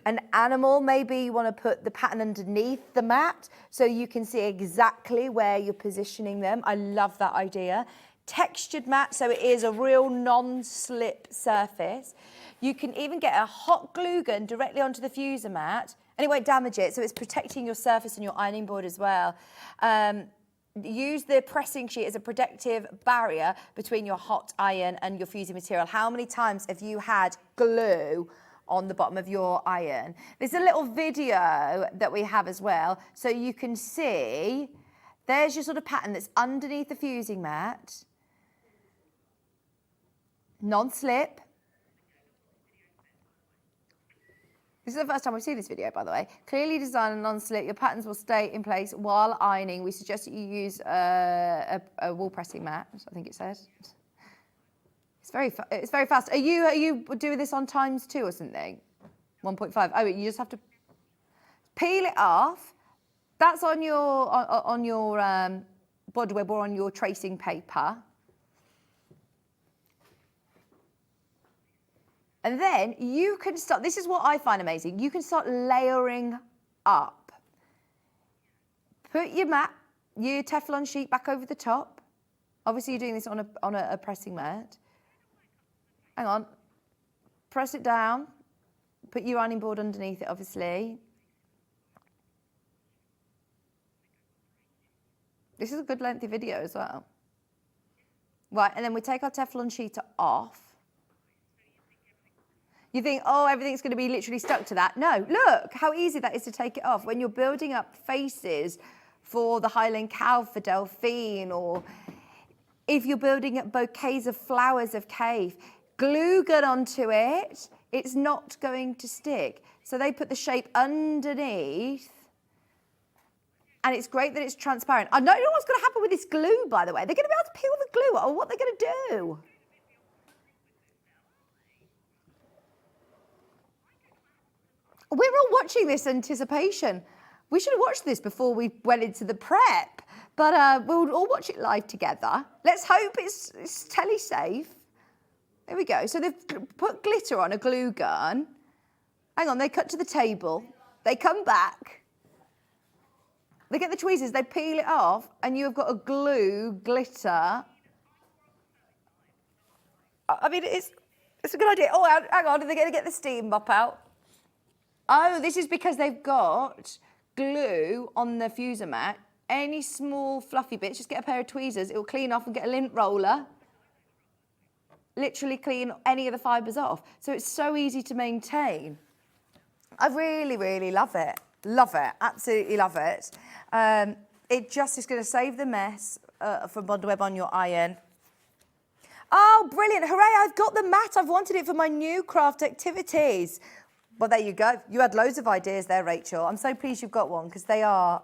an animal, maybe you want to put the pattern underneath the mat so you can see exactly where you're positioning them. I love that idea. Textured mat, so it is a real non-slip surface. You can even get a hot glue gun directly onto the fuser mat and it won't damage it, so it's protecting your surface and your ironing board as well. Use the pressing sheet as a protective barrier between your hot iron and your fusing material. How many times have you had glue on the bottom of your iron? There's a little video that we have as well, so you can see there's your sort of pattern that's underneath the fusing mat. Non-slip. This is the first time we've seen this video, by the way. Clearly designed and non-slip. Your patterns will stay in place while ironing. We suggest that you use a wool pressing mat, I think it says. It's very fast. Are you doing this on times 2 or something? 1.5. Oh, you just have to peel it off. That's on your body web or on your tracing paper. And then you can start, this is what I find amazing, you can start layering up. Put your mat, your Teflon sheet back over the top. Obviously you're doing this on a pressing mat. Hang on, press it down, put your ironing board underneath it obviously. This is a good lengthy video as well. Right, and then we take our Teflon sheet off. You think, oh, everything's going to be literally stuck to that. No, look how easy that is to take it off. When you're building up faces for the Highland cow for Delphine, or if you're building up bouquets of flowers of Kaffe, glue gun onto it, it's not going to stick. So they put the shape underneath. And it's great that it's transparent. I don't know what's going to happen with this glue, by the way. They're going to be able to peel the glue, or what they're going to do. We're all watching this anticipation. We should have watched this before we went into the prep, but we'll all watch it live together. Let's hope it's telly-safe. There we go. So they've put glitter on a glue gun. Hang on, they cut to the table. They come back. They get the tweezers, they peel it off, and you've got a glitter. I mean, it's a good idea. Oh, hang on, are they going to get the steam mop out? Oh, this is because they've got glue on the fuser mat. Any small fluffy bits, just get a pair of tweezers. It will clean off, and get a lint roller. Literally clean any of the fibres off. So it's so easy to maintain. I really, really love it. Love it. Absolutely love it. It just is going to save the mess from bond web on your iron. Oh, brilliant. Hooray, I've got the mat. I've wanted it for my new craft activities. Well, there you go. You had loads of ideas there, Rachel. I'm so pleased you've got one because they are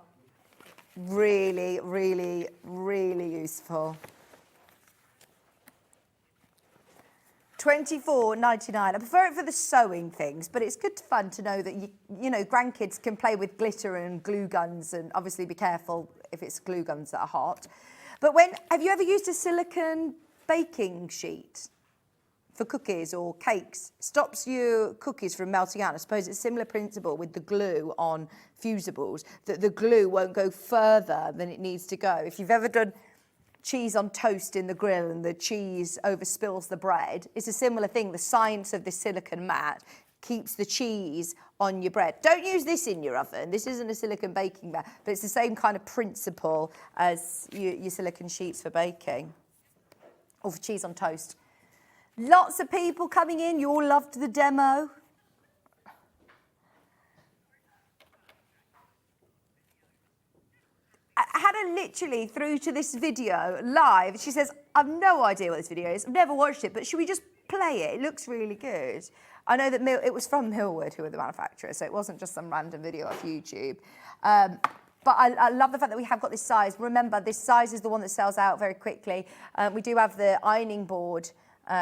really, really, really useful. $24.99. I prefer it for the sewing things, but it's good fun to know that you know grandkids can play with glitter and glue guns, and obviously be careful if it's glue guns that are hot. But have you ever used a silicone baking sheet for cookies or cakes? Stops your cookies from melting out. I suppose it's a similar principle with the glue on fusibles, that the glue won't go further than it needs to go. If you've ever done cheese on toast in the grill and the cheese overspills the bread, it's a similar thing. The science of this silicone mat keeps the cheese on your bread. Don't use this in your oven. This isn't a silicone baking mat, but it's the same kind of principle as your silicone sheets for baking or for cheese on toast. Lots of people coming in. You all loved the demo. Hannah literally threw to this video live. She says, I've no idea what this video is. I've never watched it, but should we just play it? It looks really good. I know that it was from Millwood, who are the manufacturer, so it wasn't just some random video off YouTube. But I love the fact that we have got this size. Remember, this size is the one that sells out very quickly. We do have the ironing board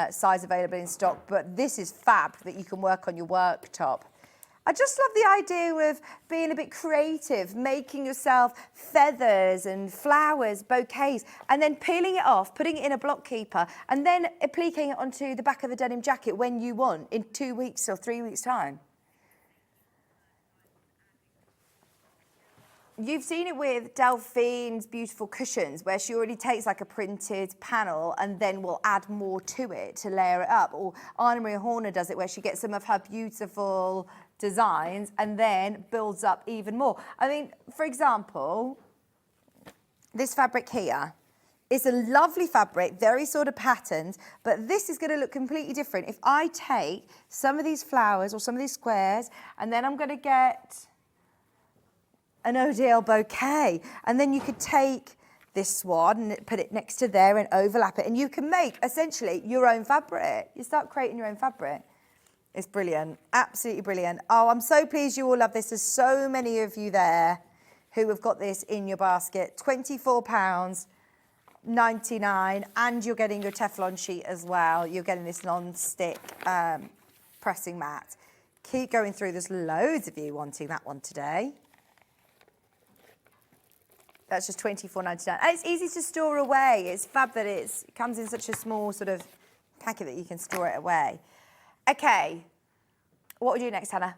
size available in stock, but this is fab that you can work on your worktop. I just love the idea of being a bit creative, making yourself feathers and flowers, bouquets, and then peeling it off, putting it in a block keeper, and then appliquing it onto the back of the denim jacket when you want, in 2 weeks or 3 weeks' time. You've seen it with Delphine's beautiful cushions, where she already takes like a printed panel and then will add more to it to layer it up. Or Anna Maria Horner does it, where she gets some of her beautiful designs and then builds up even more. I mean, for example, this fabric here is a lovely fabric, very sort of patterned, but this is going to look completely different. If I take some of these flowers or some of these squares, and then I'm going to get an Odell bouquet, and then you could take this one and put it next to there and overlap it, and you can make essentially your own fabric. You start creating your own fabric. It's brilliant, absolutely brilliant. Oh, I'm so pleased you all love this. There's so many of you there who have got this in your basket. £24. $99, and you're getting your Teflon sheet as well. You're getting this non-stick pressing mat. Keep going through. There's loads of you wanting that one today. That's just $24.99. And it's easy to store away. It's fab that it comes in such a small sort of packet that you can store it away. Okay, what would you do next, Hannah?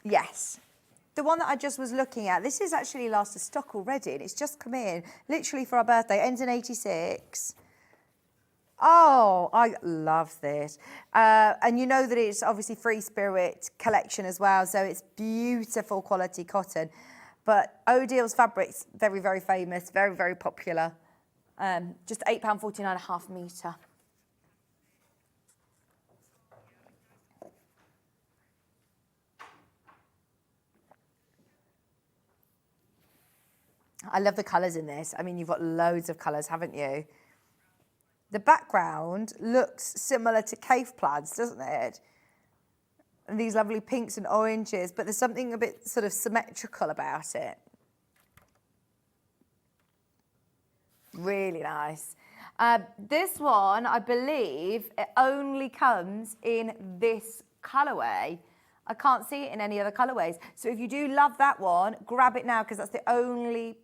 Yes. The one that I just was looking at, this is actually last of stock already, and it's just come in, literally for our birthday, ends in 86. Oh, I love this. And you know that it's obviously Free Spirit collection as well, so it's beautiful quality cotton. But Odell's fabrics, very, very famous, very, very popular. Just £8.49 a half metre. I love the colours in this. I mean, you've got loads of colours, haven't you? The background looks similar to cave plaids, doesn't it? And these lovely pinks and oranges, but there's something a bit sort of symmetrical about it. Really nice. This one, I believe, it only comes in this colourway. I can't see it in any other colourways. So if you do love that one, grab it now, because that's the only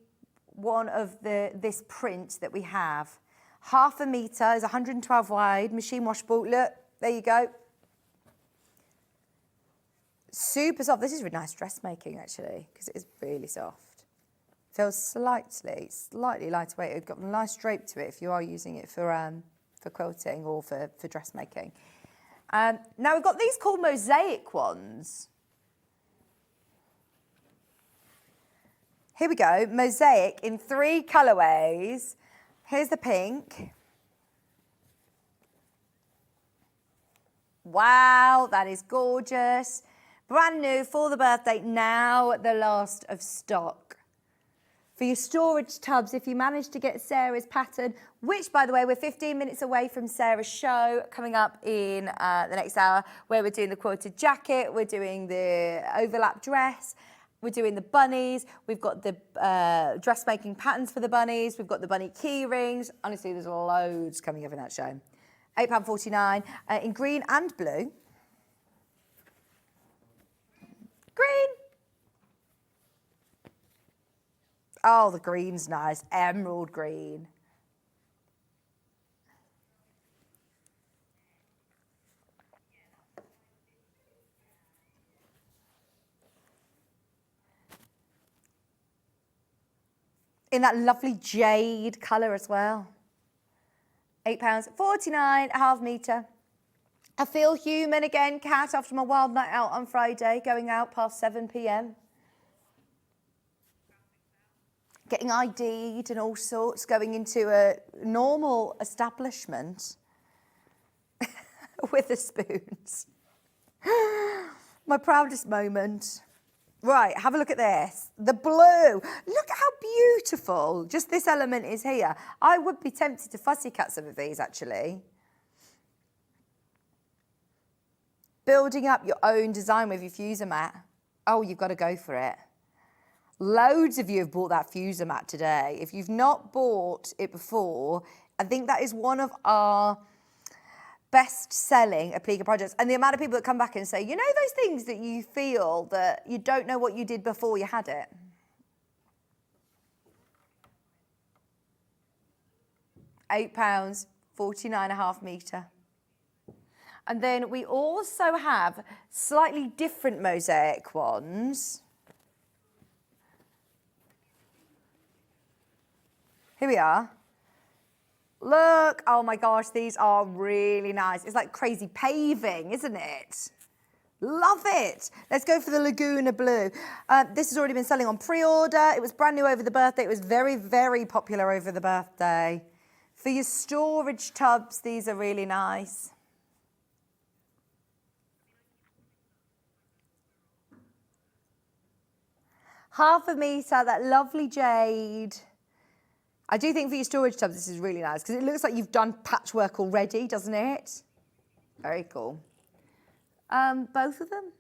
one of this print that we have. Half a metre is 112 wide, machine washable. Look, there you go. Super soft. This is really nice dressmaking, actually, because it is really soft. Feels slightly lighter weight. It's got a nice drape to it if you are using it for quilting or for dressmaking. Now we've got these called mosaic ones. Here we go, mosaic in 3 colourways. Here's the pink. Wow, that is gorgeous. Brand new for the birthday, now the last of stock. For your storage tubs, if you manage to get Sarah's pattern, which, by the way, we're 15 minutes away from Sarah's show coming up in the next hour, where we're doing the quilted jacket, we're doing the overlap dress, we're doing the bunnies, we've got the dressmaking patterns for the bunnies, we've got the bunny key rings. Honestly, there's loads coming up in that show. £8.49 in green and blue. Green. Oh, the green's nice. Emerald green. In that lovely jade colour as well. £8.49 a half metre. I feel human again, Kat, after my wild night out on Friday, going out past 7 p.m. Getting ID'd and all sorts, going into a normal establishment with the spoons. My proudest moment. Right, have a look at this. The blue. Look how beautiful just this element is here. I would be tempted to fussy cut some of these, actually. Building up your own design with your fuser mat. Oh, you've got to go for it. Loads of you have bought that fuser mat today. If you've not bought it before, I think that is one of our best-selling Applica projects. And the amount of people that come back and say, you know those things that you feel that you don't know what you did before you had it? £8.49 a half metre. And then we also have slightly different mosaic ones. Here we are. Look, oh my gosh, these are really nice. It's like crazy paving, isn't it? Love it. Let's go for the Laguna Blue. This has already been selling on pre-order. It was brand new over the birthday. It was very, very popular over the birthday. For your storage tubs, these are really nice. Half a metre, that lovely jade. I do think for your storage tubs, this is really nice because it looks like you've done patchwork already, doesn't it? Very cool. Both of them.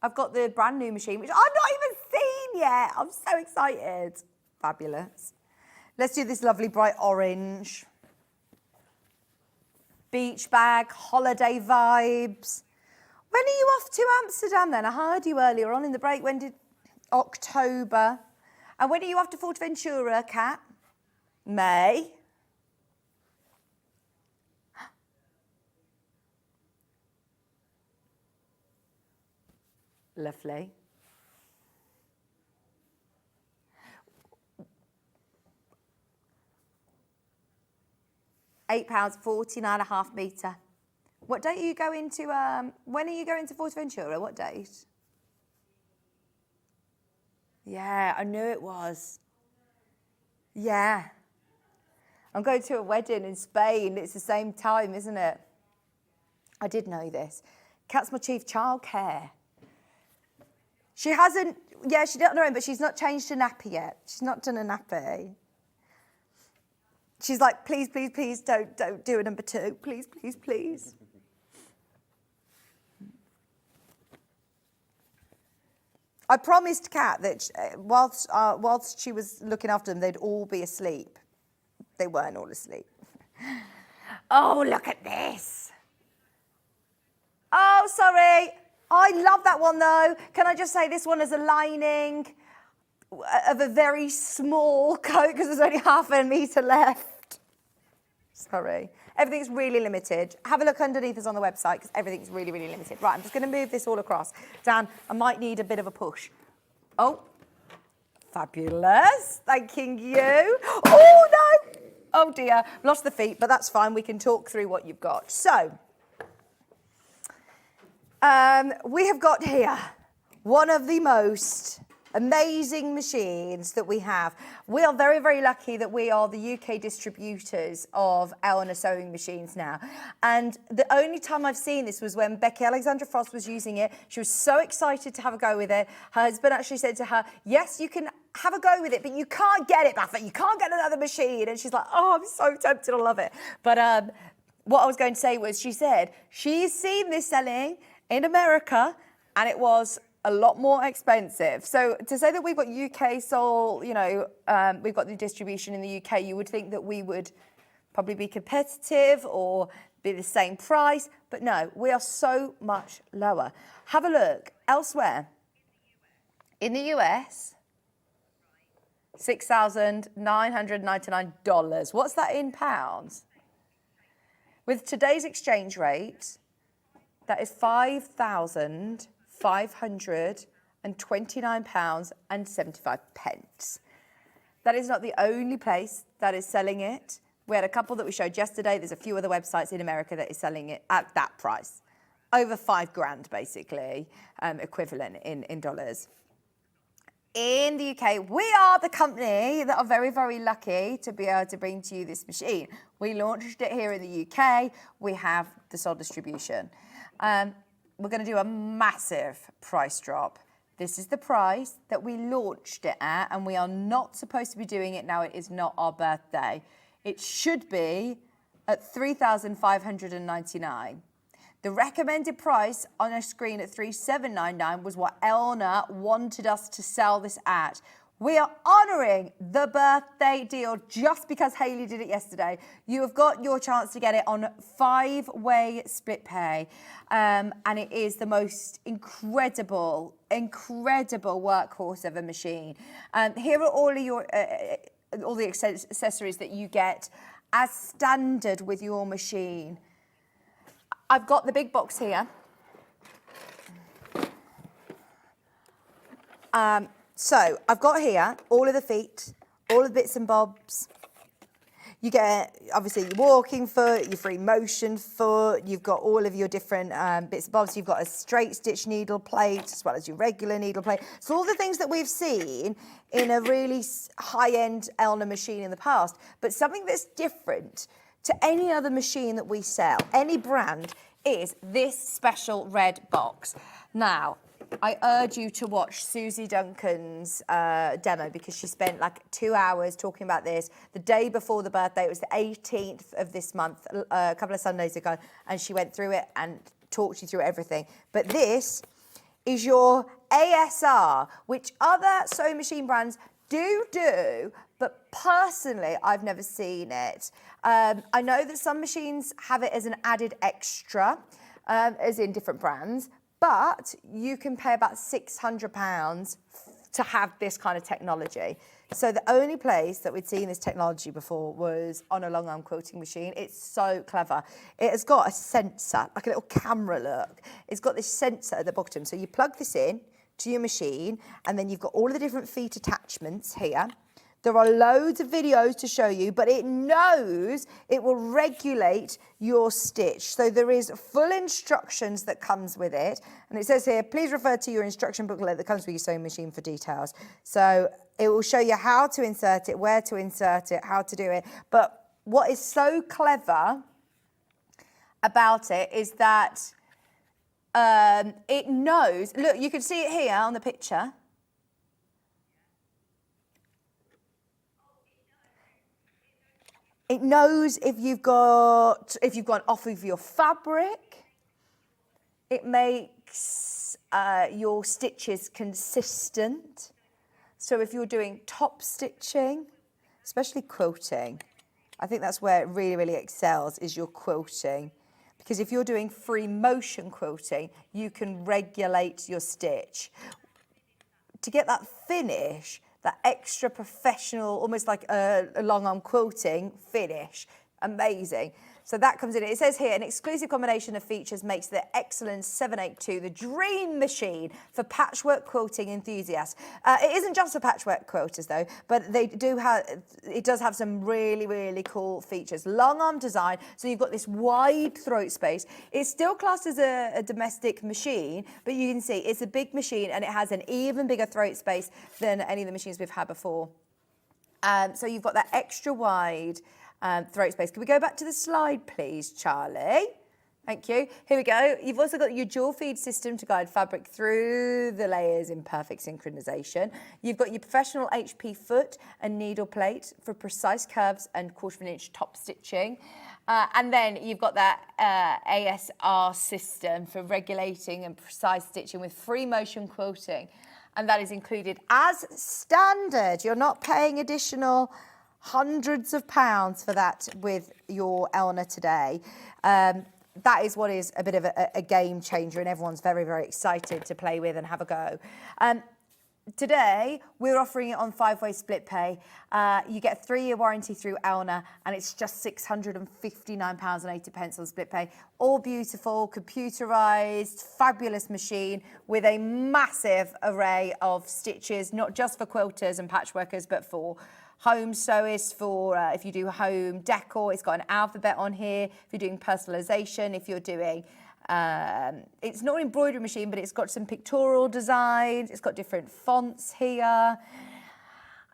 I've got the brand new machine, which I've not even seen yet. I'm so excited. Fabulous. Let's do this lovely bright orange. Beach bag, holiday vibes. When are you off to Amsterdam then? I heard you earlier on in the break. When did... October. And when are you off to Fuerteventura, Kat? May. Lovely. £8, 14.5 metre. What date are you going to, when are you going to Fuerteventura? What date? Yeah, I knew it was. Yeah. I'm going to a wedding in Spain. It's the same time, isn't it? I did know this. Kat's my chief childcare. She hasn't, yeah, she did on her own, but she's not changed a nappy yet. She's not done a nappy. She's like, please, please, please, don't do a number 2. Please, please, please. I promised Kat that whilst she was looking after them, they'd all be asleep. They weren't all asleep. Oh, look at this. Oh, sorry. I love that one, though. Can I just say this one has a lining of a very small coat because there's only half a metre left. Sorry. Everything's really limited. Have a look underneath us on the website because everything's really, really limited. Right, I'm just going to move this all across. Dan, I might need a bit of a push. Oh, fabulous. Thanking you. Oh, no. Oh, dear. Lost the feet, but that's fine. We can talk through what you've got. So, we have got here one of the most amazing machines that we have. We are very, very lucky that we are the UK distributors of Elna sewing machines now. And the only time I've seen this was when Becky Alexandra Frost was using it. She was so excited to have a go with it. Her husband actually said to her, yes, you can have a go with it, but you can't get it, Buffett. You can't get another machine. And she's like, oh, I'm so tempted. I love it. But what I was going to say was she said she's seen this selling in America and it was a lot more expensive. So to say that we've got UK sold, you know, we've got the distribution in the UK, you would think that we would probably be competitive or be the same price, but no, we are so much lower. Have a look elsewhere. In the US, $6,999. What's that in pounds? With today's exchange rate, that is £5,529.75. That is not the only place that is selling it. We had a couple that we showed yesterday. There's a few other websites in America that is selling it at that price. Over $5,000, basically, equivalent in dollars. In the UK, we are the company that are very, very lucky to be able to bring to you this machine. We launched it here in the UK. We have the sole distribution. We're going to do a massive price drop. This is the price that we launched it at, and we are not supposed to be doing it now. It is not our birthday. It should be at $3,599. The recommended price on a screen at $3,799 was what Elna wanted us to sell this at. We are honouring the birthday deal just because Hayley did it yesterday. You have got your chance to get it on 5-way split pay. And it is the most incredible workhorse of a machine. Here are all of your all the accessories that you get as standard with your machine. I've got the big box here. So I've got here all of the feet, all of the bits and bobs. You get, obviously, your walking foot, your free motion foot. You've got all of your different bits and bobs. You've got a straight stitch needle plate as well as your regular needle plate. So all the things that we've seen in a really high-end Elna machine in the past, but something that's different to any other machine that we sell, any brand, is this special red box. Now, I urge you to watch Susie Duncan's demo because she spent like 2 hours talking about this the day before the birthday. It was the 18th of this month, a couple of Sundays ago, and she went through it and talked you through everything. But this is your ASR, which other sewing machine brands do, but personally, I've never seen it. I know that some machines have it as an added extra, as in different brands, but you can pay about £600 to have this kind of technology. So the only place that we'd seen this technology before was on a long arm quilting machine. It's so clever. It has got a sensor, like a little camera look. It's got this sensor at the bottom. So you plug this in to your machine, and then you've got all of the different feet attachments here. There are loads of videos to show you, but it knows it will regulate your stitch. So there is full instructions that comes with it. And it says here, please refer to your instruction booklet that comes with your sewing machine for details. So it will show you how to insert it, where to insert it, how to do it. But what is so clever about it is that it knows, look, you can see it here on the picture. It knows if you've gone off of your fabric. It makes your stitches consistent. So if you're doing top stitching, especially quilting, I think that's where it really, really excels, is your quilting. Because if you're doing free motion quilting, you can regulate your stitch. To get that finish, that extra professional, almost like a long arm quilting finish, amazing. So that comes in. It says here, an exclusive combination of features makes the Excellence 782 the dream machine for patchwork quilting enthusiasts. It isn't just for patchwork quilters though, but it does have some really, really cool features. Long arm design, so you've got this wide throat space. It's still classed as a domestic machine, but you can see it's a big machine and it has an even bigger throat space than any of the machines we've had before. So you've got that extra wide throat space. Can we go back to the slide, please, Charlie? Thank you. Here we go. You've also got your dual feed system to guide fabric through the layers in perfect synchronization. You've got your professional HP foot and needle plate for precise curves and 1/4 inch top stitching. And then you've got that ASR system for regulating and precise stitching with free motion quilting. And that is included as standard. You're not paying additional hundreds of pounds for that with your Elna today. That is what is a bit of a game changer, and everyone's very, very excited to play with and have a go. Today, we're offering it on 5-way split pay. You get a 3-year warranty through Elna, and it's just £659.80 on split pay. All beautiful, computerised, fabulous machine with a massive array of stitches, not just for quilters and patchworkers, but for home sewists, for if you do home decor. It's got an alphabet on here. If you're doing personalisation, if you're doing... it's not an embroidery machine, but it's got some pictorial designs. It's got different fonts here.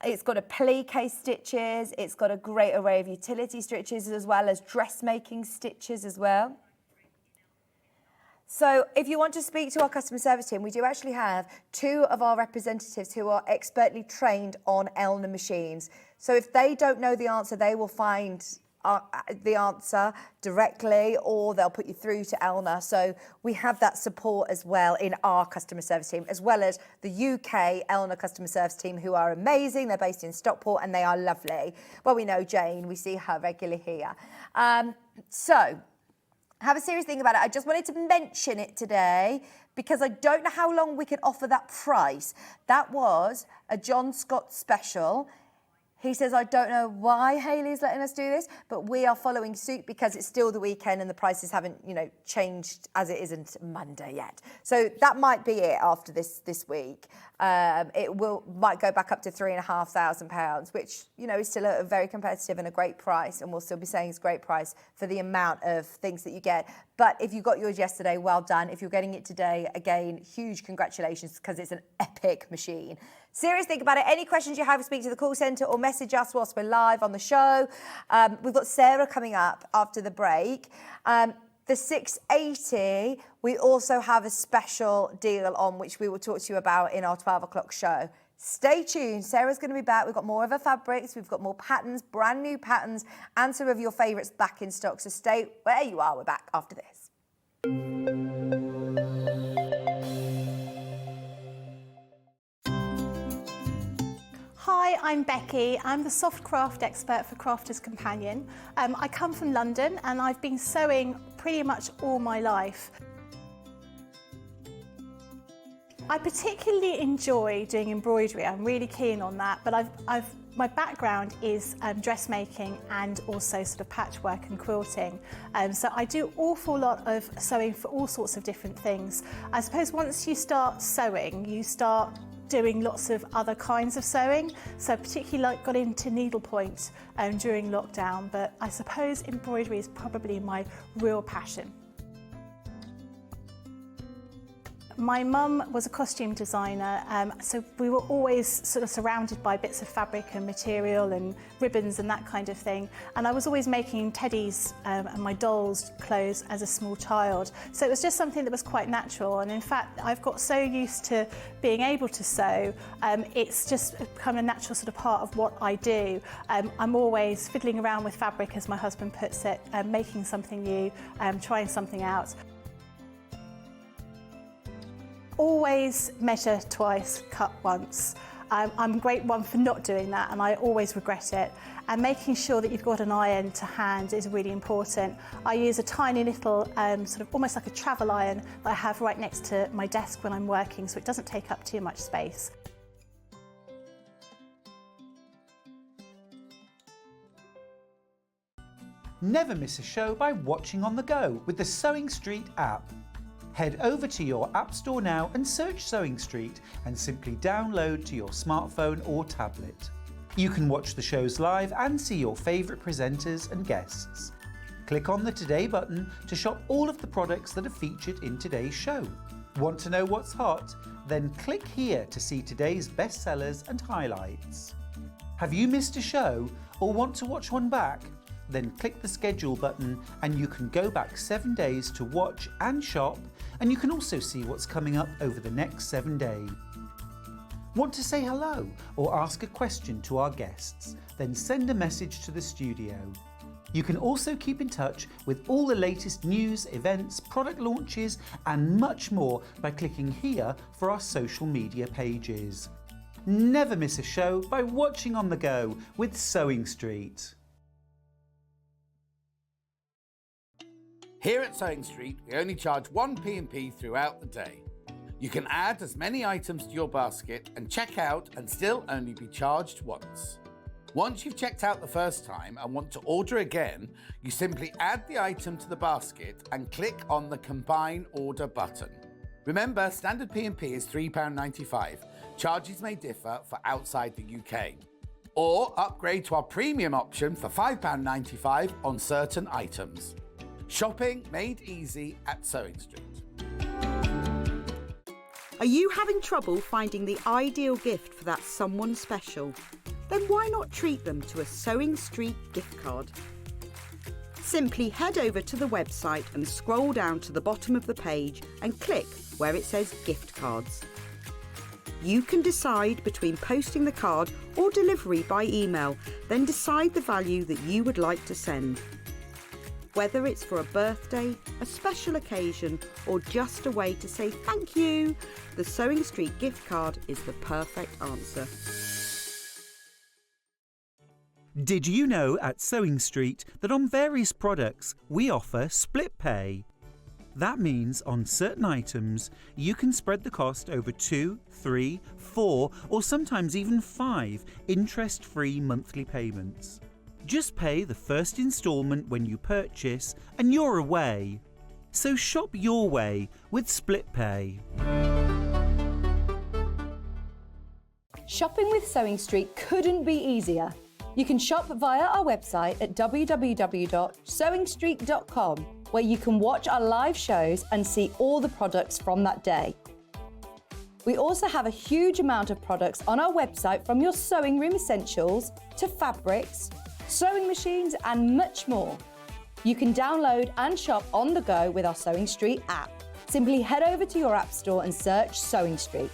It's got a plique stitches. It's got a great array of utility stitches as well as dressmaking stitches as well. So if you want to speak to our customer service team, we do actually have 2 of our representatives who are expertly trained on Elna machines. So if they don't know the answer, they will find the answer directly, or they'll put you through to Elna. So we have that support as well in our customer service team, as well as the UK Elna customer service team, who are amazing. They're based in Stockport and they are lovely. Well, we know Jane, we see her regularly here. So have a serious thing about it. I just wanted to mention it today because I don't know how long we can offer that price. That was a John Scott special. He says, I don't know why Hayley's letting us do this, but we are following suit because it's still the weekend and the prices haven't, changed as it isn't Monday yet. So that might be it after this week. It might go back up to £3,500, which, is still a very competitive and a great price. And we'll still be saying it's a great price for the amount of things that you get. But if you got yours yesterday, well done. If you're getting it today, again, huge congratulations because it's an epic machine. Serious, think about it. Any questions you have, speak to the call centre or message us whilst we're live on the show. We've got Sarah coming up after the break. The 680, we also have a special deal on, which we will talk to you about in our 12 o'clock show. Stay tuned. Sarah's going to be back. We've got more of her fabrics. We've got more patterns, brand new patterns, and some of your favourites back in stock. So stay where you are. We're back after this. Hi, Hi, I'm Becky. I'm the soft craft expert for Crafter's Companion. I come from London and I've been sewing pretty much all my life. I particularly enjoy doing embroidery. I'm really keen on that, but my background is dressmaking and also sort of patchwork and quilting. So I do an awful lot of sewing for all sorts of different things. I suppose once you start sewing, you start doing lots of other kinds of sewing. So particularly got into needlepoint during lockdown, but I suppose embroidery is probably my real passion. My mum was a costume designer, so we were always sort of surrounded by bits of fabric and material and ribbons and that kind of thing. And I was always making teddies and my dolls' clothes as a small child. So it was just something that was quite natural. And in fact, I've got so used to being able to sew, it's just become a natural sort of part of what I do. I'm always fiddling around with fabric, as my husband puts it, making something new, trying something out. Always measure twice, cut once. I'm a great one for not doing that, and I always regret it. And making sure that you've got an iron to hand is really important. I use a tiny little, sort of almost like a travel iron that I have right next to my desk when I'm working, so it doesn't take up too much space. Never miss a show by watching on the go with the Sewing Street app. Head over to your App Store now and search Sewing Street and simply download to your smartphone or tablet. You can watch the shows live and see your favourite presenters and guests. Click on the Today button to shop all of the products that are featured in today's show. Want to know what's hot? Then click here to see today's bestsellers and highlights. Have you missed a show or want to watch one back? Then click the schedule button and you can go back 7 days to watch and shop, and you can also see what's coming up over the next 7 days. Want to say hello or ask a question to our guests? Then send a message to the studio. You can also keep in touch with all the latest news, events, product launches and much more by clicking here for our social media pages. Never miss a show by watching on the go with Sewing Street. Here at Sewing Street, we only charge 1 P&P throughout the day. You can add as many items to your basket and check out and still only be charged once. Once you've checked out the first time and want to order again, you simply add the item to the basket and click on the Combine Order button. Remember, standard P&P is £3.95. Charges may differ for outside the UK. Or upgrade to our premium option for £5.95 on certain items. Shopping made easy at Sewing Street. Are you having trouble finding the ideal gift for that someone special? Then why not treat them to a Sewing Street gift card? Simply head over to the website and scroll down to the bottom of the page and click where it says gift cards. You can decide between posting the card or delivery by email, then decide the value that you would like to send. Whether it's for a birthday, a special occasion, or just a way to say thank you, the Sewing Street gift card is the perfect answer. Did you know at Sewing Street that on various products we offer split pay? That means on certain items you can spread the cost over 2, 3, 4 or sometimes even 5 interest-free monthly payments. Just pay the first instalment when you purchase and you're away. So shop your way with split pay. Shopping with Sewing Street couldn't be easier. You can shop via our website at www.sewingstreet.com, where you can watch our live shows and see all the products from that day. We also have a huge amount of products on our website, from your sewing room essentials to fabrics, sewing machines and much more. You can download and shop on the go with our Sewing Street app. Simply head over to your app store and search Sewing Street.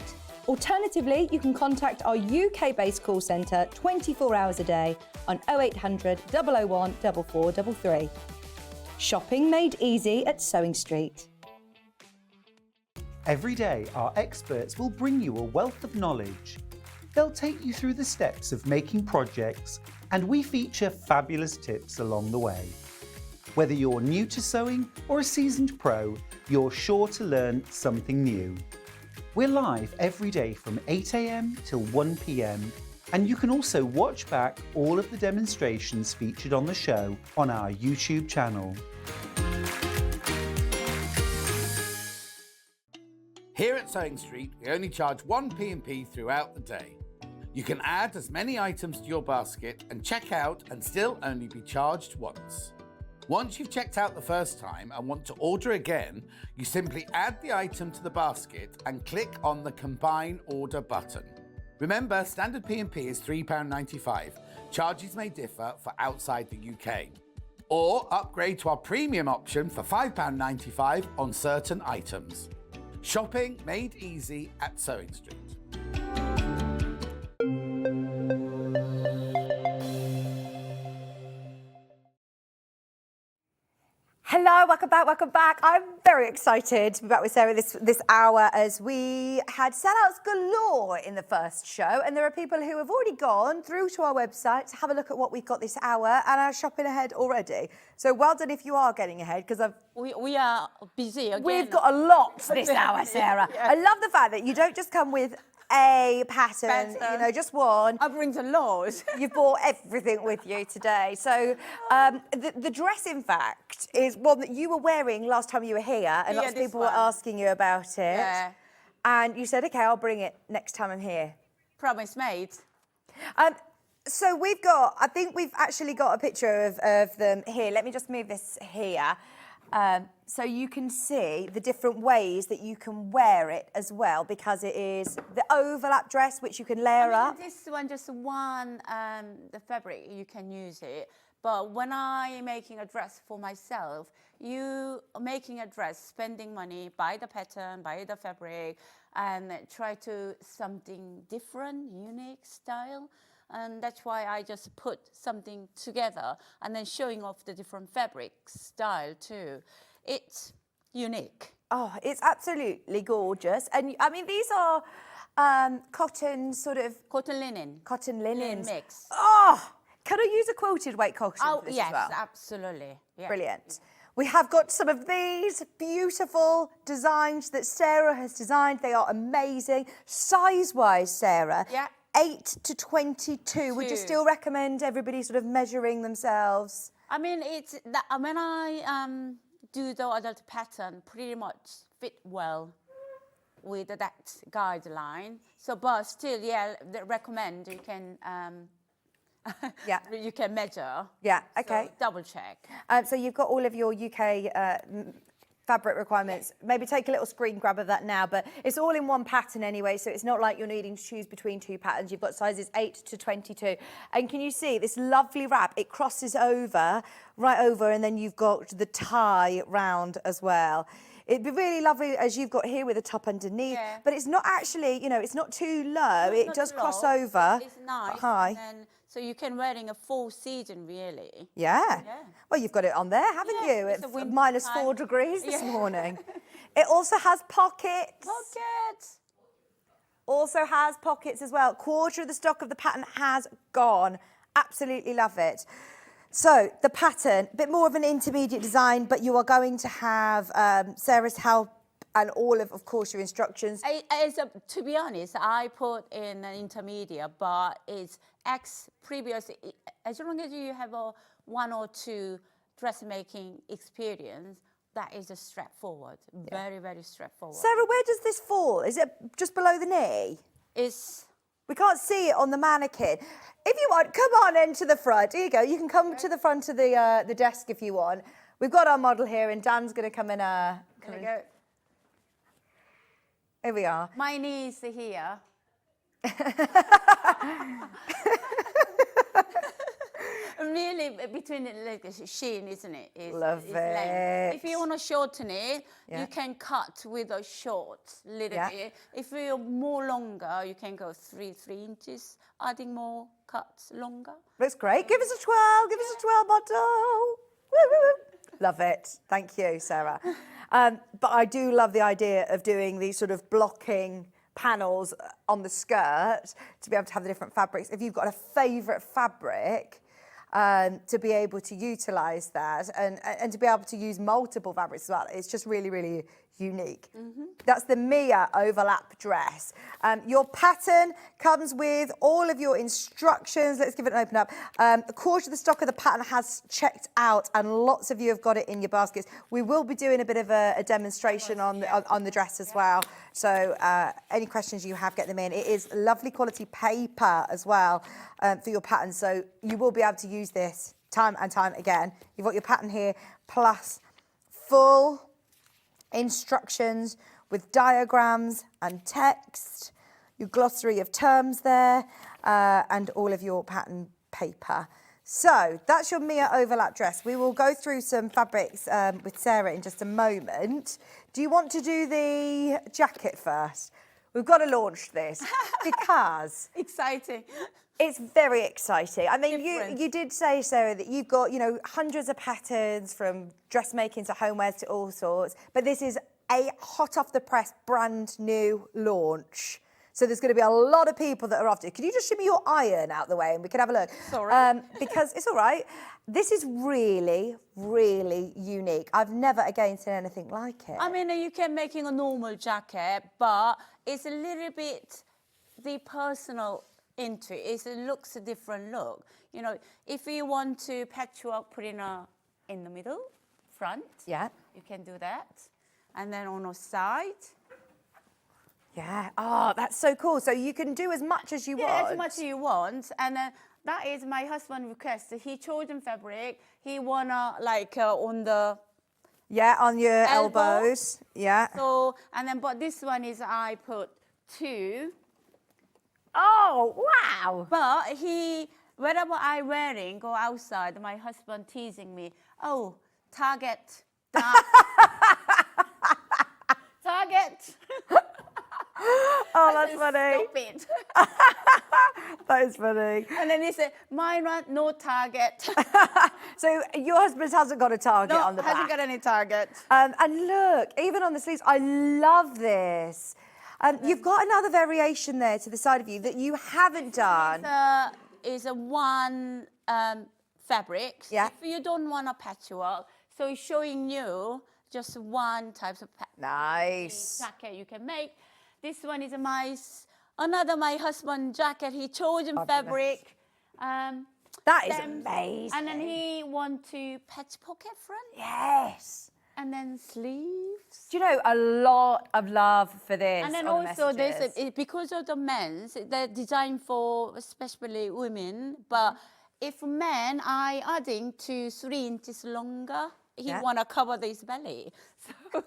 Alternatively, you can contact our UK-based call centre 24 hours a day on 0800 001 4433. Shopping made easy at Sewing Street. Every day, our experts will bring you a wealth of knowledge. They'll take you through the steps of making projects, and we feature fabulous tips along the way. Whether you're new to sewing or a seasoned pro, you're sure to learn something new. We're live every day from 8 a.m. till 1 p.m. and you can also watch back all of the demonstrations featured on the show on our YouTube channel. Here at Sewing Street, we only charge 1 P&P throughout the day. You can add as many items to your basket and check out and still only be charged once. Once you've checked out the first time and want to order again, you simply add the item to the basket and click on the Combine Order button. Remember, standard P&P is £3.95. Charges may differ for outside the UK. Or upgrade to our premium option for £5.95 on certain items. Shopping made easy at Sewing Street. Hello, welcome back. I'm very excited to be back with Sarah this hour as we had sellouts galore in the first show, and there are people who have already gone through to our website to have a look at what we've got this hour and are shopping ahead already. So well done if you are getting ahead, because we are busy again. We've got a lot this hour, Sarah. Yeah. I love the fact that you don't just come with a pattern, you know, just one. I bring the laws. You've brought everything with you today. So the dress, in fact, is one that you were wearing last time you were here, and lots of people were asking you about it. Yeah. And you said, okay, I'll bring it next time I'm here. Promise made. So we've got, I think we've actually got a picture of them here. Let me just move this here. So you can see the different ways that you can wear it as well, because it is the overlap dress, which you can layer up. This one, just one, the fabric, you can use it. But when I'm making a dress for myself, you are making a dress, spending money, buy the pattern, buy the fabric, and try to something different, unique style. And that's why I just put something together and then showing off the different fabric style too. It's unique. Oh, it's absolutely gorgeous. And I mean, these are cotton sort of... Cotton linen. Cotton linens. Mix. Oh, can I use a quilted weight cotton for this yes, as well? absolutely. Yeah. Brilliant. We have got some of these beautiful designs that Sarah has designed. They are amazing. Size-wise, Sarah. Yeah. 8 to 22. Would you still recommend everybody sort of measuring themselves? I mean, it's that when I do the adult pattern, pretty much fit well with that guideline. So, but still, yeah, recommend you can. Yeah. You can measure. Yeah. Okay. So double check. So you've got all of your UK fabric requirements. Maybe take a little screen grab of that now, but it's all in one pattern anyway, so it's not like you're needing to choose between two patterns. You've got sizes 8 to 22. And can you see this lovely wrap? It crosses over, right over, and then you've got the tie round as well. It'd be really lovely, as you've got here, with a top underneath, but it's not actually, you know, it's not too low. It does cross over. It's nice. High. And so you can wear it in a full season, really. Yeah. Well, you've got it on there, haven't you? It's -4 degrees this morning. It also has pockets. Pockets. Also has pockets as well. Quarter of the stock of the pattern has gone. Absolutely love it. So the pattern, a bit more of an intermediate design, but you are going to have Sarah's help and all of course, your instructions. To be honest, I put in an intermediate, but it's previous. As long as you have a 1 or 2 dressmaking experience, that is just straightforward. Very, very straightforward. Sarah, where does this fall? Is it just below the knee? We can't see it on the mannequin. If you want, come on into the front. Here you go. You can come to the front of the desk if you want. We've got our model here, and Dan's going to come in. Go. Here we are. My knees are here. Really, between the legs, sheen, isn't it? Love it. If you want to shorten it, you can cut with a short little bit. If you're more longer, you can go 3 inches, adding more cuts longer. Looks great. Give us a twirl. Give us a twirl, model. Woo, woo, woo. Love it. Thank you, Sarah. But I do love the idea of doing these sort of blocking panels on the skirt to be able to have the different fabrics. If you've got a favourite fabric, to be able to utilise that and to be able to use multiple fabrics as well, it's just really, really unique. That's the Mia overlap dress. Your pattern comes with all of your instructions. Let's give it an open up. A quarter of the stock of the pattern has checked out, and lots of you have got it in your baskets. We will be doing a bit of a demonstration on the dress as well. So any questions you have, get them in. It is lovely quality paper as well for your pattern. So you will be able to use this time and time again. You've got your pattern here, plus full instructions with diagrams and text, your glossary of terms there, and all of your pattern paper. So that's your Mia overlap dress. We will go through some fabrics with Sarah in just a moment. Do you want to do the jacket first? We've got to launch this because Exciting. it's very exciting. I mean, you did say, Sarah, that you've got, hundreds of patterns from dressmaking to homewares to all sorts, but this is a hot off the press, brand new launch. So there's going to be a lot of people that are after it. Can you just shimmy your iron out the way and we can have a look? Sorry. Because it's all right. This is really, really unique. I've never again seen anything like it. I mean, you can make a normal jacket, but it's a little bit the personal into it. It looks a different look. If you want to patchwork, put in the middle, front. Yeah. You can do that. And then on the side. Yeah. Oh, that's so cool. So you can do as much as you want. As much as you want. And that is my husband's request. He chosen fabric. He wanna on the on your elbows. Yeah. So but this one is I put 2. Oh wow! But whenever I wearing go outside, my husband teasing me. Oh, Target. Target. Oh, that's funny. Stupid. That is funny. And then he said, mine no Target. So your husband hasn't got a target on the back? hasn't got any Target. And look, even on the sleeves, I love this. You've got another variation there to the side of you that you haven't done. Is a one fabric. Yeah. If you don't want a patchwork, so it's showing you just one type of jacket you can make. This one is my husband jacket. He chosen fabric. That is amazing. And then he want to patch pocket front. Yes. And then sleeves. Do you know, a lot of love for this. And then also there's because of the men's, they're designed for especially women. But if men are adding to 3 inches longer, he want to cover his belly. So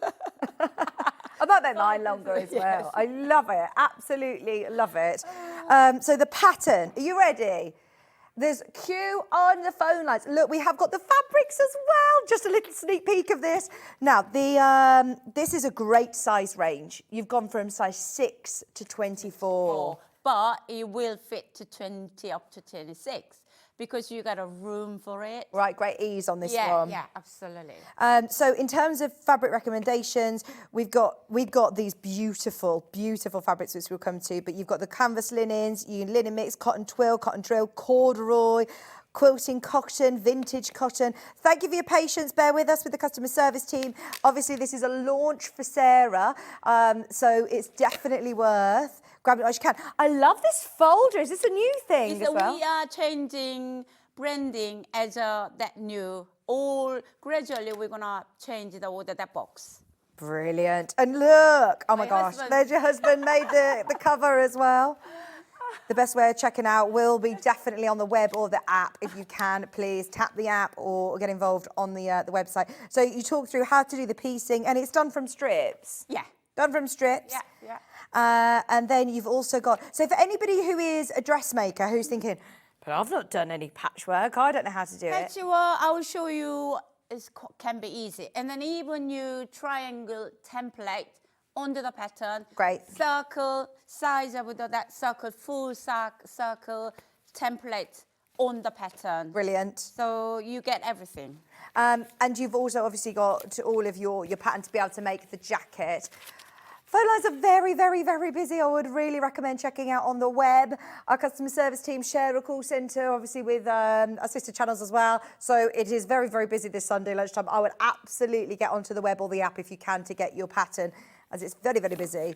I might make mine longer as well. I love it. Absolutely love it. So the pattern, are you ready? There's Q on the phone lines. Look, we have got the fabrics as well. Just a little sneak peek of this. Now, this is a great size range. You've gone from size 6 to 24. But it will fit to 20 up to 26 because you got a room for it. Right, great ease on this one. Yeah, absolutely. So in terms of fabric recommendations, we've got these beautiful, beautiful fabrics which we'll come to, but you've got the canvas linens, linen mix, cotton twill, corduroy, quilting cotton, vintage cotton. Thank you for your patience. Bear with us with the customer service team. Obviously, this is a launch for Sarah, so it's definitely worth grabbing it as you can. I love this folder. Is this a new thing as well? We are changing branding as that new. All gradually, we're gonna change the order that box. Brilliant. And look, oh my gosh, there's your husband made the cover as well. The best way of checking out will be definitely on the web or the app. If you can, please tap the app or get involved on the website. So you talk through how to do the piecing, and it's done from strips. Yeah. Done from strips. Yeah. And then you've also got, so for anybody who is a dressmaker who's thinking, but I've not done any patchwork, I don't know how to do it. Patchwork, I will show you, can be easy. And then even you triangle template under the pattern. Great. Circle, size of that circle, full circle template on the pattern. Brilliant. So you get everything. And you've also obviously got all of your pattern to be able to make the jacket. Phone lines are very, very, very busy. I would really recommend checking out on the web. Our customer service team share a call centre, obviously with our sister channels as well. So it is very, very busy this Sunday lunchtime. I would absolutely get onto the web or the app if you can to get your pattern, as it's very, very busy.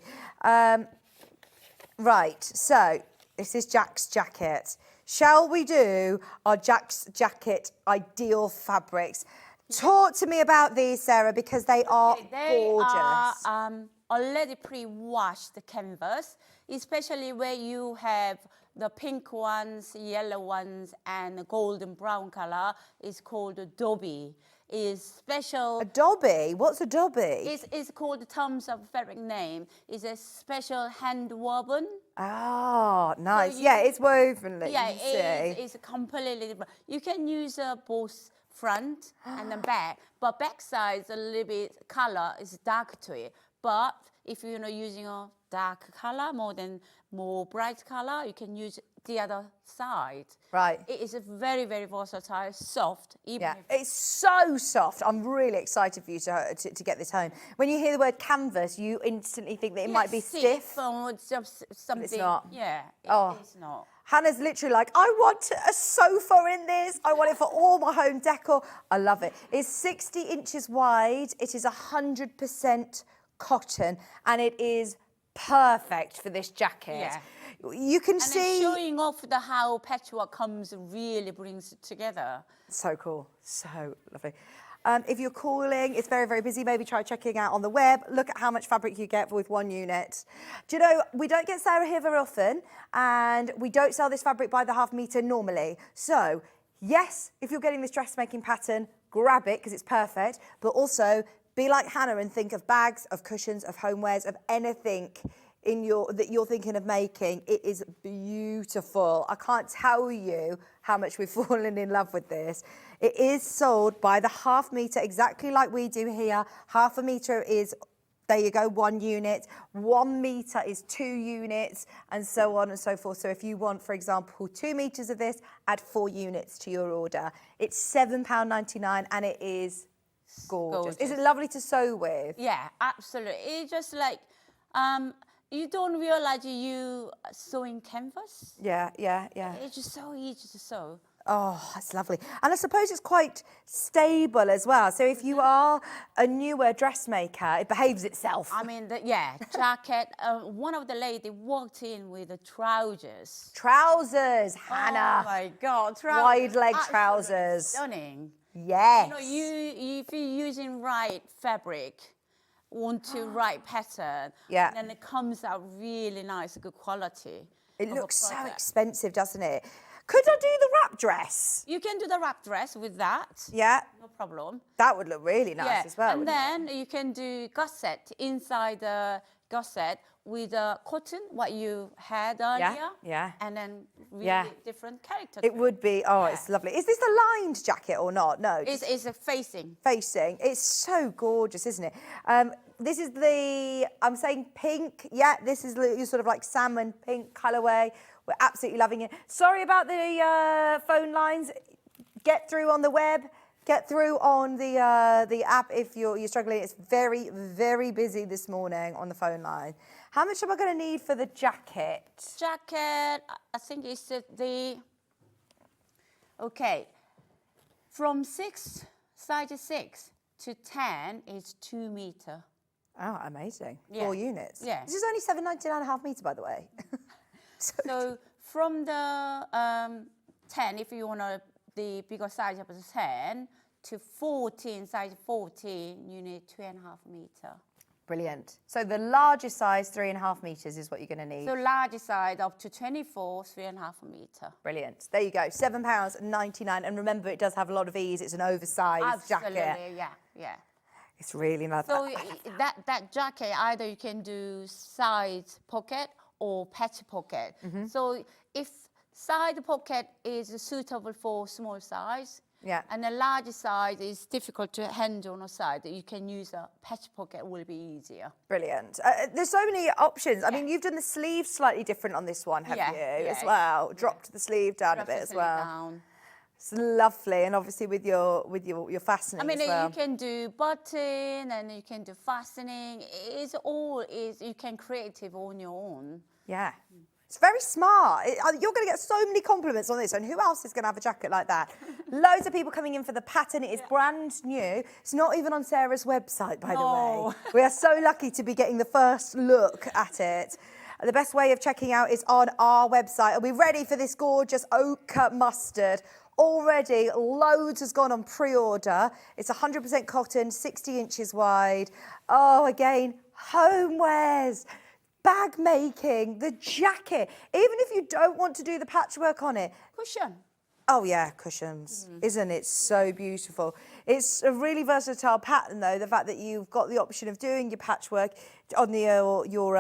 Right, so this is Jack's jacket. Shall we do our Jack's jacket ideal fabrics? Talk to me about these, Sarah, because they are gorgeous. They are already pre-washed canvas, especially where you have the pink ones, yellow ones, and golden brown color. Is called Adobe. Is special. Adobe? What's Adobe? It's called the terms of fabric name. It's a special hand woven. Ah, nice. So yeah, it's woven. Yeah, it's completely different. You can use both front and the back, but back side is a little bit color is dark to it. But if you're not using a dark color, more bright color, you can use the other side. Right. It is a very, very versatile, soft. It's so soft. I'm really excited for you to get this home. When you hear the word canvas, you instantly think that it might be stiff. Or just something. It's not. Yeah, it's not. Hannah's literally like, I want a sofa in this. I want it for all my home decor. I love it. It's 60 inches wide. It is 100% cotton, and it is perfect for this jacket. Yeah. You can see... And showing off how patchwork really brings it together. So cool. So lovely. If you're calling, it's very, very busy. Maybe try checking out on the web. Look at how much fabric you get with one unit. Do you know, we don't get Sarah here very often, and we don't sell this fabric by the half metre normally. So, yes, if you're getting this dressmaking pattern, grab it because it's perfect. But also, be like Hannah and think of bags, of cushions, of homewares, of anything that you're thinking of making. It is beautiful. I can't tell you how much we've fallen in love with this. It is sold by the half metre, exactly like we do here. Half a metre is, there you go, 1 unit. 1 metre is 2 units, and so on and so forth. So if you want, for example, 2 metres of this, add 4 units to your order. It's £7.99, and it is gorgeous. Is it lovely to sew with? Yeah, absolutely. It's just like, you don't realize you sewing canvas. Yeah. It's just so easy to sew. Oh, that's lovely. And I suppose it's quite stable as well. So if you are a newer dressmaker, it behaves itself. I mean, jacket. One of the ladies walked in with the trousers. Trousers, Hannah. Oh my God, trousers. Wide leg trousers. Stunning. Yes. If you're using right fabric, want to right pattern, then it comes out really nice, good quality. It looks so expensive, doesn't it? Could I do the wrap dress? You can do the wrap dress with that. Yeah. No problem. That would look really nice as well. And then you can do gusset inside the gusset with cotton, what you had earlier. Yeah. And then really different character. It would be, it's lovely. Is this a lined jacket or not? No. It's a facing. Facing. It's so gorgeous, isn't it? This is I'm saying pink. Yeah, this is sort of like salmon pink colourway. We're absolutely loving it. Sorry about the phone lines. Get through on the web. Get through on the app if you're struggling. It's very, very busy this morning on the phone line. How much am I going to need for the jacket? Jacket, I think it's from size 6 to 10 is 2 metre. Oh, amazing. 4 units. Yeah. This is only £7.99 a half metre, by the way. So from the 10, if you want the bigger size of the 10, to 14, size 14, you need 2.5 metre. Brilliant. So the largest size, 3.5 metres, is what you're going to need. So larger size up to 24, 3.5 metre. Brilliant. There you go. £7.99. And remember, it does have a lot of ease. It's an oversized jacket. Absolutely, yeah. It's really nice. So that jacket, either you can do side pocket or patch pocket. So if side pocket is suitable for small size, and the large size is difficult to handle on a side, you can use a patch pocket, will be easier. Brilliant. There's so many options. I mean, you've done the sleeve slightly different on this one, have you, as well? Dropped the sleeve down a bit as well. It's lovely, and obviously with your fastening I mean, as well. you can do button and you can do fastening. You can creative on your own. Yeah. It's very smart. You're going to get so many compliments on this, and who else is going to have a jacket like that? Loads of people coming in for the pattern. It is brand new. It's not even on Sarah's website, by the way. We are so lucky to be getting the first look at it. The best way of checking out is on our website. Are we ready for this gorgeous ochre mustard? Already, loads has gone on pre-order. It's 100% cotton, 60 inches wide. Oh, again, homewares, bag making, the jacket. Even if you don't want to do the patchwork on it. Cushion. Oh yeah, cushions. Isn't it so beautiful? It's a really versatile pattern though, the fact that you've got the option of doing your patchwork on your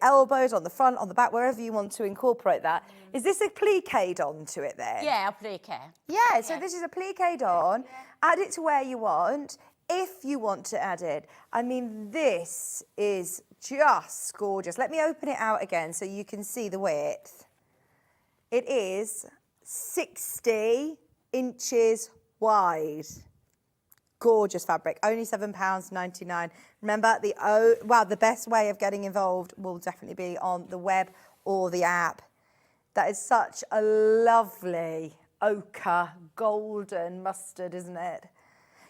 elbows, on the front, on the back, wherever you want to incorporate that. Is this a pliqué on to it then? Yeah, a pliqué. Yeah, so this is a pliqué on. Add it to where you want, if you want to add it. I mean, this is just gorgeous. Let me open it out again so you can see the width. It is 60 inches wide. Gorgeous fabric, only £7.99. Remember, the best way of getting involved will definitely be on the web or the app. That is such a lovely ochre, golden mustard, isn't it?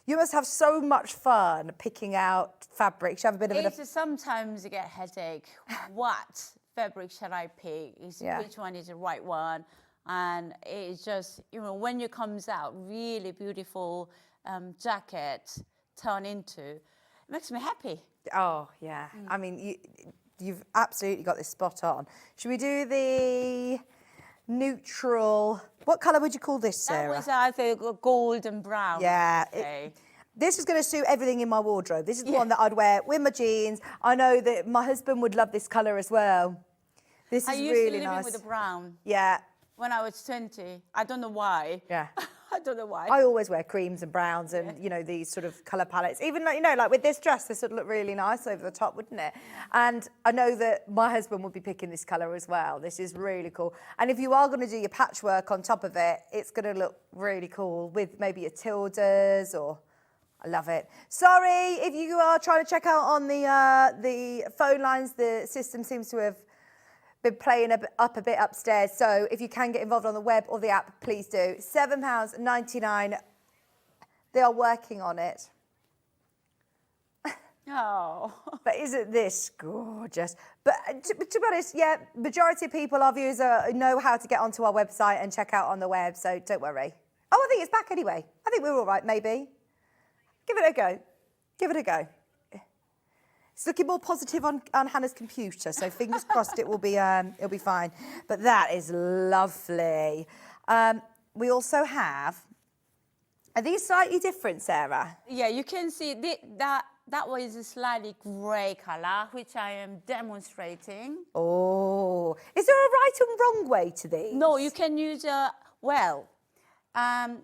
You must have so much fun picking out fabrics. You have a bit of Sometimes you get a headache. What fabric shall I pick? Which one is the right one? And it's just, when it comes out, really beautiful jacket turn into, it makes me happy. Oh, yeah. I mean, you've absolutely got this spot on. Should we do the neutral, what colour would you call this, Sarah? That was, I think, golden brown. Yeah. This is going to suit everything in my wardrobe. This is the one that I'd wear with my jeans. I know that my husband would love this colour as well. This is really nice. I used to live with the brown. Yeah. When I was 20. I don't know why. Yeah. I don't know why. I always wear creams and browns and, these sort of colour palettes. Even, like with this dress, this would look really nice over the top, wouldn't it? And I know that my husband would be picking this colour as well. This is really cool. And if you are going to do your patchwork on top of it, it's going to look really cool with maybe your Tildas or... I love it. Sorry, if you are trying to check out on the phone lines, the system seems to have been playing up a bit upstairs. So if you can get involved on the web or the app, please do. £7.99. They are working on it. Oh. But isn't this gorgeous? But to be honest, yeah, majority of people, our viewers, know how to get onto our website and check out on the web. So don't worry. Oh, I think it's back anyway. I think we're all right, maybe. Give it a go. Give it a go. It's looking more positive on Hannah's computer, so fingers crossed it'll be fine. But that is lovely. We also have. Are these slightly different, Sarah? Yeah, you can see that was a slightly grey colour, which I am demonstrating. Oh, is there a right and wrong way to these? No, you can use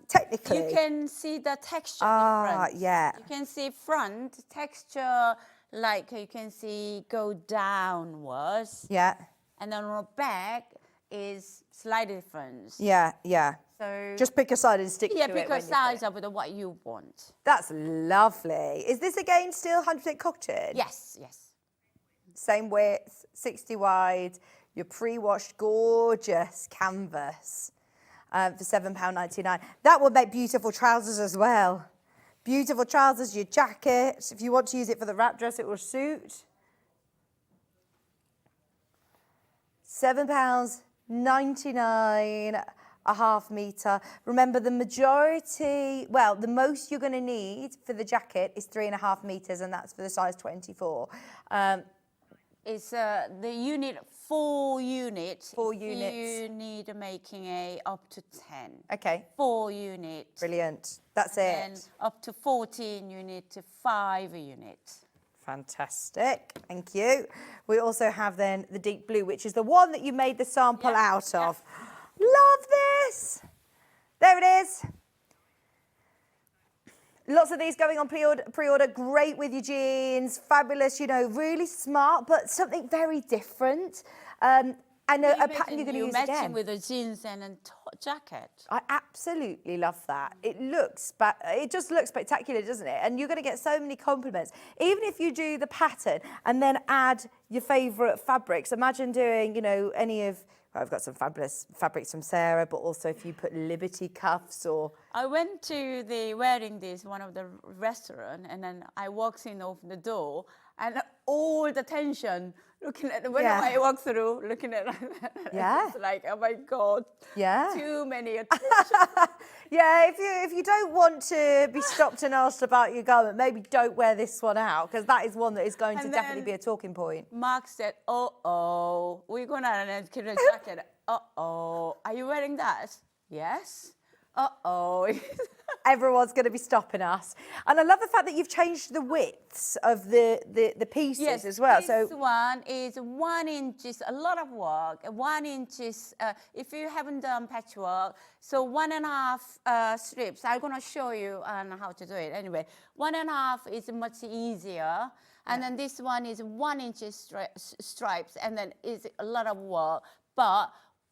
technically, you can see the texture difference. Yeah. You can see front texture, like you can see go downwards. Yeah. And then on the back is slight difference. Yeah, yeah. So just pick a side and stick to it. Yeah, pick a size up with what you want. That's lovely. Is this again still 100% cotton? Yes, yes. Same width, 60 wide. Your pre-washed, gorgeous canvas. For £7.99. That will make beautiful trousers as well. Beautiful trousers, your jacket. If you want to use it for the wrap dress, it will suit. £7.99 a half metre. Remember, the most you're going to need for the jacket is 3.5 metres, and that's for the size 24. It's you need 4 units. 4 units. You need making up to 10. Okay. 4 units. Brilliant. That's it. And up to 14 units to 5 units. Fantastic. Thank you. We also have then the deep blue, which is the one that you made the sample out of. Love this. There it is. Lots of these going on pre-order, great with your jeans, fabulous, really smart, but something very different. And a pattern you're going to use again. Matching with the jeans and a jacket. I absolutely love that. It just looks spectacular, doesn't it? And you're going to get so many compliments. Even if you do the pattern and then add your favourite fabrics. Imagine doing, you know, any of... I've got some fabulous fabrics from Sarah, but also if you put Liberty cuffs or... I went to the wearing this, one of the restaurant, and then I walked in over the door, and all the tension, looking at when I walk through, looking at Yeah. it's like, oh my God, Yeah. too many attention. Yeah, if you don't want to be stopped and asked about your garment, maybe don't wear this one out, because that is one that is going to And definitely then be a talking point. Mark said, oh, we're gonna get a jacket. Are you wearing that? Yes. Everyone's going to be stopping us. And I love the fact that you've changed the widths of the pieces as well. This one is 1 inch, a lot of work. 1 inch, if you haven't done patchwork, so 1.5 strips. I'm going to show you how to do it. Anyway, 1.5 is much easier. And then this one is 1 inch stripes, and then it's a lot of work. But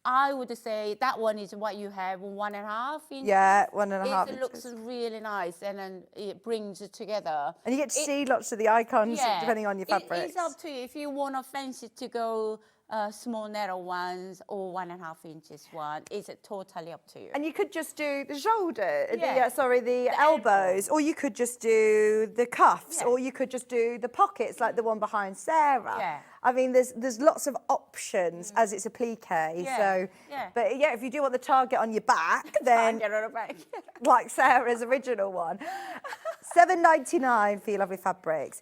I would say that one is what you have, 1.5 inches. Yeah, 1.5 It looks really nice, and then it brings it together. And you get to see lots of the icons depending on your fabrics. It's up to you. If you want to fancy to go small narrow ones or 1.5 inches one, it's totally up to you. And you could just do the shoulder, Yeah. the elbows, or you could just do the cuffs, or you could just do the pockets like the one behind Sarah. Yeah. I mean, there's lots of options as it's a plique. So, but yeah, if you do want the target on your back, then Target on the back. like Sarah's original one, $7.99 for your lovely fabrics.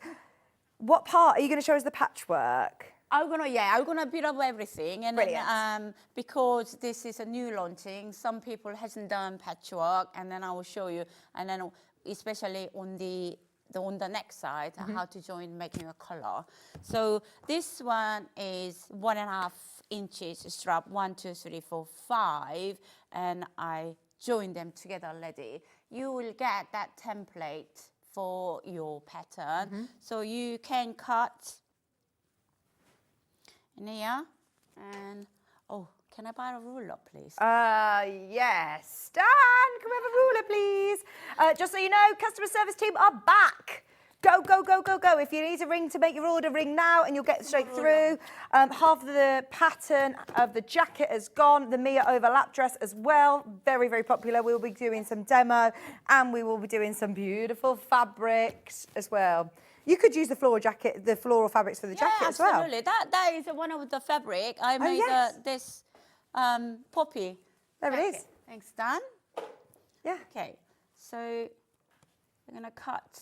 What part are you going to show us the patchwork? I'm gonna build up everything, and Brilliant. then, because this is a new launching, some people hasn't done patchwork, and then I will show you, and then especially on the next side, how to join making a color. So this one is 1.5 inches strap, 1, 2, 3, 4, 5, and I join them together already. You will get that template for your pattern, so you can cut in here, and can I buy a ruler, please? Yes. Dan, can we have a ruler, please? Just so you know, customer service team are back. Go, go, go, go, go. If you need a ring to make your order, ring now and you'll get straight through. Half of the pattern of the jacket has gone. The Mia overlap dress as well. Very, very popular. We'll be doing some demo and we will be doing some beautiful fabrics as well. You could use the floral fabrics for the jacket as well. Absolutely. That is one of the fabric. I made this poppy. There it is. Thanks, Dan. Yeah. Okay, so we're going to cut.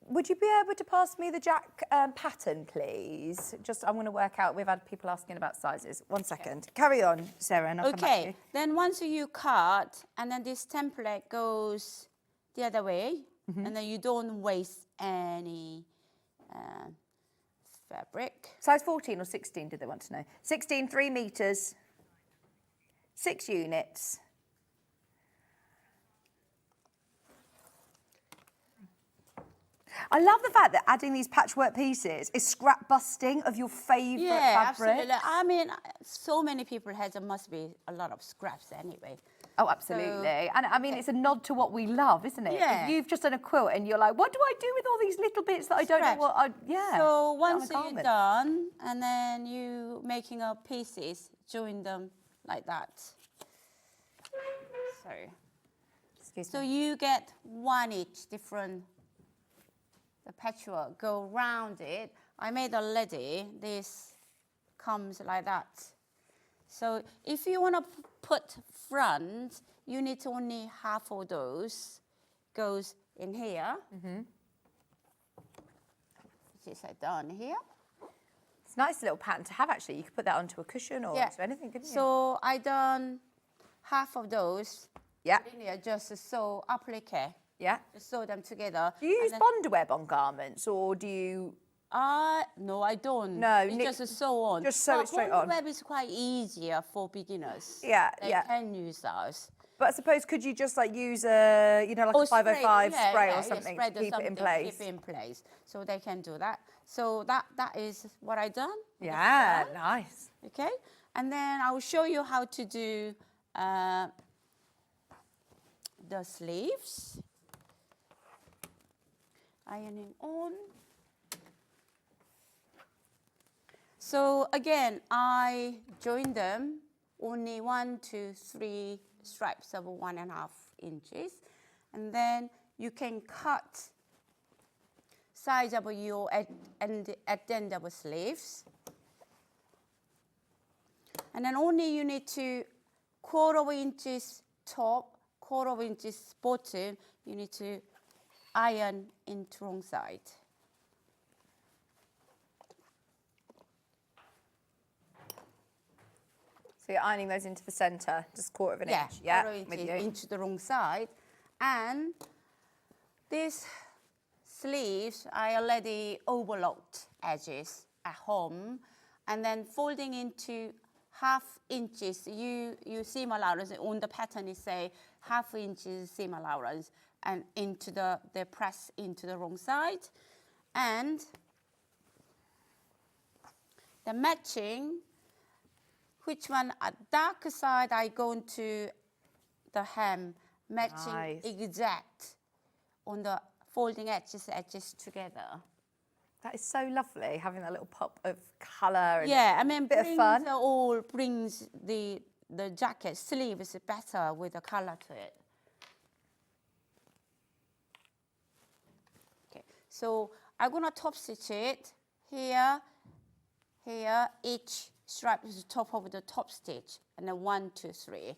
Would you be able to pass me the Jack pattern, please? Just, I'm going to work out. We've had people asking about sizes. 1 second. Carry on, Sarah, and I'll come back to you. Then once you cut, and then this template goes the other way, and then you don't waste any fabric. Size 14 or 16, did they want to know? 16, 3 metres, 6 units. I love the fact that adding these patchwork pieces is scrap busting of your favourite fabric. Absolutely. I mean, so many people have, there must be a lot of scraps anyway. Oh, absolutely. And I mean, it's a nod to what we love, isn't it? Yeah. If you've just done a quilt and you're like, what do I do with all these little bits that I don't know what So once you're done, and then you making up pieces, join them like that. So you get 1 each different. The patchwork go round it. I made already. This comes like that. So if you want to put front, you need to only half of those goes in here. Which is done here. It's a nice little pattern to have, actually. You could put that onto a cushion or onto anything, couldn't you? So I done half of those. Yeah. In here, just sew applique. Yeah. Just sew them together. Do you use bond web on garments, or do you? No, I don't. No, it's just sew on. Just sew it straight on. Bond web is quite easier for beginners. Yeah, They can use those. But I suppose could you just like use a, you know, like a 505 spray or something to keep it in place? Keep it in place. So they can do that. So that is what I done. Yeah, nice. Okay, and then I will show you how to do the sleeves. Ironing on. So again, I joined them only 1, 2, 3 stripes of 1.5 inches, and then you can cut size of your at the end of the sleeves, and then only you need to 1/4 inches top, 1/4 inches bottom. You need to iron into wrong side. So you're ironing those into the centre, just 1/4 inch. Yeah, with you. into the wrong side. And these sleeves, I already overlocked edges at home, and then folding into 1/2 inches. You seam allowance on the pattern. It say 1/2 inches seam allowance, and into the press into the wrong side, and the matching. Which one? Darker side, I go into the hem, matching exact on the folding edges together. That is so lovely, having that little pop of colour and yeah, I mean, a bit of fun. Brings the jacket sleeves better with the colour to it. Okay, so I'm gonna top stitch it here, each stripe is the top of the top stitch, and then 1, 2, 3.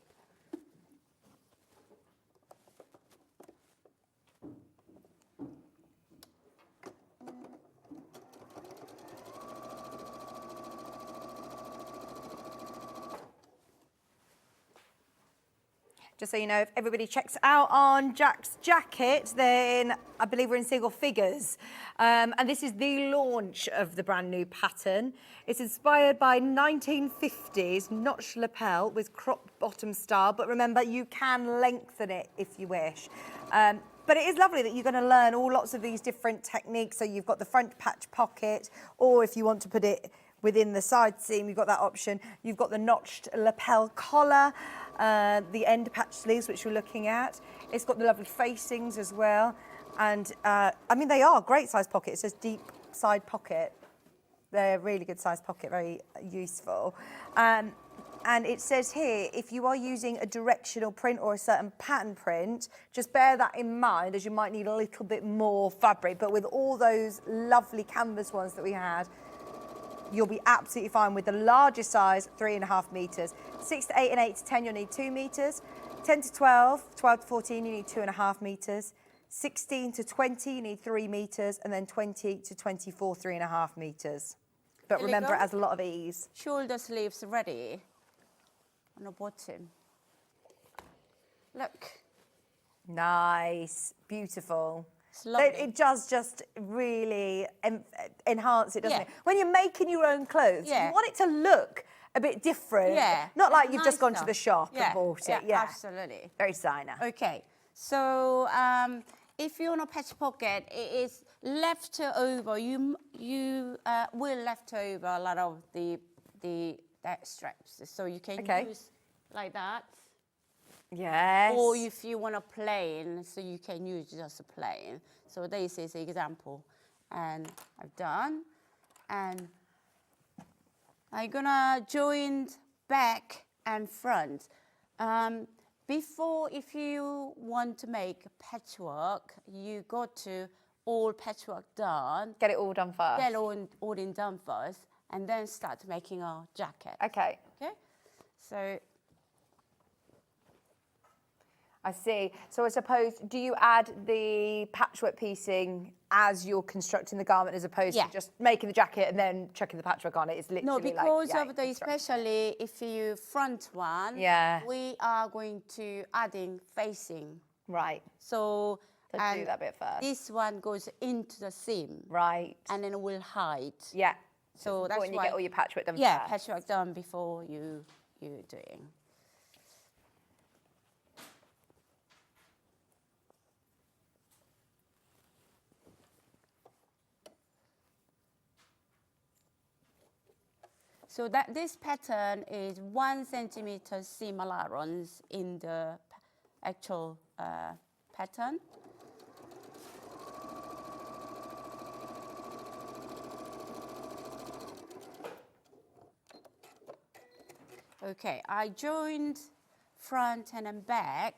Just so you know, if everybody checks out on Jack's jacket, then I believe we're in single figures. And this is the launch of the brand new pattern. It's inspired by 1950s notched lapel with cropped bottom style, but remember, you can lengthen it if you wish. But it is lovely that you're going to learn lots of these different techniques. So you've got the front patch pocket, or if you want to put it within the side seam, you've got that option. You've got the notched lapel collar, the end patch sleeves, which you're looking at. It's got the lovely facings as well. And I mean, they are great size pockets. It says deep side pocket. They're a really good size pocket, very useful. And it says here, if you are using a directional print or a certain pattern print, just bear that in mind, as you might need a little bit more fabric. But with all those lovely canvas ones that we had, you'll be absolutely fine with the largest size, 3.5 metres. 6 to 8 and 8 to 10, you'll need 2 metres. 10 to 12, 12 to 14, you need 2.5 metres. 16 to 20, you need 3 metres. And then 20 to 24, 3.5 metres. But remember, it has a lot of ease. Shoulder sleeves ready on the bottom. Look. Nice, beautiful. It does just really enhance it, doesn't Yeah. it? When you're making your own clothes, Yeah. you want it to look a bit different. Yeah. Not like you've just Nicer. gone to the shop Yeah. and bought it. Yeah, absolutely. Very designer. Okay, so if you're on a patch pocket, it is left over. You will left over a lot of the straps, so you can use like that. Yes. Or if you want a plain, so you can use just a plain. So this is an example, and I've done, and I'm gonna join back and front. Before, if you want to make patchwork, you got to all patchwork done. Get it all done first. Get all done first, and then start making a jacket. Okay. Okay, so. I see. So I suppose, do you add the patchwork piecing as you're constructing the garment, as opposed to just making the jacket and then chucking the patchwork on it? It's literally No, because like, of the, especially if you front one, we are going to adding facing. Right. So let's do that bit first. This one goes into the seam. Right. And then it will hide. Yeah. So that's why you get all your patchwork done Yeah, first. patchwork done before you doing. So that this pattern is 1 centimeter seam allowance in the actual pattern. Okay, I joined front and then back.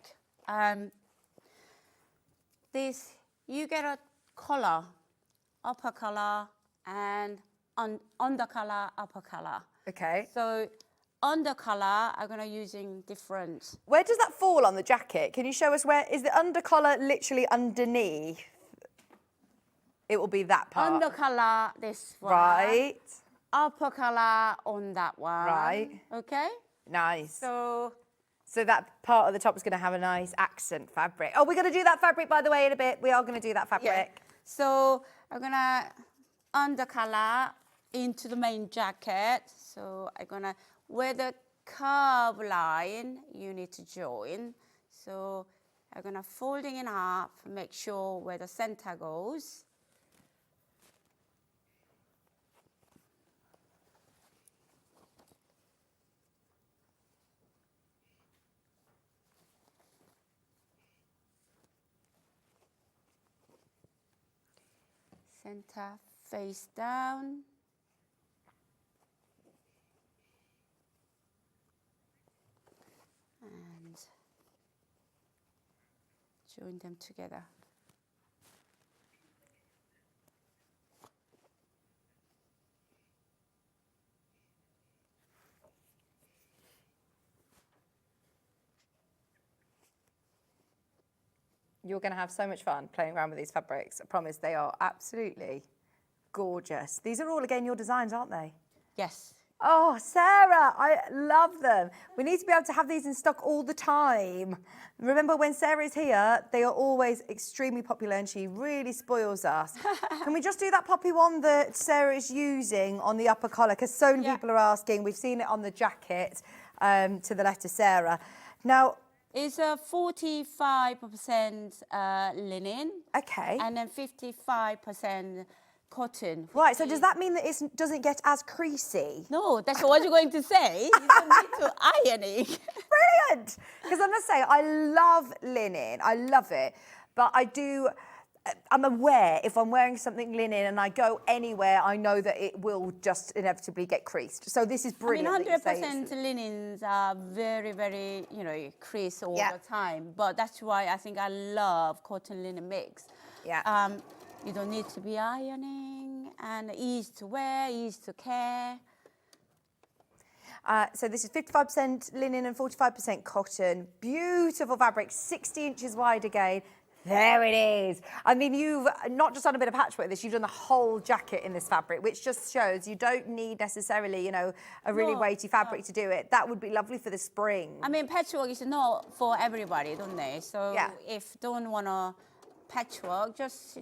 This, you get a collar, upper collar, and under collar, upper collar. Okay. So under collar, I'm gonna using different. Where does that fall on the jacket? Can you show us where, is the under collar literally underneath? It will be that part. Under collar, this one. Right. Upper collar on that one. Right. Okay? Nice. So that part of the top is going to have a nice accent fabric. Oh, we're going to do that fabric, by the way, in a bit. We are going to do that fabric. yeah. So I'm gonna under collar into the main jacket. So I'm gonna, where the curve line, you need to join. So I'm gonna folding it up, make sure where the center goes. Center face down. And join them together. You're going to have so much fun playing around with these fabrics. I promise, they are absolutely gorgeous. These are all, again, your designs, aren't they? Yes. Oh, Sarah, I love them. We need to be able to have these in stock all the time. Remember, when Sarah's here, they are always extremely popular and she really spoils us. Can we just do that poppy one that Sarah is using on the upper collar? Because so many people are asking. We've seen it on the jacket to the letter Sarah. Now, it's a 45% linen. Okay. And then 55% cotton. Right, so does that mean that it doesn't get as creasy? No, that's what you're going to say. You don't need to ironing. Brilliant! Because I must say, I love linen. I love it. But I'm aware if I'm wearing something linen and I go anywhere, I know that it will just inevitably get creased. So this is brilliant. I mean, 100% linens are very, very, crease all the time. But that's why I think I love cotton linen mix. Yeah. You don't need to be ironing, and easy to wear, easy to care. So this is 55% linen and 45% cotton. Beautiful fabric, 60 inches wide again. There it is. I mean, you've not just done a bit of patchwork with this, you've done the whole jacket in this fabric, which just shows you don't need necessarily, a really weighty fabric to do it. That would be lovely for the spring. I mean, patchwork is not for everybody, don't they? So if don't want to patchwork, just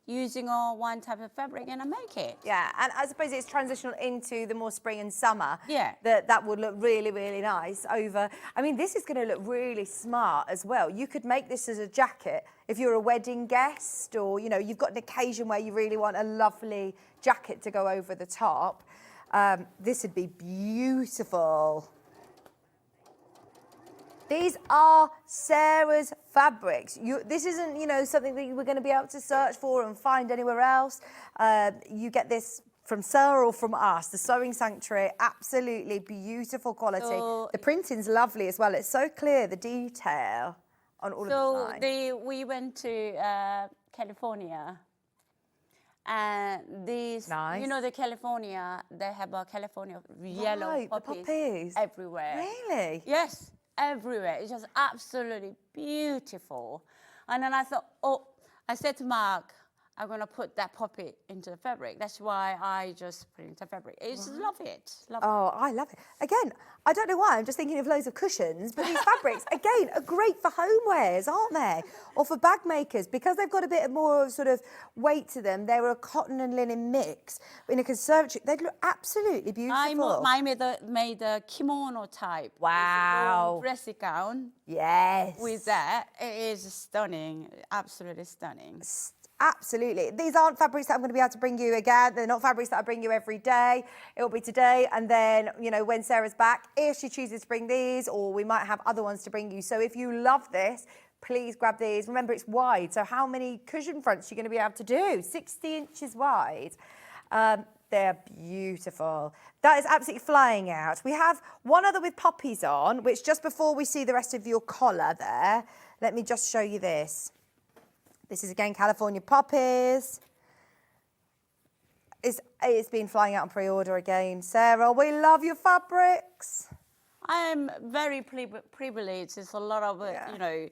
using one type of fabric and make it. Yeah, and I suppose it's transitional into the more spring and summer. Yeah. That would look really, really nice over. I mean, this is going to look really smart as well. You could make this as a jacket if you're a wedding guest or, you've got an occasion where you really want a lovely jacket to go over the top. This would be beautiful. These are Sarah's fabrics. This isn't, something that you were going to be able to search for and find anywhere else. You get this from Sarah or from us, the Sewing Sanctuary. Absolutely beautiful quality. The printing's lovely as well. It's so clear, the detail on all of the designs. So we went to California. And these, nice. The California, they have a California yellow poppies everywhere. Really? Yes. Everywhere. It's just absolutely beautiful. And then I thought, I said to Mark, I'm going to put that poppy into the fabric. That's why I just put it into fabric. I just love it. I love it. Again, I don't know why, I'm just thinking of loads of cushions, but these fabrics, again, are great for homewares, aren't they? Or for bag makers, because they've got a bit more sort of weight to them. They're a cotton and linen mix. In a conservatory, they look absolutely beautiful. I made a kimono type. Wow. Dressy gown. Yes. With that, it is stunning, absolutely stunning. Absolutely. These aren't fabrics that I'm going to be able to bring you again. They're not fabrics that I bring you every day. It'll be today and then, you know, when Sarah's back, if she chooses to bring these, or we might have other ones to bring you. So if you love this, please grab these. Remember, it's wide. So how many cushion fronts are you going to be able to do? 60 inches wide. They're beautiful. That is absolutely flying out. We have one other with poppies on, which just before we see the rest of your collar there, let me just show you this. This is again California poppies. It's been flying out on pre-order again. Sarah, we love your fabrics. I am very privileged. There's a lot of, you know,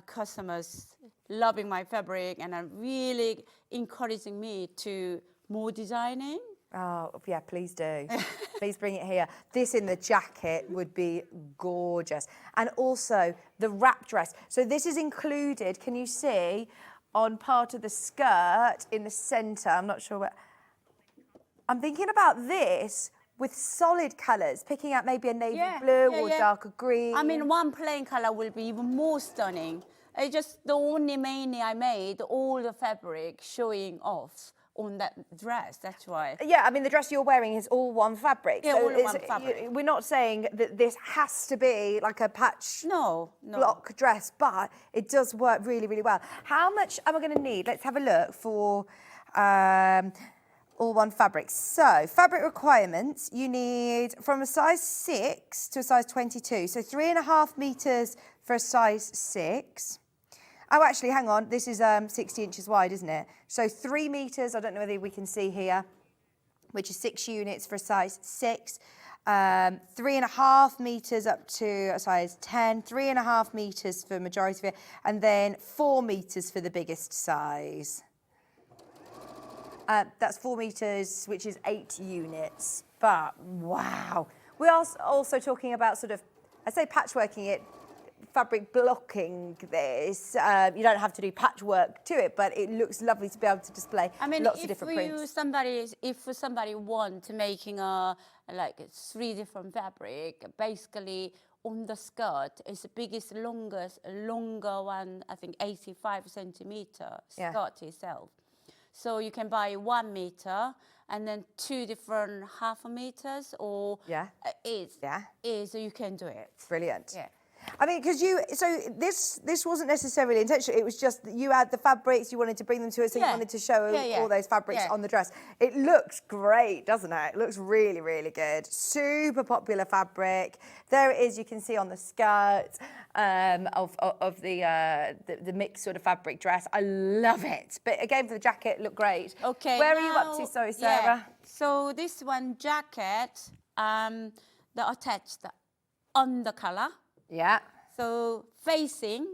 customers loving my fabric and are really encouraging me to more designing. Oh, yeah, please do. Please bring it here. This in the jacket would be gorgeous. And also the wrap dress. So this is included, can you see, on part of the skirt in the centre. I'm not sure where. I'm thinking about this with solid colours, picking out maybe a navy blue or darker green. I mean, one plain colour will be even more stunning. It's just the only mainly I made, all the fabric showing off on that dress, that's why. Yeah, I mean, the dress you're wearing is all one fabric. Yeah, so all one fabric. We're not saying that this has to be like a patch block dress, but it does work really, really well. How much am I going to need? Let's have a look for all one fabric. So, fabric requirements, you need from a size 6 to a size 22. So 3.5 metres for a size 6. Oh, actually, hang on. This is 60 inches wide, isn't it? So 3 metres, I don't know whether we can see here, which is 6 units for a size 6. 3.5 metres up to a size 10. 3.5 metres for majority of it. And then 4 metres for the biggest size. That's 4 metres, which is 8 units. But, wow. We are also talking about sort of, I say patchworking it, fabric blocking this. You don't have to do patchwork to it, but it looks lovely to be able to display lots of different prints. If somebody want to making like 3 different fabric, basically on the skirt is the biggest, longer one, I think 85 centimeter skirt itself. So you can buy 1 meter and then 2 different half meters, or so you can do it. Brilliant. Yeah. I mean, because this wasn't necessarily intentional. It was just that you had the fabrics, you wanted to bring them to us, so you wanted to show all those fabrics on the dress. It looks great, doesn't it? It looks really, really good. Super popular fabric. There it is. You can see on the skirt of the mixed sort of fabric dress. I love it. But again, for the jacket, look great. Okay. Where are you up to? Sorry, Sarah. Yeah. So this one jacket, the attached on the collar. Yeah. So facing,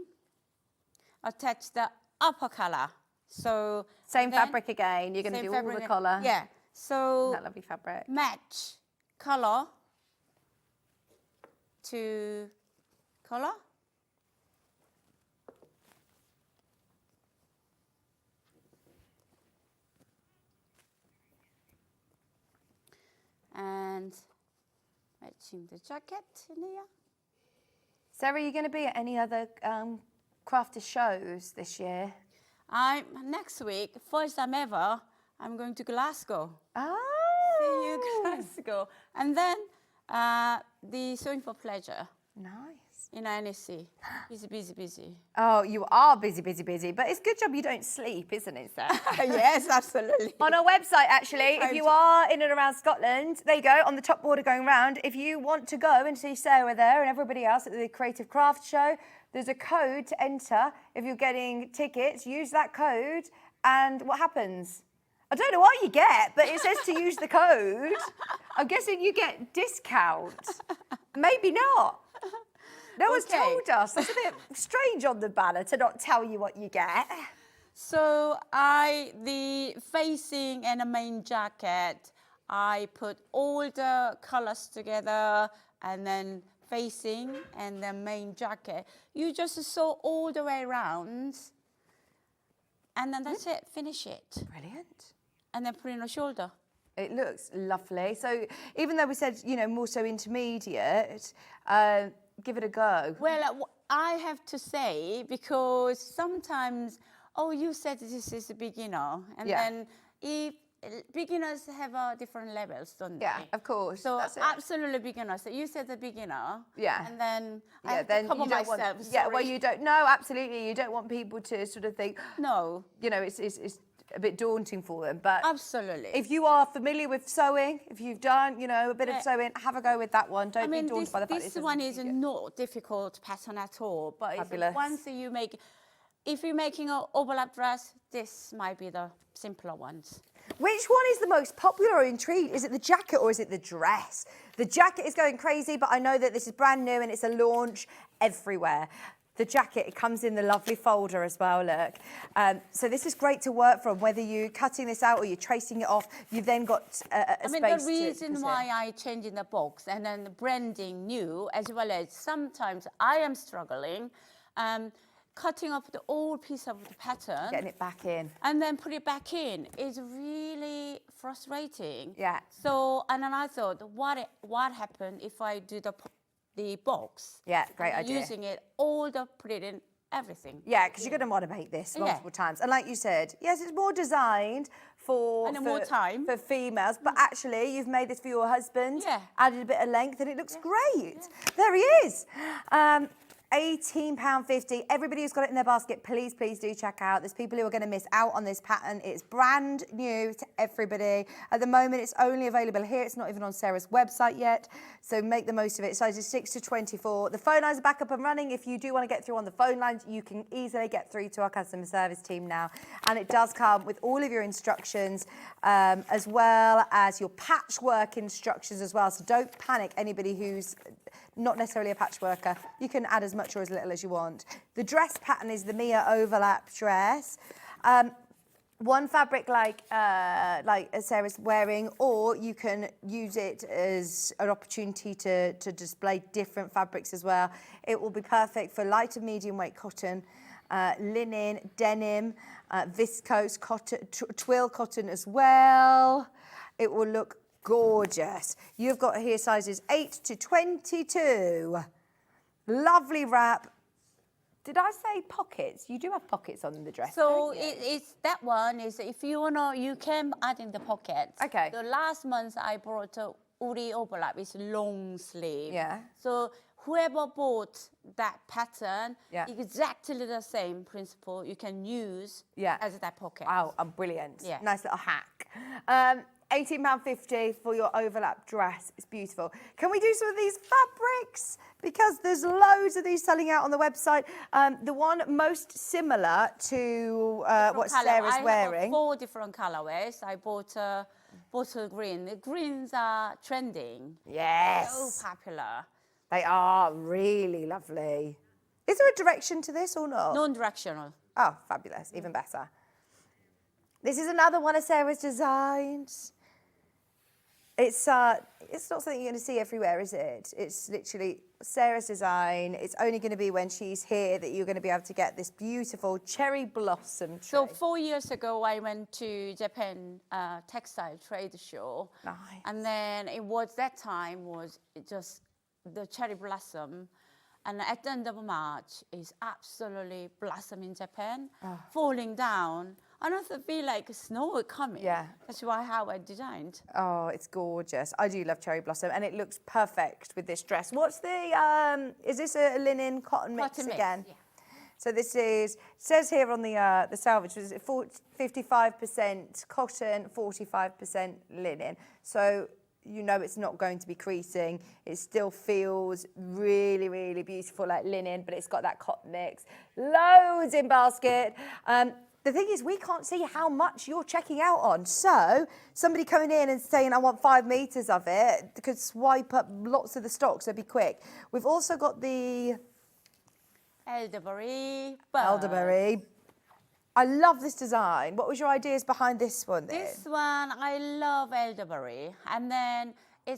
attach the upper collar. So same fabric again. You're going to do all the collar. Yeah. So that lovely fabric. Match color to color. And matching the jacket in here. Sarah, are you going to be at any other crafters shows this year? Next week, first time ever, I'm going to Glasgow. Oh! See you, Glasgow. And then the Sewing for Pleasure. Nice. In NSC. Busy. Oh, you are busy. But it's a good job you don't sleep, isn't it, Sarah? Yes, absolutely. On our website, actually, if you are in and around Scotland, there you go, on the top border going round. If you want to go and see Sarah there and everybody else at the Creative Craft Show, there's a code to enter. If you're getting tickets, use that code, and what happens? I don't know what you get, but it says to use the code. I'm guessing you get discount. Maybe not. No one's told us. It's a bit strange on the banner to not tell you what you get. So the facing and the main jacket, I put all the colors together, and then facing and the main jacket. You just sew all the way around, and then that's it, finish it. Brilliant. And then put it on the shoulder. It looks lovely. So even though we said, more so intermediate, give it a go. Well, I have to say, because sometimes oh, you said this is a beginner. And Yeah. then if beginners have different levels, don't they? Yeah, of course. So that's it. absolutely beginner. So you said the beginner. Yeah. And then I Yeah, have then to cover you don't myself. want. Yeah, well, sorry. you don't. No, absolutely, you don't want people to sort of think. No. You know, it's a bit daunting for them. But Absolutely. if you are familiar with sewing, if you've done, you know, a bit of sewing, have a go with that one. Don't be daunted by the fact this it one doesn't is not difficult pattern at all. But Fabulous. it's once you make, if you're making an overlap dress, this might be the simpler ones. Which one is the most popular or intrigued? Is it the jacket or is it the dress? The jacket is going crazy, but I know that this is brand new and it's a launch everywhere. The jacket, it comes in the lovely folder as well, look. So this is great to work from, whether you're cutting this out or you're tracing it off, you've then got a I mean, space the reason to why I change in the box and then the branding new, as well as sometimes I am struggling, cutting off the old piece of the pattern. getting it back in. And then put it back in is really frustrating. Yeah. So, and then I thought, what happened if I do the box? Yeah, great and idea. Using it, all the put it in everything. Yeah, because you're going to want to make this multiple times. And like you said, yes, it's more designed for more time. for females, but actually you've made this for your husband, added a bit of length, and it looks great. There he is. £18.50. Everybody who's got it in their basket, please do check out. There's people who are going to miss out on this pattern. It's brand new to everybody. At the moment, it's only available here. It's not even on Sarah's website yet, so make the most of it. Sizes 6 to 24. The phone lines are back up and running. If you do want to get through on the phone lines, you can easily get through to our customer service team now. And it does come with all of your instructions, as well as your patchwork instructions as well. So don't panic, anybody who's not necessarily a patchworker. You can add as much or as little as you want. The dress pattern is the Mia overlap dress. One fabric like Sarah's wearing, or you can use it as an opportunity to display different fabrics as well. It will be perfect for light and medium weight cotton, linen, denim, viscose, cotton, twill cotton as well. It will look gorgeous. You've got here sizes 8 to 22. Lovely wrap. Did I say pockets? You do have pockets on the dress. So it's that one is if you wanna, you can add in the pockets. Okay. The last month I brought a Willi overlap. It's long sleeve. Yeah. So whoever bought that pattern, Yeah. exactly the same principle you can use as that pocket. Wow, brilliant. Yeah. Nice little hack. £18.50 for your overlap dress. It's beautiful. Can we do some of these fabrics? Because there's loads of these selling out on the website. The one most similar to what Sarah's wearing. I have 4 different colorways. I bought bottle green. The greens are trending. Yes. So popular. They are really lovely. Is there a direction to this or not? Non-directional. Oh, fabulous. Even better. This is another one of Sarah's designs. It's not something you're going to see everywhere, is it? It's literally Sarah's design. It's only going to be when she's here that you're going to be able to get this beautiful cherry blossom tray. So 4 years ago, I went to Japan textile trade show. Nice. And then it was that time was just the cherry blossom. And at the end of March, it's absolutely blossom in Japan, falling down. And I feel like snow coming. Yeah. That's how I designed. Oh, it's gorgeous. I do love cherry blossom, and it looks perfect with this dress. What's the, is this a linen cotton mix again? Yeah. So this is, it says here on the salvage, is it 55% cotton, 45% linen. So you know it's not going to be creasing. It still feels really, really beautiful like linen, but it's got that cotton mix. Loads in basket. The thing is, we can't see how much you're checking out on. So somebody coming in and saying, I want 5 meters of it, could swipe up lots of the stock, so be quick. We've also got the Elderberry. elderberry. I love this design. What was your ideas behind this one then? This one, I love elderberry. And then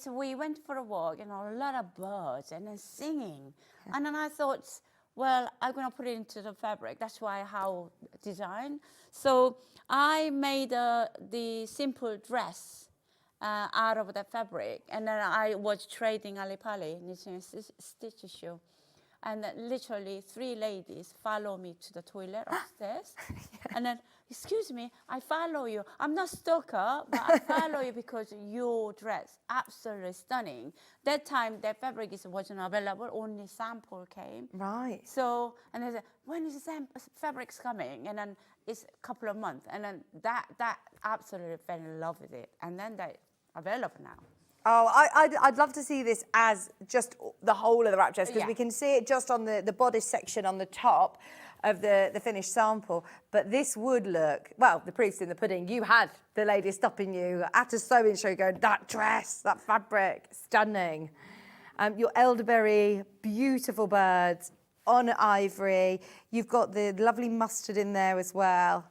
we went for a walk and a lot of birds and then singing. Yeah. And then I thought, well, I'm going to put it into the fabric. That's why how design. So I made the simple dress out of the fabric. And then I was trading Alipali, knitting stitch show. And then literally 3 ladies follow me to the toilet upstairs. And then, excuse me, I follow you. I'm not stalker, but I follow you because your dress absolutely stunning. That time, that fabric wasn't available. Only sample came. Right. So, and they said, when is the fabric's coming? And then it's a couple of months. And then that absolutely fell in love with it. And then they're available now. Oh, I'd love to see this as just the whole of the wrap dress, because we can see it just on the bodice section on the top of the finished sample. But this would look, well, the proof's in the pudding. You had the lady stopping you at a sewing show going, that dress, that fabric, stunning. Your elderberry, beautiful birds on ivory. You've got the lovely mustard in there as well.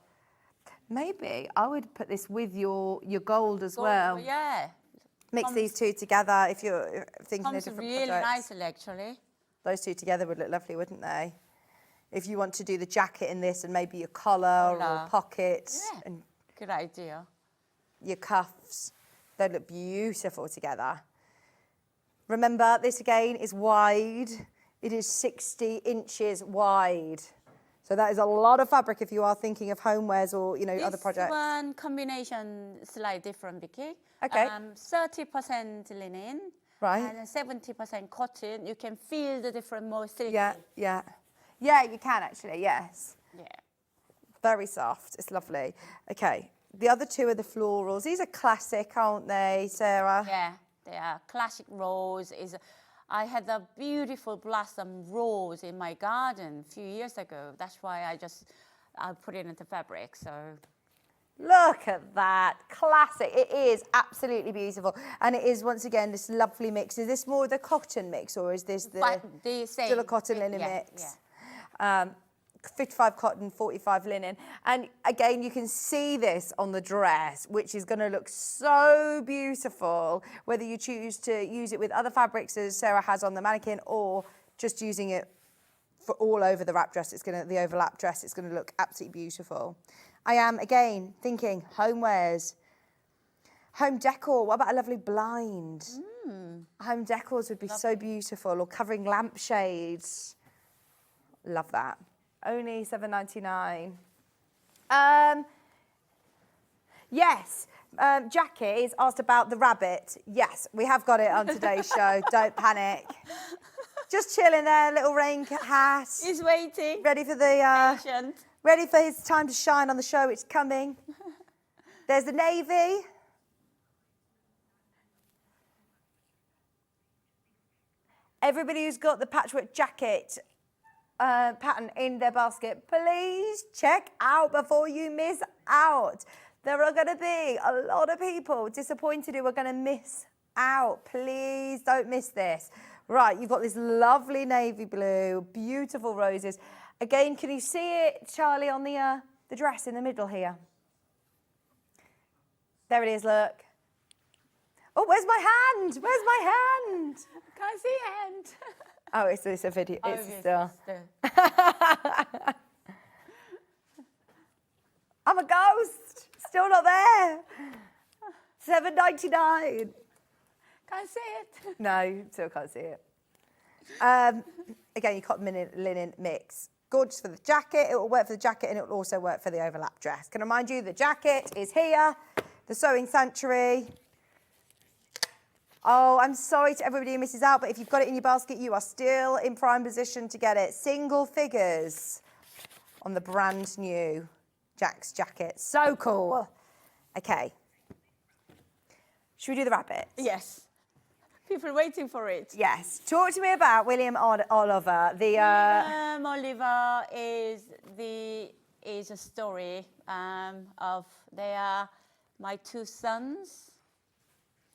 Maybe I would put this with your gold as well. Yeah. Mix these two together if you're thinking of different really projects. nicely, actually. Those two together would look lovely, wouldn't they? If you want to do the jacket in this and maybe your collar or pockets and good idea. Your cuffs, they look beautiful together. Remember, this again is wide. It is 60 inches wide. So that is a lot of fabric if you are thinking of homewares or, you know, other projects. This one combination slightly different, Vicky. Okay. 30% linen. Right. And 70% cotton. You can feel the different moisture. Yeah, yeah. Yeah, you can actually, yes. Yeah. Very soft, it's lovely. Okay, the other two are the florals. These are classic, aren't they, Sarah? Yeah, they are. Classic rose is... I had a beautiful blossom rose in my garden a few years ago. That's why I put it into fabric, so... Look at that, classic. It is absolutely beautiful. And it is, once again, this lovely mix. Is this more the cotton mix or is this the still a cotton linen mix? Yeah. 55 cotton, 45 linen. And again, you can see this on the dress, which is going to look so beautiful, whether you choose to use it with other fabrics as Sarah has on the mannequin or just using it for all over the wrap dress. The overlap dress, it's going to look absolutely beautiful. I am, again, thinking homewares. Home decor, what about a lovely blind? Home decors would be so beautiful, or covering lampshades. Love that. Only $7.99. Yes, Jackie is asked about the rabbit. Yes, we have got it on today's show. Don't panic. Just chilling there, little rain hat. He's waiting. Ready for the... Patient. Ready for his time to shine on the show. It's coming. There's the navy. Everybody who's got the patchwork jacket pattern in their basket, please check out before you miss out. There are going to be a lot of people disappointed who are going to miss out. Please don't miss this. Right, you've got this lovely navy blue, beautiful roses. Again, can you see it, Charlie, on the dress in the middle here? There it is, look. Oh, where's my hand? Where's my hand? Can't see your hand. Oh, it's a video. It's still. I'm a ghost. Still not there. $7.99. Can't see it. No, still can't see it. Again, you cotton linen mix. Gorgeous for the jacket. It will work for the jacket and it will also work for the overlap dress. Can I remind you, the jacket is here. The Sewing Sanctuary. Oh, I'm sorry to everybody who misses out, but if you've got it in your basket, you are still in prime position to get it. Single figures on the brand new Jack's jacket. So cool. Okay. Should we do the rabbit? Yes. People waiting for it. Yes. Talk to me about William Oliver. William Oliver is a story of they are my 2 sons.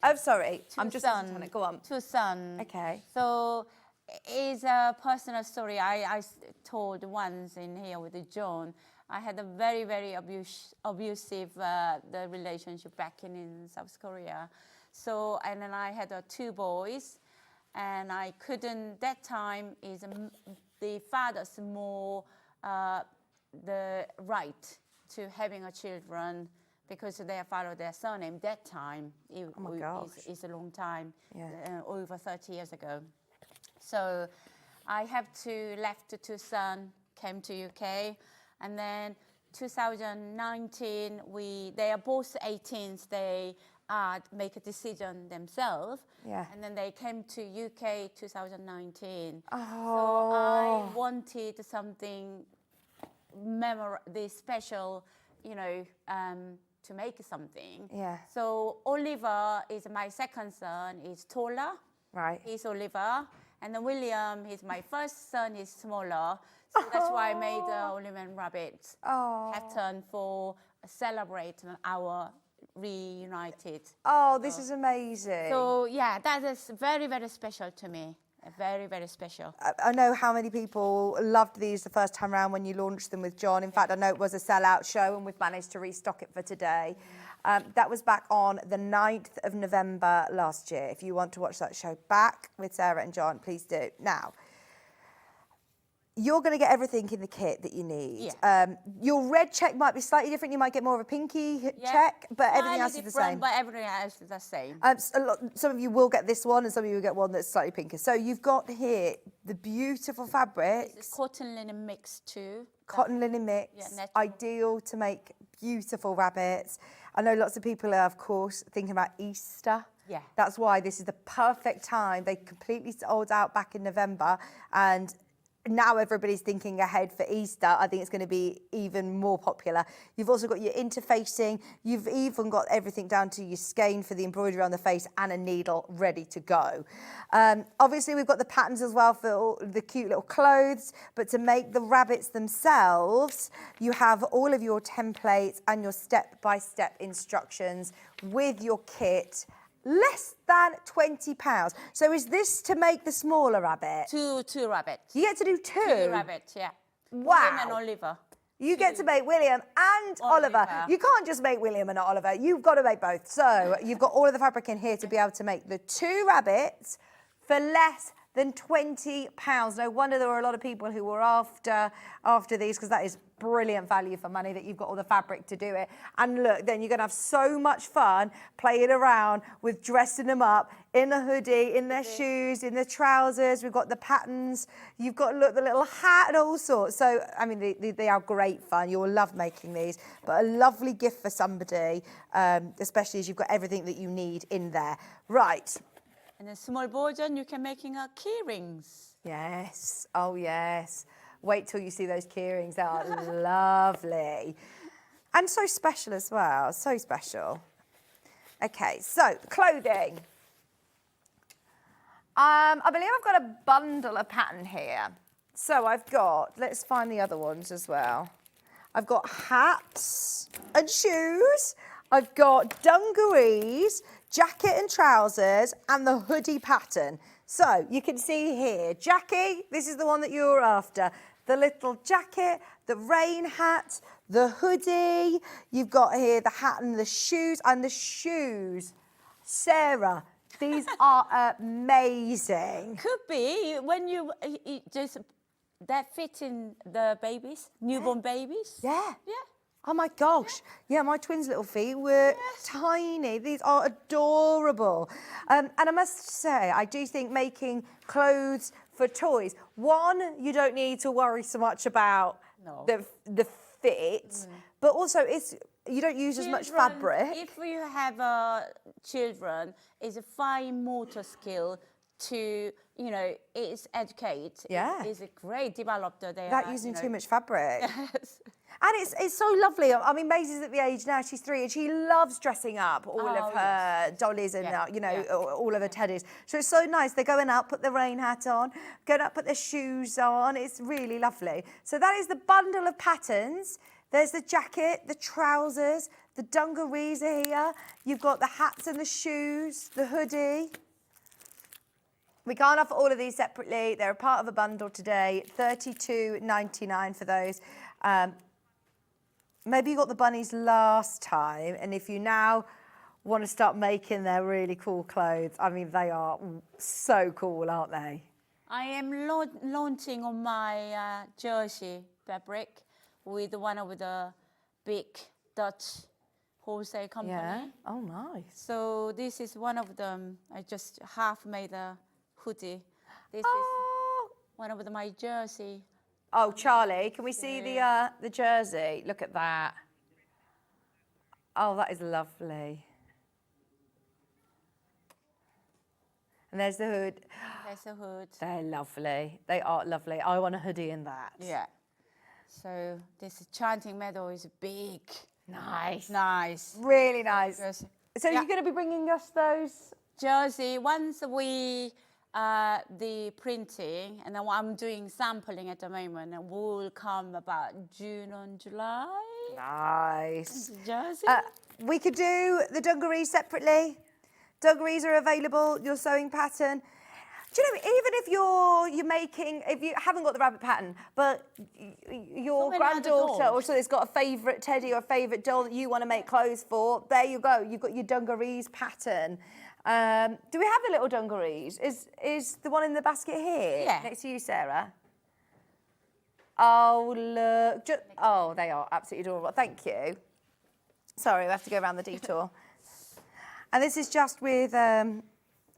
Oh, sorry. I'm just sons. on it. Go on. 2 sons. Okay. So it's a personal story I told once in here with John. I had a very, very abusive the relationship back in South Korea. So, and then I had 2 boys, and I couldn't, that time is the father's more the right to having a children because they follow their surname. That time is a long time, over 30 years ago. So I have left to son, came to UK, and then 2019 they are both 18s. They make a decision themselves. Yeah. And then they came to UK 2019. Oh. So I wanted something this special, to make something. Yeah. So Oliver is my second son, is taller. Right. He's Oliver. And then William, he's my first son, is smaller. So that's why I made the Oliver Rabbit pattern for celebrating our reunited. Oh, this is amazing. So yeah, that is very, very special to me. Very, very special. I know how many people loved these the first time around when you launched them with John. In fact, I know it was a sellout show and we've managed to restock it for today. That was back on the 9th of November last year. If you want to watch that show back with Sarah and John, please do. Now, you're going to get everything in the kit that you need. Yeah. Your red check might be slightly different. You might get more of a pinky check, but everything else is the same. But everything else is the same. Some of you will get this one and some of you will get one that's slightly pinker. So you've got here the beautiful fabric. It's cotton linen mix too. Cotton linen mix, natural. ideal to make beautiful rabbits. I know lots of people are, of course, thinking about Easter. Yeah. That's why this is the perfect time. They completely sold out back in November and now everybody's thinking ahead for Easter. I think it's going to be even more popular. You've also got your interfacing. You've even got everything down to your skein for the embroidery on the face and a needle ready to go. Obviously, we've got the patterns as well for all the cute little clothes. But to make the rabbits themselves, you have all of your templates and your step-by-step instructions with your kit. Less than £20. So is this to make the smaller rabbit? Two rabbits. You get to do two? Two rabbits, yeah. Wow. William and Oliver. You get to make William and Oliver. You can't just make William and not Oliver. You've got to make both. So you've got all of the fabric in here to be able to make the two rabbits for less than £20. No wonder there were a lot of people who were after these, because that is brilliant value for money that you've got all the fabric to do it. And look, then you're going to have so much fun playing around with dressing them up in a hoodie, in their shoes, in their trousers. We've got the patterns. You've got, look, the little hat and all sorts. So, I mean, they are great fun. You'll love making these. But a lovely gift for somebody, especially as you've got everything that you need in there. Right. And a small version, you can making key rings. Yes. Oh, yes. Wait till you see those key rings. They are lovely. And so special as well. So special. Okay, so clothing. I believe I've got a bundle of pattern here. So I've got, let's find the other ones as well. I've got hats and shoes. I've got dungarees, jacket and trousers, and the hoodie pattern. So you can see here, Jackie, this is the one that you were after. The little jacket, the rain hat, the hoodie. You've got here the hat and the shoes. Sarah, these are amazing. Could be when you just that fit in the babies, newborn babies. Yeah. Yeah. Oh my gosh. Yeah, my twins' little feet were tiny. These are adorable. And I must say, I do think making clothes for toys, one, you don't need to worry so much about the fit, but also you don't use as much fabric. If you have children, it's a fine motor skill to, it's educate. Yeah. It's a great developer. Without using too much fabric. Yes. And it's so lovely. I mean, Maisie's at the age now, she's 3, and she loves dressing up all of her dollies and, all of her teddies. So it's so nice. They're going out, put the rain hat on, going up, put their shoes on. It's really lovely. So that is the bundle of patterns. There's the jacket, the trousers, the dungarees are here. You've got the hats and the shoes, the hoodie. We can't offer all of these separately. They're a part of a bundle today, $32.99 for those. Maybe you got the bunnies last time, and if you now want to start making their really cool clothes, I mean, they are so cool, aren't they? I am launching on my jersey fabric with one of the big Dutch wholesale company. Yeah. Oh, nice. So this is one of them. I just half made a hoodie. This is one of my jersey. Oh, Charlie, can we see the jersey? Look at that. Oh, that is lovely. And there's the hood. There's the hood. They're lovely. They are lovely. I want a hoodie in that. Yeah. So this chanting medal is big. Nice. Nice. Really nice. Jersey. So you're going to be bringing us those? Jersey, once we the printing, and then I'm doing sampling at the moment, and will come about June and July. Nice. Jersey. We could do the dungarees separately. Dungarees are available, your sewing pattern. Do you know, even if if you haven't got the rabbit pattern, but your granddaughter also has got a favourite teddy or a favourite doll that you want to make clothes for, there you go. You've got your dungarees pattern. Do we have the little dungarees? Is the one in the basket here? Yeah. Next to you, Sarah? Oh, look. Oh, they are absolutely adorable. Thank you. Sorry, we have to go around the detour. And this is just with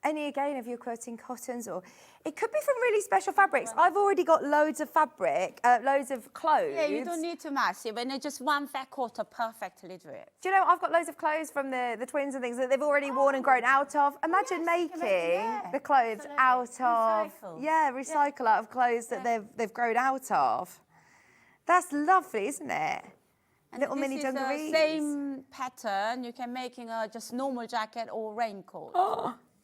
any, again, if you're quoting cottons, or it could be from really special fabrics. I've already got loads of fabric, loads of clothes. Yeah, you don't need to massive, and just one fat quarter perfectly do it. Do you know, I've got loads of clothes from the twins and things that they've already worn and grown out of. Imagine making the clothes out of, recycle out of clothes that they've grown out of. That's lovely, isn't it? And little mini dungarees. Same pattern, you can make a just normal jacket or raincoat.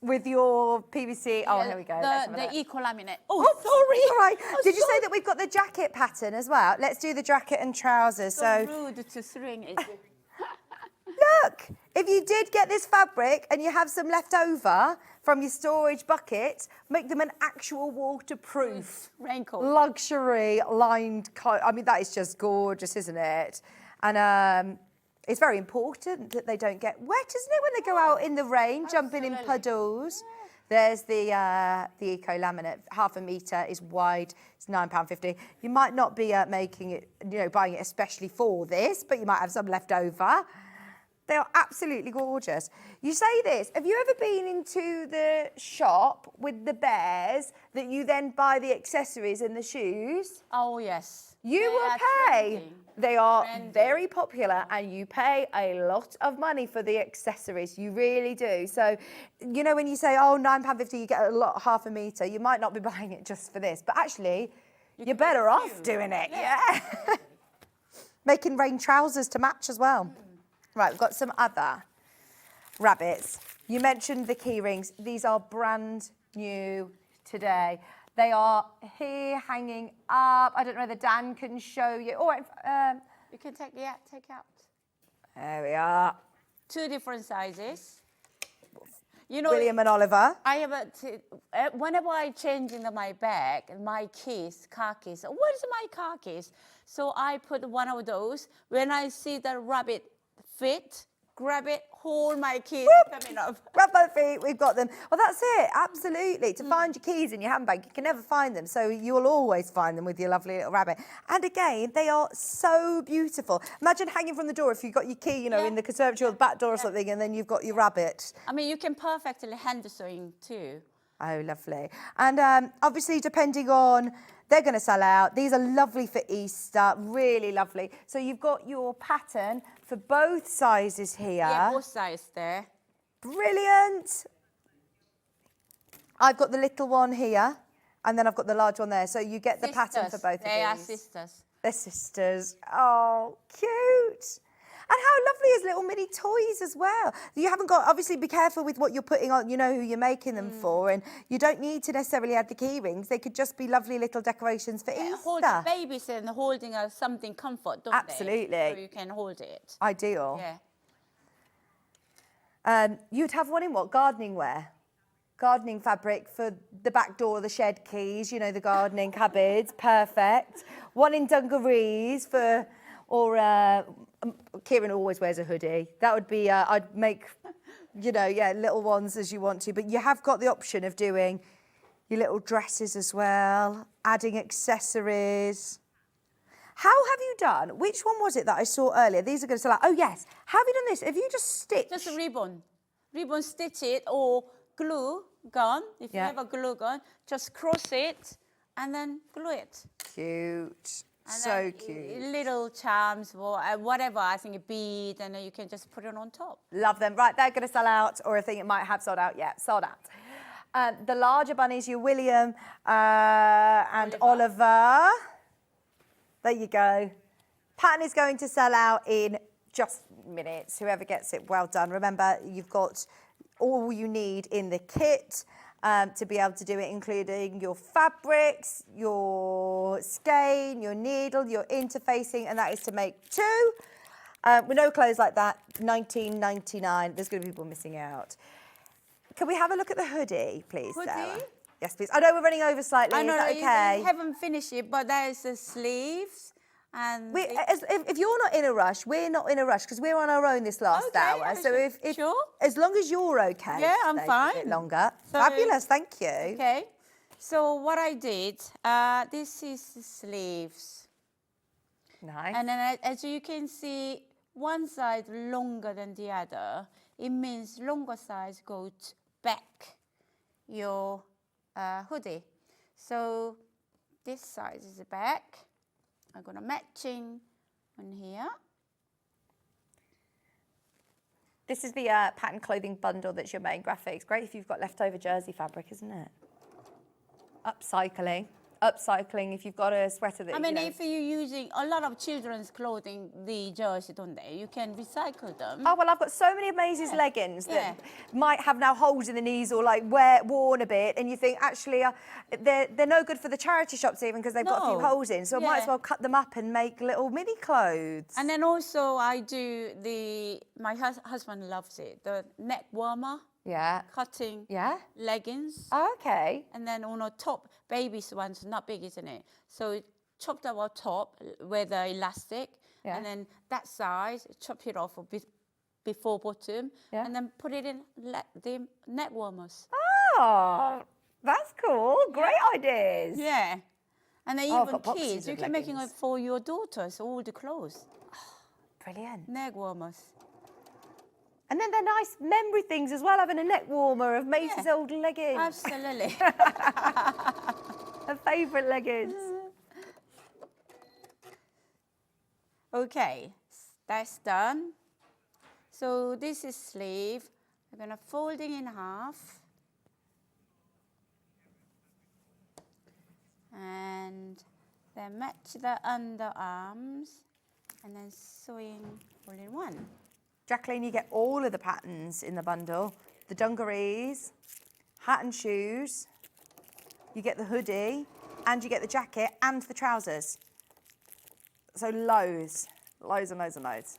With your PVC, here we go. The eco laminate. Oh, sorry. All right. Did you say that we've got the jacket pattern as well? Let's do the jacket and trousers. So rude to string it. Look, if you did get this fabric and you have some left over from your storage bucket, make them an actual waterproof raincoat, luxury lined coat. I mean, that is just gorgeous, isn't it? And it's very important that they don't get wet, isn't it, when they go out in the rain, jumping in puddles. There's the eco laminate, 1/2 metre is wide, it's £9.50. You might not be making it, buying it especially for this, but you might have some left over. They are absolutely gorgeous. You say this, have you ever been into the shop with the bears that you then buy the accessories and the shoes? Oh, yes. You will pay. They are very popular, and you pay a lot of money for the accessories. You really do. So, when you say, oh, £9.50, you get a lot, 1/2 metre, you might not be buying it just for this. But actually, you're better off doing it. Yeah. Making rain trousers to match as well. Right, we've got some other rabbits. You mentioned the key rings. These are brand new today. They are here hanging up. I don't know whether Dan can show you. All right. You can take out. There we are. 2 different sizes. William and Oliver. I have whenever I change in my bag, my car keys. What is my car keys? So I put one of those. When I see the rabbit fit, grab it, hold my keys coming up. Grab my feet, we've got them. Well, that's it, absolutely. To find your keys in your handbag, you can never find them. So you'll always find them with your lovely little rabbit. And again, they are so beautiful. Imagine hanging from the door if you've got your key, in the conservatory or the back door or something, and then you've got your rabbit. I mean, you can perfectly hand sewing too. Oh, lovely. And obviously, depending on, they're going to sell out. These are lovely for Easter, really lovely. So you've got your pattern for both sizes here. Yeah, both sizes there. Brilliant. I've got the little one here, and then I've got the large one there. So you get the pattern for both of these. They are sisters. They're sisters. Oh, cute. And how lovely is little mini toys as well. You haven't got, obviously be careful with what you're putting on, you know who you're making them for, and you don't need to necessarily add the key rings. They could just be lovely little decorations for Easter. Hold babies and holding something comfort, don't Absolutely. they? So you can hold it. Ideal. Yeah. You'd have one in what? Gardening wear? Gardening fabric for the back door, the shed keys, the gardening cupboards. Perfect. One in dungarees for, or Kieran always wears a hoodie. That would be, I'd make, little ones as you want to. But you have got the option of doing your little dresses as well, adding accessories. How have you done? Which one was it that I saw earlier? These are going to sell out. Oh, yes. How have you done this? Have you just stitched? Just a ribbon. Ribbon stitch it or glue gun. If you have a glue gun, just cross it and then glue it. Cute. And So then cute. Little charms or whatever, I think a bead, and then you can just put it on top. Love them. Right, they're going to sell out, or I think it might have sold out yet. Sold out. The larger bunnies, your William and Oliver. There you go. Pattern is going to sell out in just minutes. Whoever gets it, well done. Remember, you've got all you need in the kit to be able to do it, including your fabrics, your skein, your needle, your interfacing, and that is to make 2. With no clothes like that, $19.99. There's going to be people missing out. Can we have a look at the hoodie, please, Sarah? Hoodie? Yes, please. I know we're running over slightly. I know, is that okay? you haven't finished it, but there's the sleeves. And if you're not in a rush, we're not in a rush because we're on our own this last hour. So if sure. as long as you're okay, Yeah, I'm stay fine. A bit longer. So- Fabulous, thank you. Okay. So what I did, this is the sleeves. Nice. And then as you can see, one side longer than the other. It means longer size goes back your hoodie. So this side is the back. I'm going to matching on here. This is the pattern clothing bundle that's your main graphics. Great if you've got leftover jersey fabric, isn't it? Upcycling. Upcycling if you've got a sweater that I mean, if you're using a lot of children's clothing, the jersey, don't they? You can recycle them. Oh, well, I've got so many amazing leggings that might have now holes in the knees or like worn a bit, and you think, actually, they're no good for the charity shops even because they've got a few holes in, so I might as well cut them up and make little mini clothes. And then also I do my husband loves it, the neck warmer. Yeah. Cutting leggings. Oh, okay. And then on the top, baby's one's not big, isn't it? So chop that on top with the elastic. Yeah. And then that size, chop it off a bit before bottom. Yeah. And then put it in the neck warmers. Oh, that's cool. Great ideas. Yeah. And then I've even got boxes kids, of you can make it leggings. for your daughters, all the clothes. Brilliant. Neck warmers. And then they're nice memory things as well, having a neck warmer of Macy's old leggings. Absolutely. Her favourite leggings. Okay, that's done. So this is sleeve. I'm gonna fold it in half. And then match the underarms and then sewing all in one. Jacqueline, you get all of the patterns in the bundle. The dungarees, hat and shoes. You get the hoodie and you get the jacket and the trousers. So loads and loads and loads.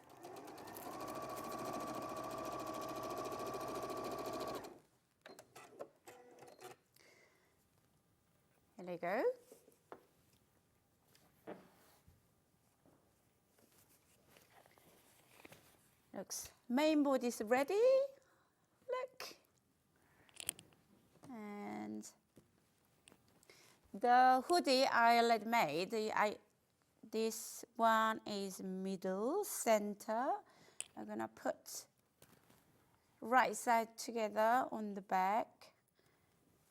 Here we go. Looks, main board is ready. Look. And the hoodie I already made, this one is middle, center. I'm gonna put right side together on the back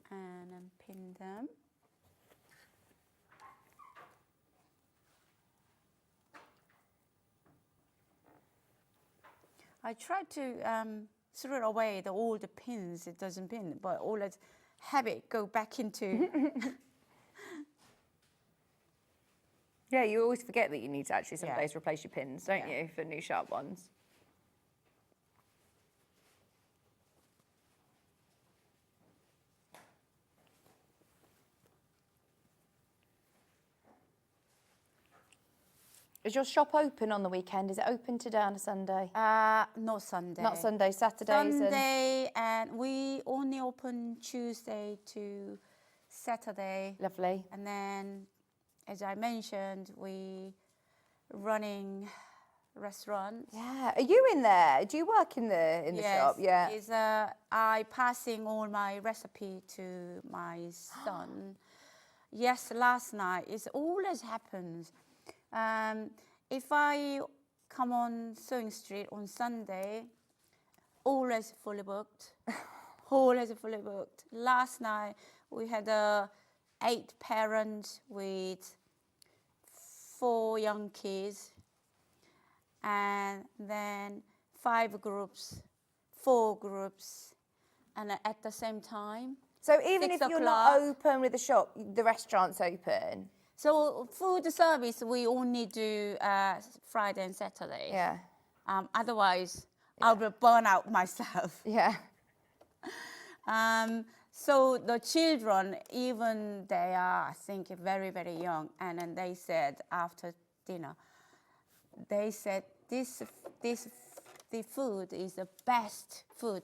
and then pin them. I tried to throw away all the pins, it doesn't pin, but all that habit go back into. Yeah, you always forget that you need to actually some days replace your pins, don't you, for new sharp ones. Is your shop open on the weekend? Is it open today on a Sunday? No Sunday. Not Sunday, Saturdays. Sunday, and we only open Tuesday to Saturday. Lovely. And then, as I mentioned, we running restaurant. Yeah. Are you in there? Do you work in the shop? Yeah. Is I passing all my recipe to my son. Yes, last night. It always happens. If I come on Sewing Street on Sunday, always fully booked. Always fully booked. Last night we had 8 parents with 4 young kids, and then 5 groups, 4 groups, and at the same time. So even 6 if you're not o'clock. open with the shop, the restaurant's open? So food service, we only do Friday and Saturday. Yeah. Otherwise, I will burn out myself. Yeah. So the children, even they are, I think, very, very young, and then they said after dinner, they said the food is the best food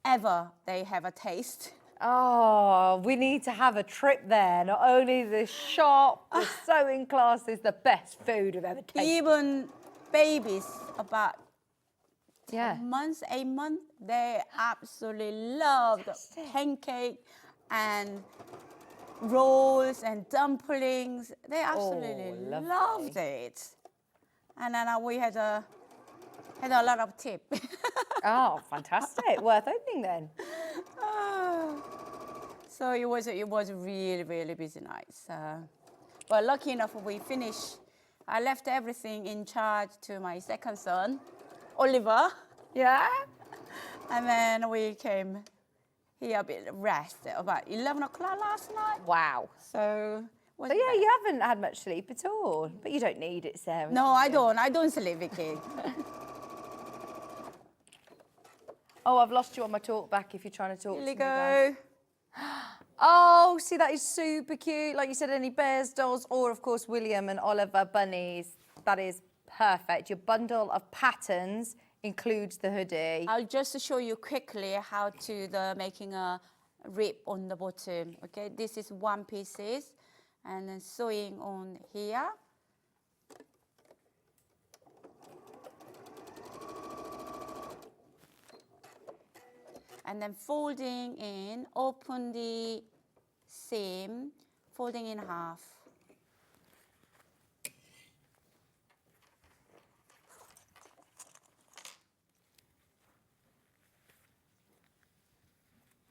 ever they have a taste. Oh, we need to have a trip there. Not only the shop, the sewing class is the best food I've ever tasted. Even babies about Yeah. 10 months, 8 months, they absolutely love the pancake and rolls and dumplings. They absolutely lovely. loved it. And then we had a lot of tip. Oh, fantastic. Worth opening then. So it was really, really busy night. But lucky enough, we finished. I left everything in charge to my second son, Oliver. Yeah? And then we came here a bit rest about 11 o'clock last night. Wow. So So yeah, you haven't had much sleep at all. But you don't need it, Sarah. No, I don't. I don't sleep, Vicky. Oh, I've lost you on my talk back if you're trying to talk Here to we me. Guys. go. Oh, see, that is super cute. Like you said, any bears, dolls, or of course, William and Oliver bunnies. That is perfect. Your bundle of patterns includes the hoodie. I'll just show you quickly how to making a rib on the bottom. Okay, this is 1 pieces, and then sewing on here. And then folding in, open the seam, folding in half.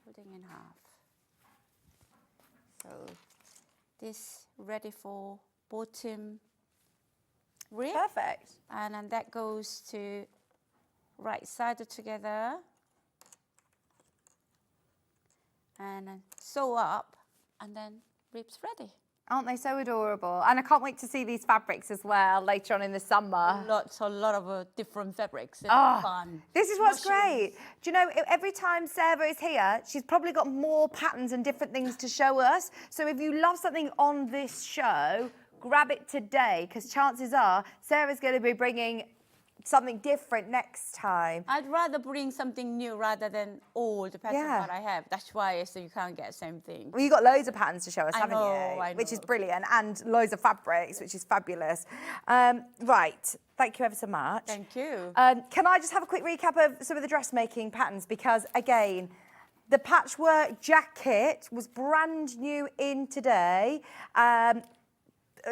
Folding in half. So this ready for bottom rib. Perfect. And then that goes to right side together. And then sew up, and then ribs ready. Aren't they so adorable? And I can't wait to see these fabrics as well later on in the summer. A lot of different fabrics. It's Oh, fun. this is what's Mushrooms. great. Do you know, every time Sarah is here, she's probably got more patterns and different things to show us. So if you love something on this show, grab it today, because chances are Sarah's going to be bringing something different next time. I'd rather bring something new rather than old patterns Yeah. that I have. That's why so you can't get the same thing. Well, you've got loads of patterns to show us, I haven't know, you? I Which is know. brilliant, and loads of fabrics, which is fabulous. Right, thank you ever so much. Thank you. Can I just have a quick recap of some of the dressmaking patterns? Because, again, the patchwork jacket was brand new in today.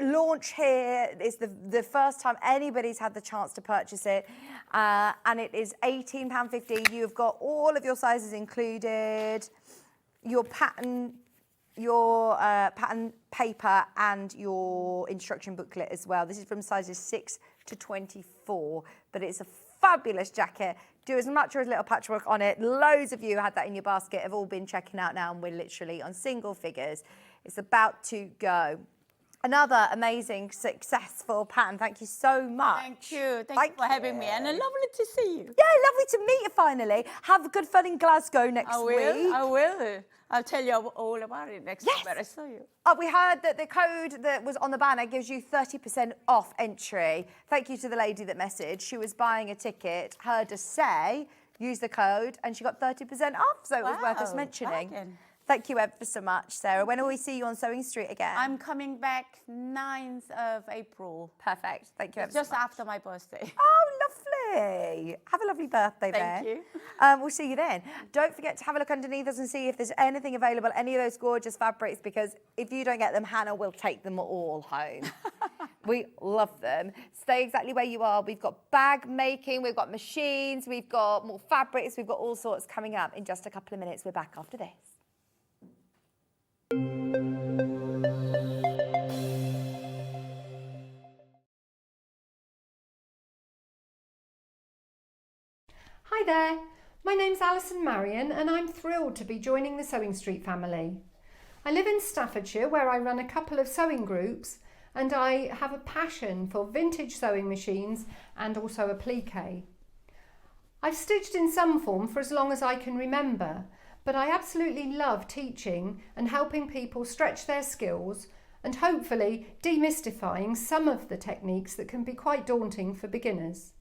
Launch here is the first time anybody's had the chance to purchase it, and it is £18.50. You've got all of your sizes included, your pattern paper and your instruction booklet as well. This is from sizes 6 to 24, but it's a fabulous jacket. Do as much or as little patchwork on it. Loads of you had that in your basket, have all been checking out now, and we're literally on single figures. It's about to go. Another amazing, successful pattern. Thank you so much. Thank you. Thank you for having me. And lovely to see you. Yeah, lovely to meet you finally. Have good fun in Glasgow next week. I will. I'll tell you all about it next time when I saw you. Oh, we heard that the code that was on the banner gives you 30% off entry. Thank you to the lady that messaged. She was buying a ticket, heard us say, use the code, and she got 30% off. So it was worth us mentioning. Bargain. Thank you ever so much, Sarah. When will we see you on Sewing Street again? I'm coming back 9th of April. Perfect. Thank you ever so Just much. after my birthday. Oh, lovely. Have a lovely birthday Thank then. you. We'll see you then. Don't forget to have a look underneath us and see if there's anything available, any of those gorgeous fabrics, because if you don't get them, Hannah will take them all home. We love them. Stay exactly where you are. We've got bag making, we've got machines, we've got more fabrics, we've got all sorts coming up in just a couple of minutes. We're back after this. Hi there, my name's Alison Marion and I'm thrilled to be joining the Sewing Street family. I live in Staffordshire where I run a couple of sewing groups and I have a passion for vintage sewing machines and also applique. I've stitched in some form for as long as I can remember, but I absolutely love teaching and helping people stretch their skills and hopefully demystifying some of the techniques that can be quite daunting for beginners.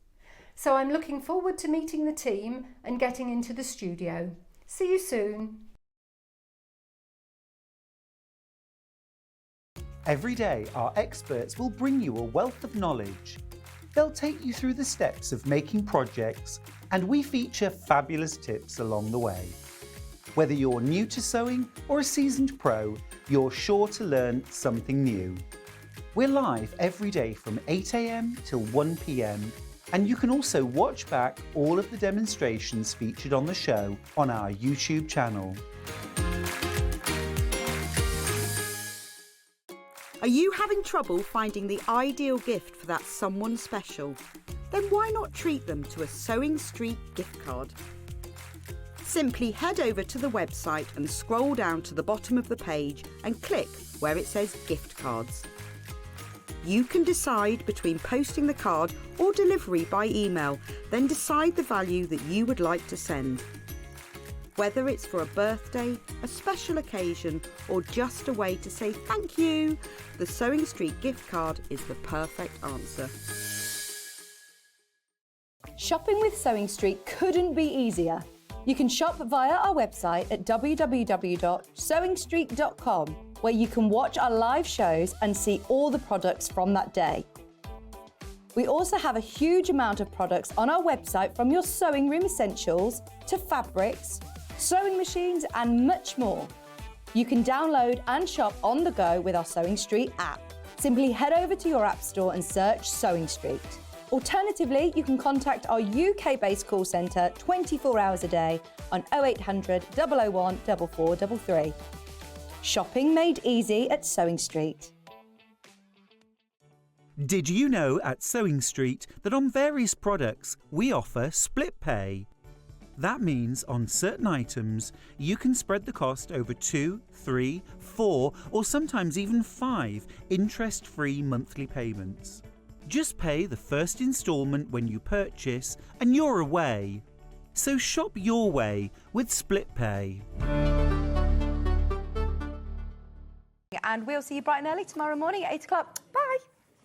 So I'm looking forward to meeting the team and getting into the studio. See you soon. Every day, our experts will bring you a wealth of knowledge. They'll take you through the steps of making projects, and we feature fabulous tips along the way. Whether you're new to sewing or a seasoned pro, you're sure to learn something new. We're live every day from 8 AM till 1 PM, and you can also watch back all of the demonstrations featured on the show on our YouTube channel. Are you having trouble finding the ideal gift for that someone special? Then why not treat them to a Sewing Street gift card? Simply head over to the website and scroll down to the bottom of the page and click where it says gift cards. You can decide between posting the card or delivery by email, then decide the value that you would like to send. Whether it's for a birthday, a special occasion, or just a way to say thank you, the Sewing Street gift card is the perfect answer. Shopping with Sewing Street couldn't be easier. You can shop via our website at www.sewingstreet.com, where you can watch our live shows and see all the products from that day. We also have a huge amount of products on our website, from your sewing room essentials to fabrics, sewing machines and much more. You can download and shop on the go with our Sewing Street app. Simply head over to your app store and search Sewing Street. Alternatively, you can contact our UK-based call centre 24 hours a day on 0800 001 4433. Shopping made easy at Sewing Street. Did you know at Sewing Street that on various products we offer split pay? That means on certain items you can spread the cost over 2, 3, 4 or sometimes even 5 interest-free monthly payments. Just pay the first instalment when you purchase and you're away. So shop your way with split pay. And we'll see you bright and early tomorrow morning at 8 o'clock. Bye.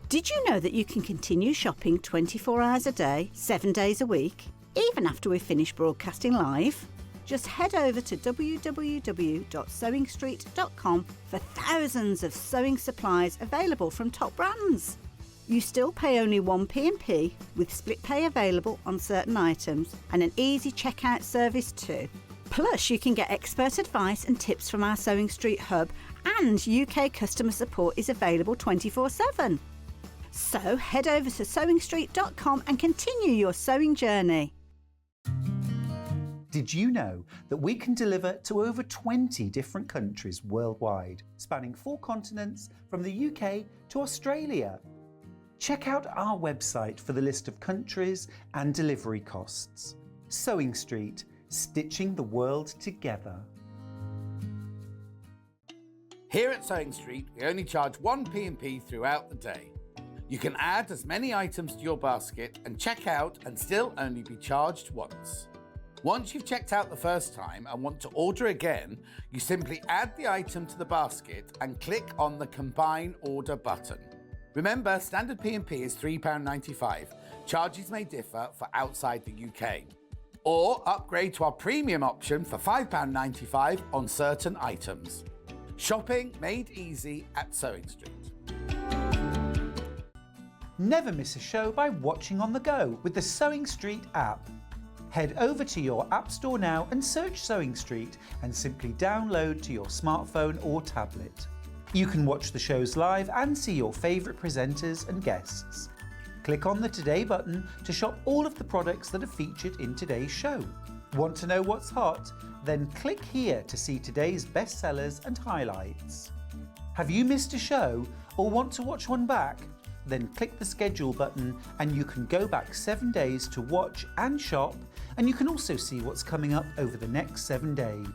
Did you know that you can continue shopping 24 hours a day, 7 days a week, even after we've finished broadcasting live? Just head over to www.sewingstreet.com for thousands of sewing supplies available from top brands. You still pay only 1 P&P, with split pay available on certain items and an easy checkout service too. Plus, you can get expert advice and tips from our Sewing Street hub, and UK customer support is available 24/7. So head over to sewingstreet.com and continue your sewing journey. Did you know that we can deliver to over 20 different countries worldwide, spanning 4 continents from the UK to Australia? Check out our website for the list of countries and delivery costs. Sewing Street, stitching the world together. Here at Sewing Street, we only charge 1 P&P throughout the day. You can add as many items to your basket and check out and still only be charged once. Once you've checked out the first time and want to order again, you simply add the item to the basket and click on the Combine Order button. Remember, standard P&P is £3.95. Charges may differ for outside the UK. Or upgrade to our premium option for £5.95 on certain items. Shopping made easy at Sewing Street. Never miss a show by watching on the go with the Sewing Street app. Head over to your app store now and search Sewing Street and simply download to your smartphone or tablet. You can watch the shows live and see your favourite presenters and guests. Click on the Today button to shop all of the products that are featured in today's show. Want to know what's hot? Then click here to see today's bestsellers and highlights. Have you missed a show or want to watch one back? then click the schedule button and you can go back 7 days to watch and shop, and you can also see what's coming up over the next 7 days.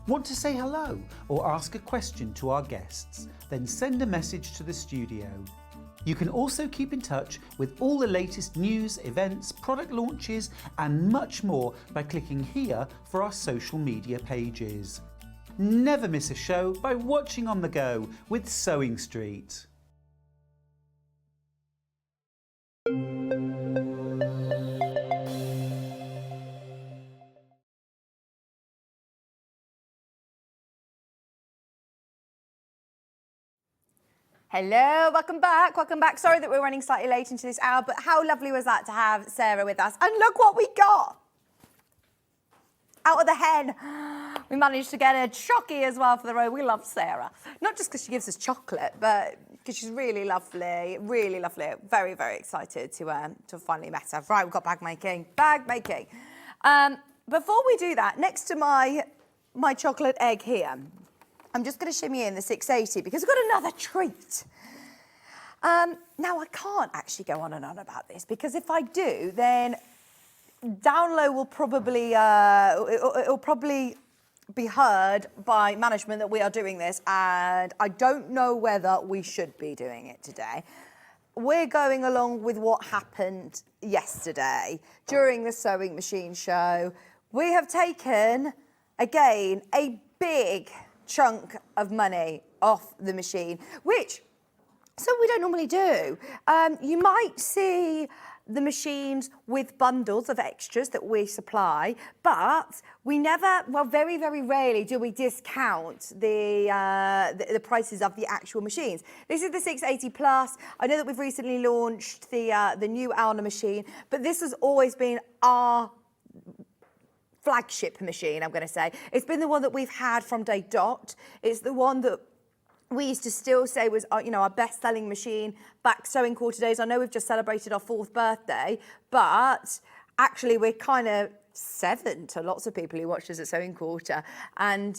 Want to say hello or ask a question to our guests? Then send a message to the studio. You can also keep in touch with all the latest news, events, product launches and much more by clicking here for our social media pages. Never miss a show by watching on the go with Sewing Street. Hello, welcome back, welcome back. Sorry that we're running slightly late into this hour, but how lovely was that to have Sarah with us? And look what we got out of the hen. We managed to get a chocky as well for the road. We love Sarah. Not just because she gives us chocolate, but because she's really lovely, really lovely. Very, very excited to finally met her. Right, we've got bag making. Before we do that, next to my chocolate egg here, I'm just going to shimmy in the 680 because we've got another treat. Now, I can't actually go on and on about this because if I do, then down low will probably, it'll probably be heard by management that we are doing this, and I don't know whether we should be doing it today. We're going along with what happened yesterday during the sewing machine show. We have taken, again, a big chunk of money off the machine, which something we don't normally do. You might see the machines with bundles of extras that we supply, but we never, well, very, very rarely do we discount the prices of the actual machines. This is the 680 Plus. I know that we've recently launched the new Elna machine, but this has always been our flagship machine, I'm going to say. It's been the one that we've had from day dot. It's the one that we used to still say was, our best-selling machine back sewing quarter days. I know we've just celebrated our 4th birthday, but actually we're kind of 7 to lots of people who watched us at Sewing Quarter, and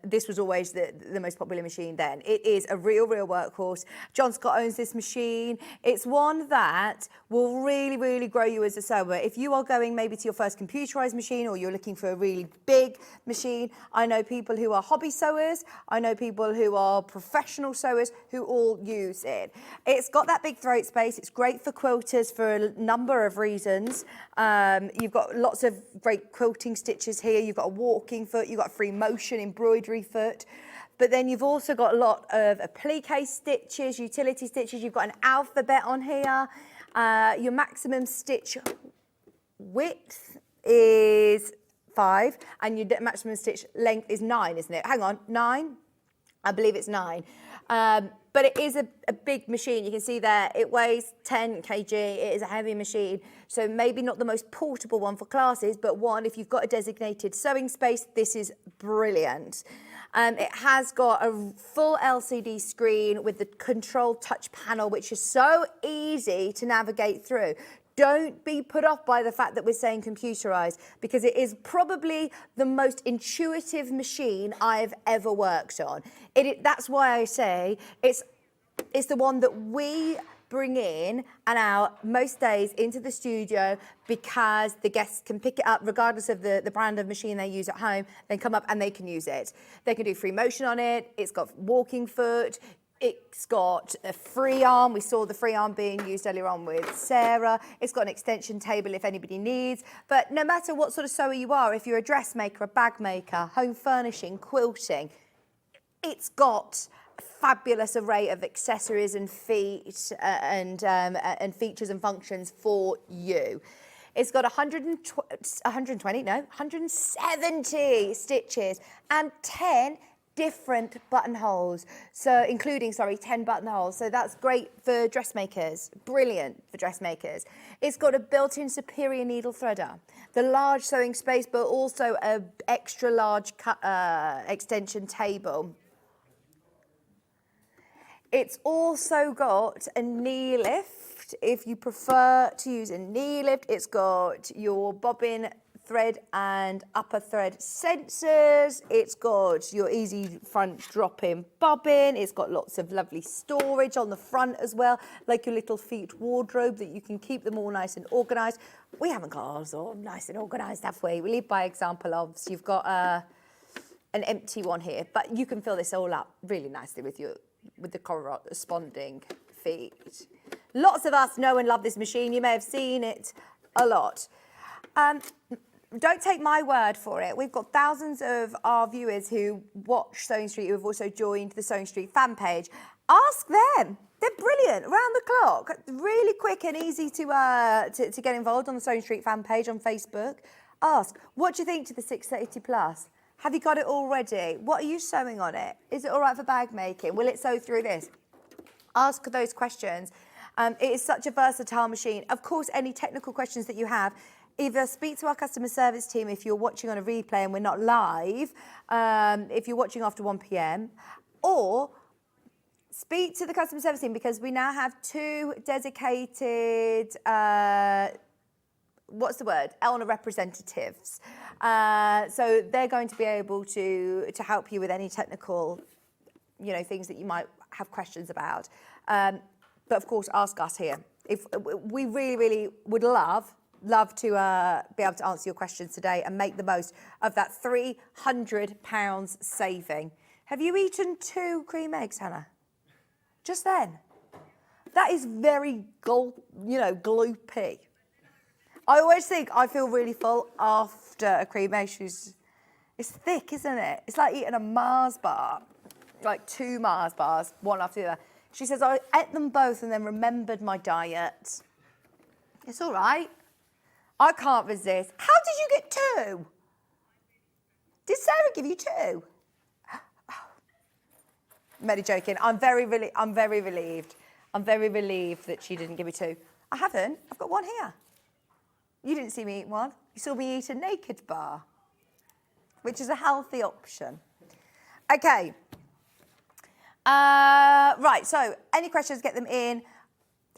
this was always the most popular machine then. It is a real workhorse. John Scott owns this machine. It's one that will really, really grow you as a sewer. If you are going maybe to your first computerized machine or you're looking for a really big machine, I know people who are hobby sewers, I know people who are professional sewers who all use it. It's got that big throat space. It's great for quilters for a number of reasons. You've got lots of great quilting stitches here. You've got a walking foot, you've got a free motion embroidery foot, but then you've also got a lot of applique stitches, utility stitches. You've got an alphabet on here. Your maximum stitch width is 5 and your maximum stitch length is 9, isn't it? Hang on, 9? I believe it's 9. But it is a big machine. You can see there, it weighs 10 kg. It is a heavy machine. So maybe not the most portable one for classes, but one, if you've got a designated sewing space, this is brilliant. It has got a full LCD screen with the control touch panel, which is so easy to navigate through. Don't be put off by the fact that we're saying computerized, because it is probably the most intuitive machine I've ever worked on. That's why I say it's the one that we bring in and out most days into the studio, because the guests can pick it up regardless of the brand of machine they use at home. They come up and they can use it. They can do free motion on it. It's got walking foot. It's got a free arm. We saw the free arm being used earlier on with Sarah. It's got an extension table if anybody needs. But no matter what sort of sewer you are, if you're a dressmaker, a bag maker, home furnishing, quilting, it's got a fabulous array of accessories and features and functions for you. It's got 170 stitches and 10 different buttonholes, so including 10 buttonholes. So that's great for dressmakers, brilliant for dressmakers. It's got a built-in superior needle threader, the large sewing space, but also a extra large extension table. It's also got a knee lift if you prefer to use a knee lift. It's got your bobbin thread and upper thread sensors. It's got your easy front drop-in bobbin. It's got lots of lovely storage on the front as well, like your little feet wardrobe that you can keep them all nice and organised. We haven't got ours all nice and organised, have we? We lead by example of. So you've got an empty one here, but you can fill this all up really nicely with the corresponding feet. Lots of us know and love this machine. You may have seen it a lot. Don't take my word for it. We've got thousands of our viewers who watch Sewing Street who have also joined the Sewing Street fan page. Ask them. They're brilliant, round the clock. Really quick and easy to get involved on the Sewing Street fan page on Facebook. Ask, what do you think to the 680 Plus? Have you got it already? What are you sewing on it? Is it all right for bag making? Will it sew through this? Ask those questions. It is such a versatile machine. Of course, any technical questions that you have, either speak to our customer service team if you're watching on a replay and we're not live, if you're watching after 1 p.m, or speak to the customer service team because we now have 2 dedicated, Elna representatives. So they're going to be able to help you with any technical, things that you might have questions about. But of course, ask us here. If we really, really would love to be able to answer your questions today and make the most of that £300 saving. Have you eaten 2 cream eggs, Hannah? Just then. That is very gloopy. I always think I feel really full after a cream egg. It's thick, isn't it? It's like eating a Mars bar, like 2 Mars bars, one after the other. She says, I ate them both and then remembered my diet. It's all right. I can't resist. How did you get 2? Did Sarah give you 2? I'm only joking. I'm very relieved. I'm very relieved that she didn't give me 2. I haven't. I've got 1 here. You didn't see me eat 1. You saw me eat a naked bar, which is a healthy option. Okay. Right, so any questions, get them in.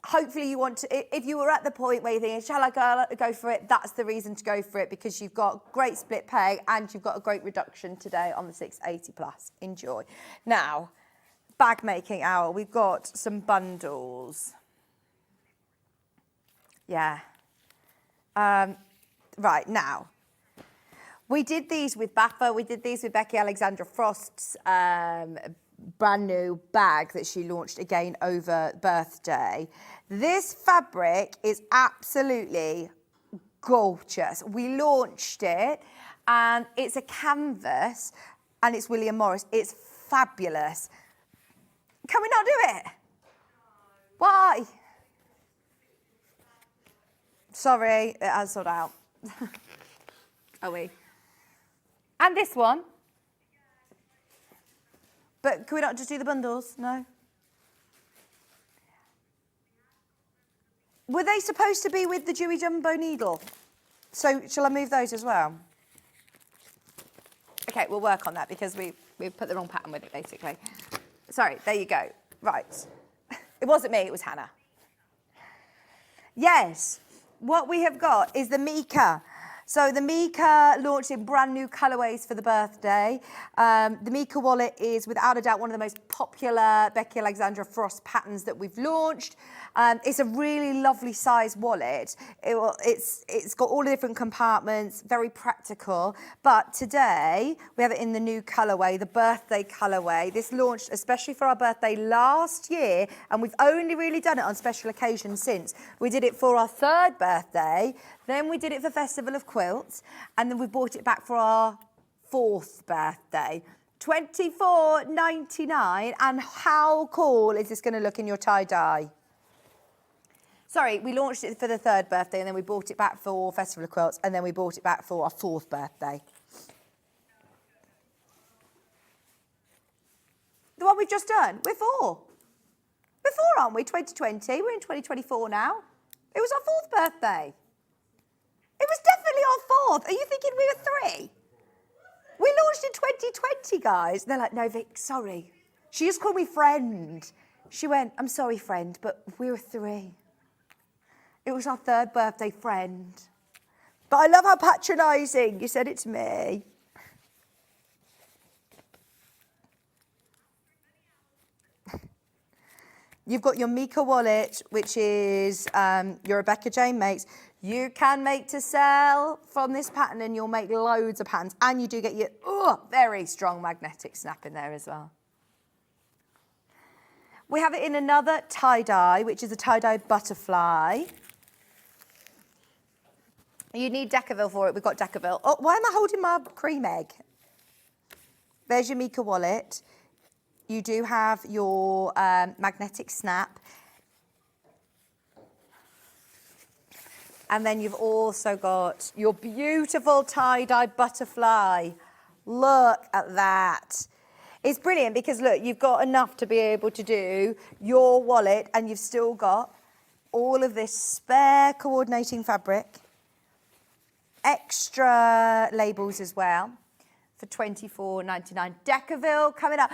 Hopefully you want to, if you were at the point where you're thinking, shall I go for it? That's the reason to go for it, because you've got great split pay and you've got a great reduction today on the 680 Plus. Enjoy. Now, bag making hour. We've got some bundles. Yeah. Right, now. We did these with Baffa. We did these with Becky Alexandra Frost's brand new bag that she launched again over birthday. This fabric is absolutely gorgeous. We launched it and it's a canvas and it's William Morris. It's fabulous. Can we not do it? Why? Sorry, it has sold out. Are we? And this one. But can we not just do the bundles? No? Were they supposed to be with the Dewy Jumbo needle? So shall I move those as well? Okay, we'll work on that because we put the wrong pattern with it, basically. Sorry, there you go. Right. It wasn't me, it was Hannah. Yes, what we have got is the Mika. So the Mika launched in brand new colourways for the birthday. The Mika wallet is without a doubt one of the most popular Becky Alexandra Frost patterns that we've launched. It's a really lovely size wallet. It's got all the different compartments, very practical. But today we have it in the new colourway, the birthday colourway. This launched especially for our birthday last year, and we've only really done it on special occasions since. We did it for our 3rd birthday, then we did it for Festival of Quilts, and then we bought it back for our 4th birthday. $24.99, and how cool is this going to look in your tie-dye? Sorry, we launched it for the 3rd birthday, and then we bought it back for Festival of Quilts, and then we bought it back for our 4th birthday. The one we've just done, we're 4. We're 4, aren't we? 2020, we're in 2024 now. It was our 4th birthday. It was definitely our 4th. Are you thinking we were 3? We launched in 2020, guys. They're like, no, Vic, sorry. She just called me friend. She went, I'm sorry, friend, but we were 3. It was our 3rd birthday, friend. But I love how patronising you said it to me. You've got your Mika wallet, which is your Rebecca Jane makes. You can make to sell from this pattern and you'll make loads of patterns. And you do get your very strong magnetic snap in there as well. We have it in another tie-dye, which is a tie-dye butterfly. You need Decaville for it. We've got Decaville. Oh, why am I holding my cream egg? There's your Mika wallet. You do have your magnetic snap. And then you've also got your beautiful tie-dye butterfly. Look at that. It's brilliant because, look, you've got enough to be able to do your wallet and you've still got all of this spare coordinating fabric, extra labels as well for $24.99. Decaville coming up.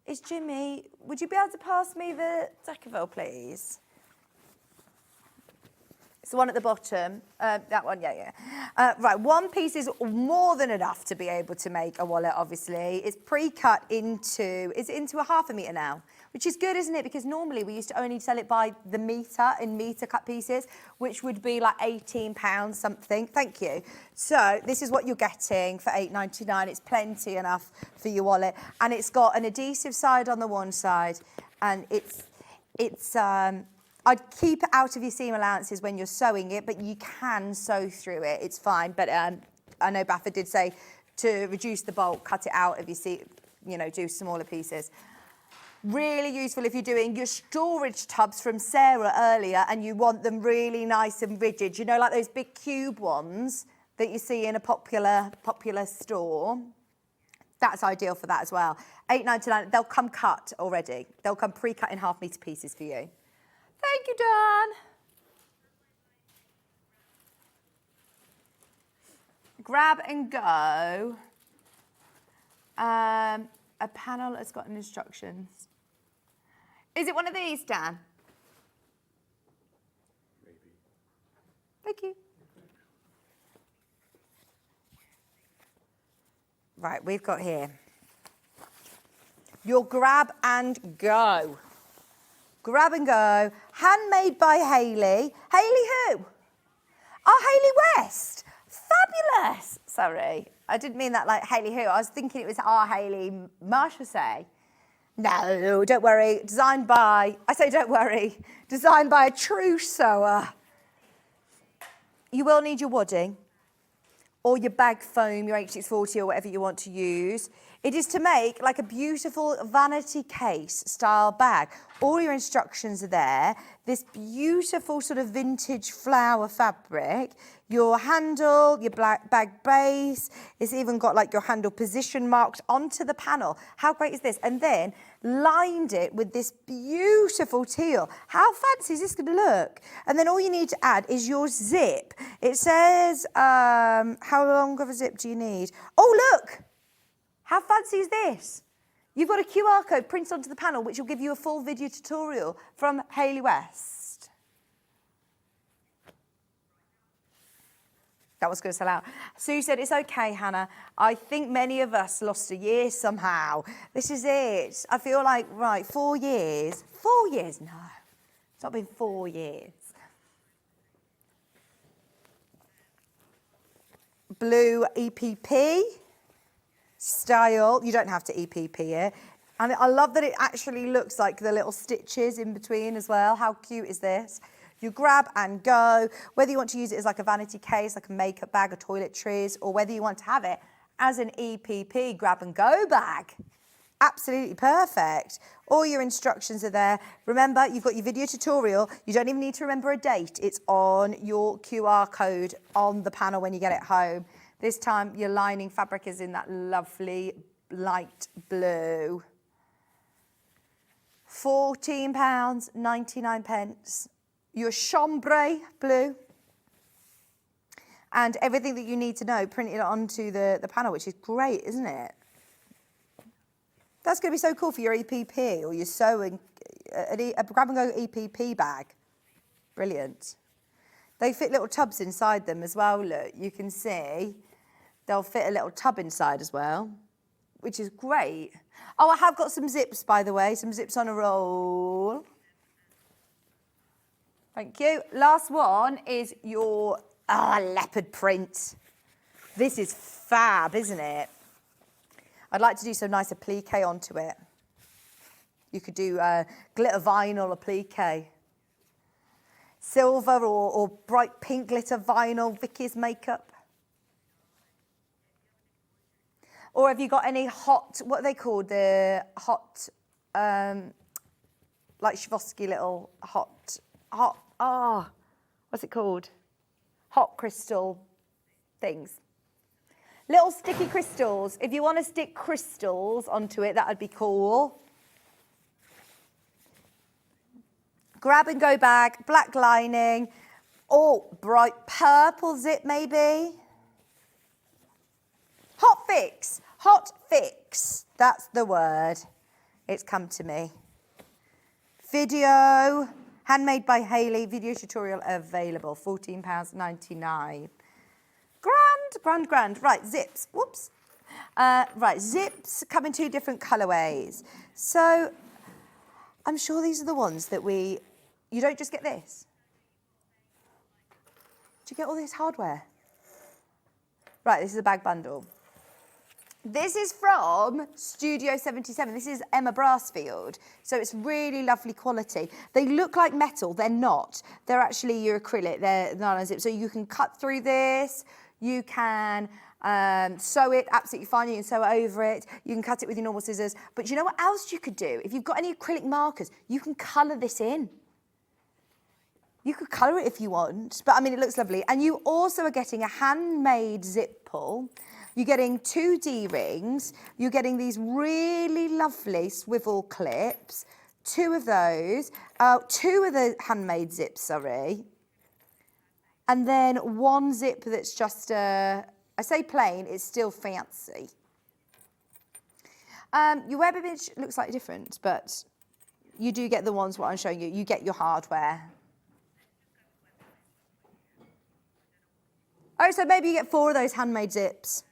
Is Jimmy, would you be able to pass me the Decaville, please? It's the one at the bottom. That one, yeah. Right, one piece is more than enough to be able to make a wallet, obviously. It's pre-cut into a half a metre now, which is good, isn't it? Because normally we used to only sell it by the metre, in metre cut pieces, which would be like £18 something. Thank you. So this is what you're getting for $8.99. It's plenty enough for your wallet. And it's got an adhesive side on the one side, and it's I'd keep it out of your seam allowances when you're sewing it, but you can sew through it. It's fine. But I know Baffa did say to reduce the bulk, cut it out if you see, do smaller pieces. Really useful if you're doing your storage tubs from Sarah earlier and you want them really nice and rigid. Like those big cube ones that you see in a popular store. That's ideal for that as well. $8.99. They'll come cut already. They'll come pre-cut in half-metre pieces for you. Thank you, Dan. Grab and go. A panel has got instructions. Is it one of these, Dan? Maybe. Thank you. Right, we've got here your grab and go. Grab and go, handmade by Hayley. Hayley who? Oh, Hayley West. Fabulous. Sorry, I didn't mean that like Hayley who. I was thinking it was our Hayley Marchesay. No, don't worry. Designed by a true sewer. You will need your wadding or your bag foam, your H640 or whatever you want to use. It is to make like a beautiful vanity case style bag. All your instructions are there. This beautiful sort of vintage flower fabric, your handle, your black bag base. It's even got like your handle position marked onto the panel. How great is this? And then lined it with this beautiful teal. How fancy is this going to look? And then all you need to add is your zip. It says, how long of a zip do you need? Oh, look. How fancy is this? You've got a QR code printed onto the panel, which will give you a full video tutorial from Hayley West. That was going to sell out. Sue said, it's okay, Hannah. I think many of us lost a year somehow. This is it. I feel like, right, 4 years. 4 years? No, it's not been 4 years. Blue EPP. Style, you don't have to EPP it. And I love that it actually looks like the little stitches in between as well. How cute is this? You grab and go, whether you want to use it as like a vanity case, like a makeup bag or toiletries, or whether you want to have it as an EPP grab and go bag. Absolutely perfect. All your instructions are there. Remember, you've got your video tutorial. You don't even need to remember a date. It's on your QR code on the panel when you get it home. This time, your lining fabric is in that lovely light blue. £14.99. Your chambray blue. And everything that you need to know printed onto the panel, which is great, isn't it? That's going to be so cool for your EPP or your sewing, a grab and go EPP bag. Brilliant. They fit little tubs inside them as well, look. You can see they'll fit a little tub inside as well, which is great. Oh, I have got some zips, by the way, some zips on a roll. Thank you. Last one is your leopard print. This is fab, isn't it? I'd like to do some nice applique onto it. You could do glitter vinyl applique. Silver or bright pink glitter vinyl, Vicky's makeup. Or have you got any hot, what are they called? The hot, like Swarovski little hot, what's it called? Hot crystal things. Little sticky crystals. If you want to stick crystals onto it, that would be cool. Grab and go bag, black lining. Oh, bright purple zip maybe. Hot fix, that's the word. It's come to me. Video, handmade by Hayley, video tutorial available, £14.99. Grand. Right, zips, whoops. Right, zips come in 2 different colourways. So, I'm sure these are the ones that you don't just get this. Do you get all this hardware? Right, this is a bag bundle. This is from Studio 77. This is Emma Brassfield. So it's really lovely quality. They look like metal. They're not. They're actually your acrylic. They're nylon zip. So you can cut through this. You can sew it absolutely fine. You can sew it over it. You can cut it with your normal scissors. But you know what else you could do? If you've got any acrylic markers, you can colour this in. You could colour it if you want. But, I mean, it looks lovely. And you also are getting a handmade zip pull. You're getting 2 D-rings. You're getting these really lovely swivel clips. 2 of those. 2 of the handmade zips, sorry. And then 1 zip that's just, I say plain, it's still fancy. Your web image looks slightly different, but you do get the ones what I'm showing you. You get your hardware. Oh, so maybe you get 4 of those handmade zips.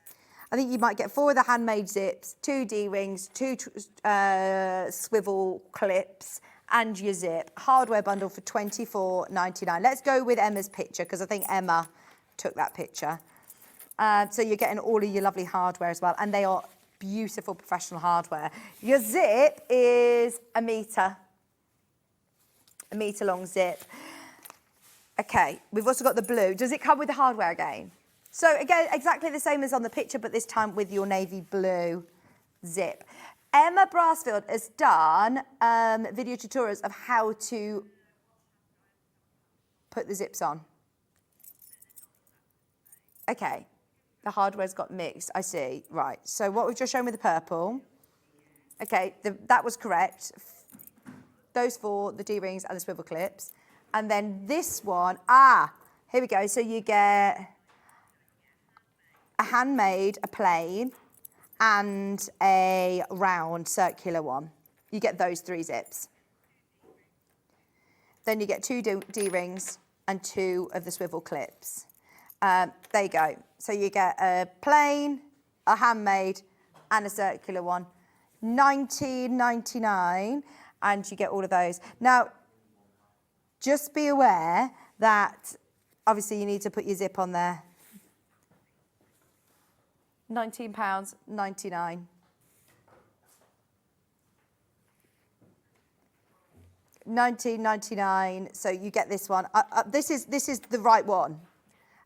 I think you might get 4 of the handmade zips, 2 D-rings, 2 swivel clips, and your zip. Hardware bundle for £24.99. Let's go with Emma's picture, because I think Emma took that picture. So you're getting all of your lovely hardware as well, and they are beautiful professional hardware. Your zip is a metre long zip. Okay, we've also got the blue. Does it come with the hardware again? So again, exactly the same as on the picture, but this time with your navy blue zip. Emma Brassfield has done video tutorials of how to put the zips on. Okay, the hardware's got mixed, I see. Right, so what we've just shown with the purple. Okay, that was correct. Those 4, the D-rings and the swivel clips. And then this one, here we go. So you get a handmade, a plain, and a round circular one. You get those 3 zips. Then you get 2 D-rings and 2 of the swivel clips. There you go. So you get a plain, a handmade, and a circular one. £19.99, and you get all of those. Now, just be aware that obviously you need to put your zip on there. £19.99. £19.99. So you get this one. This is the right one.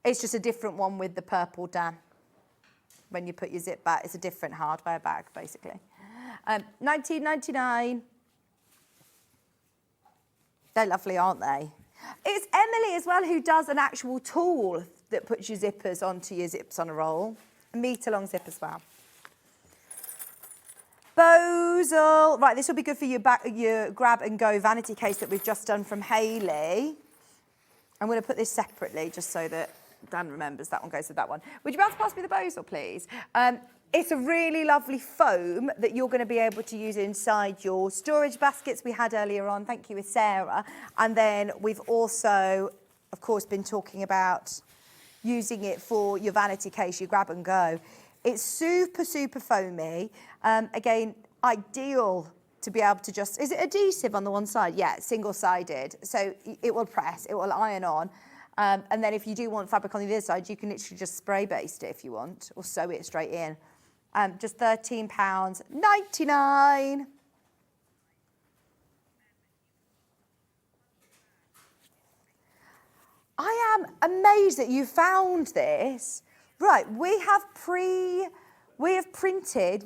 It's just a different one with the purple down. When you put your zip back, it's a different hardware bag, basically. £19.99. They're lovely, aren't they? It's Emily as well who does an actual tool that puts your zippers onto your zips on a roll. A metre-long zip as well. Bosel. Right, this will be good for your grab-and-go vanity case that we've just done from Hayley. I'm going to put this separately just so that Dan remembers that one goes with that one. Would you be able to pass me the Bosel, please? It's a really lovely foam that you're going to be able to use inside your storage baskets we had earlier on. Thank you, with Sarah. And then we've also of course, been talking about using it for your vanity case, your grab and go. It's super, super foamy. Again, ideal to be able to just, is it adhesive on the one side? Yeah, single-sided. So it will press, it will iron on. And then if you do want fabric on the other side, you can literally just spray baste it if you want, or sew it straight in. Just £13.99. I am amazed that you found this. Right, we have reprinted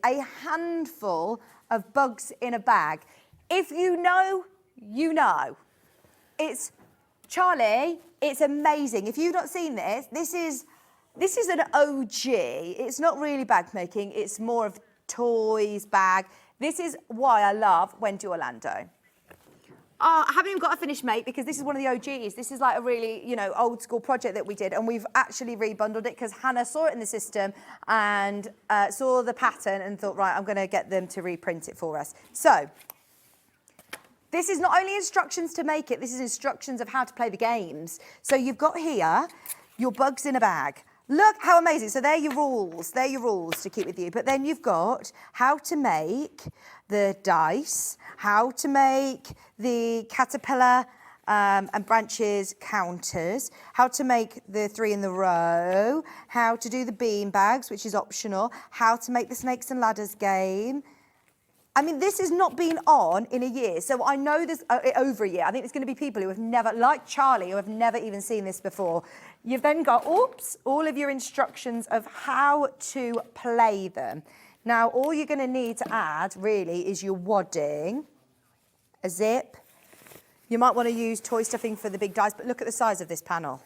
a handful of bugs in a bag. If you know, you know. It's, Charlie, it's amazing. If you've not seen this, this is an OG. It's not really bag making, it's more of toys bag. This is why I love Wendy Orlando. I haven't even got a finished mate because this is one of the OGs. This is like a really, old school project that we did, and we've actually rebundled it because Hannah saw it in the system and saw the pattern and thought, right, I'm going to get them to reprint it for us. So this is not only instructions to make it, this is instructions of how to play the games. So you've got here your bugs in a bag. Look how amazing. So they're your rules. They're your rules to keep with you. But then you've got how to make the dice, how to make the caterpillar and branches counters, how to make the 3 in the row, how to do the bean bags, which is optional, how to make the snakes and ladders game. I mean, this has not been on in a year. So I know there's over a year. I think there's going to be people who have never, like Charlie, who have never even seen this before. You've then got, all of your instructions of how to play them. Now, all you're going to need to add, really, is your wadding, a zip. You might want to use toy stuffing for the big dice, but look at the size of this panel.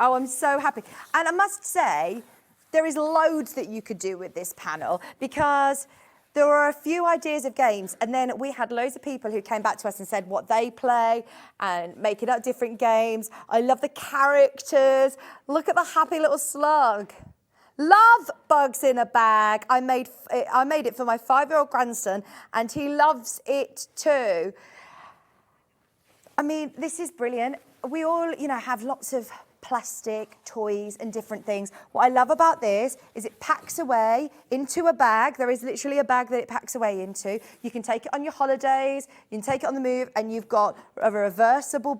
Oh, I'm so happy. And I must say, there is loads that you could do with this panel because there were a few ideas of games, and then we had loads of people who came back to us and said what they play and making up different games. I love the characters. Look at the happy little slug. Love bugs in a bag. I made it for my 5-year-old grandson, and he loves it too. I mean, this is brilliant. We all, have lots of plastic, toys and different things. What I love about this is it packs away into a bag. There is literally a bag that it packs away into. You can take it on your holidays, you can take it on the move, and you've got a reversible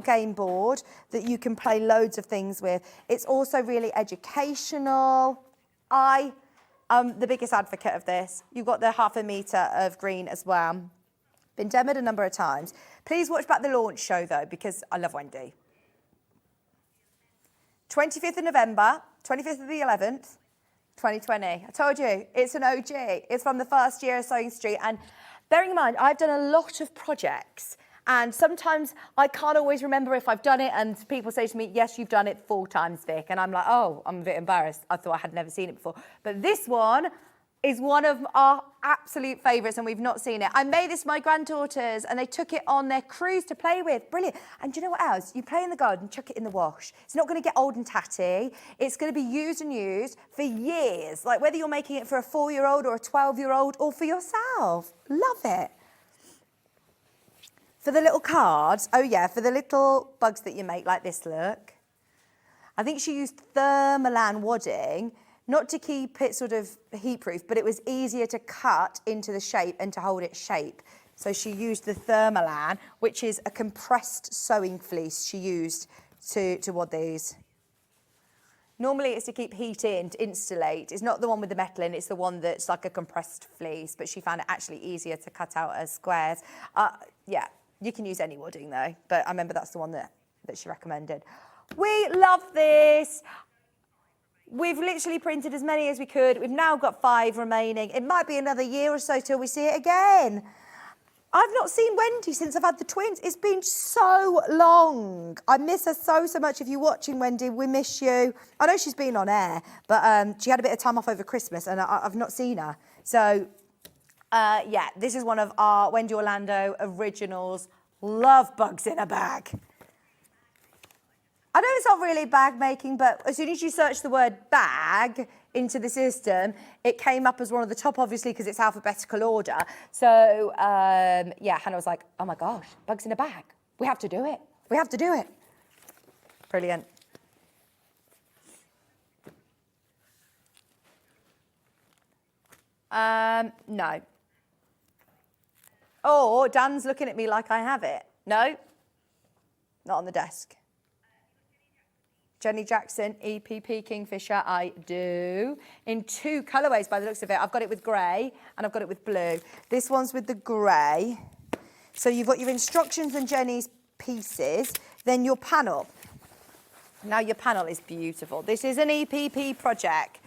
game board that you can play loads of things with. It's also really educational. I am the biggest advocate of this. You've got the 1/2 metre of green as well. Been demoed a number of times. Please watch back the launch show though, because I love Wendy. 25th of November, 25th of the 11th, 2020. I told you, it's an OG. It's from the first year of Sewing Street. And bearing in mind, I've done a lot of projects. And sometimes I can't always remember if I've done it. And people say to me, yes, you've done it 4 times, Vic. And I'm like, oh, I'm a bit embarrassed. I thought I had never seen it before. But this one is one of our absolute favourites, and we've not seen it. I made this for my granddaughters, and they took it on their cruise to play with. Brilliant. And do you know what else? You play in the garden, chuck it in the wash. It's not going to get old and tatty. It's going to be used and used for years, like whether you're making it for a 4-year-old or a 12-year-old or for yourself. Love it. For the little cards, oh yeah, for the little bugs that you make like this, look. I think she used thermalan wadding, not to keep it sort of heat-proof, but it was easier to cut into the shape and to hold its shape. So she used the thermalan, which is a compressed sewing fleece she used to wad these. Normally it's to keep heat in, to insulate. It's not the one with the metal in, it's the one that's like a compressed fleece, but she found it actually easier to cut out as squares. Yeah, you can use any wadding though, but I remember that's the one that she recommended. We love this. We've literally printed as many as we could. We've now got 5 remaining. It might be another year or so till we see it again. I've not seen Wendy since I've had the twins. It's been so long. I miss her so much. If you're watching, Wendy, we miss you. I know she's been on air, but she had a bit of time off over Christmas and I've not seen her. So, yeah, this is one of our Wendy Orlando originals. Love bugs in a bag. I know it's not really bag making, but as soon as you search the word bag into the system, it came up as one of the top, obviously, because it's alphabetical order. So, yeah, Hannah was like, oh my gosh, bugs in a bag. We have to do it. We have to do it. Brilliant. No. Oh, Dan's looking at me like I have it. No, not on the desk. Jenny Jackson, EPP Kingfisher, I do. In 2 colourways by the looks of it. I've got it with grey and I've got it with blue. This one's with the grey. So you've got your instructions and Jenny's pieces, then your panel. Now your panel is beautiful. This is an EPP project.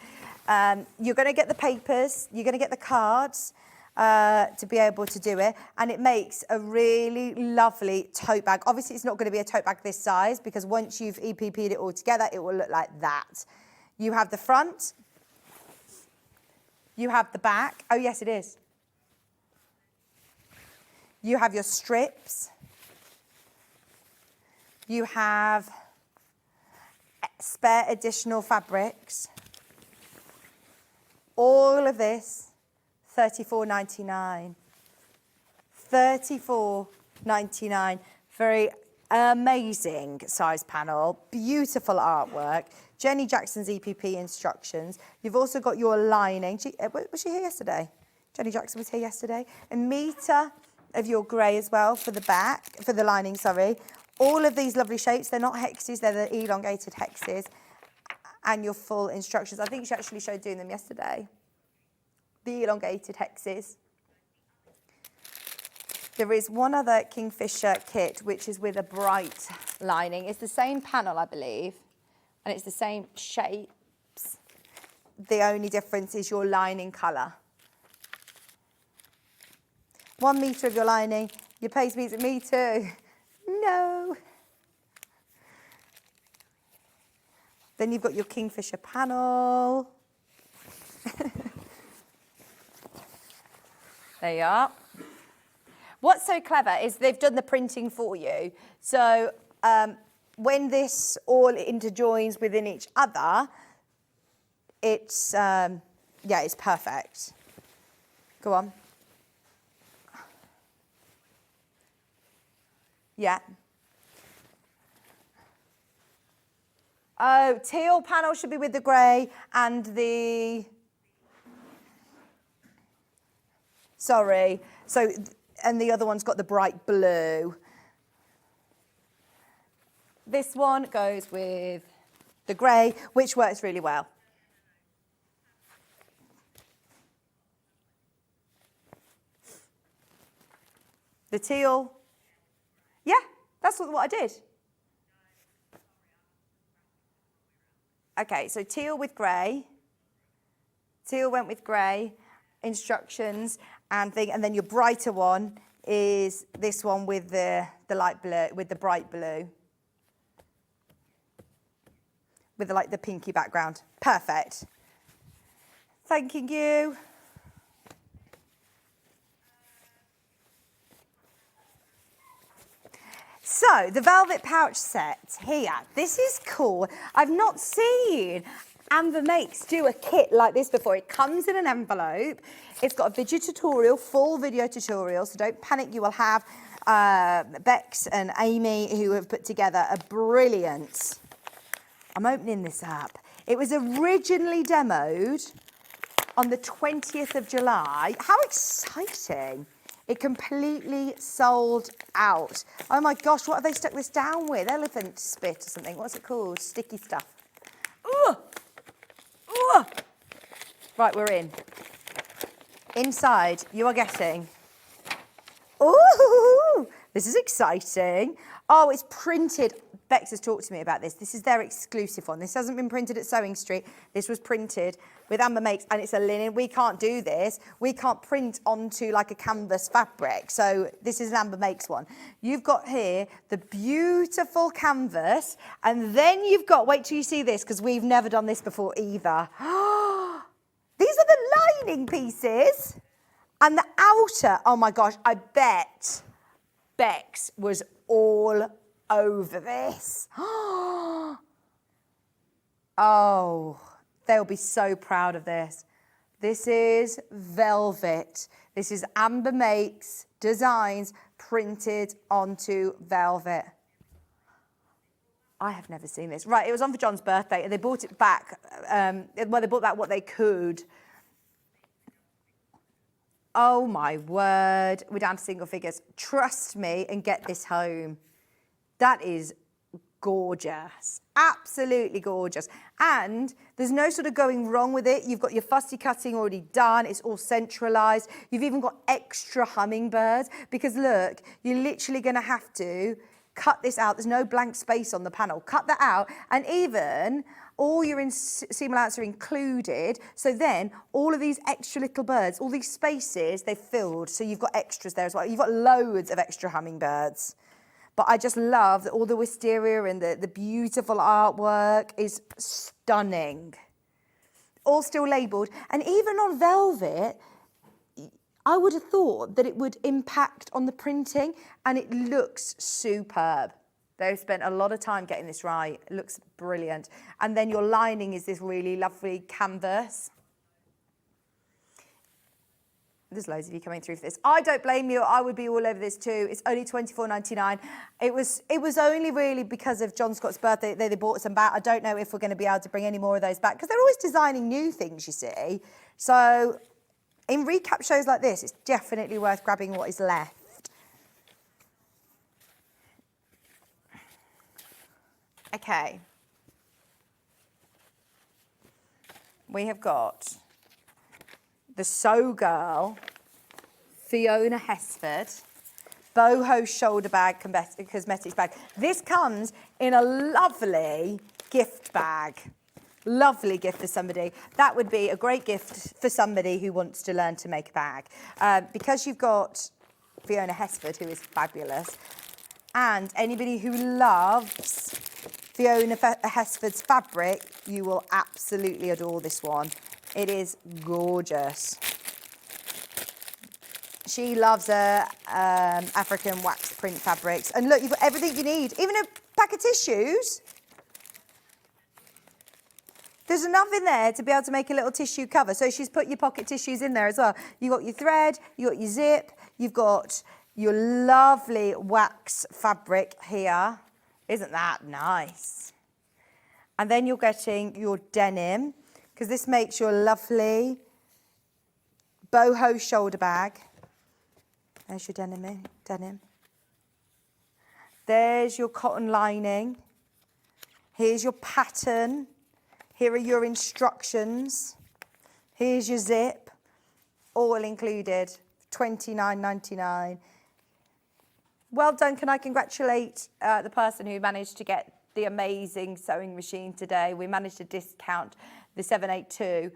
You're going to get the papers, you're going to get the cards to be able to do it, and it makes a really lovely tote bag. Obviously, it's not going to be a tote bag this size because once you've EPP'd it all together, it will look like that. You have the front, you have the back. Oh, yes, it is. You have your strips. You have spare additional fabrics. All of this, $34.99. $34.99. Very amazing size panel. Beautiful artwork. Jenny Jackson's EPP instructions. You've also got your lining. Was she here yesterday? Jenny Jackson was here yesterday. A metre of your grey as well for the back, for the lining, sorry. All of these lovely shapes. They're not hexes, they're the elongated hexes. And your full instructions. I think she actually showed doing them yesterday. The elongated hexes. There is one other Kingfisher kit, which is with a bright lining. It's the same panel, I believe, and it's the same shapes. The only difference is your lining colour. 1 metre of your lining. Your paste meets me too. No. Then you've got your Kingfisher panel. There you are. What's so clever is they've done the printing for you. So when this all interjoins within each other, it's, yeah, it's perfect. Go on. Yeah. Oh, teal panel should be with the grey and the... Sorry. So, and the other one's got the bright blue. This one goes with the grey, which works really well. The teal. Yeah, that's what I did. Okay, so teal with grey. Teal went with grey. Instructions and thing, and then your brighter one is this one with the light blue, with the bright blue, with the pinky background. Perfect. Thanking you. So the velvet pouch set here. This is cool. I've not seen Amber Makes do a kit like this before. It comes in an envelope. It's got a video tutorial, full video tutorial, so don't panic. You will have Bex and Amy who have put together a brilliant... I'm opening this up. It was originally demoed on the 20th of July. How exciting. It completely sold out. Oh my gosh, what have they stuck this down with? Elephant spit or something. What's it called? Sticky stuff. Ooh! Ooh. Right, we're in. Inside, you are getting... Ooh! This is exciting. Oh, it's printed. Bex has talked to me about this. This is their exclusive one. This hasn't been printed at Sewing Street. This was printed with Amber Makes, and it's a linen. We can't do this. We can't print onto like a canvas fabric. So this is an Amber Makes one. You've got here the beautiful canvas, and then you've got, wait till you see this, because we've never done this before either. These are the lining pieces. And the outer, oh my gosh, I bet Bex was all over this. Oh, they'll be so proud of this. This is velvet. This is Amber Makes Designs printed onto velvet. I have never seen this. Right, it was on for John's birthday and they bought it back. Well, they bought back what they could. Oh my word, we're down to single figures. Trust me and get this home. That is gorgeous, absolutely gorgeous. And there's no sort of going wrong with it. You've got your fussy cutting already done. It's all centralized. You've even got extra hummingbirds because look, you're literally gonna have to cut this out. There's no blank space on the panel. Cut that out. And even all your seam allowance are included. So then all of these extra little birds, all these spaces, they've filled. So you've got extras there as well. You've got loads of extra hummingbirds. But I just love that all the wisteria and the beautiful artwork is stunning. All still labelled. And even on velvet, I would have thought that it would impact on the printing, and it looks superb. They've spent a lot of time getting this right. It looks brilliant. And then your lining is this really lovely canvas. There's loads of you coming through for this. I don't blame you. I would be all over this too. It's only £24.99. It was only really because of John Scott's birthday they bought some back. I don't know if we're going to be able to bring any more of those back because they're always designing new things, you see. So in recap shows like this, it's definitely worth grabbing what is left. Okay. We have got the Sew Girl, Fiona Hesford, boho shoulder bag, cosmetics bag. This comes in a lovely gift bag. Lovely gift for somebody. That would be a great gift for somebody who wants to learn to make a bag. Because you've got Fiona Hesford, who is fabulous, and anybody who loves Fiona Hesford's fabric, you will absolutely adore this one. It is gorgeous. She loves her African wax print fabrics. And look, you've got everything you need, even a pack of tissues. There's enough in there to be able to make a little tissue cover. So she's put your pocket tissues in there as well. You've got your thread, you've got your zip, you've got your lovely wax fabric here. Isn't that nice? And then you're getting your denim, because this makes your lovely boho shoulder bag. There's your denim. There's your cotton lining. Here's your pattern. Here are your instructions. Here's your zip, all included, $29.99. Well done, can I congratulate the person who managed to get the amazing sewing machine today. We managed to discount the 782.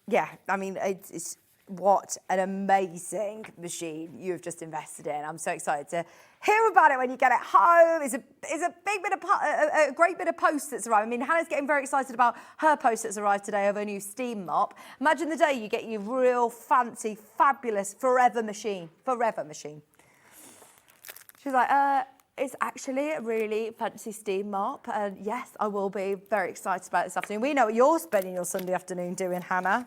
Yeah, I mean, it's what an amazing machine you've just invested in. I'm so excited to hear about it when you get it home. It's a big bit of a great bit of post that's arrived. I mean, Hannah's getting very excited about her post that's arrived today of her new steam mop. Imagine the day you get your real fancy, fabulous forever machine. She's like, it's actually a really fancy steam mop. And yes, I will be very excited about it this afternoon. We know what you're spending your Sunday afternoon doing, Hannah.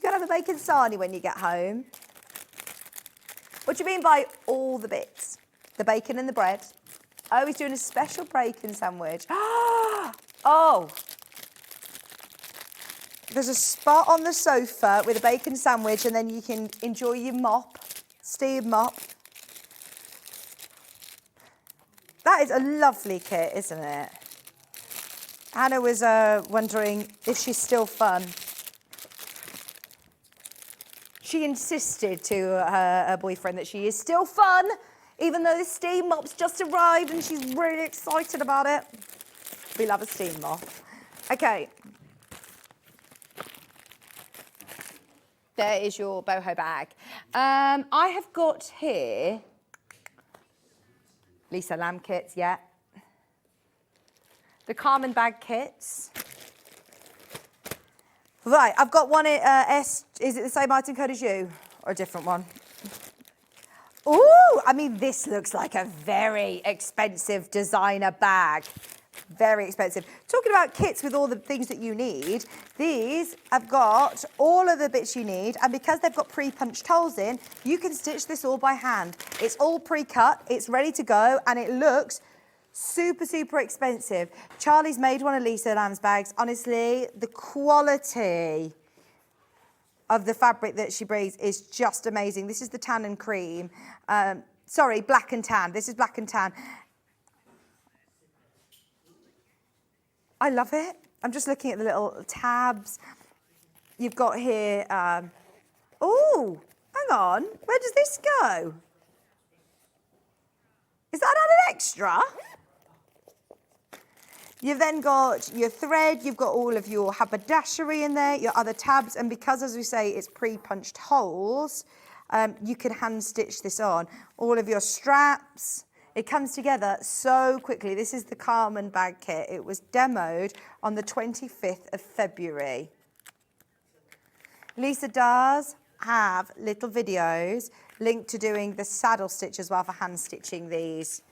You're going to have a bacon sarnie when you get home. What do you mean by all the bits? The bacon and the bread? Oh, he's doing a special bacon sandwich. Oh. There's a spot on the sofa with a bacon sandwich and then you can enjoy your mop, steam mop. That is a lovely kit, isn't it? Hannah was wondering if she's still fun. She insisted to her boyfriend that she is still fun, even though the steam mop's just arrived and she's really excited about it. We love a steam mop. Okay. There is your boho bag. I have got here Lisa Lamb kits, yeah. The Carmen bag kits. Right, I've got one is it the same item code as you or a different one? Ooh, I mean, this looks like a very expensive designer bag. Very expensive. Talking about kits with all the things that you need, these have got all of the bits you need, and because they've got pre-punched holes in, you can stitch this all by hand. It's all pre-cut, it's ready to go, and it looks super, super expensive. Charlie's made one of Lisa Lamb's bags. Honestly, the quality of the fabric that she brings is just amazing. This is the tan and cream. Sorry, black and tan. This is black and tan. I love it. I'm just looking at the little tabs. You've got here, oh, hang on. Where does this go? Is that an extra? You've then got your thread, you've got all of your haberdashery in there, your other tabs, and because, as we say, it's pre-punched holes, you can hand stitch this on. All of your straps. It comes together so quickly. This is the Carmen bag kit. It was demoed on the 25th of February. Lisa does have little videos linked to doing the saddle stitch as well for hand stitching these.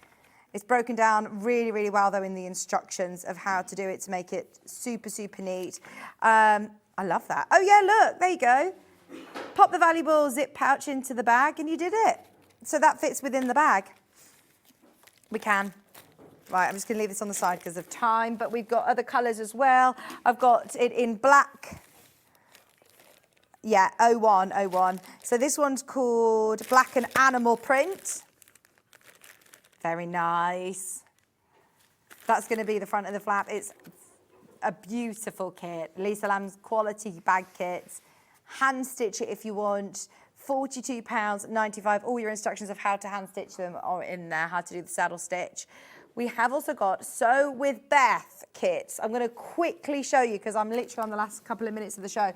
It's broken down really, really well, though, in the instructions of how to do it to make it super, super neat. I love that. Oh, yeah, look, there you go. Pop the valuable zip pouch into the bag and you did it. So that fits within the bag. We can. Right, I'm just going to leave this on the side because of time, but we've got other colours as well. I've got it in black. Yeah, 01. So this one's called Black and Animal Print. Very nice. That's going to be the front of the flap. It's a beautiful kit. Lisa Lamb's quality bag kits. Hand stitch it if you want. £42.95. All your instructions of how to hand stitch them are in there, how to do the saddle stitch. We have also got Sew with Beth kits. I'm going to quickly show you because I'm literally on the last couple of minutes of the show.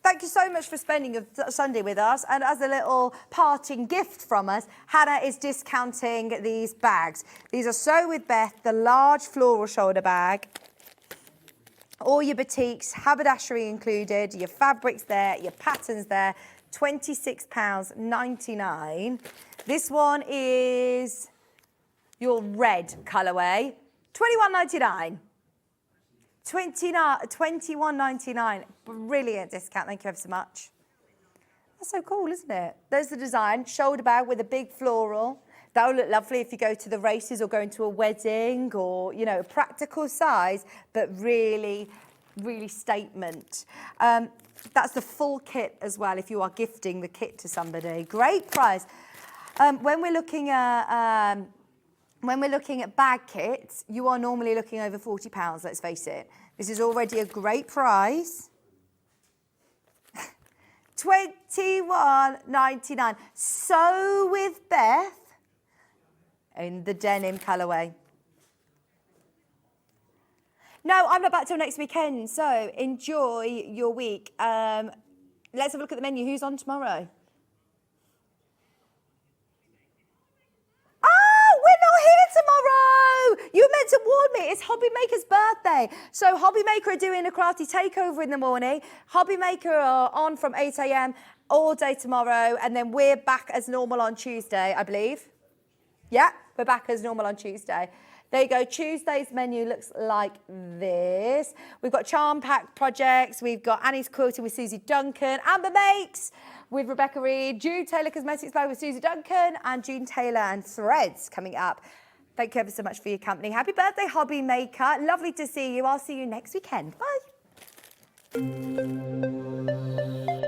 Thank you so much for spending your Sunday with us. And as a little parting gift from us, Hannah is discounting these bags. These are Sew with Beth, the large floral shoulder bag. All your batiks, haberdashery included, your fabrics there, your patterns there. £26.99. This one is your red colourway. £21.99. £21.99. Brilliant discount. Thank you ever so much. That's so cool, isn't it? There's the design. Shoulder bag with a big floral. That will look lovely if you go to the races or going to a wedding or, you know, a practical size, but really, really statement. That's the full kit as well if you are gifting the kit to somebody. Great price. When we're looking at bag kits, you are normally looking over £40, let's face it. This is already a great price. £21.99. Sew with Beth in the denim colourway. No, I'm not back till next weekend, so enjoy your week. Let's have a look at the menu. Who's on tomorrow? Oh, we're not here tomorrow. You were meant to warn me. It's Hobby Maker's birthday. So Hobby Maker are doing a crafty takeover in the morning. Hobby Maker are on from 8 a.m. all day tomorrow, and then we're back as normal on Tuesday, I believe. Yeah, we're back as normal on Tuesday. There you go. Tuesday's menu looks like this. We've got Charm Pack projects. We've got Annie's Quilting with Susie Duncan. Amber Makes with Rebecca Reed. June Taylor Cosmetics Bag with Susie Duncan. And June Taylor and Threads coming up. Thank you ever so much for your company. Happy birthday, Hobby Maker. Lovely to see you. I'll see you next weekend. Bye.